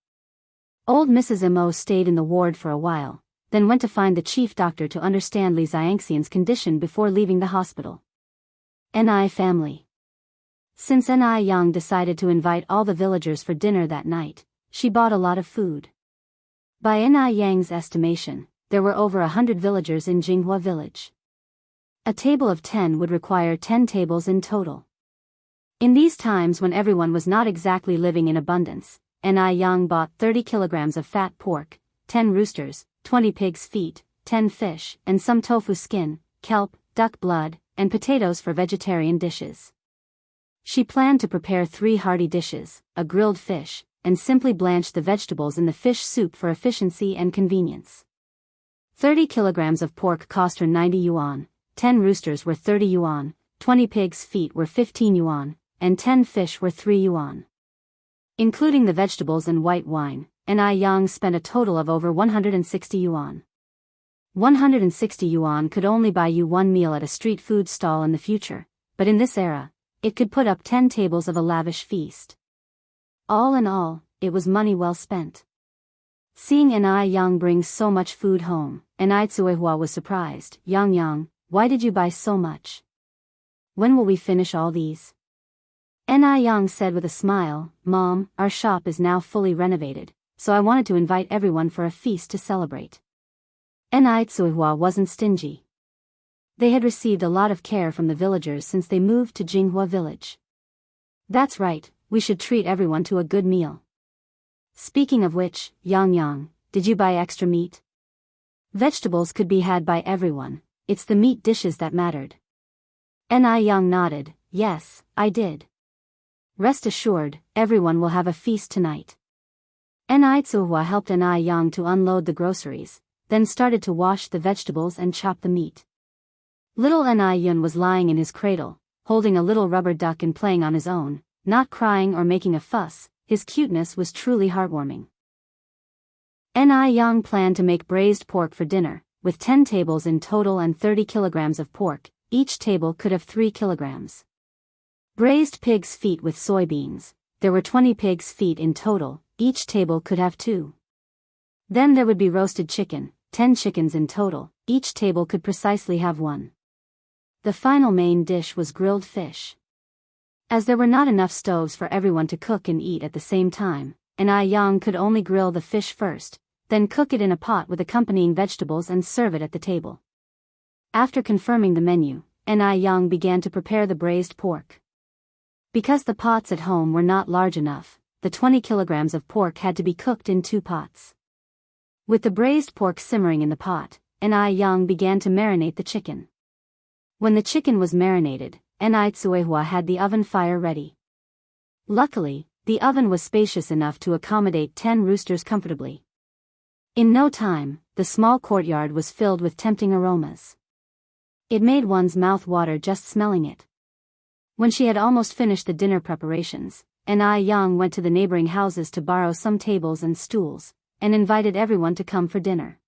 Old Mrs. Mo stayed in the ward for a while, then went to find the chief doctor to understand Li Xianxian's condition before leaving the hospital. Ni family. Since Ni Yang decided to invite all the villagers for dinner that night, she bought a lot of food. By Ni Yang's estimation, there were over 100 villagers in Jinghua village. A table of 10 would require 10 tables in total. In these times when everyone was not exactly living in abundance, Ni Yang bought 30 kilograms of fat pork, 10 roosters, 20 pig's feet, 10 fish, and some tofu skin, kelp, duck blood, and potatoes for vegetarian dishes. She planned to prepare 3 hearty dishes, a grilled fish, and simply blanch the vegetables in the fish soup for efficiency and convenience. 30 kilograms of pork cost her 90 yuan, 10 roosters were 30 yuan, 20 pig's feet were 15 yuan, and 10 fish were 3 yuan. Including the vegetables and white wine, Ni Yang spent a total of over 160 yuan. 160 yuan could only buy you one meal at a street food stall in the future, but in this era, it could put up 10 tables of a lavish feast. All in all, it was money well spent. Seeing Ni Yang bring so much food home, Ni Tsuehua was surprised. Yang, why did you buy so much? When will we finish all these? Ni Yang said with a smile, Mom, our shop is now fully renovated, so I wanted to invite everyone for a feast to celebrate. Nai wasn't stingy. They had received a lot of care from the villagers since they moved to Jinghua village. That's right, we should treat everyone to a good meal. Speaking of which, Yang, did you buy extra meat? Vegetables could be had by everyone, it's the meat dishes that mattered. Yang nodded, yes, I did. Rest assured, everyone will have a feast tonight. Nai helped Yang to unload the groceries, then started to wash the vegetables and chop the meat. Little Yun was lying in his cradle, holding a little rubber duck and playing on his own, not crying or making a fuss. His cuteness was truly heartwarming. Yang planned to make braised pork for dinner, with 10 tables in total and 30 kilograms of pork. Each table could have 3 kilograms. Braised pig's feet with soybeans. There were 20 pig's feet in total, each table could have 2. Then there would be roasted chicken, 10 chickens in total, each table could precisely have 1. The final main dish was grilled fish. As there were not enough stoves for everyone to cook and eat at the same time, Yang could only grill the fish first, then cook it in a pot with accompanying vegetables and serve it at the table. After confirming the menu, Yang began to prepare the braised pork. Because the pots at home were not large enough, the 20 kilograms of pork had to be cooked in 2 pots. With the braised pork simmering in the pot, Yang began to marinate the chicken. When the chicken was marinated, Nai had the oven fire ready. Luckily, the oven was spacious enough to accommodate 10 roosters comfortably. In no time, the small courtyard was filled with tempting aromas. It made one's mouth water just smelling it. When she had almost finished the dinner preparations, Yang went to the neighboring houses to borrow some tables and stools, and invited everyone to come for dinner.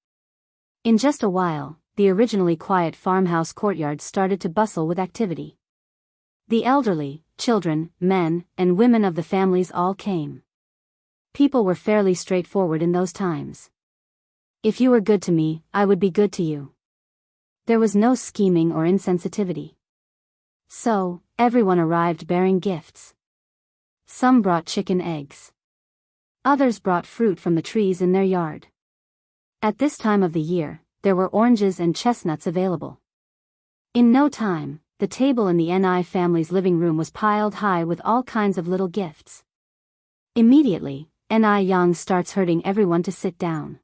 In just a while, the originally quiet farmhouse courtyard started to bustle with activity. The elderly, children, men, and women of the families all came. People were fairly straightforward in those times. If you were good to me, I would be good to you. There was no scheming or insensitivity. So, everyone arrived bearing gifts. Some brought chicken eggs. Others brought fruit from the trees in their yard. At this time of the year, there were oranges and chestnuts available. In no time, the table in the Ni family's living room was piled high with all kinds of little gifts. Immediately, Yang starts herding everyone to sit down.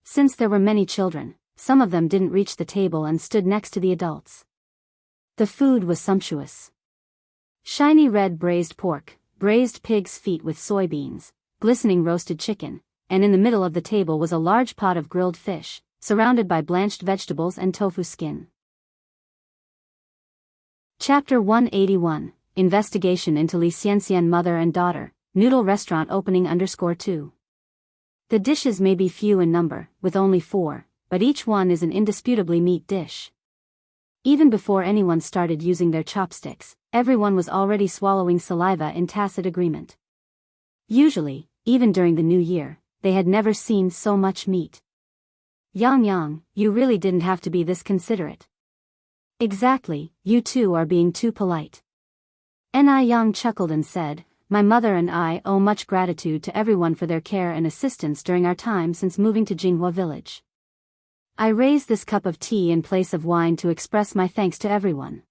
Since there were many children, some of them didn't reach the table and stood next to the adults. The food was sumptuous. Shiny red braised pork, braised pig's feet with soybeans, glistening roasted chicken, and in the middle of the table was a large pot of grilled fish, surrounded by blanched vegetables and tofu skin. Chapter 181, Investigation into Li Xianxian Mother and Daughter, Noodle Restaurant Opening _2. The dishes may be few in number, with only 4, but each one is an indisputably meat dish. Even before anyone started using their chopsticks, everyone was already swallowing saliva in tacit agreement. Usually, even during the New Year, they had never seen so much meat. Yang, you really didn't have to be this considerate. Exactly, you two are being too polite. Yang chuckled and said, my mother and I owe much gratitude to everyone for their care and assistance during our time since moving to Jinghua village. I raise this cup of tea in place of wine to express my thanks to everyone.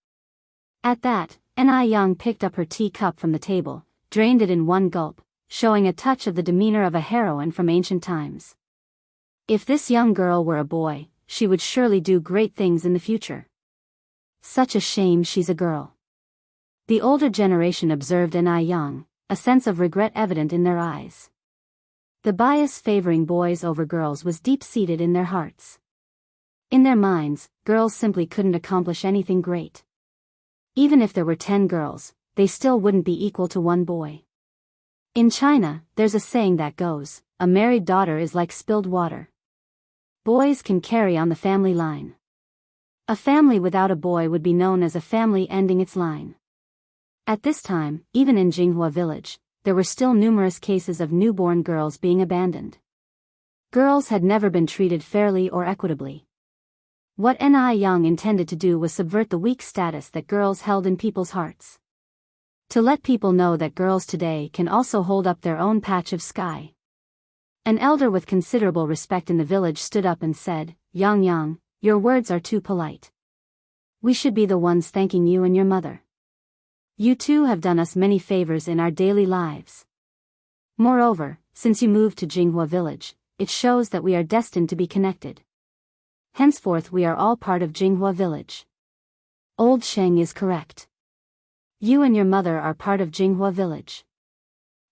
At that, Yang picked up her tea cup from the table, drained it in one gulp, showing a touch of the demeanor of a heroine from ancient times. If this young girl were a boy, she would surely do great things in the future. Such a shame she's a girl. The older generation observed Yang, a sense of regret evident in their eyes. The bias favoring boys over girls was deep-seated in their hearts. In their minds, girls simply couldn't accomplish anything great. Even if there were 10 girls, they still wouldn't be equal to one boy. In China, there's a saying that goes, a married daughter is like spilled water. Boys can carry on the family line. A family without a boy would be known as a family ending its line. At this time, even in Jinghua village, there were still numerous cases of newborn girls being abandoned. Girls had never been treated fairly or equitably. What Yang intended to do was subvert the weak status that girls held in people's hearts. To let people know that girls today can also hold up their own patch of sky. An elder with considerable respect in the village stood up and said, "Yang Yang, your words are too polite. We should be the ones thanking you and your mother. You too have done us many favors in our daily lives. Moreover, since you moved to Jinghua village, it shows that we are destined to be connected. Henceforth we are all part of Jinghua village. Old Sheng is correct. You and your mother are part of Jinghua village.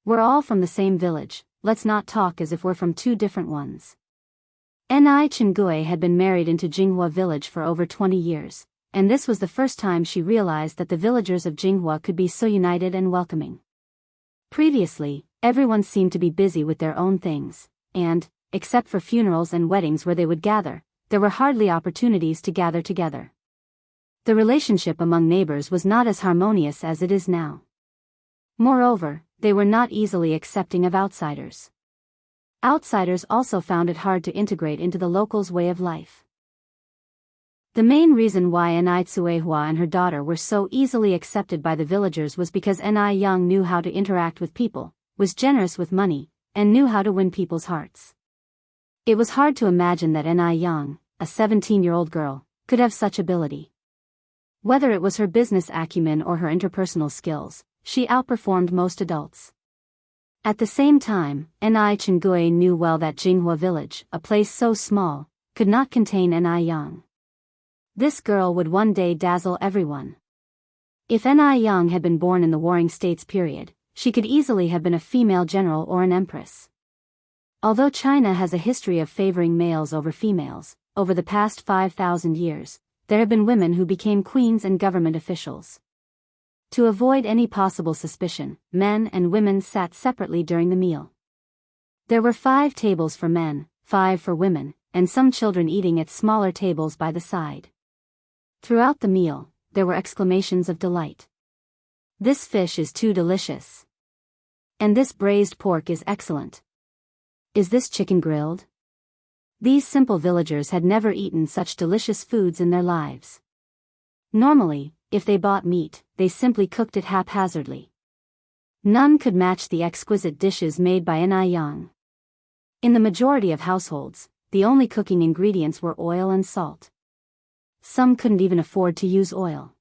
We're all from the same village, let's not talk as if we're from two different ones." Ni Chengui had been married into Jinghua village for over 20 years, and this was the first time she realized that the villagers of Jinghua could be so united and welcoming. Previously, everyone seemed to be busy with their own things, and, except for funerals and weddings where they would gather, there were hardly opportunities to gather together. The relationship among neighbors was not as harmonious as it is now. Moreover, they were not easily accepting of outsiders. Outsiders also found it hard to integrate into the locals' way of life. The main reason why Ni Tsuehua and her daughter were so easily accepted by the villagers was because Ni Yang knew how to interact with people, was generous with money, and knew how to win people's hearts. It was hard to imagine that Ni Yang, a 17-year-old girl, could have such ability. Whether it was her business acumen or her interpersonal skills, she outperformed most adults. At the same time, Ni Chengui knew well that Jinghua village, a place so small, could not contain Ni Yang. This girl would one day dazzle everyone. If Ni Yang had been born in the Warring States period, she could easily have been a female general or an empress. Although China has a history of favoring males over females, over the past 5,000 years, there have been women who became queens and government officials. To avoid any possible suspicion, men and women sat separately during the meal. There were 5 tables for men, 5 for women, and some children eating at smaller tables by the side. Throughout the meal, there were exclamations of delight. "This fish is too delicious." And "this braised pork is excellent." "Is this chicken grilled?" These simple villagers had never eaten such delicious foods in their lives. Normally, if they bought meat, they simply cooked it haphazardly. None could match the exquisite dishes made by Ni Yang. In the majority of households, the only cooking ingredients were oil and salt. Some couldn't even afford to use oil.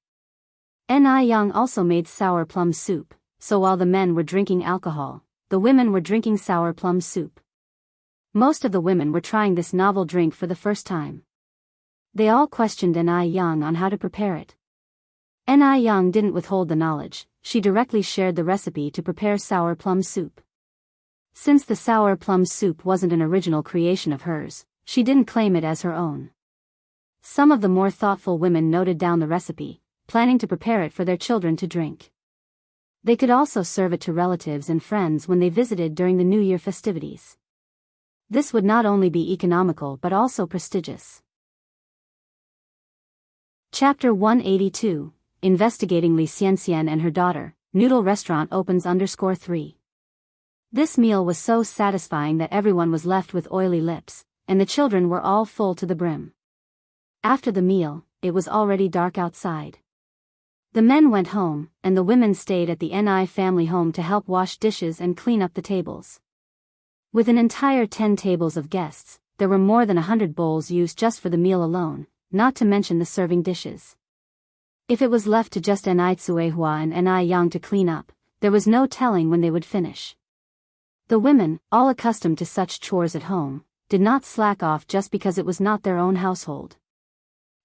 Ni Yang also made sour plum soup, so while the men were drinking alcohol, the women were drinking sour plum soup. Most of the women were trying this novel drink for the first time. They all questioned Ni Yang on how to prepare it. Ni Yang didn't withhold the knowledge, she directly shared the recipe to prepare sour plum soup. Since the sour plum soup wasn't an original creation of hers, she didn't claim it as her own. Some of the more thoughtful women noted down the recipe, planning to prepare it for their children to drink. They could also serve it to relatives and friends when they visited during the New Year festivities. This would not only be economical but also prestigious. Chapter 182, Investigating Li Xianxian and her daughter, Noodle Restaurant opens _3. This meal was so satisfying that everyone was left with oily lips, and the children were all full to the brim. After the meal, it was already dark outside. The men went home, and the women stayed at the Ni family home to help wash dishes and clean up the tables. With an entire 10 tables of guests, there were more than 100 bowls used just for the meal alone, not to mention the serving dishes. If it was left to just Ni Tsuehua and Ni Yang to clean up, there was no telling when they would finish. The women, all accustomed to such chores at home, did not slack off just because it was not their own household.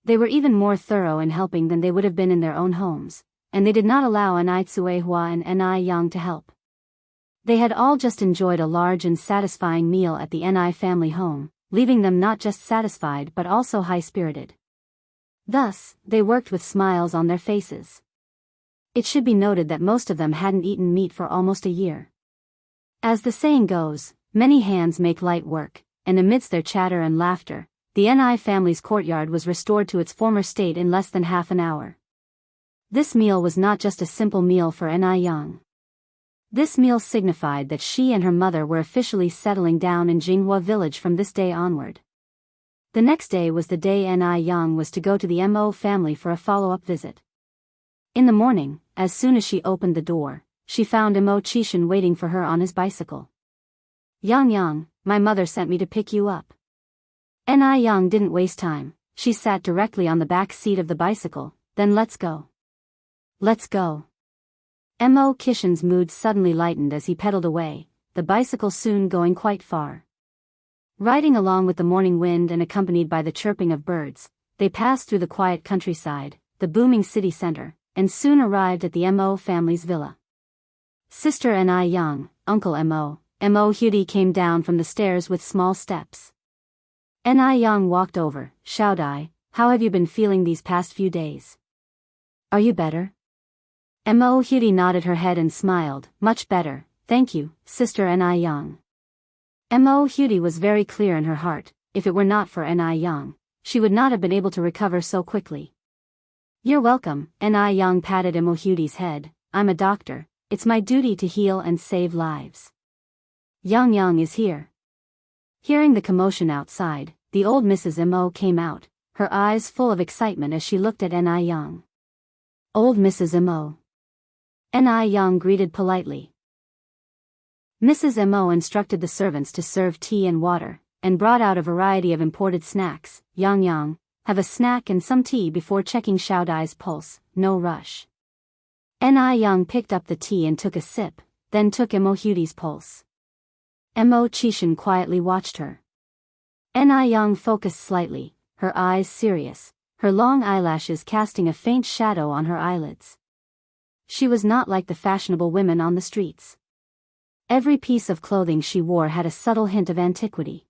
They were even more thorough in helping than they would have been in their own homes, and they did not allow Ni Tsuehua and Ni Yang to help. They had all just enjoyed a large and satisfying meal at the Ni family home, leaving them not just satisfied but also high-spirited. Thus, they worked with smiles on their faces. It should be noted that most of them hadn't eaten meat for almost a year. As the saying goes, many hands make light work, and amidst their chatter and laughter, the Ni family's courtyard was restored to its former state in less than half an hour. This meal was not just a simple meal for Ni Yang. This meal signified that she and her mother were officially settling down in Jinghua village from this day onward. The next day was the day Ni Yang was to go to the Mo family for a follow-up visit. In the morning, as soon as she opened the door, she found Mo Chishan waiting for her on his bicycle. "Yang Yang, my mother sent me to pick you up. Ni Yang didn't waste time. She sat directly on the back seat of the bicycle. Then let's go. Let's go. Mo Kishin's mood suddenly lightened as he pedaled away, the bicycle soon going quite far. Riding along with the morning wind and accompanied by the chirping of birds, they passed through the quiet countryside, the booming city center, and soon arrived at the Mo family's villa. Sister Ni Yang, Uncle Mo Hudi came down from the stairs with small steps. Ni Yang walked over. Xiaodai, how have you been feeling these past few days? Are you better? Mo Hudi nodded her head and smiled. Much better, thank you, Sister Ni Yang. Mo Hudi was very clear in her heart. If it were not for Ni Yang, she would not have been able to recover so quickly. You're welcome. Ni Yang patted Mo Hudi's head. I'm a doctor. It's my duty to heal and save lives. Yang is here. Hearing the commotion outside, the old Mrs. Mo came out, her eyes full of excitement as she looked at Ni Yang. Old Mrs. Mo. Ni Yang greeted politely. Mrs. Mo instructed the servants to serve tea and water, and brought out a variety of imported snacks. Yang, have a snack and some tea before checking Xiaodai's pulse, no rush. Ni Yang picked up the tea and took a sip, then took Mo Hudi's pulse. Mo Qishan quietly watched her. Ni Yang focused slightly, her eyes serious, her long eyelashes casting a faint shadow on her eyelids. She was not like the fashionable women on the streets. Every piece of clothing she wore had a subtle hint of antiquity.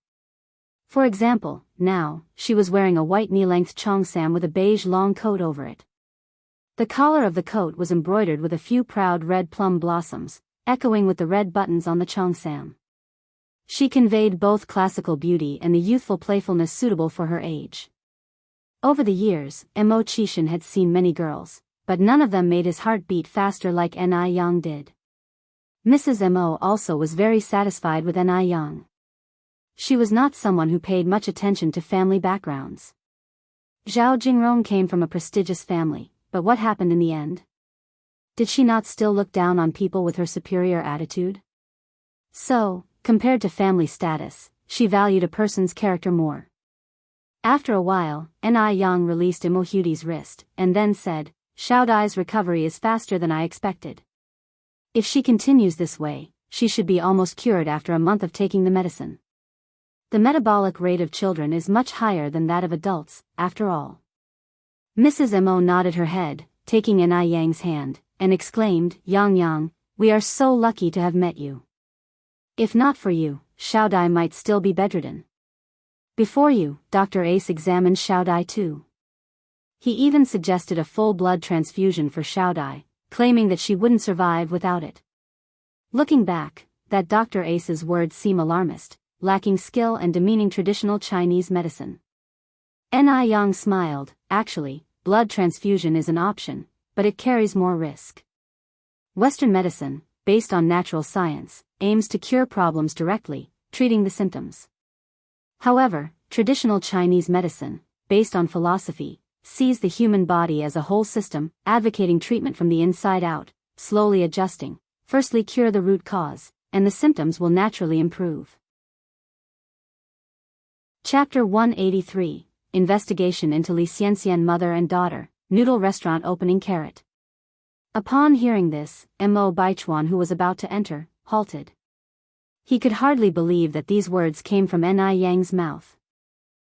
For example, now, she was wearing a white knee-length cheongsam with a beige long coat over it. The collar of the coat was embroidered with a few proud red plum blossoms, echoing with the red buttons on the cheongsam. She conveyed both classical beauty and the youthful playfulness suitable for her age. Over the years, Mo Qishan had seen many girls, but none of them made his heart beat faster like Ni Yang did. Mrs. Mo also was very satisfied with Ni Yang. She was not someone who paid much attention to family backgrounds. Zhao Jingrong came from a prestigious family, but what happened in the end? Did she not still look down on people with her superior attitude? So, compared to family status, she valued a person's character more. After a while, Ni Yang released Mo Hudi's wrist, and then said, Xiaodai's recovery is faster than I expected. If she continues this way, she should be almost cured after a month of taking the medicine. The metabolic rate of children is much higher than that of adults, after all. Mrs. Mo nodded her head, taking Ni Yang's hand, and exclaimed, Yang, we are so lucky to have met you. If not for you, Xiaodai might still be bedridden. Before you, Dr. Ace examined Xiaodai too. He even suggested a full blood transfusion for Xiaodai, claiming that she wouldn't survive without it. Looking back, that Dr. Ace's words seem alarmist, lacking skill and demeaning traditional Chinese medicine. Ni Yang smiled. Actually, blood transfusion is an option, but it carries more risk. Western medicine, based on natural science, aims to cure problems directly, treating the symptoms. However, traditional Chinese medicine, based on philosophy, sees the human body as a whole system, advocating treatment from the inside out, slowly adjusting. Firstly cure the root cause, and the symptoms will naturally improve. Chapter 183, Investigation into Li Xianxian Mother and Daughter, Noodle Restaurant Opening Carrot. Upon hearing this, Mo Baichuan, who was about to enter, halted. He could hardly believe that these words came from Ni Yang's mouth.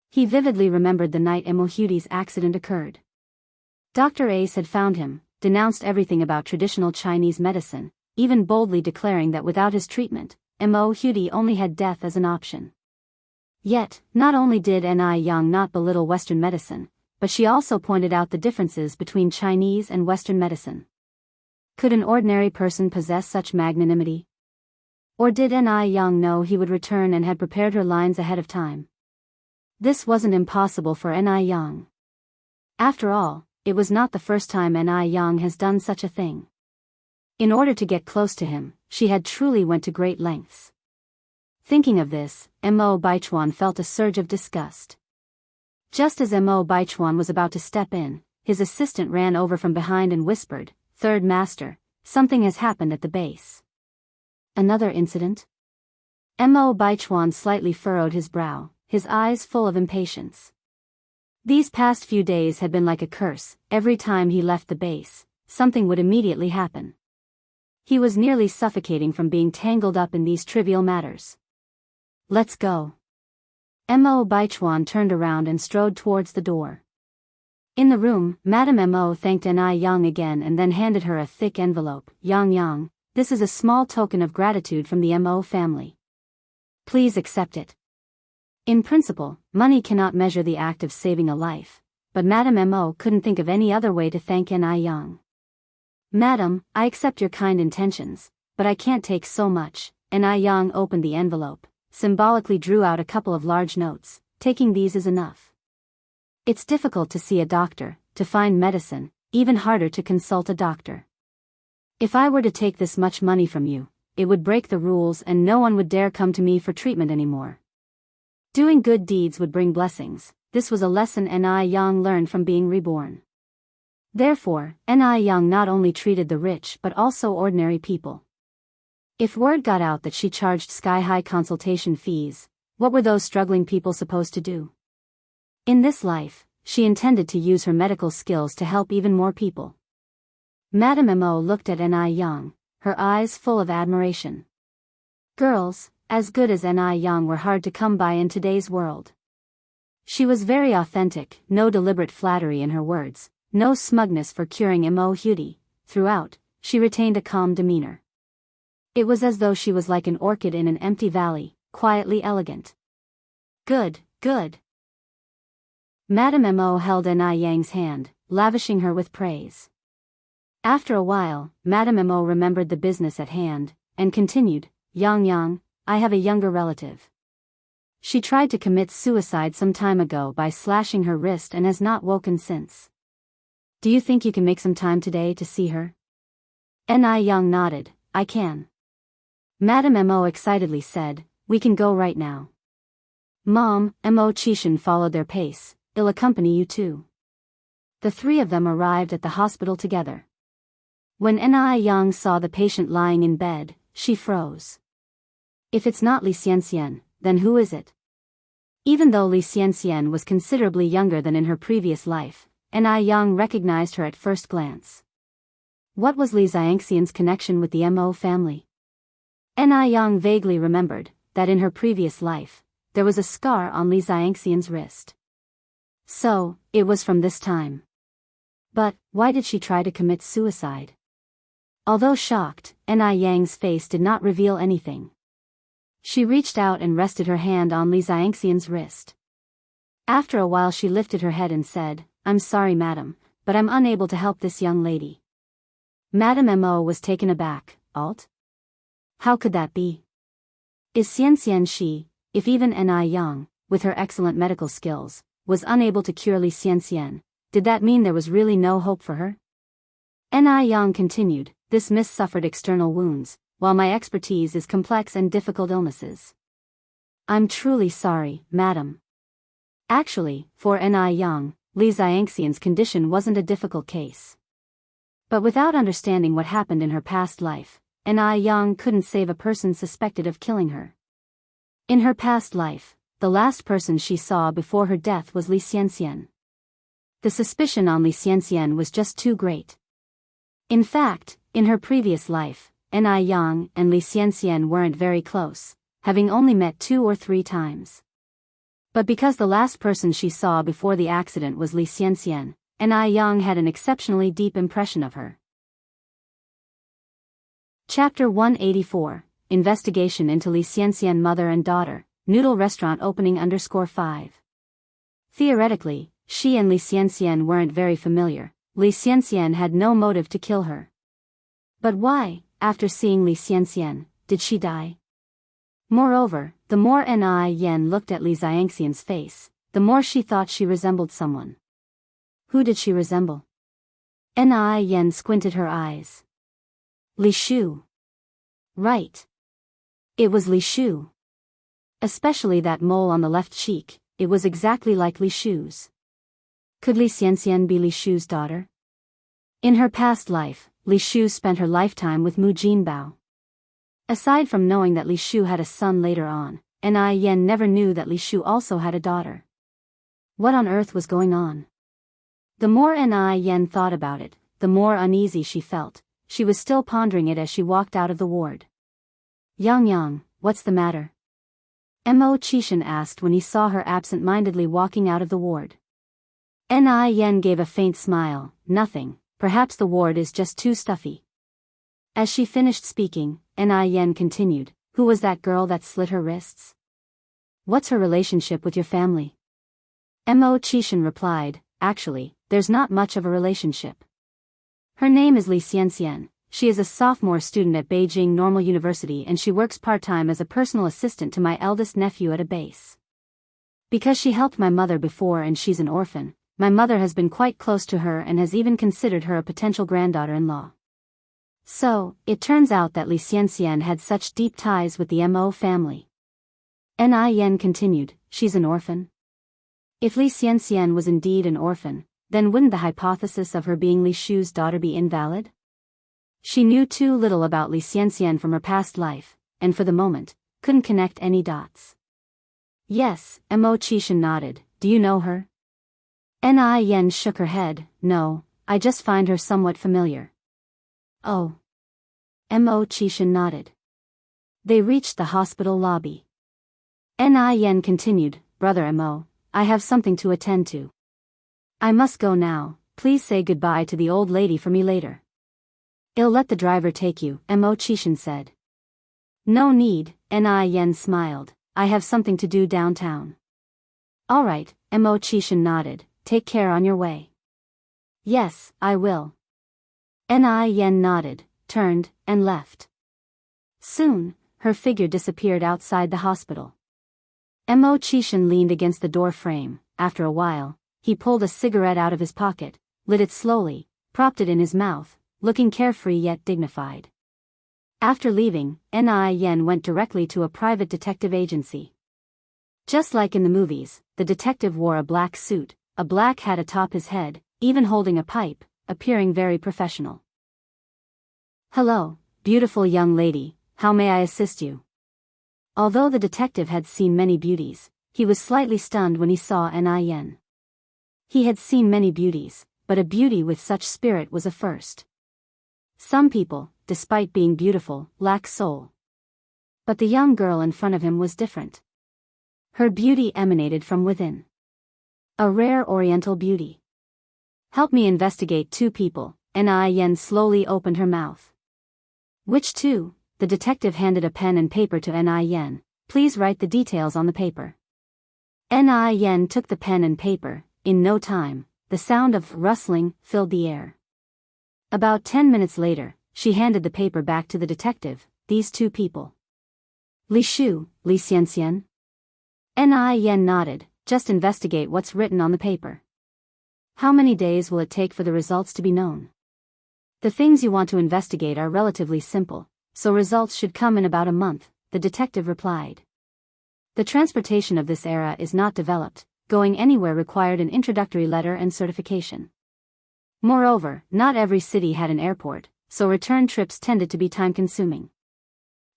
He vividly remembered the night Mo Hudi's accident occurred. Dr. Ace had found him, denounced everything about traditional Chinese medicine, even boldly declaring that without his treatment, Mo Hudi only had death as an option. Yet, not only did Ni Yang not belittle Western medicine, but she also pointed out the differences between Chinese and Western medicine. Could an ordinary person possess such magnanimity? Or did Ni Yang know he would return and had prepared her lines ahead of time? This wasn't impossible for Ni Yang. After all, it was not the first time Ni Yang has done such a thing. In order to get close to him, she had truly went to great lengths. Thinking of this, Mo Baichuan felt a surge of disgust. Just as Mo Baichuan was about to step in, his assistant ran over from behind and whispered, "Third Master, something has happened at the base." Another incident? Mo Baichuan slightly furrowed his brow, his eyes full of impatience. These past few days had been like a curse. Every time he left the base, something would immediately happen. He was nearly suffocating from being tangled up in these trivial matters. Let's go. Mo Baichuan turned around and strode towards the door. In the room, Madame Mo thanked Ni Yang again and then handed her a thick envelope. Yang, this is a small token of gratitude from the Mo family. Please accept it. In principle, money cannot measure the act of saving a life, but Madame Mo couldn't think of any other way to thank Ni Yang. Madam, I accept your kind intentions, but I can't take so much. Ni Yang opened the envelope, symbolically drew out a couple of large notes. Taking these is enough. It's difficult to see a doctor, to find medicine, even harder to consult a doctor. If I were to take this much money from you, it would break the rules and no one would dare come to me for treatment anymore. Doing good deeds would bring blessings. This was a lesson Ni Yang learned from being reborn. Therefore, Ni Yang not only treated the rich but also ordinary people. If word got out that she charged sky-high consultation fees, what were those struggling people supposed to do? In this life, she intended to use her medical skills to help even more people. Madame Mo looked at Ni Yang, her eyes full of admiration. Girls, as good as Ni Yang were hard to come by in today's world. She was very authentic, no deliberate flattery in her words, no smugness for curing Mo Hudi. Throughout, she retained a calm demeanor. It was as though she was like an orchid in an empty valley, quietly elegant. Good. Madame Mo held Ni Yang's hand, lavishing her with praise. After a while, Madame Mo remembered the business at hand, and continued, Yang, I have a younger relative. She tried to commit suicide some time ago by slashing her wrist and has not woken since. Do you think you can make some time today to see her? Ni Yang nodded. I can. Madame Mo excitedly said, we can go right now. Mom, Mo Chishan followed their pace. I'll accompany you too. The three of them arrived at the hospital together. When Ni Yang saw the patient lying in bed, she froze. If it's not Li Xianxian, then who is it? Even though Li Xianxian was considerably younger than in her previous life, Ni Yang recognized her at first glance. What was Li Xianxian's connection with the Mo family? Ni Yang vaguely remembered that in her previous life, there was a scar on Li Xianxian's wrist. So, it was from this time. But, why did she try to commit suicide? Although shocked, Ni Yang's face did not reveal anything. She reached out and rested her hand on Li Xianxian's wrist. After a while she lifted her head and said, I'm sorry madam, but I'm unable to help this young lady. Madame Mo was taken aback. Alt? How could that be? Is Xianxian she, if even Ni Yang, with her excellent medical skills, was unable to cure Li Xianxian, did that mean there was really no hope for her? Ni Yang continued, this miss suffered external wounds, while my expertise is complex and difficult illnesses. I'm truly sorry, madam. Actually, for Ni Yang, Li Xianxian's condition wasn't a difficult case. But without understanding what happened in her past life, Ni Yang couldn't save a person suspected of killing her. In her past life, the last person she saw before her death was Li Xianxian. The suspicion on Li Xianxian was just too great. In fact, in her previous life, Ni Yang and Li Xianxian weren't very close, having only met 2 or 3 times. But because the last person she saw before the accident was Li Xianxian, Ni Yang had an exceptionally deep impression of her. Chapter 184, Investigation into Li Xianxian Mother and Daughter, Noodle Restaurant Opening _5. Theoretically, she and Li Xianxian weren't very familiar. Li Xianxian had no motive to kill her. But why, after seeing Li Xianxian, did she die? Moreover, the more Ni Yan looked at Li Xianxian's face, the more she thought she resembled someone. Who did she resemble? Ni Yan squinted her eyes. Li Shu. Right. It was Li Shu. Especially that mole on the left cheek, it was exactly like Li Shu's. Could Li Xianxian be Li Shu's daughter? In her past life, Li Shu spent her lifetime with Mu Jinbao. Aside from knowing that Li Shu had a son later on, Ni Yen never knew that Li Shu also had a daughter. What on earth was going on? The more Ni Yen thought about it, the more uneasy she felt. She was still pondering it as she walked out of the ward. Yang, what's the matter? Mo Qishan asked when he saw her absent-mindedly walking out of the ward. Ni Yen gave a faint smile. Nothing, perhaps the ward is just too stuffy. As she finished speaking, Ni Yen continued, who was that girl that slit her wrists? What's her relationship with your family? Mo Qishan replied, actually, there's not much of a relationship. Her name is Li Xianxia. She is a sophomore student at Beijing Normal University and she works part-time as a personal assistant to my eldest nephew at a base. Because she helped my mother before and she's an orphan, my mother has been quite close to her and has even considered her a potential granddaughter-in-law. So, it turns out that Li Xianxia had such deep ties with the Mo family. Ni Yen continued, she's an orphan? If Li Xianxia was indeed an orphan, then wouldn't the hypothesis of her being Li Shu's daughter be invalid? She knew too little about Li Xianxia from her past life, and for the moment, couldn't connect any dots. Yes, Mo Qishan nodded, do you know her? Ni Yen shook her head, no, I just find her somewhat familiar. Oh. Mo Qishan nodded. They reached the hospital lobby. Ni Yen continued, Brother Mo, I have something to attend to. I must go now, please say goodbye to the old lady for me later. I'll let the driver take you, Mo Qishan said. No need, Ni Yen smiled, I have something to do downtown. Alright, Mo Qishan nodded, take care on your way. Yes, I will. Ni Yen nodded, turned, and left. Soon, her figure disappeared outside the hospital. Mo Qishan leaned against the door frame. After a while, he pulled a cigarette out of his pocket, lit it slowly, propped it in his mouth, looking carefree yet dignified. After leaving, Ni Yen went directly to a private detective agency. Just like in the movies, the detective wore a black suit, a black hat atop his head, even holding a pipe, appearing very professional. Hello, beautiful young lady, how may I assist you? Although the detective had seen many beauties, he was slightly stunned when he saw Ni Yen. He had seen many beauties, but a beauty with such spirit was a first. Some people, despite being beautiful, lack soul. But the young girl in front of him was different. Her beauty emanated from within. A rare oriental beauty. Help me investigate two people, Ni Yen slowly opened her mouth. Which two? The detective handed a pen and paper to Ni Yen. Please write the details on the paper. Ni Yen took the pen and paper. In no time, the sound of rustling filled the air. About 10 minutes later, she handed the paper back to the detective. These two people. Li Shu, Li Xianxia? Ni Yen nodded, just investigate what's written on the paper. How many days will it take for the results to be known? The things you want to investigate are relatively simple, so results should come in about a month, the detective replied. The transportation of this era is not developed, going anywhere required an introductory letter and certification. Moreover, not every city had an airport, so return trips tended to be time-consuming.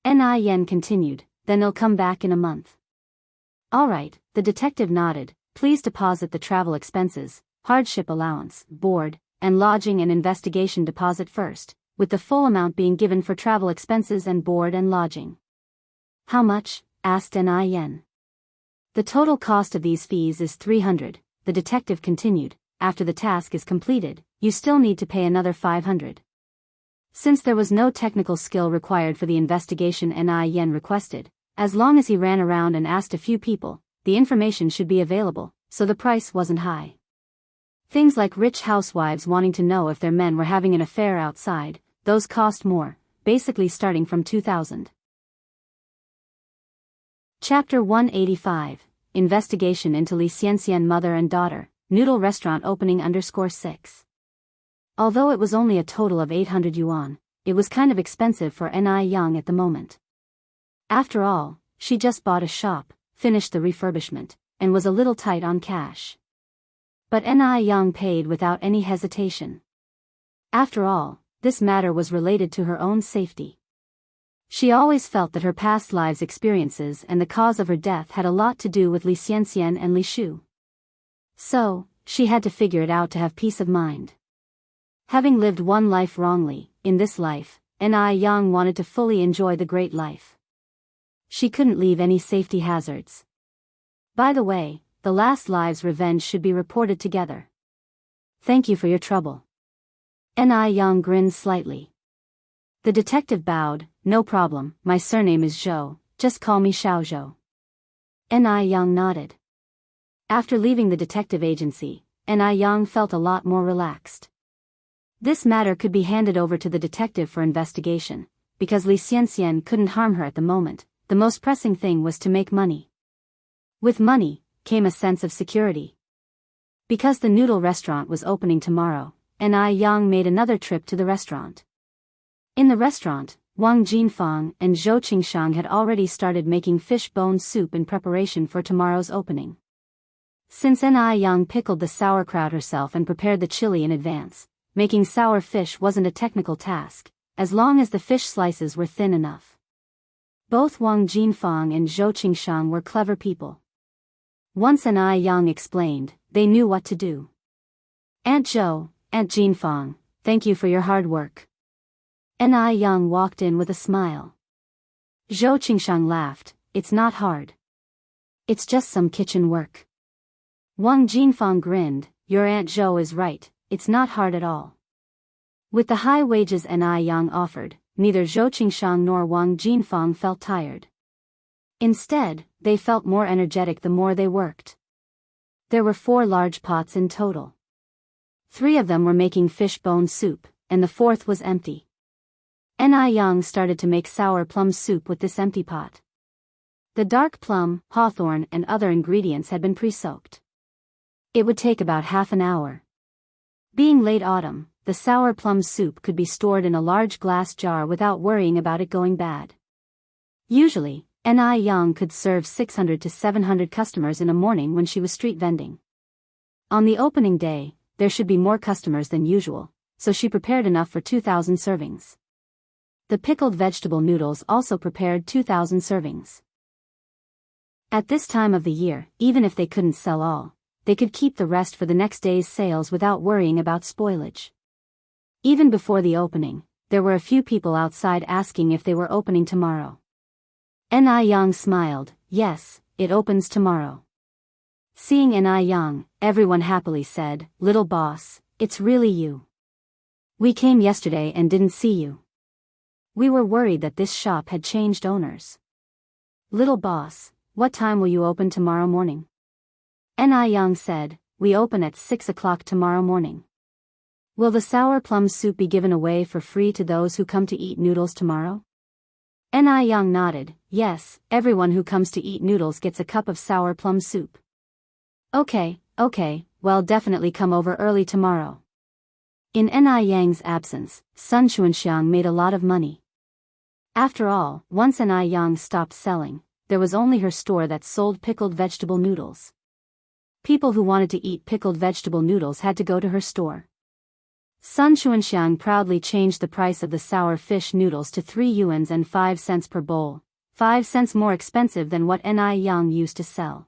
Ni Yen continued, then they'll come back in a month. Alright, the detective nodded, please deposit the travel expenses, hardship allowance, board, and lodging and investigation deposit first, with the full amount being given for travel expenses and board and lodging. How much? Asked Ni Yen. The total cost of these fees is 300, the detective continued, after the task is completed, you still need to pay another 500. Since there was no technical skill required for the investigation Ni Yen requested, as long as he ran around and asked a few people, the information should be available, so the price wasn't high. Things like rich housewives wanting to know if their men were having an affair outside, those cost more, basically starting from 2,000. Chapter 185, Investigation into Li Xianxia Mother and Daughter, Noodle Restaurant Opening _6. Although it was only a total of 800 yuan, it was kind of expensive for Ni Yang at the moment. After all, she just bought a shop, finished the refurbishment, and was a little tight on cash. But Ni Yang paid without any hesitation. After all, this matter was related to her own safety. She always felt that her past lives' experiences and the cause of her death had a lot to do with Li Xianxian and Li Shu. So, she had to figure it out to have peace of mind. Having lived one life wrongly, in this life, Ni Yang wanted to fully enjoy the great life. She couldn't leave any safety hazards. By the way, the last live's revenge should be reported together. Thank you for your trouble. Ni Yang grinned slightly. The detective bowed. No problem, my surname is Zhou, just call me Xiao Zhou. Ni Yang nodded. After leaving the detective agency, Ni Yang felt a lot more relaxed. This matter could be handed over to the detective for investigation, because Li Xianxian couldn't harm her at the moment. The most pressing thing was to make money. With money, came a sense of security. Because the noodle restaurant was opening tomorrow, Ni Yang made another trip to the restaurant. In the restaurant, Wang Jinfang and Zhou Qingshang had already started making fish bone soup in preparation for tomorrow's opening. Since Ni Yang pickled the sauerkraut herself and prepared the chili in advance, making sour fish wasn't a technical task, as long as the fish slices were thin enough. Both Wang Jinfang and Zhou Qingshang were clever people. Once Ni Yang explained, they knew what to do. Aunt Zhou, Aunt Jinfang, thank you for your hard work. Ni Yang walked in with a smile. Zhou Qingshang laughed, it's not hard. It's just some kitchen work. Wang Jinfang grinned, your Aunt Zhou is right, it's not hard at all. With the high wages Ni Yang offered, neither Zhou Qingshang nor Wang Jinfang felt tired. Instead, they felt more energetic the more they worked. There were 4 large pots in total. 3 of them were making fish bone soup, and the 4th was empty. Ni Yang started to make sour plum soup with this empty pot. The dark plum, hawthorn and other ingredients had been pre-soaked. It would take about half an hour. Being late autumn, the sour plum soup could be stored in a large glass jar without worrying about it going bad. Usually, Ni Yang could serve 600 to 700 customers in a morning when she was street vending. On the opening day, there should be more customers than usual, so she prepared enough for 2,000 servings. The pickled vegetable noodles also prepared 2,000 servings. At this time of the year, even if they couldn't sell all, they could keep the rest for the next day's sales without worrying about spoilage. Even before the opening, there were a few people outside asking if they were opening tomorrow. Ni Yang smiled, yes, it opens tomorrow. Seeing Ni Yang, everyone happily said, little boss, it's really you. We came yesterday and didn't see you. We were worried that this shop had changed owners. Little boss, what time will you open tomorrow morning? Ni Yang said, we open at 6 o'clock tomorrow morning. Will the sour plum soup be given away for free to those who come to eat noodles tomorrow? Ni Yang nodded, yes, everyone who comes to eat noodles gets a cup of sour plum soup. Okay, well definitely come over early tomorrow. In Ni Yang's absence, Sun Xuanxiang made a lot of money. After all, once Ni Yang stopped selling, there was only her store that sold pickled vegetable noodles. People who wanted to eat pickled vegetable noodles had to go to her store. Sun Xuanxiang proudly changed the price of the sour fish noodles to 3 yuans and 5 cents per bowl, 5 cents more expensive than what Ni Yang used to sell.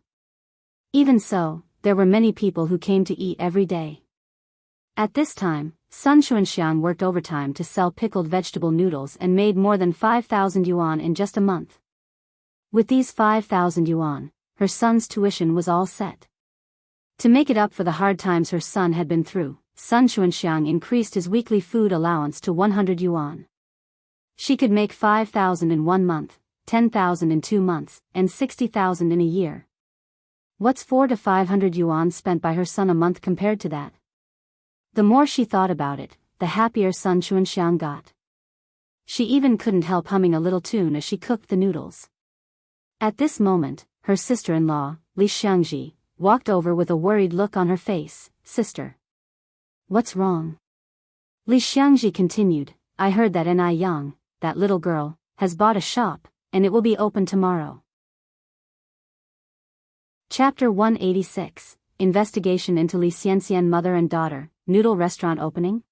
Even so, there were many people who came to eat every day. At this time, Sun Xuanxiang worked overtime to sell pickled vegetable noodles and made more than 5,000 yuan in just a month. With these 5,000 yuan, her son's tuition was all set. To make it up for the hard times her son had been through, Sun Xuanxiang increased his weekly food allowance to 100 yuan. She could make 5,000 in 1 month, 10,000 in 2 months, and 60,000 in a year. What's 400 to 500 yuan spent by her son a month compared to that? The more she thought about it, the happier Sun Xuanxiang got. She even couldn't help humming a little tune as she cooked the noodles. At this moment, her sister-in-law, Li Xianxia, walked over with a worried look on her face. Sister. What's wrong? Li Xianxia continued, I heard that Ni Yang, that little girl, has bought a shop, and it will be open tomorrow. Chapter 186, Investigation into Li Xianxian mother and daughter, noodle restaurant opening?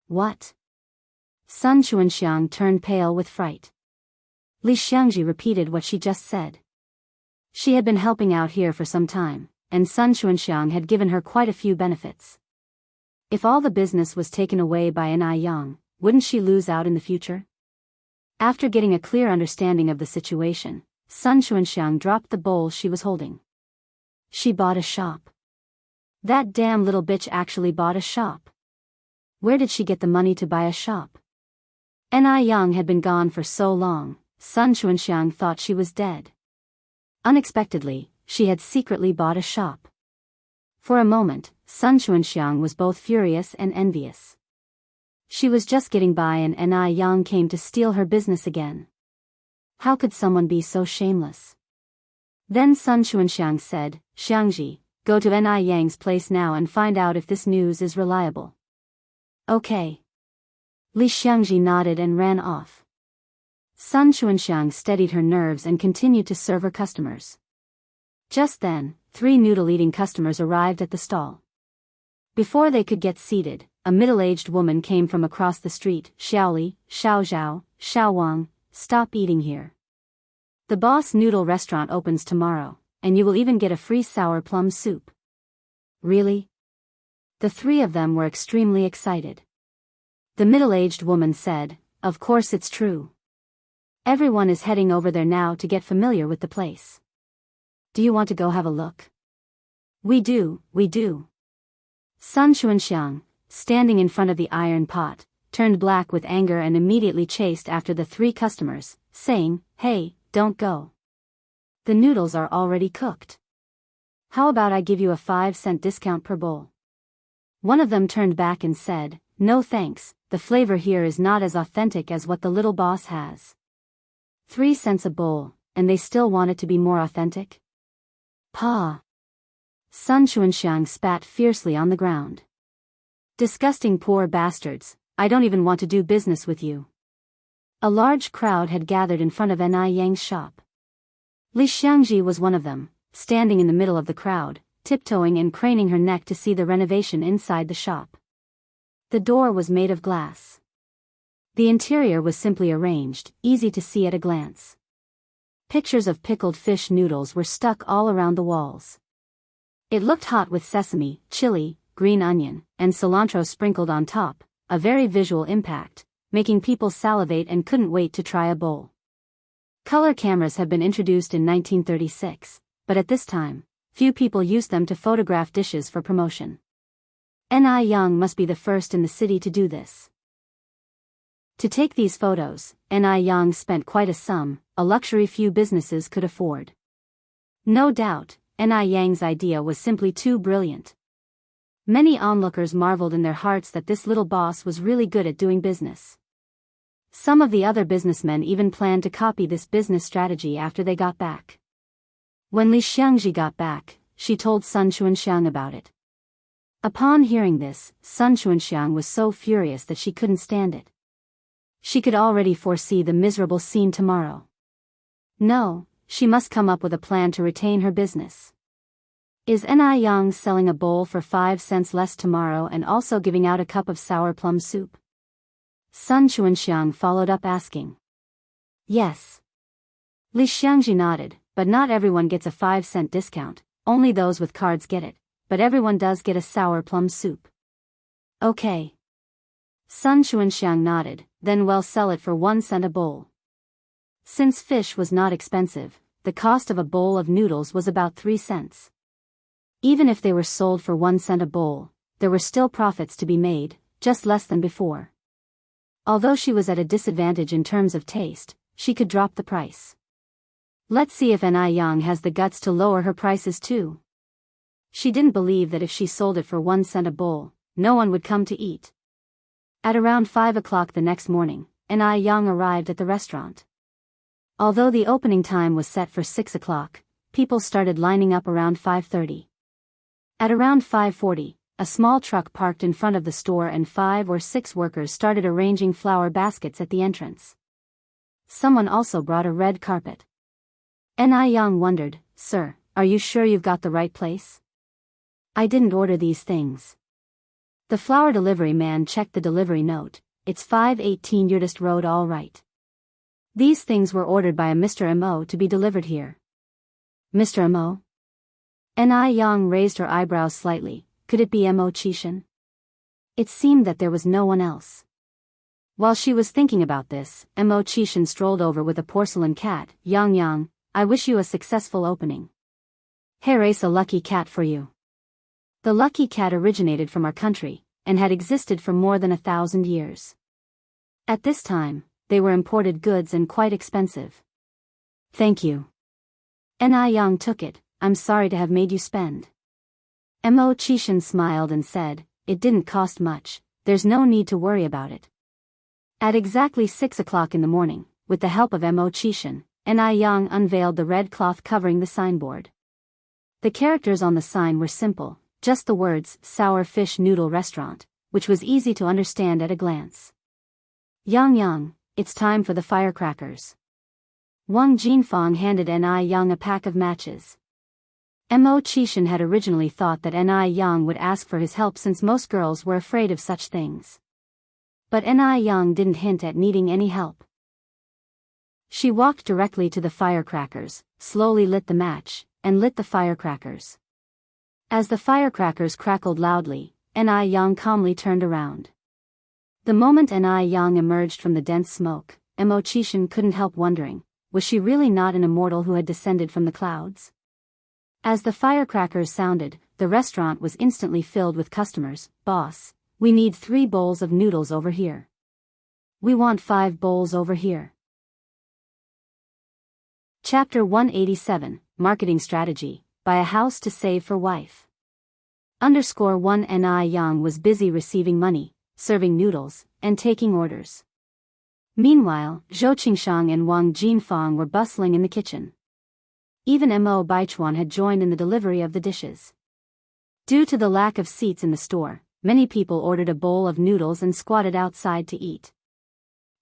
What? Sun Xuanxiang turned pale with fright. Li Xiangji repeated what she just said. She had been helping out here for some time, and Sun Xuanxiang had given her quite a few benefits. If all the business was taken away by N.I. Yang, wouldn't she lose out in the future? After getting a clear understanding of the situation, Sun Xuanxiang dropped the bowl she was holding. She bought a shop. That damn little bitch actually bought a shop. Where did she get the money to buy a shop? N.I. Yang had been gone for so long, Sun Xuanxiang thought she was dead. Unexpectedly, she had secretly bought a shop. For a moment, Sun Xuanxiang was both furious and envious. She was just getting by and N.I. Yang came to steal her business again. How could someone be so shameless? Then Sun Xuanxiang said, Xiangji, go to N.I. Yang's place now and find out if this news is reliable. Okay. Li Xiangji nodded and ran off. Sun Xuanxiang steadied her nerves and continued to serve her customers. Just then, 3 noodle-eating customers arrived at the stall. Before they could get seated, a middle-aged woman came from across the street. Xiaoli, Xiaozhao, Xiaowang, stop eating here. The Boss Noodle restaurant opens tomorrow, and you will even get a free sour plum soup. Really? The 3 of them were extremely excited. The middle-aged woman said, of course it's true. Everyone is heading over there now to get familiar with the place. Do you want to go have a look? We do. Sun Xuanxiang, standing in front of the iron pot, turned black with anger and immediately chased after the 3 customers, saying, hey, don't go. The noodles are already cooked. How about I give you a 5-cent discount per bowl? One of them turned back and said, no thanks, the flavor here is not as authentic as what the little boss has. 3 cents a bowl, and they still want it to be more authentic? Pa! Sun Xuanxiang spat fiercely on the ground. Disgusting poor bastards, I don't even want to do business with you. A large crowd had gathered in front of N.I. Yang's shop. Li Xiangji was one of them, standing in the middle of the crowd, tiptoeing and craning her neck to see the renovation inside the shop. The door was made of glass. The interior was simply arranged, easy to see at a glance. Pictures of pickled fish noodles were stuck all around the walls. It looked hot with sesame, chili, green onion, and cilantro sprinkled on top, a very visual impact, making people salivate and couldn't wait to try a bowl. Color cameras had been introduced in 1936, but at this time, few people used them to photograph dishes for promotion. N.I. Yang must be the first in the city to do this. To take these photos, N.I. Yang spent quite a sum, a luxury few businesses could afford. No doubt, N.I. Yang's idea was simply too brilliant. Many onlookers marveled in their hearts that this little boss was really good at doing business. Some of the other businessmen even planned to copy this business strategy after they got back. When Li Xiangji got back, she told Sun Xuanxiang about it. Upon hearing this, Sun Xuanxiang was so furious that she couldn't stand it. She could already foresee the miserable scene tomorrow. No, she must come up with a plan to retain her business. Is N.I. Yang selling a bowl for 5 cents less tomorrow and also giving out a cup of sour plum soup? Sun Xuanxiang followed up asking. Yes. Li Xiangji nodded, but not everyone gets a 5-cent discount, only those with cards get it, but everyone does get a sour plum soup. Okay. Sun Xuanxiang nodded, then we'll sell it for 1 cent a bowl. Since fish was not expensive, the cost of a bowl of noodles was about 3 cents. Even if they were sold for 1 cent a bowl, there were still profits to be made, just less than before. Although she was at a disadvantage in terms of taste, she could drop the price. Let's see if N.I. Yang has the guts to lower her prices too. She didn't believe that if she sold it for 1 cent a bowl, no one would come to eat. At around 5 o'clock the next morning, N.I. Yang arrived at the restaurant. Although the opening time was set for 6 o'clock, people started lining up around 5:30. At around 5:40, a small truck parked in front of the store and 5 or 6 workers started arranging flower baskets at the entrance. Someone also brought a red carpet. N.I. Yang wondered, Sir, are you sure you've got the right place? I didn't order these things. The flower delivery man checked the delivery note. It's 518 Yurtist Road, all right. These things were ordered by a Mr. Mo to be delivered here. Mr. Mo? Ni Yang raised her eyebrows slightly. Could it be Mo Qishan? It seemed that there was no one else. While she was thinking about this, Mo Qishan strolled over with a porcelain cat. Yang Yang, I wish you a successful opening. Here's a lucky cat for you. The lucky cat originated from our country, and had existed for more than 1,000 years. At this time, they were imported goods and quite expensive. Thank you. Ni Yang took it. I'm sorry to have made you spend. Mo Qishan smiled and said, it didn't cost much, there's no need to worry about it. At exactly 6 o'clock in the morning, with the help of Mo Qishan, Ni Yang unveiled the red cloth covering the signboard. The characters on the sign were simple, just the words, Sour Fish Noodle Restaurant, which was easy to understand at a glance. Yang Yang, it's time for the firecrackers. Wang Jinfang handed Ni Yang a pack of matches. Mo Qishan had originally thought that Ni Yang would ask for his help since most girls were afraid of such things. But Ni Yang didn't hint at needing any help. She walked directly to the firecrackers, slowly lit the match, and lit the firecrackers. As the firecrackers crackled loudly, Ni Yang calmly turned around. The moment Ni Yang emerged from the dense smoke, Mo Qishan couldn't help wondering, was she really not an immortal who had descended from the clouds? As the firecrackers sounded, the restaurant was instantly filled with customers. Boss, we need 3 bowls of noodles over here. We want 5 bowls over here. Chapter 187, Marketing Strategy, Buy a House to Save for Wife. _1 Ni Yang was busy receiving money, serving noodles, and taking orders. Meanwhile, Zhou Qingshang and Wang Jinfang were bustling in the kitchen. Even Mo Baichuan had joined in the delivery of the dishes. Due to the lack of seats in the store, many people ordered a bowl of noodles and squatted outside to eat.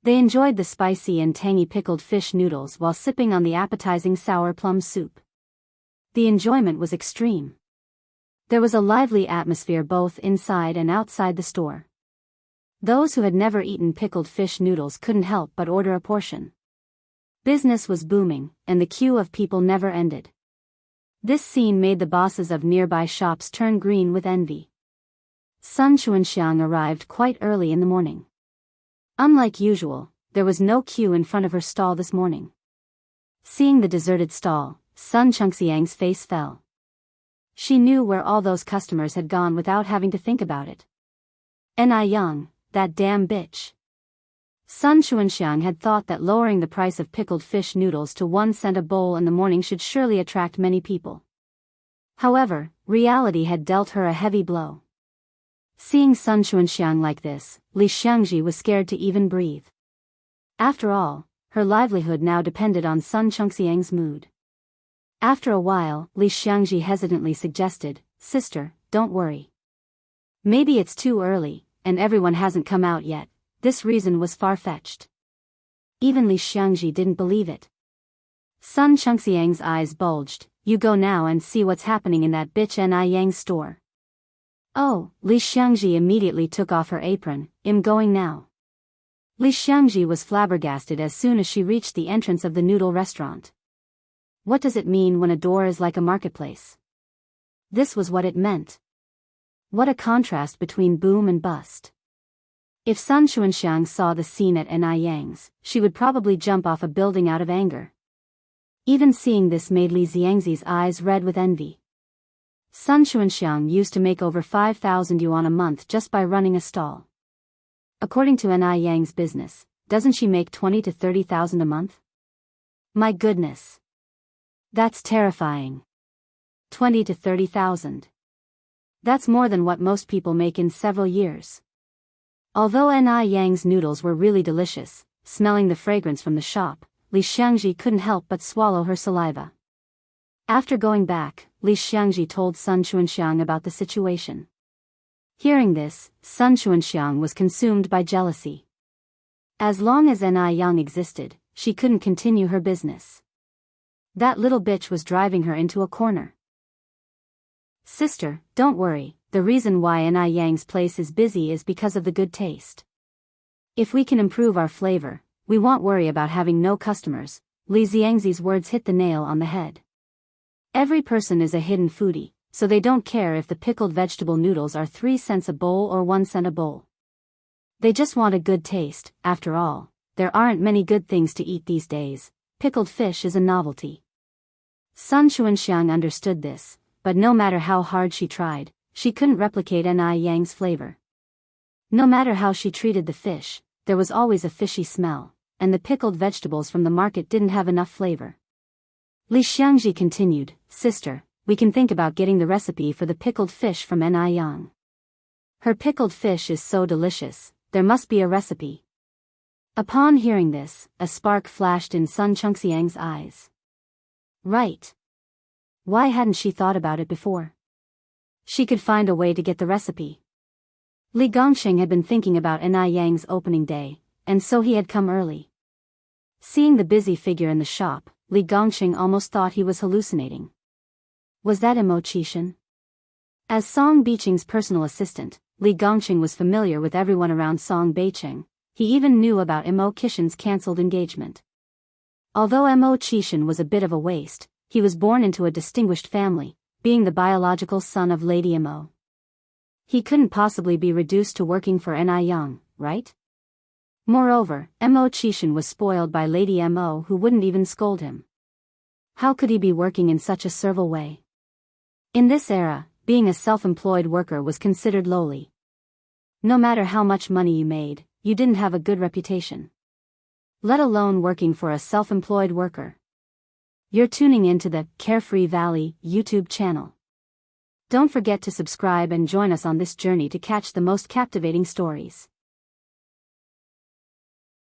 They enjoyed the spicy and tangy pickled fish noodles while sipping on the appetizing sour plum soup. The enjoyment was extreme. There was a lively atmosphere both inside and outside the store. Those who had never eaten pickled fish noodles couldn't help but order a portion. Business was booming, and the queue of people never ended. This scene made the bosses of nearby shops turn green with envy. Sun Xuanxiang arrived quite early in the morning. Unlike usual, there was no queue in front of her stall this morning. Seeing the deserted stall, Sun Chengxiang's face fell. She knew where all those customers had gone without having to think about it. Ni Yang, that damn bitch. Sun Xuanxiang had thought that lowering the price of pickled fish noodles to 1 cent a bowl in the morning should surely attract many people. However, reality had dealt her a heavy blow. Seeing Sun Xuanxiang like this, Li Xiangji was scared to even breathe. After all, her livelihood now depended on Sun Chengxiang's mood. After a while, Li Xiangji hesitantly suggested, Sister, don't worry. Maybe it's too early, and everyone hasn't come out yet. This reason was far-fetched. Even Li Xiangji didn't believe it. Sun Chengxiang's eyes bulged. You go now and see what's happening in that bitch Ni Yang's store. Oh, Li Xiangji immediately took off her apron. I'm going now. Li Xiangji was flabbergasted as soon as she reached the entrance of the noodle restaurant. What does it mean when a door is like a marketplace? This was what it meant. What a contrast between boom and bust. If Sun Xuanxiang saw the scene at Ni Yang's, she would probably jump off a building out of anger. Even seeing this made Li Xiangzi's eyes red with envy. Sun Xuanxiang used to make over 5,000 yuan a month just by running a stall. According to Ni Yang's business, doesn't she make 20 to 30,000 a month? My goodness. That's terrifying. 20 to 30,000. That's more than what most people make in several years. Although Ni Yang's noodles were really delicious, smelling the fragrance from the shop, Li Xiangji couldn't help but swallow her saliva. After going back, Li Xiangji told Sun Xuanxiang about the situation. Hearing this, Sun Xuanxiang was consumed by jealousy. As long as Ni Yang existed, she couldn't continue her business. That little bitch was driving her into a corner. Sister, don't worry. The reason why Ni Yang's place is busy is because of the good taste. If we can improve our flavor, we won't worry about having no customers. Li Xiangzi's words hit the nail on the head. Every person is a hidden foodie, so they don't care if the pickled vegetable noodles are 3 cents a bowl or 1 cent a bowl. They just want a good taste. After all, there aren't many good things to eat these days. Pickled fish is a novelty. Sun Xuanxiang understood this, but no matter how hard she tried, she couldn't replicate Ni Yang's flavor. No matter how she treated the fish, there was always a fishy smell, and the pickled vegetables from the market didn't have enough flavor. Li Xiangji continued, "Sister, we can think about getting the recipe for the pickled fish from Ni Yang. Her pickled fish is so delicious, there must be a recipe." Upon hearing this, a spark flashed in Sun Chengxiang's eyes. Right. Why hadn't she thought about it before? She could find a way to get the recipe. Li Gongxing had been thinking about Ni Yang's opening day, and so he had come early. Seeing the busy figure in the shop, Li Gongxing almost thought he was hallucinating. Was that Mo Qixin? As Song Beiqing's personal assistant, Li Gongxing was familiar with everyone around Song Beiqing. He even knew about Mo Qixin's cancelled engagement. Although Mo Qixin was a bit of a waste, he was born into a distinguished family, being the biological son of Lady Mo. He couldn't possibly be reduced to working for Ni Yang, right? Moreover, Mo Qixin was spoiled by Lady Mo, who wouldn't even scold him. How could he be working in such a servile way? In this era, being a self-employed worker was considered lowly. No matter how much money you made, you didn't have a good reputation. Let alone working for a self-employed worker. You're tuning into the Carefree Valley YouTube channel. Don't forget to subscribe and join us on this journey to catch the most captivating stories.